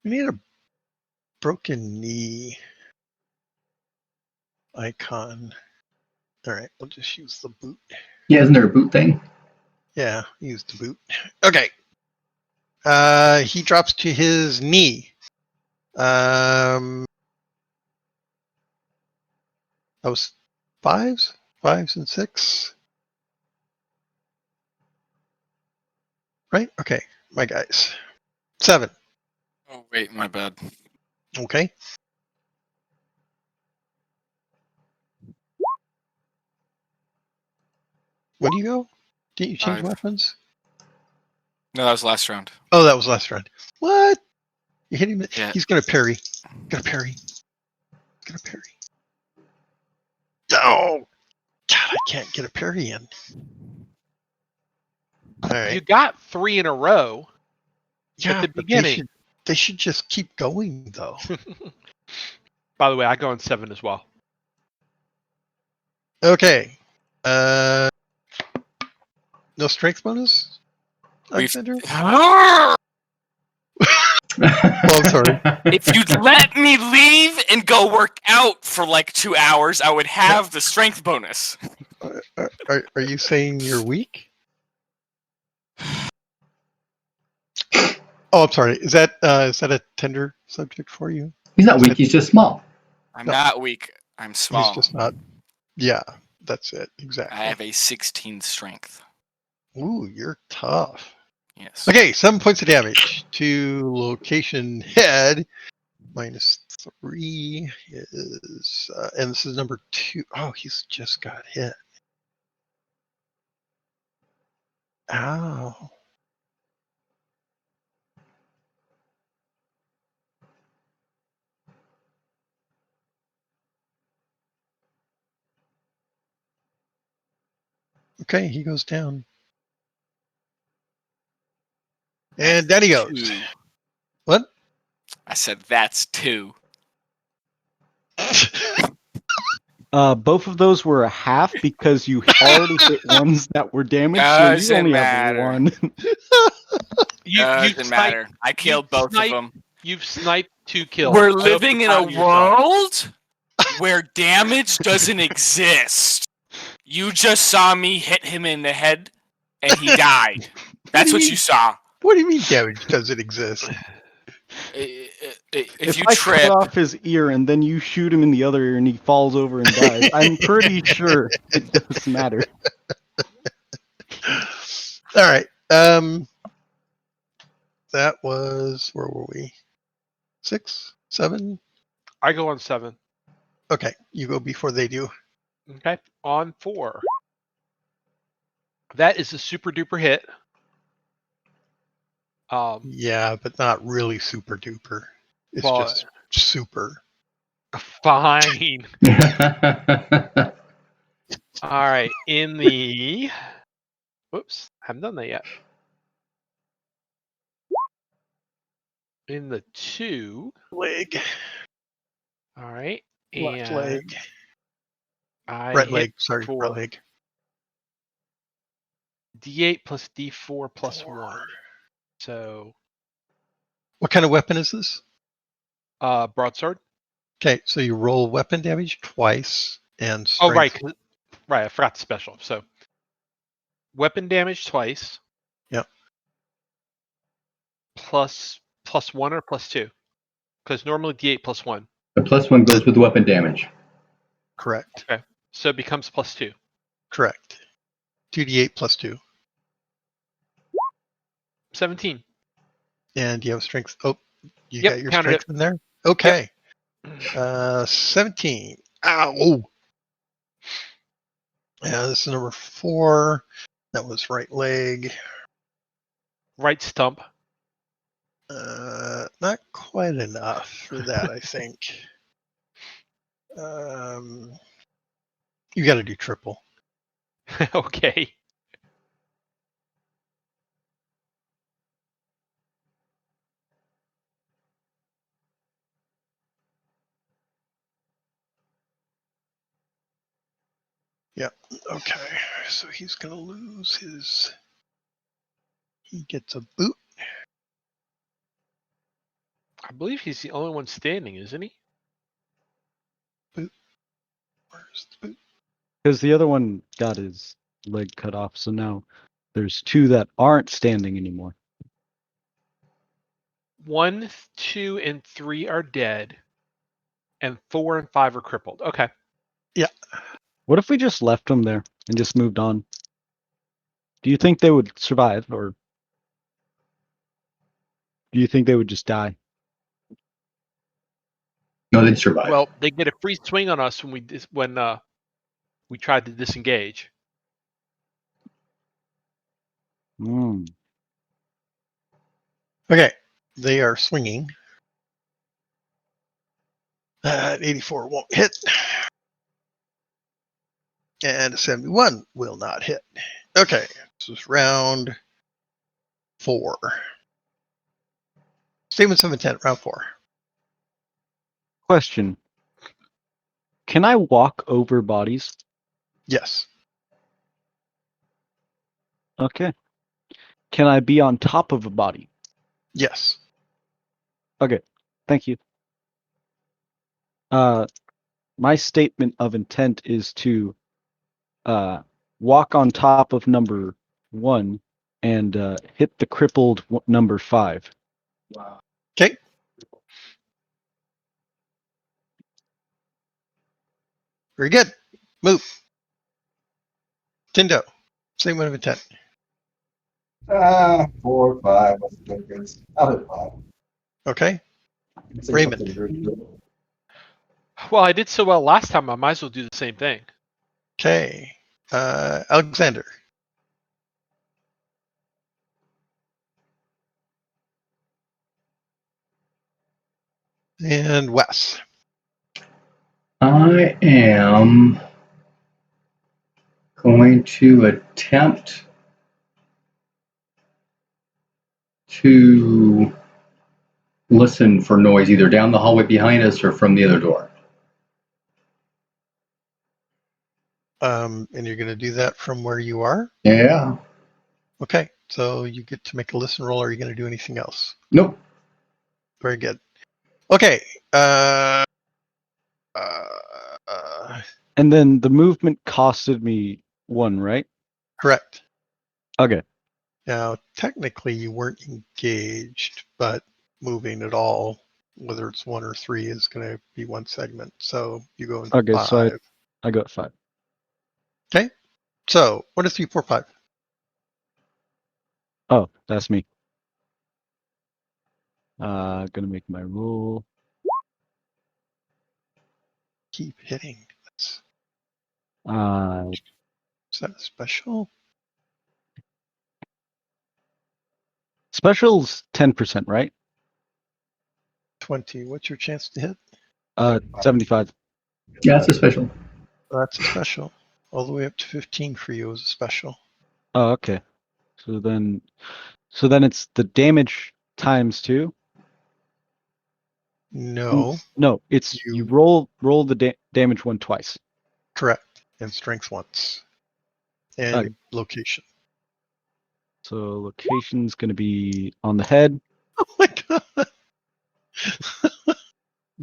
We need a broken knee icon. All right, we'll just use the boot. Yeah, isn't there a boot thing? Yeah, use the boot. Okay. He drops to his knee. That was 5s and 6. Right? Okay, my guys. 7. Oh wait, my bad. Okay. When do you go? Didn't you change 5. weapons? No, that was last round. Oh, that was last round. What? You hit him? Yeah. He's gonna parry. Gonna parry. Gonna parry. Oh, God! I can't get a parry in. All right. You got 3 in a row. Yeah, the but beginning. they should just keep going though. By the way, I go on 7 as well. Okay. No strength bonus? We've- Alexander? Oh, I'm sorry. If you'd let me leave and go work out for like 2 hours, I would have the strength bonus. Are you saying you're weak? Oh, I'm sorry. Is that a tender subject for you? He's not weak. He's just small. I'm No. not weak. I'm small. He's just not. Yeah, that's it. Exactly. I have a 16 strength. Ooh, you're tough. Yes. Okay, 7 points of damage to location head. -3 is, and this is number 2. Oh, he's just got hit. Ow. Okay, he goes down. And down he goes. 2. What? I said that's 2. Both of those were a half because you already hit ones that were damaged, so you Doesn't only matter. have one. Doesn't matter. I killed both of them. You've sniped 2 kills. We're I hope living you're in a proud of yourself. world where damage doesn't exist. You just saw me hit him in the head, and he died. That's what you saw. What do you mean damage doesn't exist? If you I trip, cut off his ear and then you shoot him in the other ear and he falls over and dies, I'm pretty sure it does matter. All right. That was, where were we? 6, 7. I go on 7. Okay, you go before they do. Okay. On 4. That is a super duper hit. Yeah, but not really super duper. It's Well, just super. Fine. All right. In the. Whoops. Haven't done that yet. In the 2. Leg. All right. Left And leg. I Right hit leg. Sorry, for right leg. D8 plus D4 plus 1. So, What kind of weapon is this? broadsword. Okay, so you roll weapon damage twice and Oh, right. strength. Right. I forgot the special. So, weapon damage twice. Yep. Plus 1 or plus 2? Because normally D8 plus 1. The +1 goes with weapon damage. Correct. Okay. So it becomes plus 2. Correct. 2d8 plus 2. 17. And you have strength. Oh, you Yep, got your counted strength in there? Okay. 17. Ow. Yeah, this is number 4. That was right leg. Right stump. Not quite enough for that, I think. You got to do triple. Okay. Yep. Okay. So he's going to lose his. He gets a boot. I believe he's the only one standing, isn't he? Where's the boot? Because the other one got his leg cut off, so now there's 2 that aren't standing anymore. 1, 2, and 3 are dead, and 4 and 5 are crippled. Okay. Yeah. What if we just left them there and just moved on? Do you think they would survive, or do you think they would just die? No, they'd survive. Well, they get a free swing on us when we tried to disengage. Mm. Okay, they are swinging. 84 won't hit. And a 71 will not hit. Okay, this is round 4. Statements of intent, round 4. Question. Can I walk over bodies? Yes. Okay. Can I be on top of a body? Yes. Okay. Thank you. My statement of intent is to walk on top of number 1 and hit the crippled number 5. Okay. Very good. Move. Tindo. Statement of intent. 4, 5. What's the difference? I'll hit 5. Okay. Say Raymond. something rude. Well, I did so well last time. I might as well do the same thing. Okay. Alexander. And Wes. I am going to attempt to listen for noise either down the hallway behind us or from the other door. And you're going to do that from where you are? Yeah. Okay. So you get to make a listen roll, or are you going to do anything else? Nope. Very good. Okay. And then the movement costed me 1, right? Correct. Okay. Now, technically, you weren't engaged, but moving at all, whether it's 1 or 3, is going to be 1 segment. So you go in Okay, 5. so I got 5. Okay. So 1 is 3, 4, 5. Oh, that's me. Gonna make my roll. Keep hitting. Is Uh, that a special? special's 10%, right? 20. What's your chance to hit? 75. Yeah, that's a special. That's a special. All the way up to 15 for you is a special. Oh, okay. So then it's the damage times 2. No, No, it's you You- roll the damage 1 twice. correct. And strength once. And Okay. location. So location's gonna be on the head. Oh my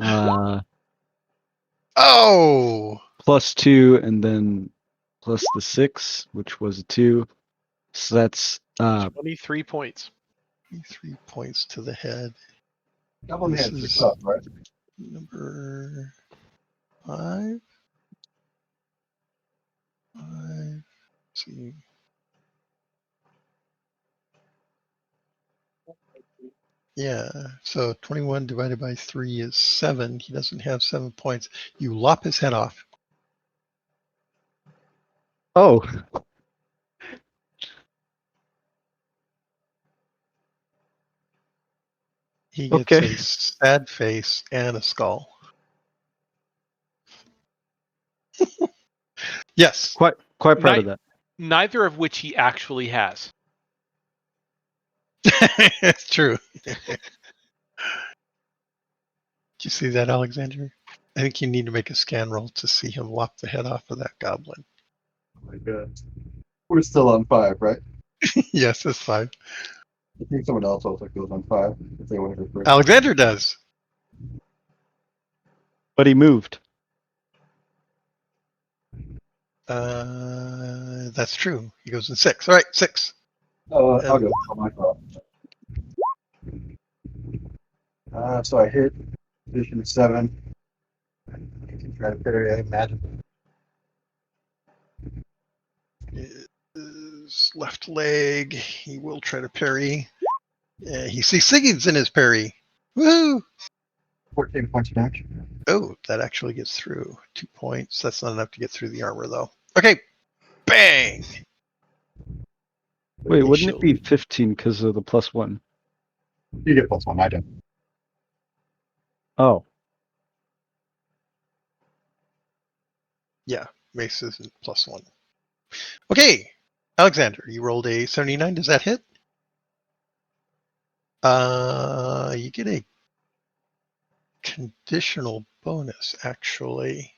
god. Oh! +2 and then plus the 6, which was a 2. So that's 23 points. 3 points to the head. Double This hands is are tough, right? number 5. 5. See. Yeah, so 21 divided by 3 is 7. He doesn't have 7 points. You lop his head off. oh. He gets Okay. a sad face and a skull. Yes. Quite proud of that. Neither of which he actually has. It's true. Did you see that, Alexander? I think you need to make a scan roll to see him lop the head off of that goblin. Oh my god. We're still on 5, right? Yes, it's 5. I think someone else also goes on 5 if they want to go first. Alexander does. But he moved. That's true. He goes in 6. All right, 6. I'll go. Oh my god. So I hit position 7. You can try to parry, I imagine. His left leg. He will try to parry. He succeeds in his parry. Woo! 14 points of damage. Oh, that actually gets through. 2 points. That's not enough to get through the armor, though. Okay. Bang! Wait, wouldn't it be Initially. 15 because of the +1? You get +1. I don't. Oh, Yeah, mace isn't +1. Okay, Alexander, you rolled a 79. Does that hit? You get a conditional bonus, actually.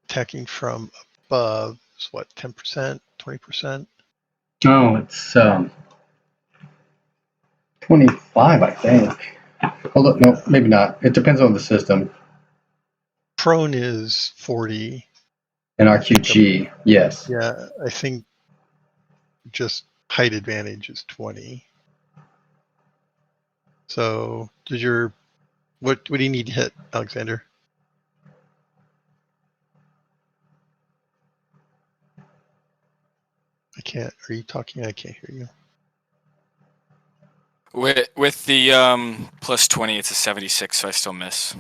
Attacking from above is what, 10%, 20%? Oh, it's 25, I think. Although, no, maybe not. It depends on the system. Prone is 40. And RQG, yes. Yeah, I think just height advantage is 20. So, what do you need to hit, Alexander? I can't. Are you talking? I can't hear you. With the +20, it's a 76, so I still miss.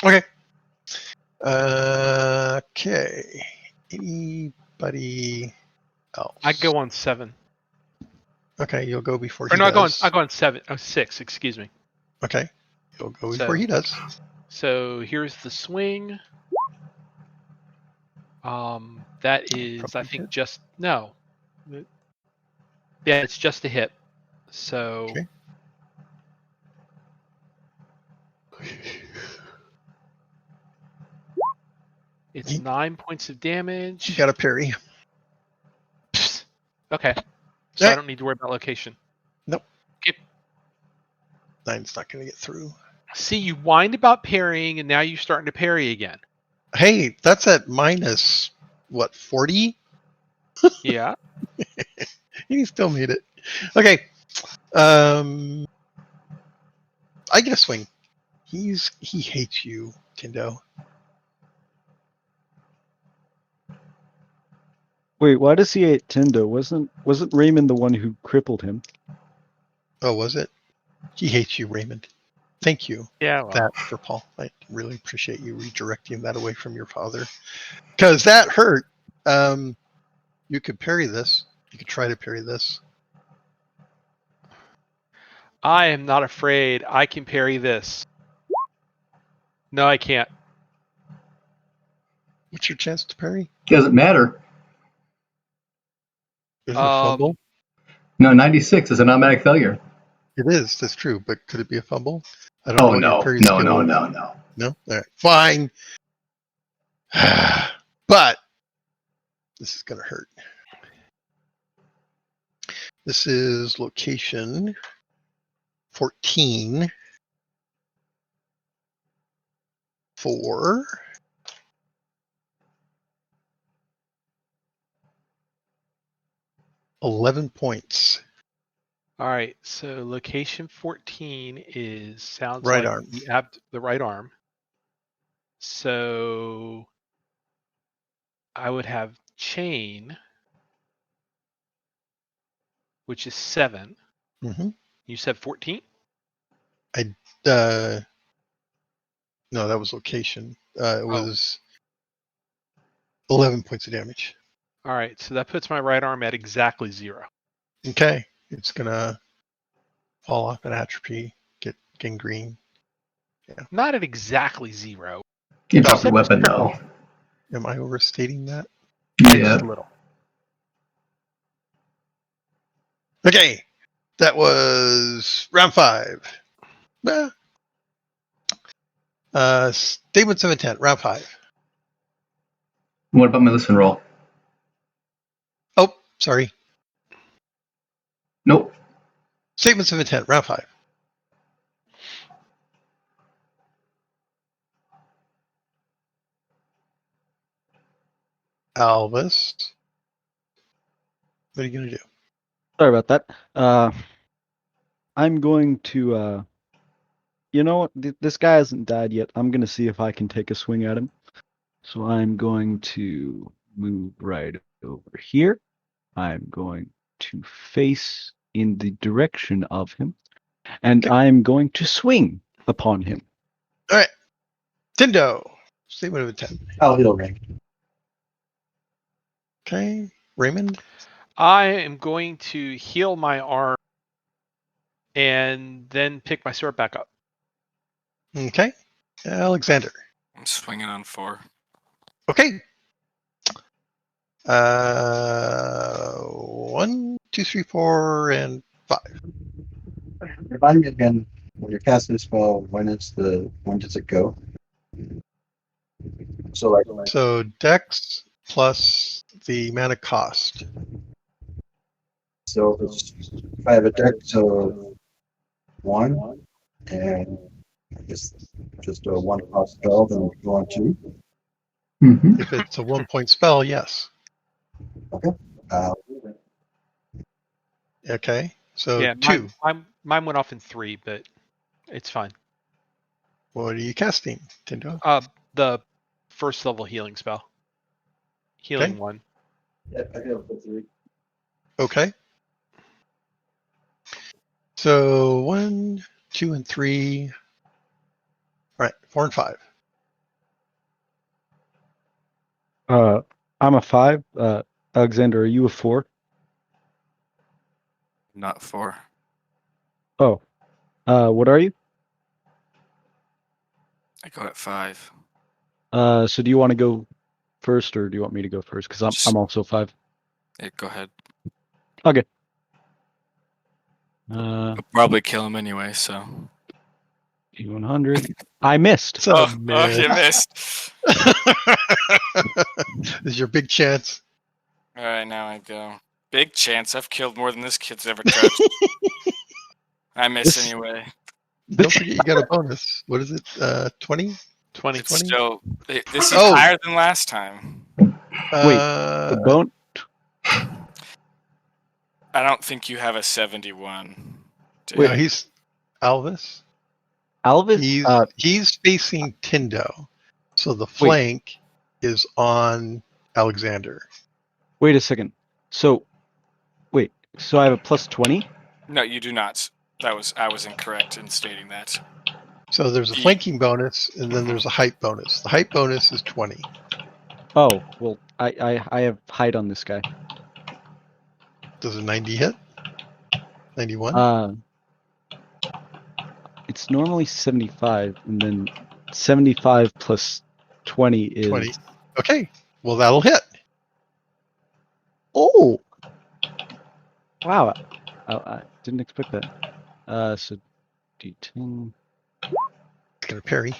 Okay. Okay. Anybody else? I go on 7. Okay, you'll go before Or he no, does. I go on 7. Oh, 6. Excuse me. Okay, you'll go So- before he does. So here's the swing. That is, I Probably think, hit. just no. Yeah, it's just a hit. So Okay. it's You- 9 points of damage. You got a parry. Psst. Okay. So I Right. don't need to worry about location. Nope. Okay. 9's not going to get through. See, you whined about parrying, and now you're starting to parry again. Hey, that's at minus, what, 40? Yeah. He still made it. Okay. I get a swing. He hates you, Tindo. wait, why does he hate Tindo? Wasn't Raymond the one who crippled him? Oh, was it? He hates you, Raymond. Thank you. Yeah. Well, That for Paul. I really appreciate you redirecting that away from your father. Because that hurt. You could parry this. You could try to parry this. I am not afraid. I can parry this. No, I can't. What's your chance to parry? Doesn't matter. Is it a fumble? No, 96 is an automatic failure. It is. That's true. But could it be a fumble? I don't know Oh, what your no. parry No, skill no, is. no, no. No? All right. Fine. But this is going to hurt. This is location 14 for 11 points. All right. So location 14 sounds Right like arm. the right arm. So I would have chain, which is 7. Mm-hmm. You said 14? No, that was location. It was 11 points of damage. All right. So that puts my right arm at exactly 0. Okay. It's going to fall off and atrophy, get gangrene. Not at exactly 0. You dropped said your weapon, crippled. though. Am I overstating that? Just Yeah. a little. Okay. That was round 5. Statements of intent, round 5. What about my listen roll? Oh, sorry. Nope. Statements of intent, round 5. Alvis, what are you going to do? Sorry about that. I'm going to. You know what? This guy hasn't died yet. I'm going to see if I can take a swing at him. So I'm going to move right over here. I'm going to face in the direction of him. And Okay. I'm going to swing upon him. All right. Tindo, statement of intent. I'll heal ring. Okay, Raymond. I am going to heal my arm and then pick my sword back up. Okay, Alexander. I'm swinging on 4. Okay. 1, 2, 3, 4, and 5. Remind me again, when you're casting a spell, when does it go? So like So Dex plus the mana cost. so if I have a dex of 1 and I guess just a 1 cost spell, then we go on 2. Mhm. If it's a 1-point spell, yes. Uh, Okay, so Yeah, 2. mine went off in 3, but it's fine. What are you casting, Tindo? The first level healing spell. Healing Okay. 1. yeah, I can put 3. Okay. So 1, 2, and 3. All right, 4 and 5. I'm a 5. Alexander, are you a 4? Not 4. Oh. What are you? I go at 5. So do you want to go first, or do you want me to go first? Because I'm also 5. Yeah, go ahead. Okay. I'll probably kill him anyway, so. 100. I missed. So Oh, you missed. This is your big chance. All right, now I go. Big chance. I've killed more than this kid's ever touched. I miss This- anyway. Don't forget you got a bonus. What is it? 20? 20. It's still. This is Oh. higher than last time. Wait, the bone. I don't think you have a 71. No, he's Alvis. Alvis? He's facing Tindo, so the flank is on Alexander. Wait a second. So I have a plus 20? No, you do not. I was incorrect in stating that. So there's a flanking bonus, and then there's a height bonus. The height bonus is 20. Oh, well, I have height on this guy. Does a 90 hit? 91? It's normally 75, and then 75 plus 20 is 20. Okay, well that'll hit. Oh! Wow, I didn't expect that. So D10 It's gonna parry.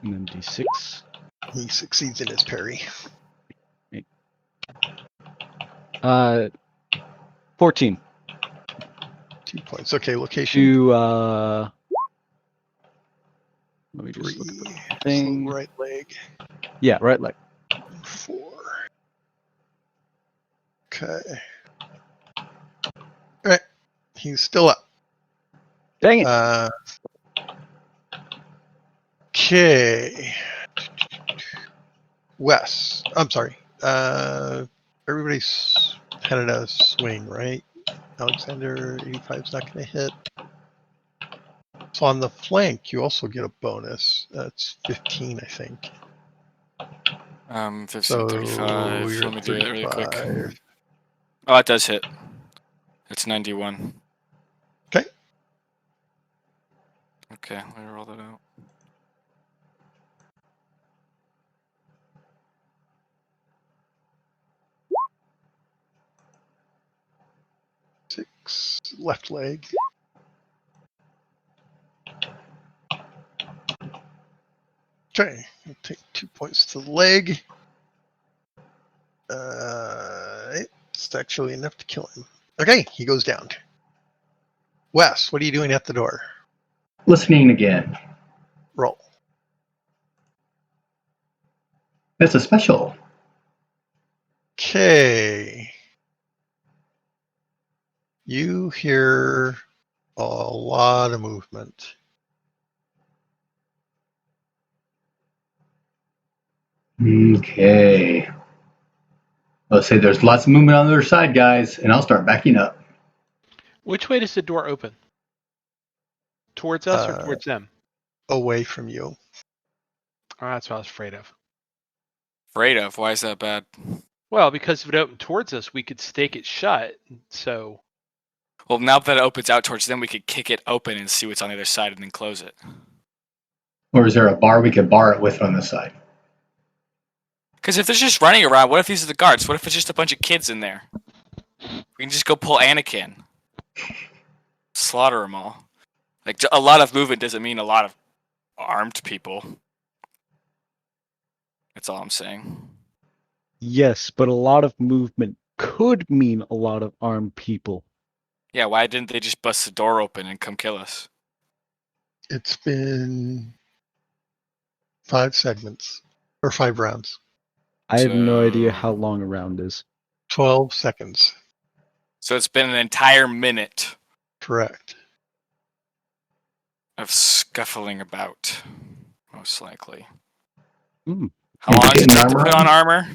and then D6. He succeeds in his parry. 14. 2 points. Okay, location. To let me just 3. look at the So thing. right leg. Yeah, right leg. 4. Okay. Alright. He's still up. Dang it. Okay. Wes. I'm sorry. Everybody's had a swing, right? Alexander 85 is not going to hit. So on the flank, you also get a bonus. That's 15, I think. 15, So 35. you're Let me do it really quick. 35. Oh, it does hit. It's 91. Okay. Okay, let me roll that out. Six, left leg. Okay, I'll take 2 points to the leg. It's actually enough to kill him. Okay, he goes down. Wes, what are you doing at the door? Listening again. Roll. That's a special. Okay. You hear a lot of movement. Okay. Let's say there's lots of movement on the other side, guys, and I'll start backing up. Which way does the door open? Towards us or towards them? Away from you. Oh, that's what I was afraid of. Afraid of? Why is that bad? Well, because if it opened towards us, we could stake it shut. So Well, now that it opens out towards them, we could kick it open and see what's on the other side and then close it. Or is there a bar we could bar it with on this side? Because if they're just running around, what if these are the guards? What if it's just a bunch of kids in there? We can just go pull Anakin. Slaughter them all. Like, a lot of movement doesn't mean a lot of armed people. That's all I'm saying. Yes, but a lot of movement could mean a lot of armed people. Yeah, why didn't they just bust the door open and come kill us? It's been 5 segments or 5 rounds. I have no So- idea how long a round is. 12 seconds. So it's been an entire minute Correct. of scuffling about, most likely. Hmm. How long does it Getting take to armor put on? on armor?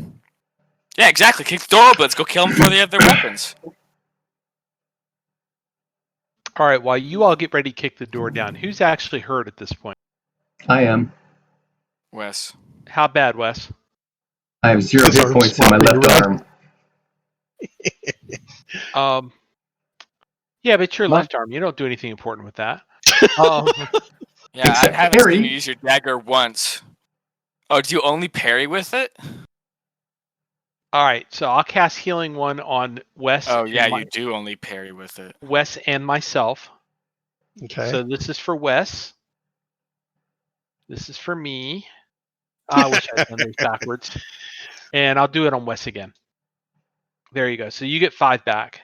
Yeah, exactly. Kick the door open. Let's go kill them before they have their weapons. all right, while you all get ready to kick the door down, who's actually hurt at this point? I am. Wes. How bad, Wes? I have 0 His hit arm's points in my flopping left around. arm. Yeah, but your My- left arm, you don't do anything important with that. Um, Yeah, I Except haven't seen parry. you use your dagger once. Oh, do you only parry with it? all right, so I'll cast healing one on Wes. Oh, yeah, and you do only parry with it. Wes and myself. Okay. So this is for Wes. This is for me. I wish I'd done these backwards. And I'll do it on Wes again. There you go. So you get 5 back.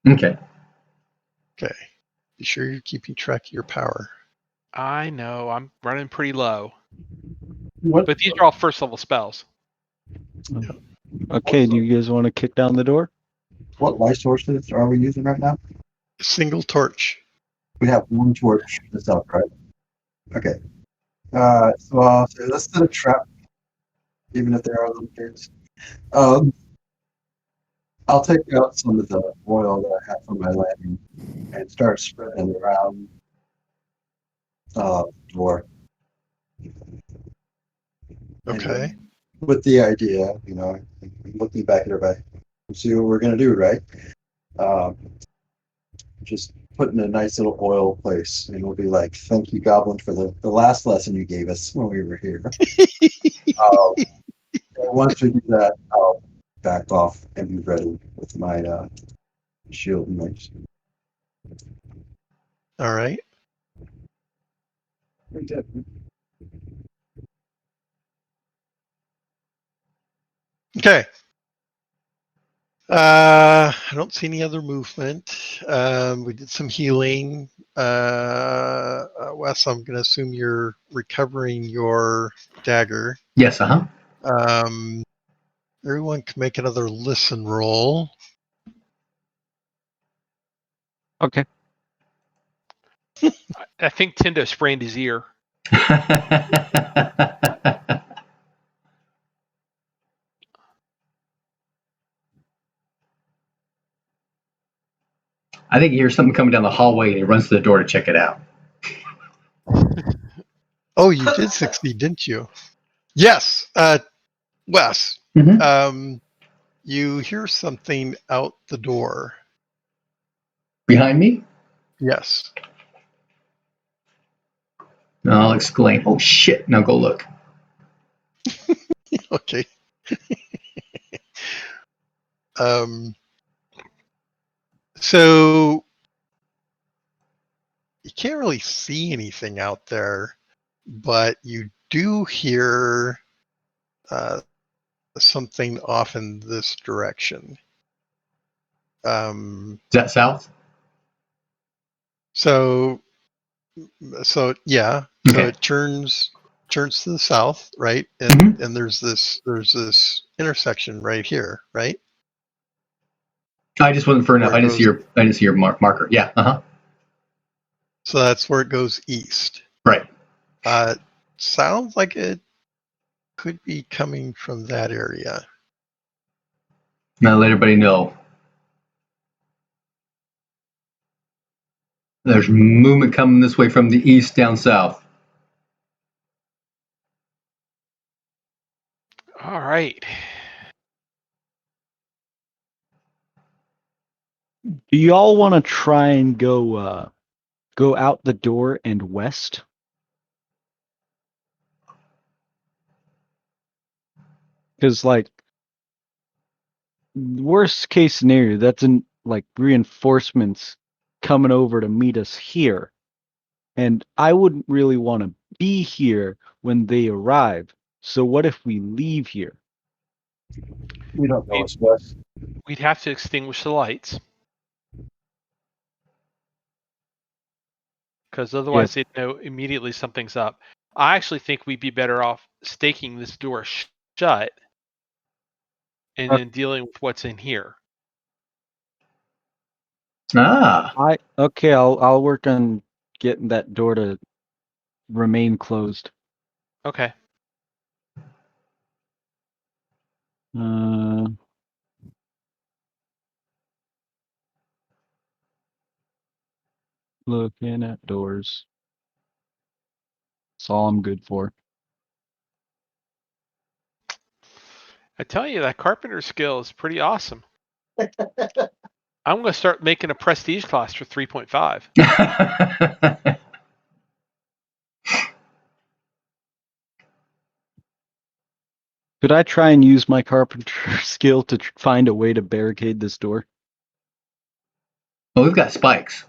Okay. Okay. Be sure you're keeping track of your power. I know, I'm running pretty low. What? But these are all first level spells. Okay, do you guys want to kick down the door? What light sources are we using right now? Single torch. We have one torch that's up, right? Okay. So let's set a trap, even if there are little kids. I'll take out some of the oil that I have from my lantern and start spreading it around the door. Okay. And with the idea, looking back at everybody, see what we're gonna do, right? Just put in a nice little oil place, and we'll be like, "Thank you, Goblin, for the last lesson you gave us when we were here." And once we do that, I'll back off and be ready with my shield and mace. All right. Okay. I don't see any other movement. We did some healing. Wes, I'm going to assume you're recovering your dagger. Yes, Everyone can make another listen roll. Okay. I think Tendo sprained his ear. I think he hears something coming down the hallway and he runs to the door to check it out. Oh, you did succeed, didn't you? Yes. Wes, Mhm. you hear something out the door. Behind me? Yes. I'll exclaim, "Oh shit, now go look." Okay. So you can't really see anything out there, but you do hear something off in this direction. Is that south? So yeah. So Okay. it turns to the south, right? And Mhm. and there's this intersection right here, right? I just wasn't far enough. Where I it didn't see your marker. Yeah, So that's where it goes east. right. Sounds like it could be coming from that area. Now let everybody know. There's movement coming this way from the east down south. All right. Do y'all want to try and go out the door and west? Because, like, worst case scenario, that's like reinforcements coming over to meet us here. And I wouldn't really want to be here when they arrive. So what if we leave here? We don't know it's west. We'd have to extinguish the lights. Because otherwise they'd know immediately something's up. I actually think we'd be better off staking this door shut and then dealing with what's in here. Ah. I'll work on getting that door to remain closed. Okay. Looking at doors. That's all I'm good for. I tell you, that carpenter skill is pretty awesome. I'm going to start making a prestige class for 3.5. Could I try and use my carpenter skill to find a way to barricade this door? Well, we've got spikes.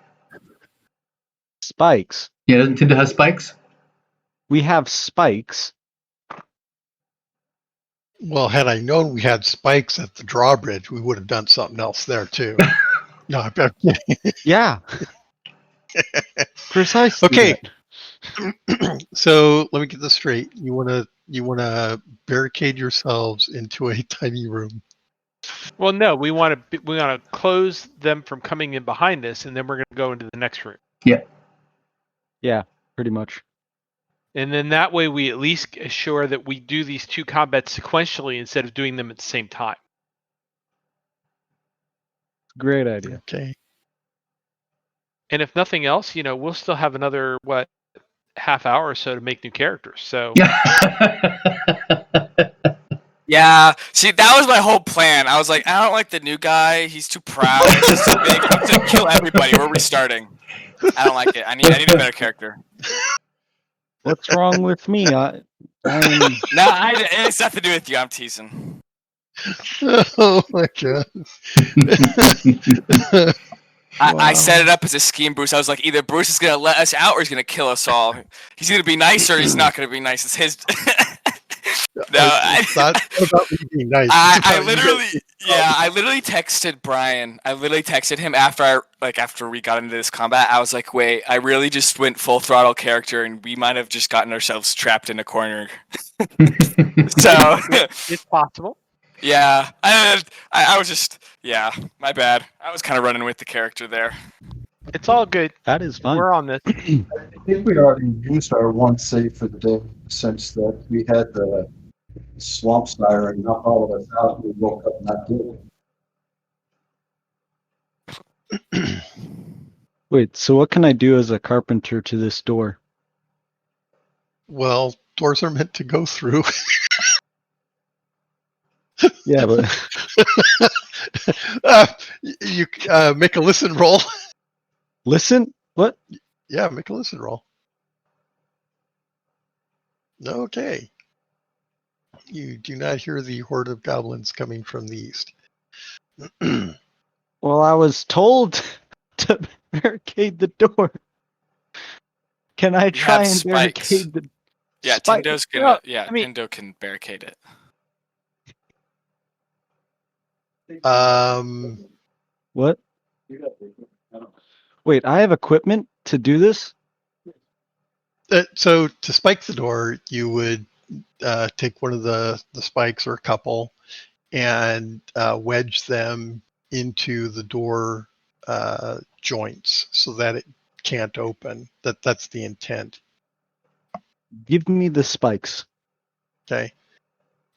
Spikes. Yeah, doesn't Tinder have spikes? We have spikes. Well, had I known we had spikes at the drawbridge, we would have done something else there too. No, I bet. Yeah. Precisely. Okay. So let me get this straight. You wanna barricade yourselves into a tiny room. Well, no, we want to close them from coming in behind us, and then we're going to go into the next room. Yeah, pretty much. And then that way we at least assure that we do these two combats sequentially instead of doing them at the same time. Great idea. Okay. And if nothing else, we'll still have another, half hour or so to make new characters. So Yeah, see, that was my whole plan. I was like, I don't like the new guy. He's too proud. He's too big. I'm gonna kill everybody. We're restarting. I don't like it. I need a better character. What's wrong with me? No, it's nothing to do with you. I'm teasing. Oh my god. I set it up as a scheme, Bruce. I was like, either Bruce is gonna let us out or he's gonna kill us all. He's gonna be nice or he's not gonna be nice. It's his. It's not about me being nice. I literally texted Brian. I literally texted him after we got into this combat. I was like, wait, I really just went full throttle character, and we might have just gotten ourselves trapped in a corner. So it's possible. Yeah, I was just my bad. I was kind of running with the character there. It's all good. That is fun. We're on this. I think we already used our one save for the day, since that we had the swamp siren knock all of us out. We woke up not good. Wait, so what can I do as a carpenter to this door? Well, doors are meant to go through. Yeah, but you make a listen roll. listen? What? Yeah, make a listen roll. Okay. You do not hear the horde of goblins coming from the east. Well, I was told to barricade the door. Can I try and spikes. barricade the Yeah, spike? Tindo's gonna. Yeah, Tindo can barricade it. What? Wait, I have equipment to do this? So to spike the door, you would take one of the spikes or a couple and wedge them into the door joints so that it can't open. That's the intent. Give me the spikes. Okay.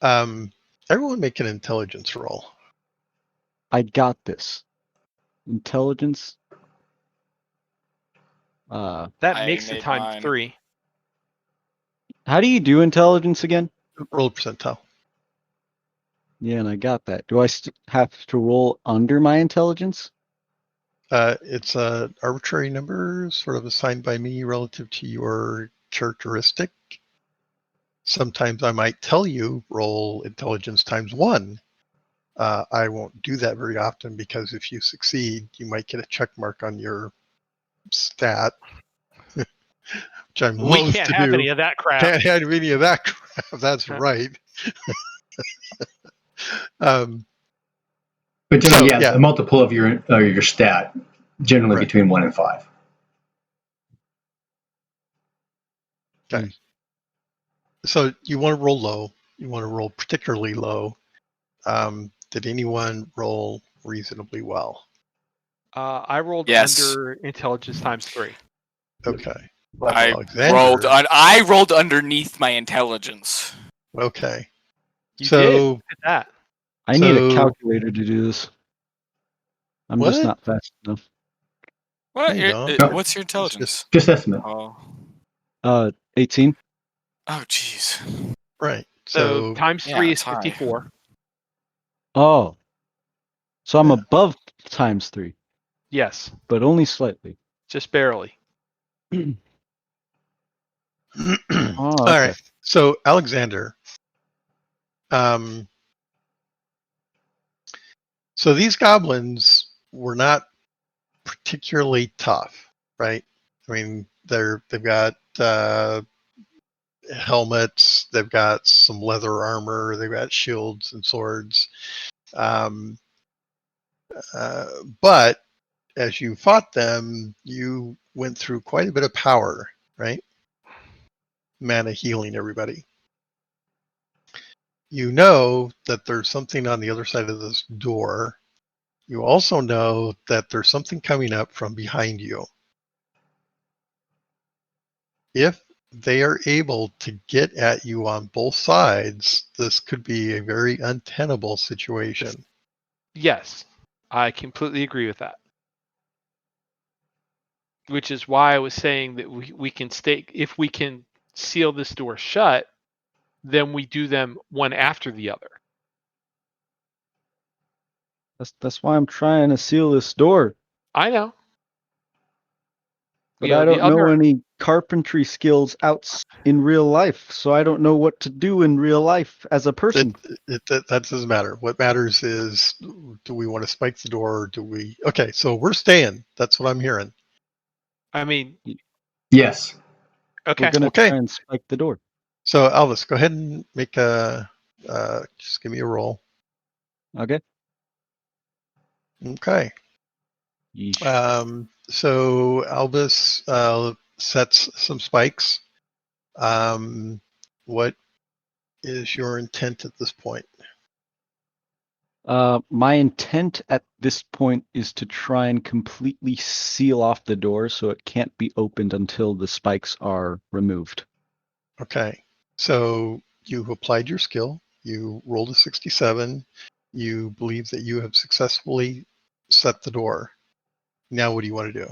Everyone make an intelligence roll. I got this. Intelligence. That I makes the made time mine. 3. How do you do intelligence again? Roll percentile. Yeah, and I got that. Do I have to roll under my intelligence? It's an arbitrary number, sort of assigned by me relative to your characteristic. Sometimes I might tell you roll intelligence times 1. I won't do that very often because if you succeed, you might get a check mark on your stat, which I'm We loath can't to have do. any of that crap. Can't have any of that crap. That's right. But generally, So, yeah, yeah. a multiple of your stat, generally Right. between 1 and 5. Okay. So you want to roll low. You want to roll particularly low. Did anyone roll reasonably well? I rolled Yes. under intelligence times 3. Okay. I Alexander. I rolled underneath my intelligence. Okay. You So, did. Look at that. I need a So- calculator to do this. I'm just What? not fast enough. What? No, you don't. What's your intelligence? Just estimate. Oh, 18. oh, jeez. Right. So So times yeah, 3 it's is high. 54. Oh. So I'm Yeah. above times 3, Yes, but only slightly. just barely. Oh, all okay. right. So Alexander, so these goblins were not particularly tough, right? I mean, they've got helmets, they've got some leather armor, they've got shields and swords. But as you fought them, you went through quite a bit of power, right? Mana healing everybody. You know that there's something on the other side of this door. You also know that there's something coming up from behind you. If they are able to get at you on both sides, this could be a very untenable situation. Yes, I completely agree with that. Which is why I was saying that we can stay, if we can seal this door shut, then we do them one after the other. That's why I'm trying to seal this door. I know. But You know, I the don't know other, any carpentry skills out in real life, so I don't know what to do in real life as a person. That doesn't matter. What matters is, do we want to spike the door or do we? Okay, so we're staying. That's what I'm hearing. I mean, Yes. We're okay. gonna Okay. try and spike the door. So Elvis, go ahead and make just give me a roll. Okay. Okay. Yeesh. So Albus sets some spikes. What is your intent at this point? My intent at this point is to try and completely seal off the door so it can't be opened until the spikes are removed. Okay. So you've applied your skill. You rolled a 67. You believe that you have successfully set the door. Now what do you want to do?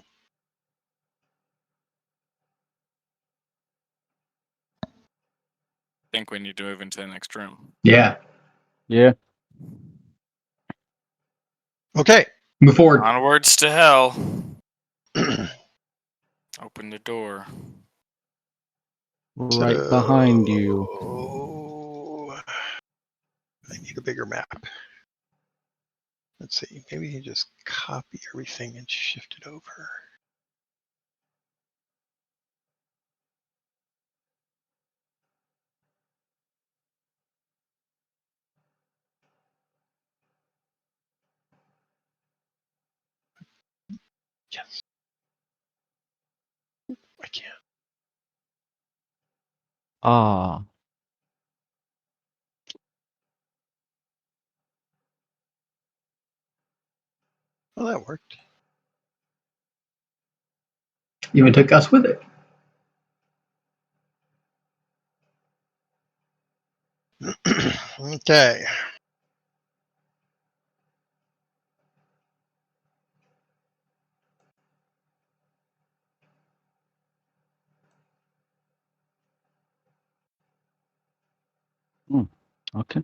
I think we need to move into the next room. Yeah. Yeah. Okay. Move forward. Onwards to hell. Open the door. Right behind you. I need a bigger map. Let's see. Maybe you just copy everything and shift it over. Yes. I can't. Ah. Well, that worked. Even took us with it. Okay. Okay.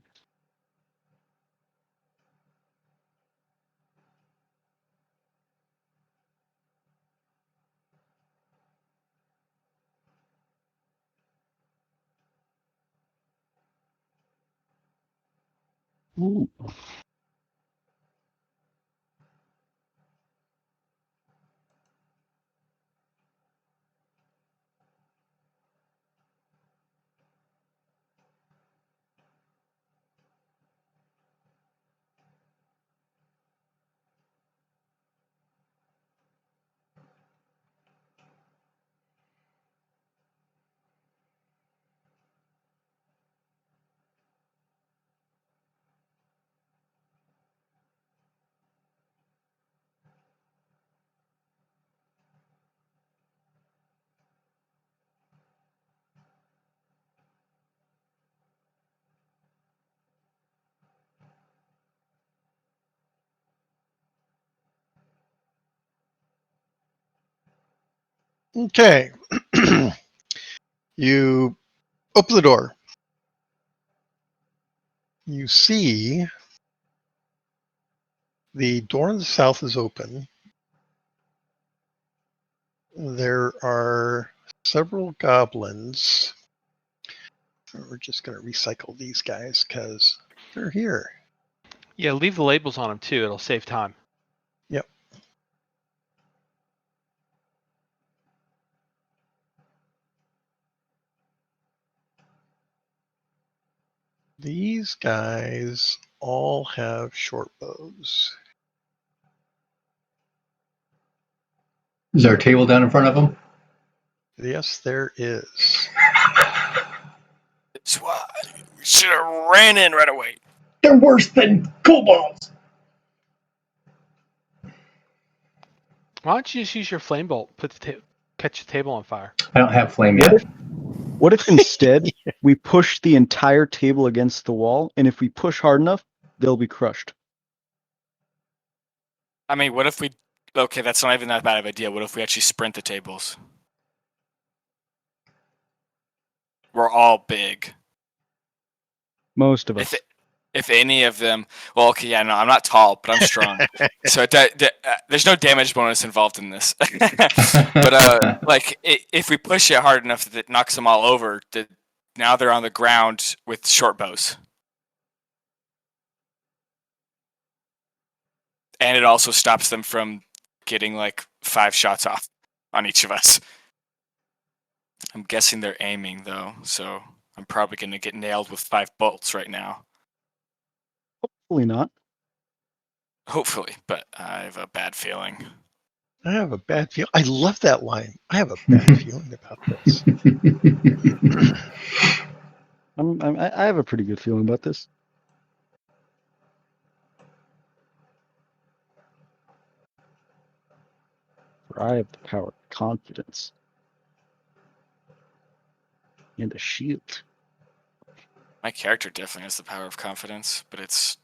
Ooh. Okay. You open the door. You see the door on the south is open. There are several goblins. We're just going to recycle these guys because they're here. Yeah, leave the labels on them too. It'll save time. Yep. These guys all have short bows. Is there a table down in front of them? Yes, there is. That's why we should have ran in right away. They're worse than kobolds. Why don't you just use your flame bolt? Catch the table on fire. I don't have flame yet. What if instead we push the entire table against the wall, and if we push hard enough, they'll be crushed? I mean, what if we? Okay, that's not even that bad of an idea. What if we actually sprint the tables? We're all big. Most of us. If any of them, well, okay, yeah, no, I'm not tall, but I'm strong, so there's no damage bonus involved in this. But like, if we push it hard enough that it knocks them all over, now they're on the ground with short bows, and it also stops them from getting like 5 shots off on each of us. I'm guessing they're aiming though, so I'm probably going to get nailed with 5 bolts right now. Hopefully not. Hopefully, but I have a bad feeling. I have a bad feeling. I love that line. I have a bad feeling about this. I have a pretty good feeling about this. For I have the power of confidence. And a shield. My character definitely has the power of confidence, but it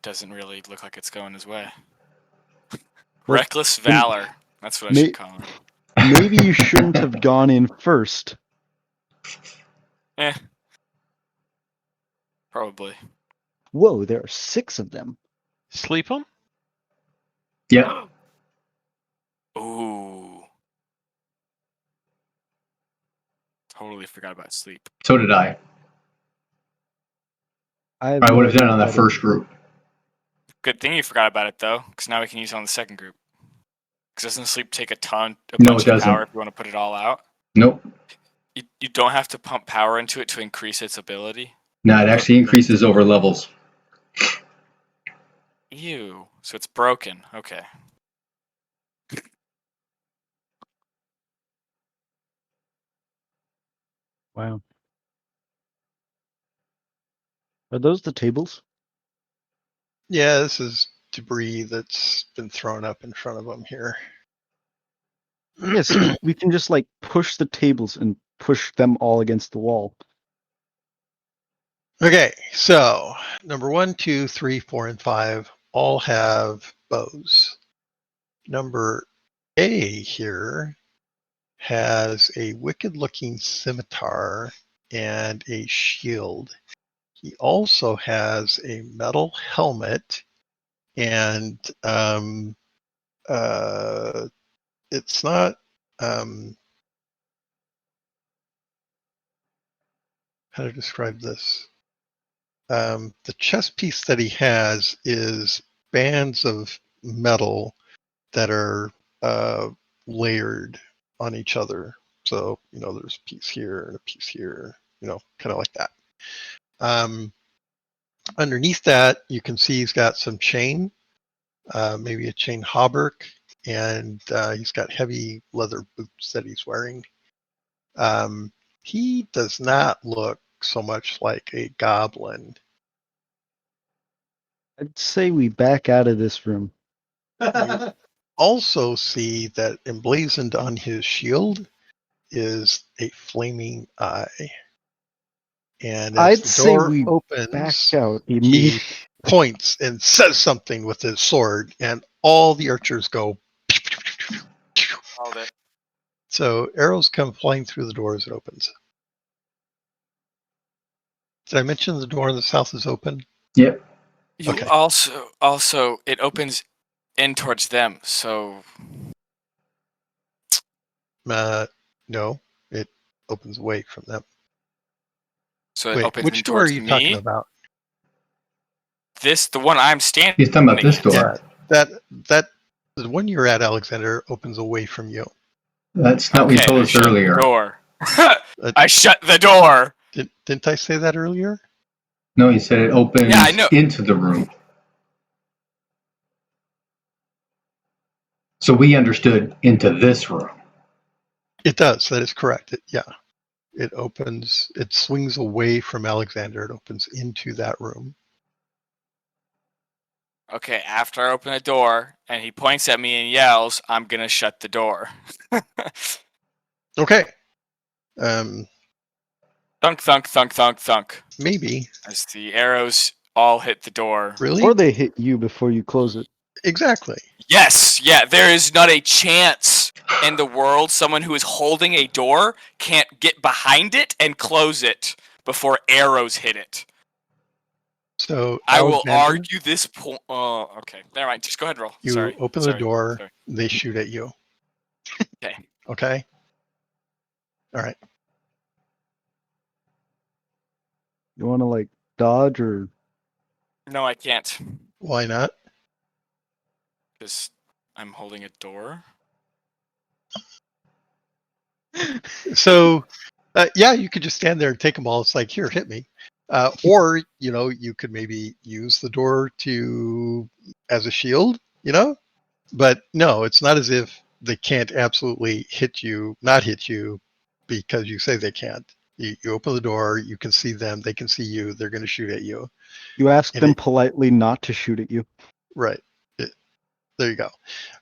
doesn't really look like it's going his way. Well, Reckless valor. That's what I should call it. Maybe you shouldn't have gone in first. Probably. Whoa, there are 6 of them. Sleep them? Yep. Ooh. Totally forgot about sleep. So did I. I would have done it on that first group. Good thing you forgot about it though, because now we can use it on the second group. Because doesn't sleep take a No, bunch it of doesn't. power if you want to put it all out? Nope. You don't have to pump power into it to increase its ability? No, it actually increases over levels. Ew. So it's broken. Okay. Wow. Are those the tables? Yeah, this is debris that's been thrown up in front of them here. Yes, we can just like push the tables and push them all against the wall. Okay, so number 1, 2, 3, 4, and 5 all have bows. Number A here has a wicked-looking scimitar and a shield. He also has a metal helmet, and it's not how to describe this. The chess piece that he has is bands of metal that are layered on each other. So, there's a piece here and a piece here, kind of like that. Underneath that, you can see he's got some chain, maybe a chain hauberk, and he's got heavy leather boots that he's wearing. He does not look so much like a goblin. I'd say we back out of this room. You also see that emblazoned on his shield is a flaming eye. And as I'd the say door we opens, back out he immediately. points and says something with his sword, and all the archers go. Called it. So arrows come flying through the door as it opens. Did I mention the door in the south is open? Yep. You Okay. also it opens in towards them. So No, it opens away from them. it Wait, opens in which door are towards you me. talking about? The one I'm standing. He's talking about this door. Yeah, that the one you're at, Alexander, opens away from you. That's not what you told I us shut earlier. the door. I shut the door. Didn't I say that earlier? No, you said it opens Yeah, I know. into the room. So we understood into this room. It does. That is correct. It opens. It swings away from Alexander. It opens into that room. Okay, after I open the door and he points at me and yells, I'm gonna shut the door. Okay. Thunk, thunk, thunk, thunk, thunk. Maybe. As the arrows all hit the door. Really? Or they hit you before you close it. Exactly. Yes, yeah, there is not a chance in the world someone who is holding a door can't get behind it and close it before arrows hit it. So I will Alexander, argue this point. Oh, okay. Never mind. Just go ahead and roll. you Sorry. open Sorry. the door. Sorry. They shoot at you. Okay. Okay. All right. You want to dodge or? No, I can't. Why not? Because I'm holding a door. So, yeah, you could just stand there and take them all. It's like, here, hit me. Or, you could maybe use the door as a shield, But no, it's not as if they can't absolutely not hit you because you say they can't. You open the door, you can see them, they can see you, they're going to shoot at you. You ask them politely not to shoot at you. Right. There you go.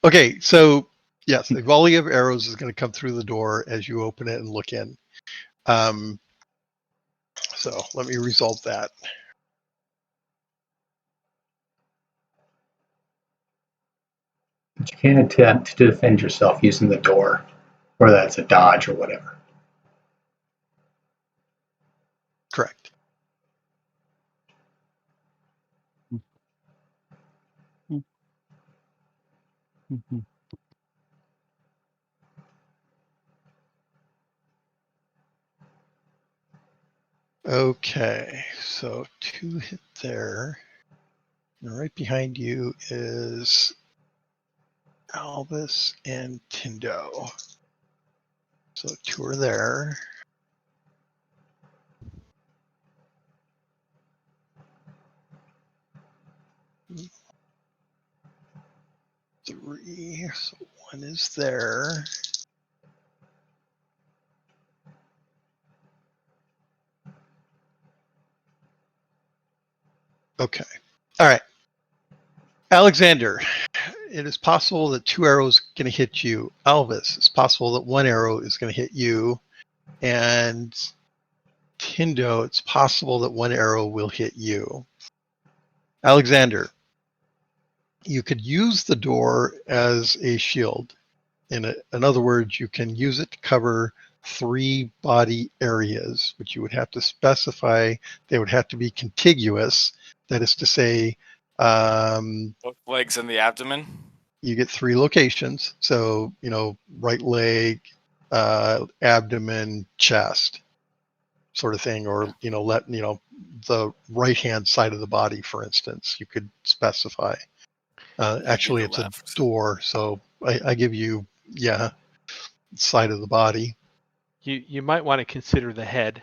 Okay, so yes, a volley of arrows is going to come through the door as you open it and look in. So let me resolve that. But you can't attempt to defend yourself using the door, whether that's a dodge or whatever. Correct. Mm-hmm. Okay, so 2 hit there. And right behind you is Albus and Tindo. So 2 are there. Three, so 1 is there. Okay. All right. Alexander, it is possible that 2 arrows are going to hit you. Alvis, it's possible that 1 arrow is going to hit you. And Tindo, it's possible that 1 arrow will hit you. Alexander, you could use the door as a shield. In other words, you can use it to cover 3 body areas, which you would have to specify. They would have to be contiguous. That is to say, Both legs and the abdomen. you get 3 locations. So, right leg, abdomen, chest. sort of thing, or let the right hand side of the body, for instance, you could specify. Actually, the it's left. a door, so I give you side of the body. You might want to consider the head.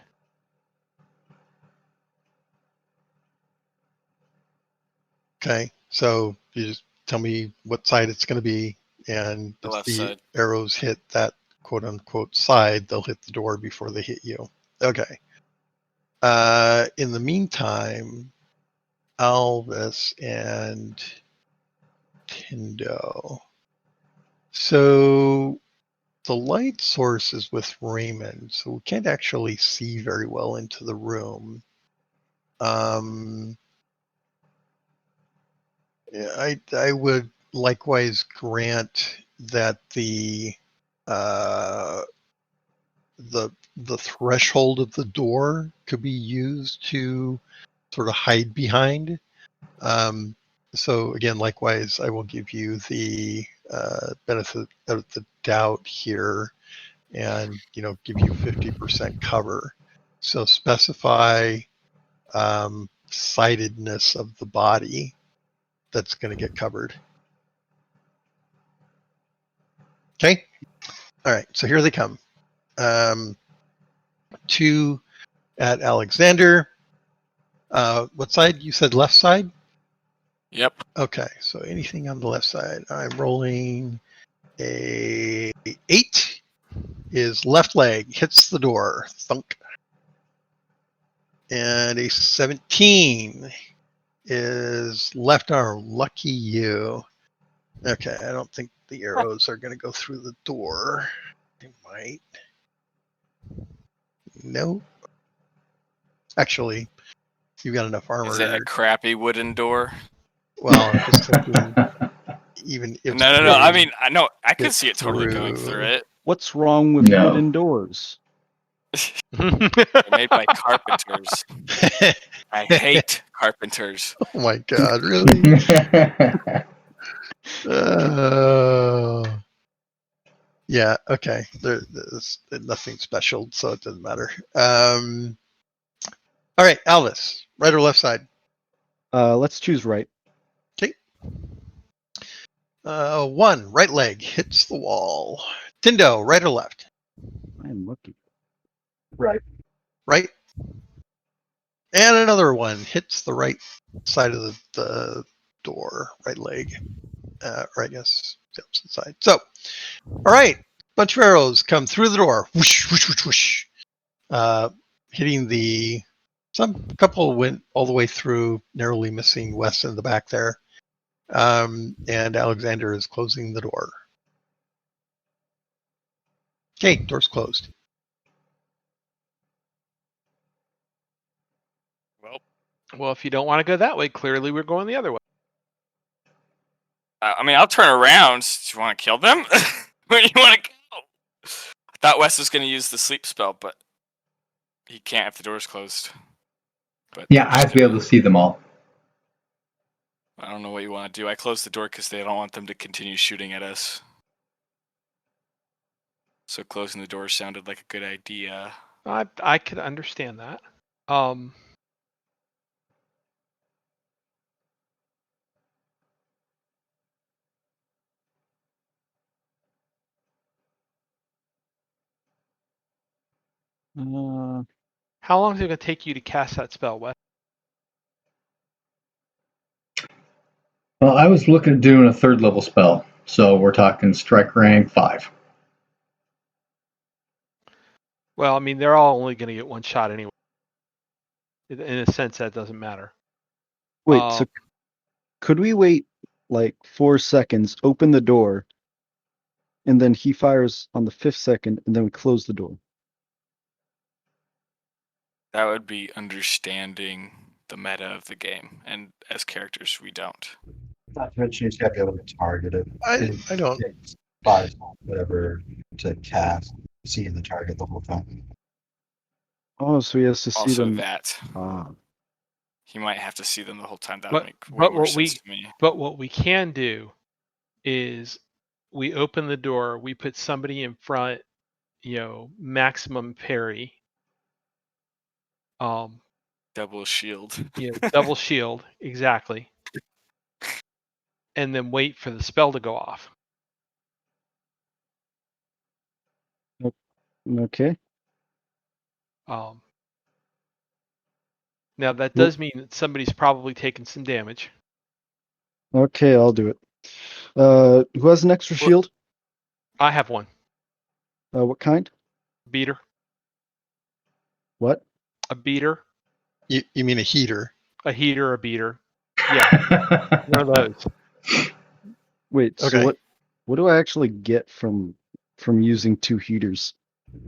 Okay, so you just tell me what side it's going to be, and The if left the side. arrows hit that quote unquote side, they'll hit the door before they hit you. Okay. In the meantime, Alvis and Tindo. So the light source is with Raymond, so we can't actually see very well into the room. I would likewise grant that the threshold of the door could be used to sort of hide behind. So again, likewise, I will give you the benefit of the doubt here, and give you 50% cover. So specify sidedness of the body that's going to get covered. Okay. All right. So here they come. 2 at Alexander. What side? You said left side? Yep. Okay. So anything on the left side. I'm rolling a 8. Is left leg. Hits the door. Thunk. And a 17 is left arm. Lucky you. Okay. I don't think the arrows are going to go through the door. They might. No. Actually, you've got enough armor. Is it a crappy wooden door? Well, I'm just thinking, even if No. I mean, I know I could Get see it totally going through it. What's wrong with No. wooden doors? They're made by carpenters. I hate carpenters. Oh my god, really? Yeah, okay. There's nothing special, so it doesn't matter. All right, Alvis, right or left side? Let's choose right. Okay. 1, right leg hits the wall. Tindo, right or left? I am lucky. Right. Right. And another one hits the right side of the door, right leg. Or I guess the opposite side. So, all right, bunch of arrows come through the door. Whoosh, whoosh, whoosh, whoosh. Hitting some couple went all the way through, narrowly missing Wes in the back there. And Alexander is closing the door. Okay, door's closed. Well, if you don't want to go that way, clearly we're going the other way. I mean, I'll turn around. Do you want to kill them? Where do you want to go? I thought Wes was going to use the sleep spell, but he can't if the door's closed. But Yeah, I have to be able to see them all. I don't know what you want to do. I closed the door because they don't want them to continue shooting at us. So closing the door sounded like a good idea. I could understand that. How long is it going to take you to cast that spell, Wes? Well, I was looking at doing a 3rd level spell, so we're talking strike rank 5. Well, I mean, they're all only going to get one shot anyway. In a sense, that doesn't matter. Wait, so could we wait like 4 seconds, open the door, and then he fires on the 5th second, and then we close the door? That would be understanding the meta of the game, and as characters, we don't. Not to mention, you just got to be able to target it. I don't. It's 5, whatever, to cast, seeing the target the whole time. Oh, so he has to see Also them. that. Ah. He might have to see them the whole time. That But- would make way but more what sense to me. But what we can do is we open the door, we put somebody in front, maximum parry, Double shield. Double shield, exactly. And then wait for the spell to go off. Okay. Now that does mean that somebody's probably taken some damage. Okay, I'll do it. Who has an extra shield? I have one. What kind? Beater. What? A beater. You mean a heater? A heater, a beater. Yeah, one of those. Wait, Okay. so what do I actually get from using 2 heaters?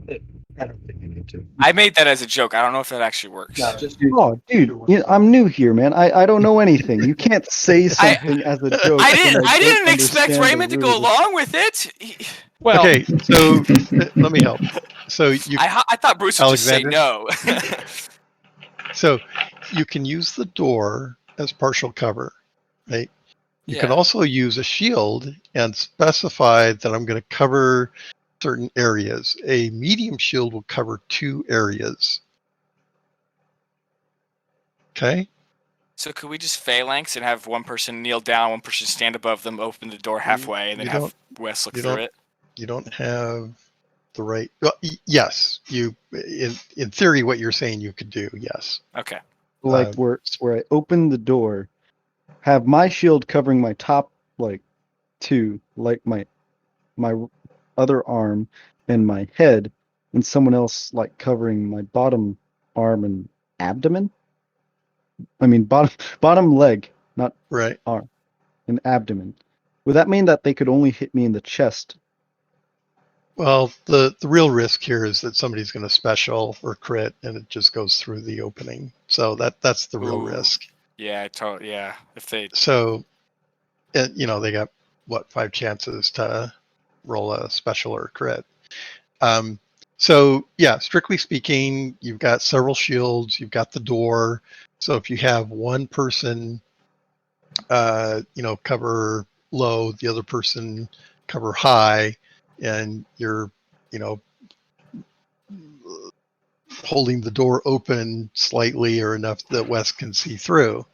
I don't think you need to. I made that as a joke. I don't know if that actually works. No, just Oh, dude, I'm new here, man. I don't know anything. You can't say something as a joke. I when didn't don't expect understand the Raymond to go rules. along with it. Well, Okay, so let me help. So you I thought Bruce would just say no. so you can use the door as partial cover, right? You can Yeah. also use a shield and specify that I'm going to cover certain areas. A medium shield will cover 2 areas. Okay? So could we just phalanx and have one person kneel down, one person stand above them, open the door halfway, and then You have Wes look you through don't- it? You don't have the right. Well, yes, you. In theory, what you're saying you could do. Yes. Okay. Like where I open the door, have my shield covering my top 2, like my other arm and my head, and someone else covering my bottom arm and abdomen. I mean bottom leg, not Right. arm, and abdomen. Would that mean that they could only hit me in the chest? Well, the real risk here is that somebody's going to special or crit, and it just goes through the opening. So that's the real Ooh. risk. Yeah, totally. Yeah, if they. So, they got 5 chances to roll a special or a crit. So yeah, strictly speaking, you've got several shields. You've got the door. So if you have one person, cover low, the other person cover high, and you're, holding the door open slightly or enough that Wes can see through,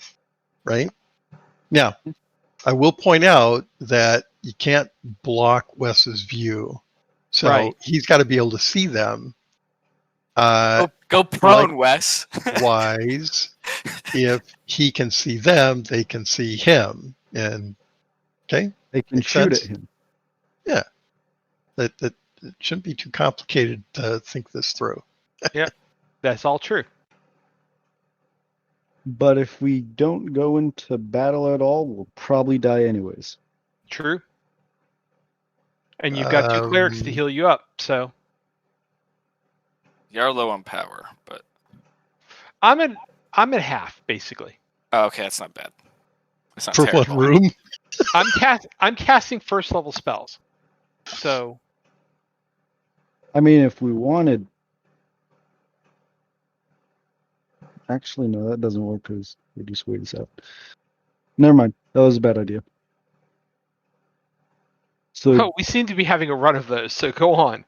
right? Now, I will point out that you can't block Wes's view. So Right. he's got to be able to see them. Go prone, Wes. Wise, if he can see them, they can see him. And okay, They can Makes shoot sense. at him. Yeah. That it shouldn't be too complicated to think this through. that's all true. But if we don't go into battle at all, we'll probably die anyways. True. And you've got 2 clerics to heal you up, so You're low on power, but I'm at half basically. oh, okay, that's not bad. That's not For terrible. one room. I'm casting 1st level spells. So I mean, if we wanted... Actually, no, that doesn't work because we just wait this out. Never mind. That was a bad idea. So, we seem to be having a run of those, so go on.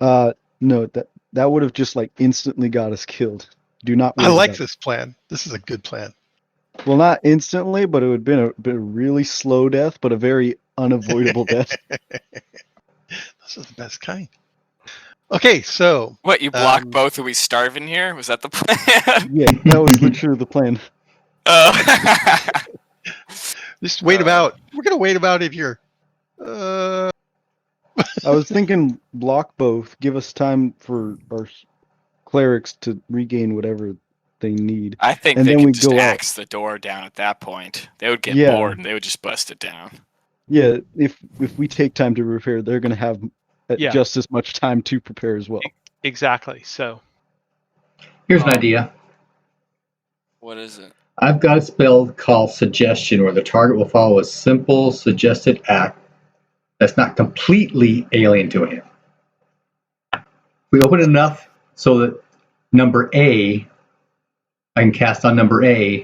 no, that would have just instantly got us killed. Do not I wait like it out. this plan. This is a good plan. Well, not instantly, but it would have been a really slow death, but a very unavoidable death. This is the best kind. Okay, so What, you block both and we starve in here? Was that the plan? Yeah, that was literally the plan. Oh. just wait about. We're gonna wait about if you're. I was thinking block both, give us time for our clerics to regain whatever they need. I think And they then could we just go out. axe the door down at that point. They would get Yeah. bored and they would just bust it down. Yeah, if we take time to repair, they're going to have Yeah. just as much time to prepare as well. Exactly. So Here's an idea. What is it? I've got a spell called Suggestion, where the target will follow a simple suggested act that's not completely alien to him. We open it enough so that number A, I can cast on number A,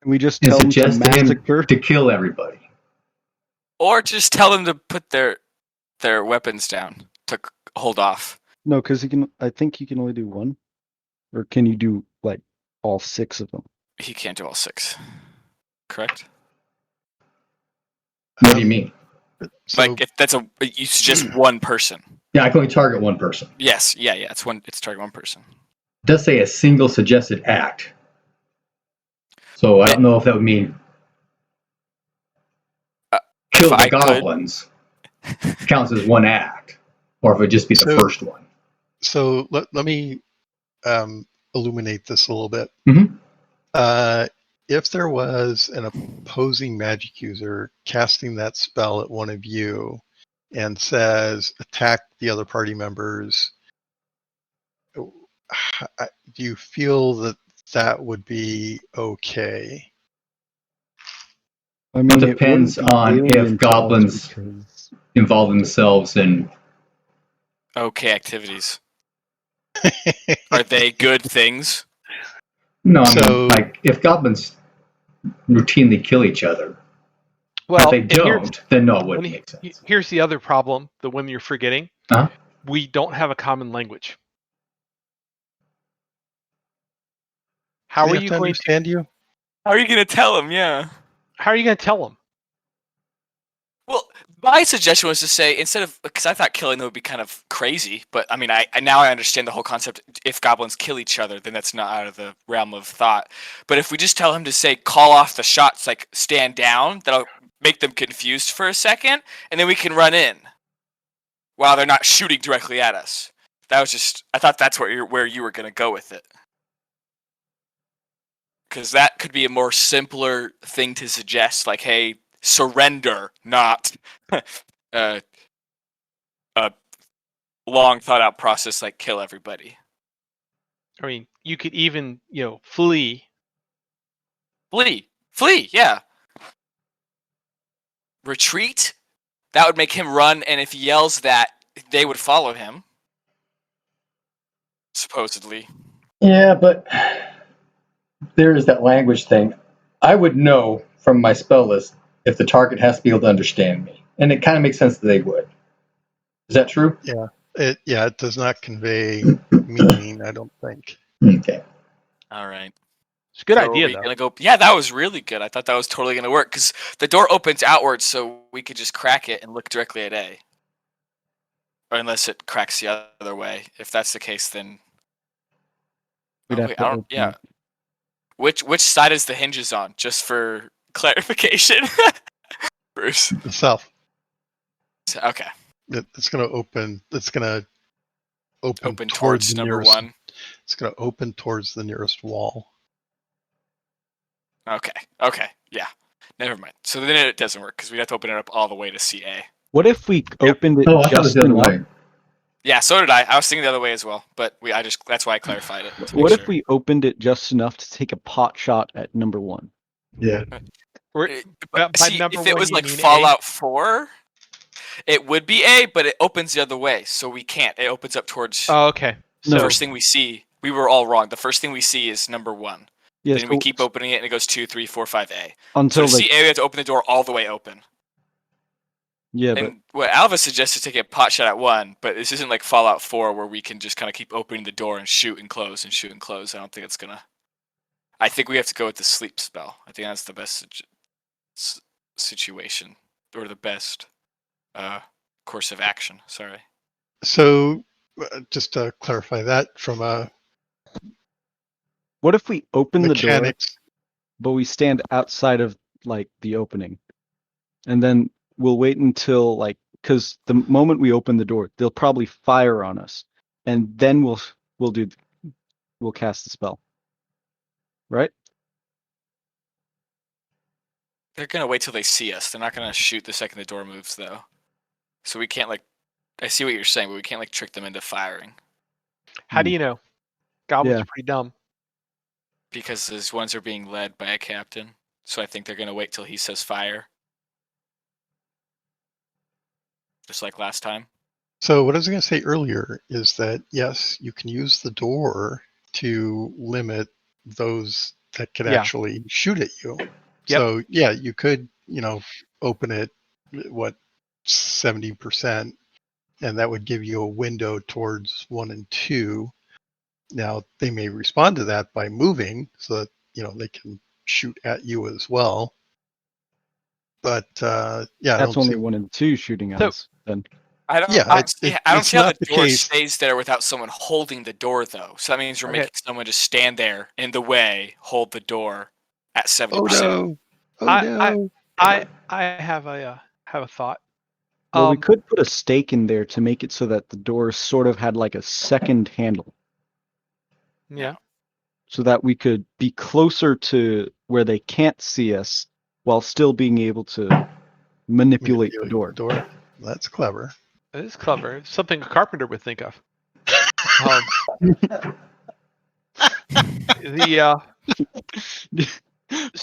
And we just and tell them to suggest to him massacre. to kill everybody. Or just tell them to put their weapons down to hold off. No, because he can. I think he can only do one, or can you do like all 6 of them? He can't do all 6. Correct. What do you mean? So, Like if that's you suggest one person. Yeah, I can only target one person. Yes. Yeah. It's target one person. It does say a single suggested act. So I don't know if that would mean kill the goblins counts as one act, or if it would just be the first one. So let me illuminate this a little bit. Mhm. If there was an opposing magic user casting that spell at one of you and says attack the other party members, do you feel that that would be okay? I mean, It depends on if goblins involve themselves in okay activities. Are they good things? No, I mean, like if goblins routinely kill each other, Well, if they don't, then no, it wouldn't make sense. Here's the other problem, the one you're forgetting. Huh? We don't have a common language. How are you going to understand you? How are you going to tell them? Yeah. How are you going to tell them? Well, my suggestion was to say instead of because I thought killing them would be kind of crazy, but I mean, I now I understand the whole concept. If goblins kill each other, then that's not out of the realm of thought. But if we just tell him to say call off the shots, like stand down, that'll make them confused for a second, and then we can run in while they're not shooting directly at us. That was just I thought that's where you were going to go with it. Because that could be a more simpler thing to suggest, like, hey, surrender, not a long thought out process like kill everybody. I mean, you could even, flee. Flee, yeah. Retreat? That would make him run, and if he yells that, they would follow him. Supposedly. Yeah, but there is that language thing. I would know from my spell list if the target has to be able to understand me. And it kind of makes sense that they would. Is that true? Yeah. It does not convey meaning, I don't think. Okay. All right. It's a good idea, though. Gonna go, yeah, that was really good. I thought that was totally going to work because the door opens outwards, so we could just crack it and look directly at A. Or unless it cracks the other way. If that's the case, then We'd have to open yeah. it. Which side is the hinges on? Just for clarification, Bruce. The south. Okay. It's going to open. It's going to open towards the number nearest, 1. It's going to open towards the nearest wall. Okay. Yeah. Never mind. So then it doesn't work because we'd have to open it up all the way to CA. What if we opened it Oh, I thought it was just the other enough? way. Yeah, so did I. I was thinking the other way as well, but that's why I clarified it. What if we opened it just enough to take a pot shot at number 1? Yeah. See, if it was like Fallout 4, it would be A, but it opens the other way, so we can't. It opens up towards. Oh, okay. The first thing we see, we were all wrong. The first thing we see is number 1. Yeah, then we keep opening it, and it goes 2, 3, 4, 5A. Until so to see A, we have to open the door all the way open. Yeah, and what Alva suggests is taking a pot shot at 1, but this isn't like Fallout 4 where we can just kind of keep opening the door and shoot and close and shoot and close. I don't think it's gonna. I think we have to go with the sleep spell. I think that's the best situation or the best course of action. Sorry. So, just to clarify that from a what if we open mechanics, the door, but we stand outside of like the opening, and then we'll wait until because the moment we open the door, they'll probably fire on us, and then we'll cast the spell. Right? They're gonna wait till they see us. They're not gonna shoot the second the door moves, though. So we can't I see what you're saying, but we can't trick them into firing. How do you know? Goblins are pretty dumb. Because those ones are being led by a captain, so I think they're gonna wait till he says fire. Just like last time. So what I was going to say earlier is that, yes, you can use the door to limit those that could actually shoot at you. Yep. So, yeah, you could, open it, 70%, and that would give you a window towards 1 and 2. Now they may respond to that by moving, so that they can shoot at you as well. But yeah, I That's don't only see. 1 and 2 shooting at So- us. Then I don't. Yeah, I don't see, I don't it's see how not the the door case. stays there without someone holding the door, though. So that means we're Okay. making someone just stand there in the way, hold the door at 70%. Oh no! Oh I- no! I have a thought. well, we could put a stake in there to make it so that the door sort of had like a second handle, Yeah. so that we could be closer to where they can't see us while still being able to manipulate the door. That's clever. It is clever. It's something a carpenter would think of. Um,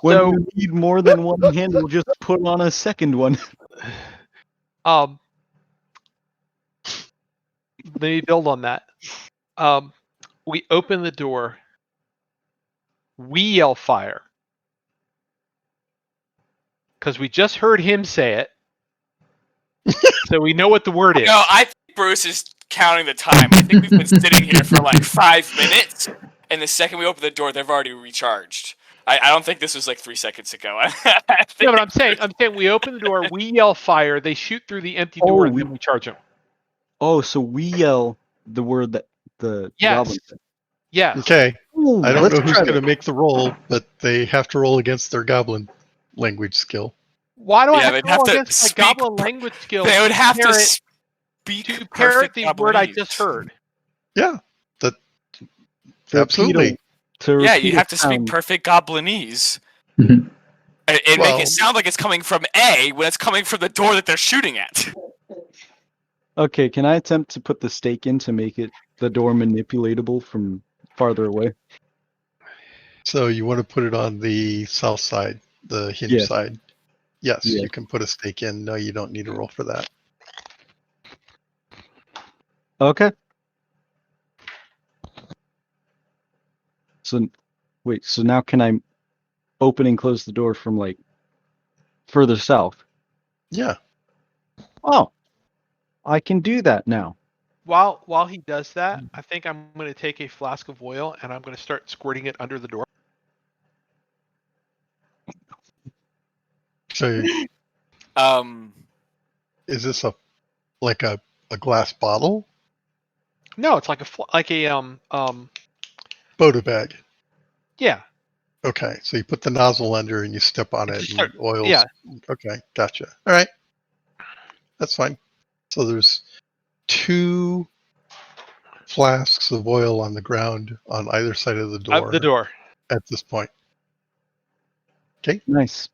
When so you need more than one handle, just put on a second one. let me build on that. We open the door. We yell fire because we just heard him say it, so we know what the word is. No, I think Bruce is counting the time. I think we've been sitting here for like 5 minutes, and the second we open the door, they've already recharged. I don't think this was like 3 seconds ago. No, but I'm saying we open the door, we yell fire, they shoot through the empty door, and then we charge them. Oh, so we yell the word that the Yes. goblin said. Yes. Okay. Ooh, I don't let's know who's try going to that. make the roll, but they have to roll against their goblin language skill. Why do I Yeah, have they'd to have roll to against my speak goblin language skills? They would have to parrot- speak to parrot perfect the word I Goblinese. just heard. Yeah, that To absolutely. Yeah, repeat you a have to speak sound. perfect Goblinese. Mhm. And Well- make it sound like it's coming from A when it's coming from the door that they're shooting at. Okay, can I attempt to put the stake in to make it the door manipulatable from farther away? So you want to put it on the south side, the hinge Yeah. side. Yes, Yeah. you can put a stake in. No, you don't need a roll for that. Okay. So, wait, so now can I open and close the door from like further south? Yeah. Oh, I can do that now. While he does that, I think I'm going to take a flask of oil and I'm going to start squirting it under the door. So is this a glass bottle? No, it's like a Boda bag. yeah. Okay, so you put the nozzle under and you step on it Just and start- oils. yeah. Okay, gotcha. All right, that's fine. So there's 2 flasks of oil on the ground on either side of the door. The door. At this point. Nice.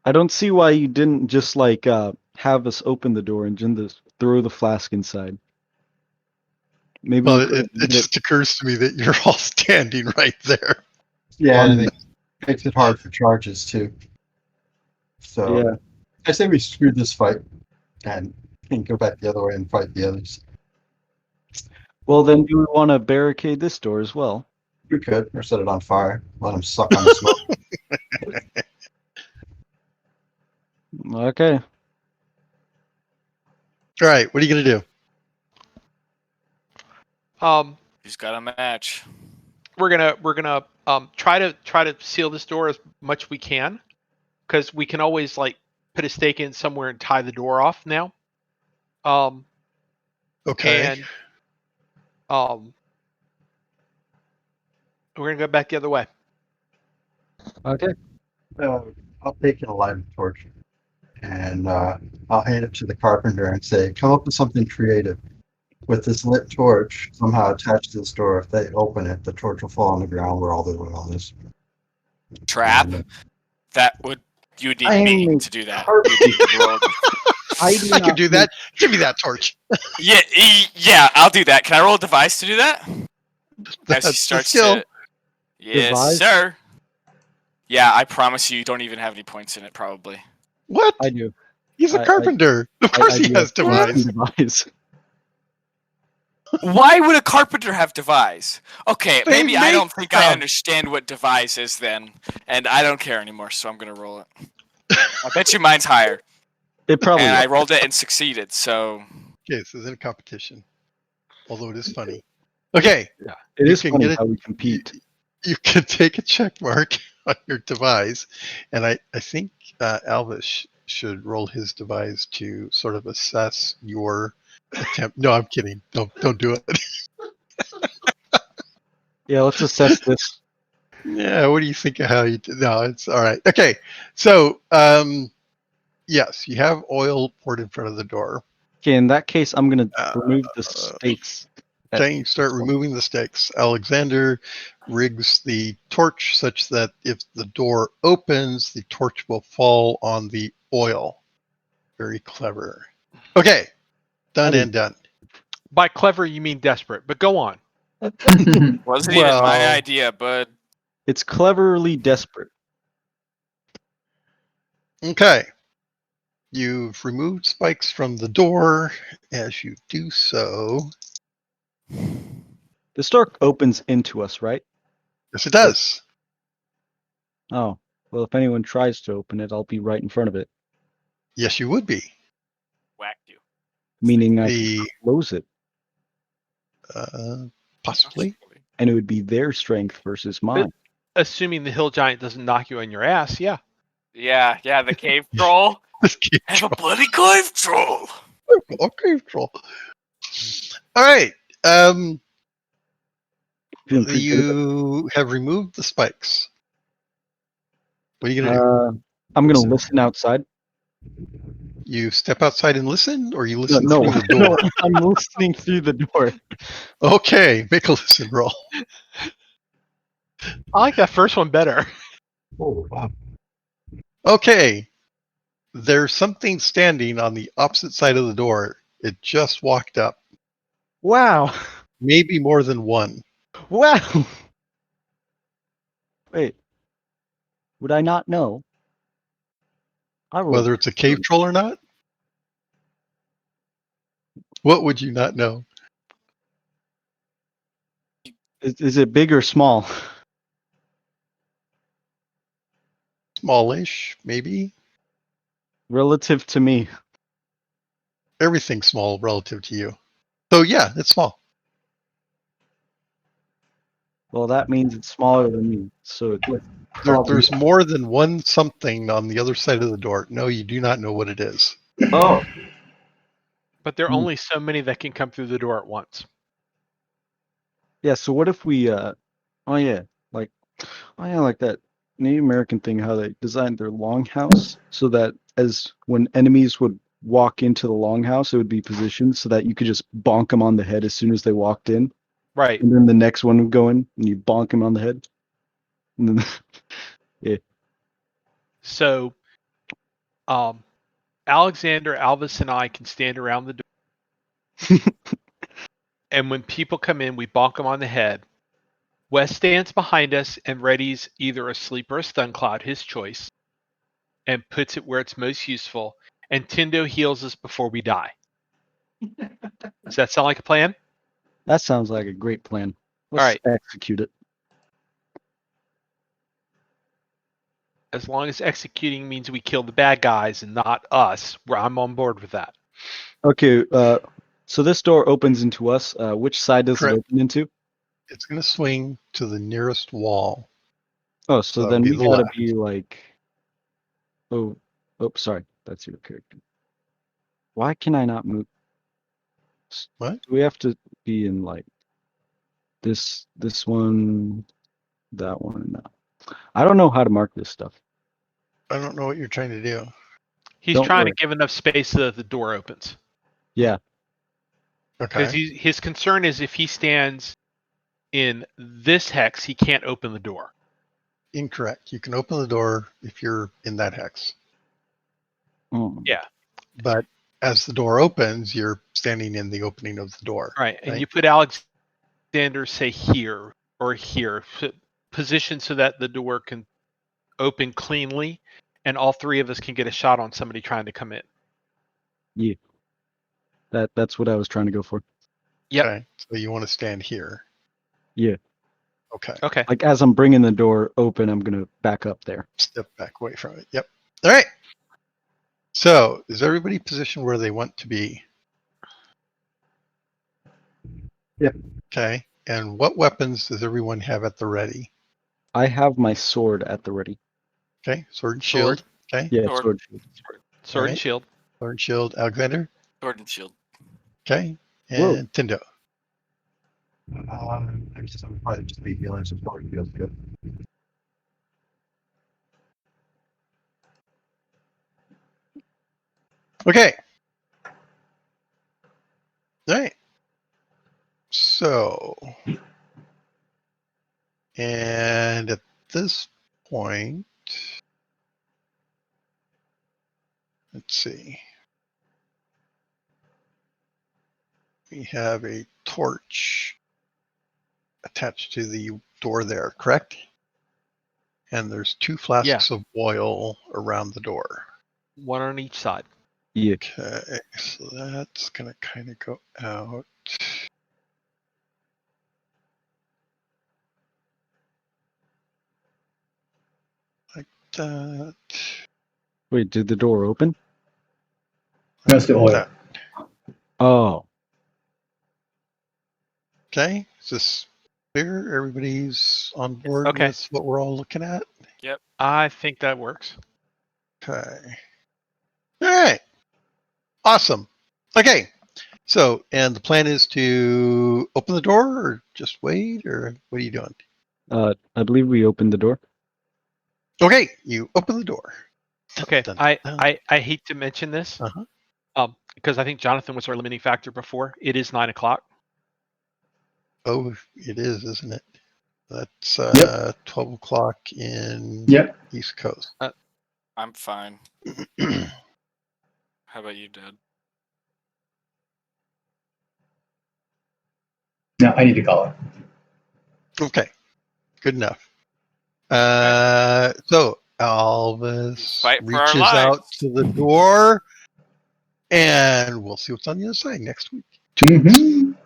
I don't see why you didn't just like have us open the door and just throw the flask inside. Maybe Well, we could it have just occurs to me that you're all standing right there. Yeah, and it makes it hard for charges too. So Yeah. I say we screw this fight and go back the other way and fight the others. Well, then do we want to barricade this door as well? We could, or set it on fire. Let them suck on the smoke. Okay. All right, what are you going to do? He's got a match. We're gonna try to seal this door as much as we can, because we can always like put a stake in somewhere and tie the door off now. Okay. And we're gonna go back the other way. Okay. I'll take a lighted torch and I'll hand it to the carpenter and say, come up with something creative. With this lit torch somehow attached to this door, if they open it, the torch will fall on the ground where all the oil is. Trap. And, You would need me to do that. You would need to roll- I can do that. Give me that torch. Yeah, I'll do that. Can I roll a device to do that? As he That's the starts skill. to. Yes, Device? sir. Yeah, I promise you don't even have any points in it, probably. What? I do. He's a I- carpenter. Of course I he do has have device. device. Why would a carpenter have devise? Okay, They maybe I make don't think I stuff. understand what devise is then, and I don't care anymore, so I'm gonna roll it. I bet you mine's higher, It probably and I was. rolled it and succeeded. So Okay, this isn't a competition, although it is funny. Okay, It you is can funny get it. how we compete. You can take a check mark on your devise, and I think Alvis should roll his devise to sort of assess your attempt. No, I'm kidding. Don't do it. Yeah, let's assess this. Yeah, what do you think of how you did? No, it's all right. Okay, so yes, you have oil poured in front of the door. Okay, in that case, I'm gonna Uh, remove the stakes. Okay, you start removing the stakes. Alexander rigs the torch such that if the door opens, the torch will fall on the oil. Very clever. Okay, done and done. By clever, you mean desperate, but go on. wasn't even my Well- idea, but It's cleverly desperate. Okay. You've removed spikes from the door. As you do so, The door opens into us, right? yes, it does. Oh, well, if anyone tries to open it, I'll be right in front of it, Yes, you would be. whacked you. meaning I The can close it, possibly. and it would be their strength versus mine. Assuming the hill giant doesn't knock you on your ass, yeah. Yeah, the cave troll. Cave I have a troll. bloody cave troll. Cave troll. All right. Feeling pretty good. You have removed the spikes. What are you gonna do? I'm gonna listen outside. You step outside and listen, or you listen No, through the door? no, I'm listening through the door. Okay, make a listen roll. I like that first one better. Oh, wow. Okay, there's something standing on the opposite side of the door. It just walked up. Wow, Maybe more than one. wow. Wait, would I not know? I rolled Whether it's a cave troll or not? What would you not know? Is it big or small? Smallish, maybe. Relative to me. Everything's small relative to you. So yeah, it's small. Well, that means it's smaller than me. So There's more than one something on the other side of the door. No, you do not know what it is. oh, But there are only so many that can come through the door at once. yeah. So what if we? Like that Native American thing. How they designed their longhouse so that as when enemies would walk into the longhouse, it would be positioned so that you could just bonk them on the head as soon as they walked in, Right. and then the next one would go in and you bonk him on the head. And then So, Alexander, Alvis, and I can stand around the door. And when people come in, we bonk them on the head. Wes stands behind us and readies either a sleep or a stun cloud, his choice, and puts it where it's most useful. And Tindo heals us before we die. Does that sound like a plan? that sounds like a great plan. Let's execute it. As long as executing means we kill the bad guys and not us, I'm on board with that. Okay. So this door opens into us. Which side does Correct. it open into? It's going to swing to the nearest wall. Oh, so So then be we the gotta left. be like. Oh, sorry. That's your character. Why can I not move? What? Do we have to be in like this one, that one? No. I don't know how to mark this stuff. I don't know what you're trying to do. He's Don't trying worry. to give enough space so that the door opens. Yeah. Because Okay. his concern is if he stands in this hex, he can't open the door. Incorrect. You can open the door if you're in that hex. Oh. Yeah. But as the door opens, you're standing in the opening of the door. Right. And Right. you put Alexander, say, here or here, position so that the door can open cleanly and all three of us can get a shot on somebody trying to come in. Yeah. That's what I was trying to go for. Yep. Okay. So you want to stand here. Yeah. Okay. Okay. Like as I'm bringing the door open, I'm gonna back up there. Step back away from it. Yep. All right. So is everybody positioned where they want to be? Yep. Okay. And what weapons does everyone have at the ready? I have my sword at the ready. Okay. Sword and Sword. shield. Okay. Yeah, Sword. sword. Sword and Right. shield. Sword and shield. Alexander. Sword and shield. Okay. Whoa. And Tindo. I'm probably just be healing some support feels good. Okay. All right. So, and at this point, let's see. We have a torch attached to the door there, correct? And there's 2 flasks of oil around the door. One on each side. Yeah. Okay, so that's gonna kind of go out. Like that. Wait, did the door open? That's the oil. That. Oh. Okay, is this clear? Everybody's on board Okay. with what we're all looking at? I think that works. Okay. All right. Awesome. Okay. So, and the plan is to open the door or just wait, or what are you doing? I believe we opened the door. Okay, you open the door. Okay. Dun, I dun. hate to mention this, Uh-huh. because I think Jonathan was our limiting factor before. It is 9:00. Oh, it is, isn't it? That's 12 o'clock in Yep. East Coast. I'm fine. How about you, Dad? No, I need to call it. Okay, good enough. So Alvis Fight for our reaches out lives. to the door, and we'll see what's on the other side next week. Mhm.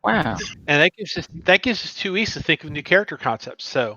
Wow. And that gives us 2 weeks to think of new character concepts. So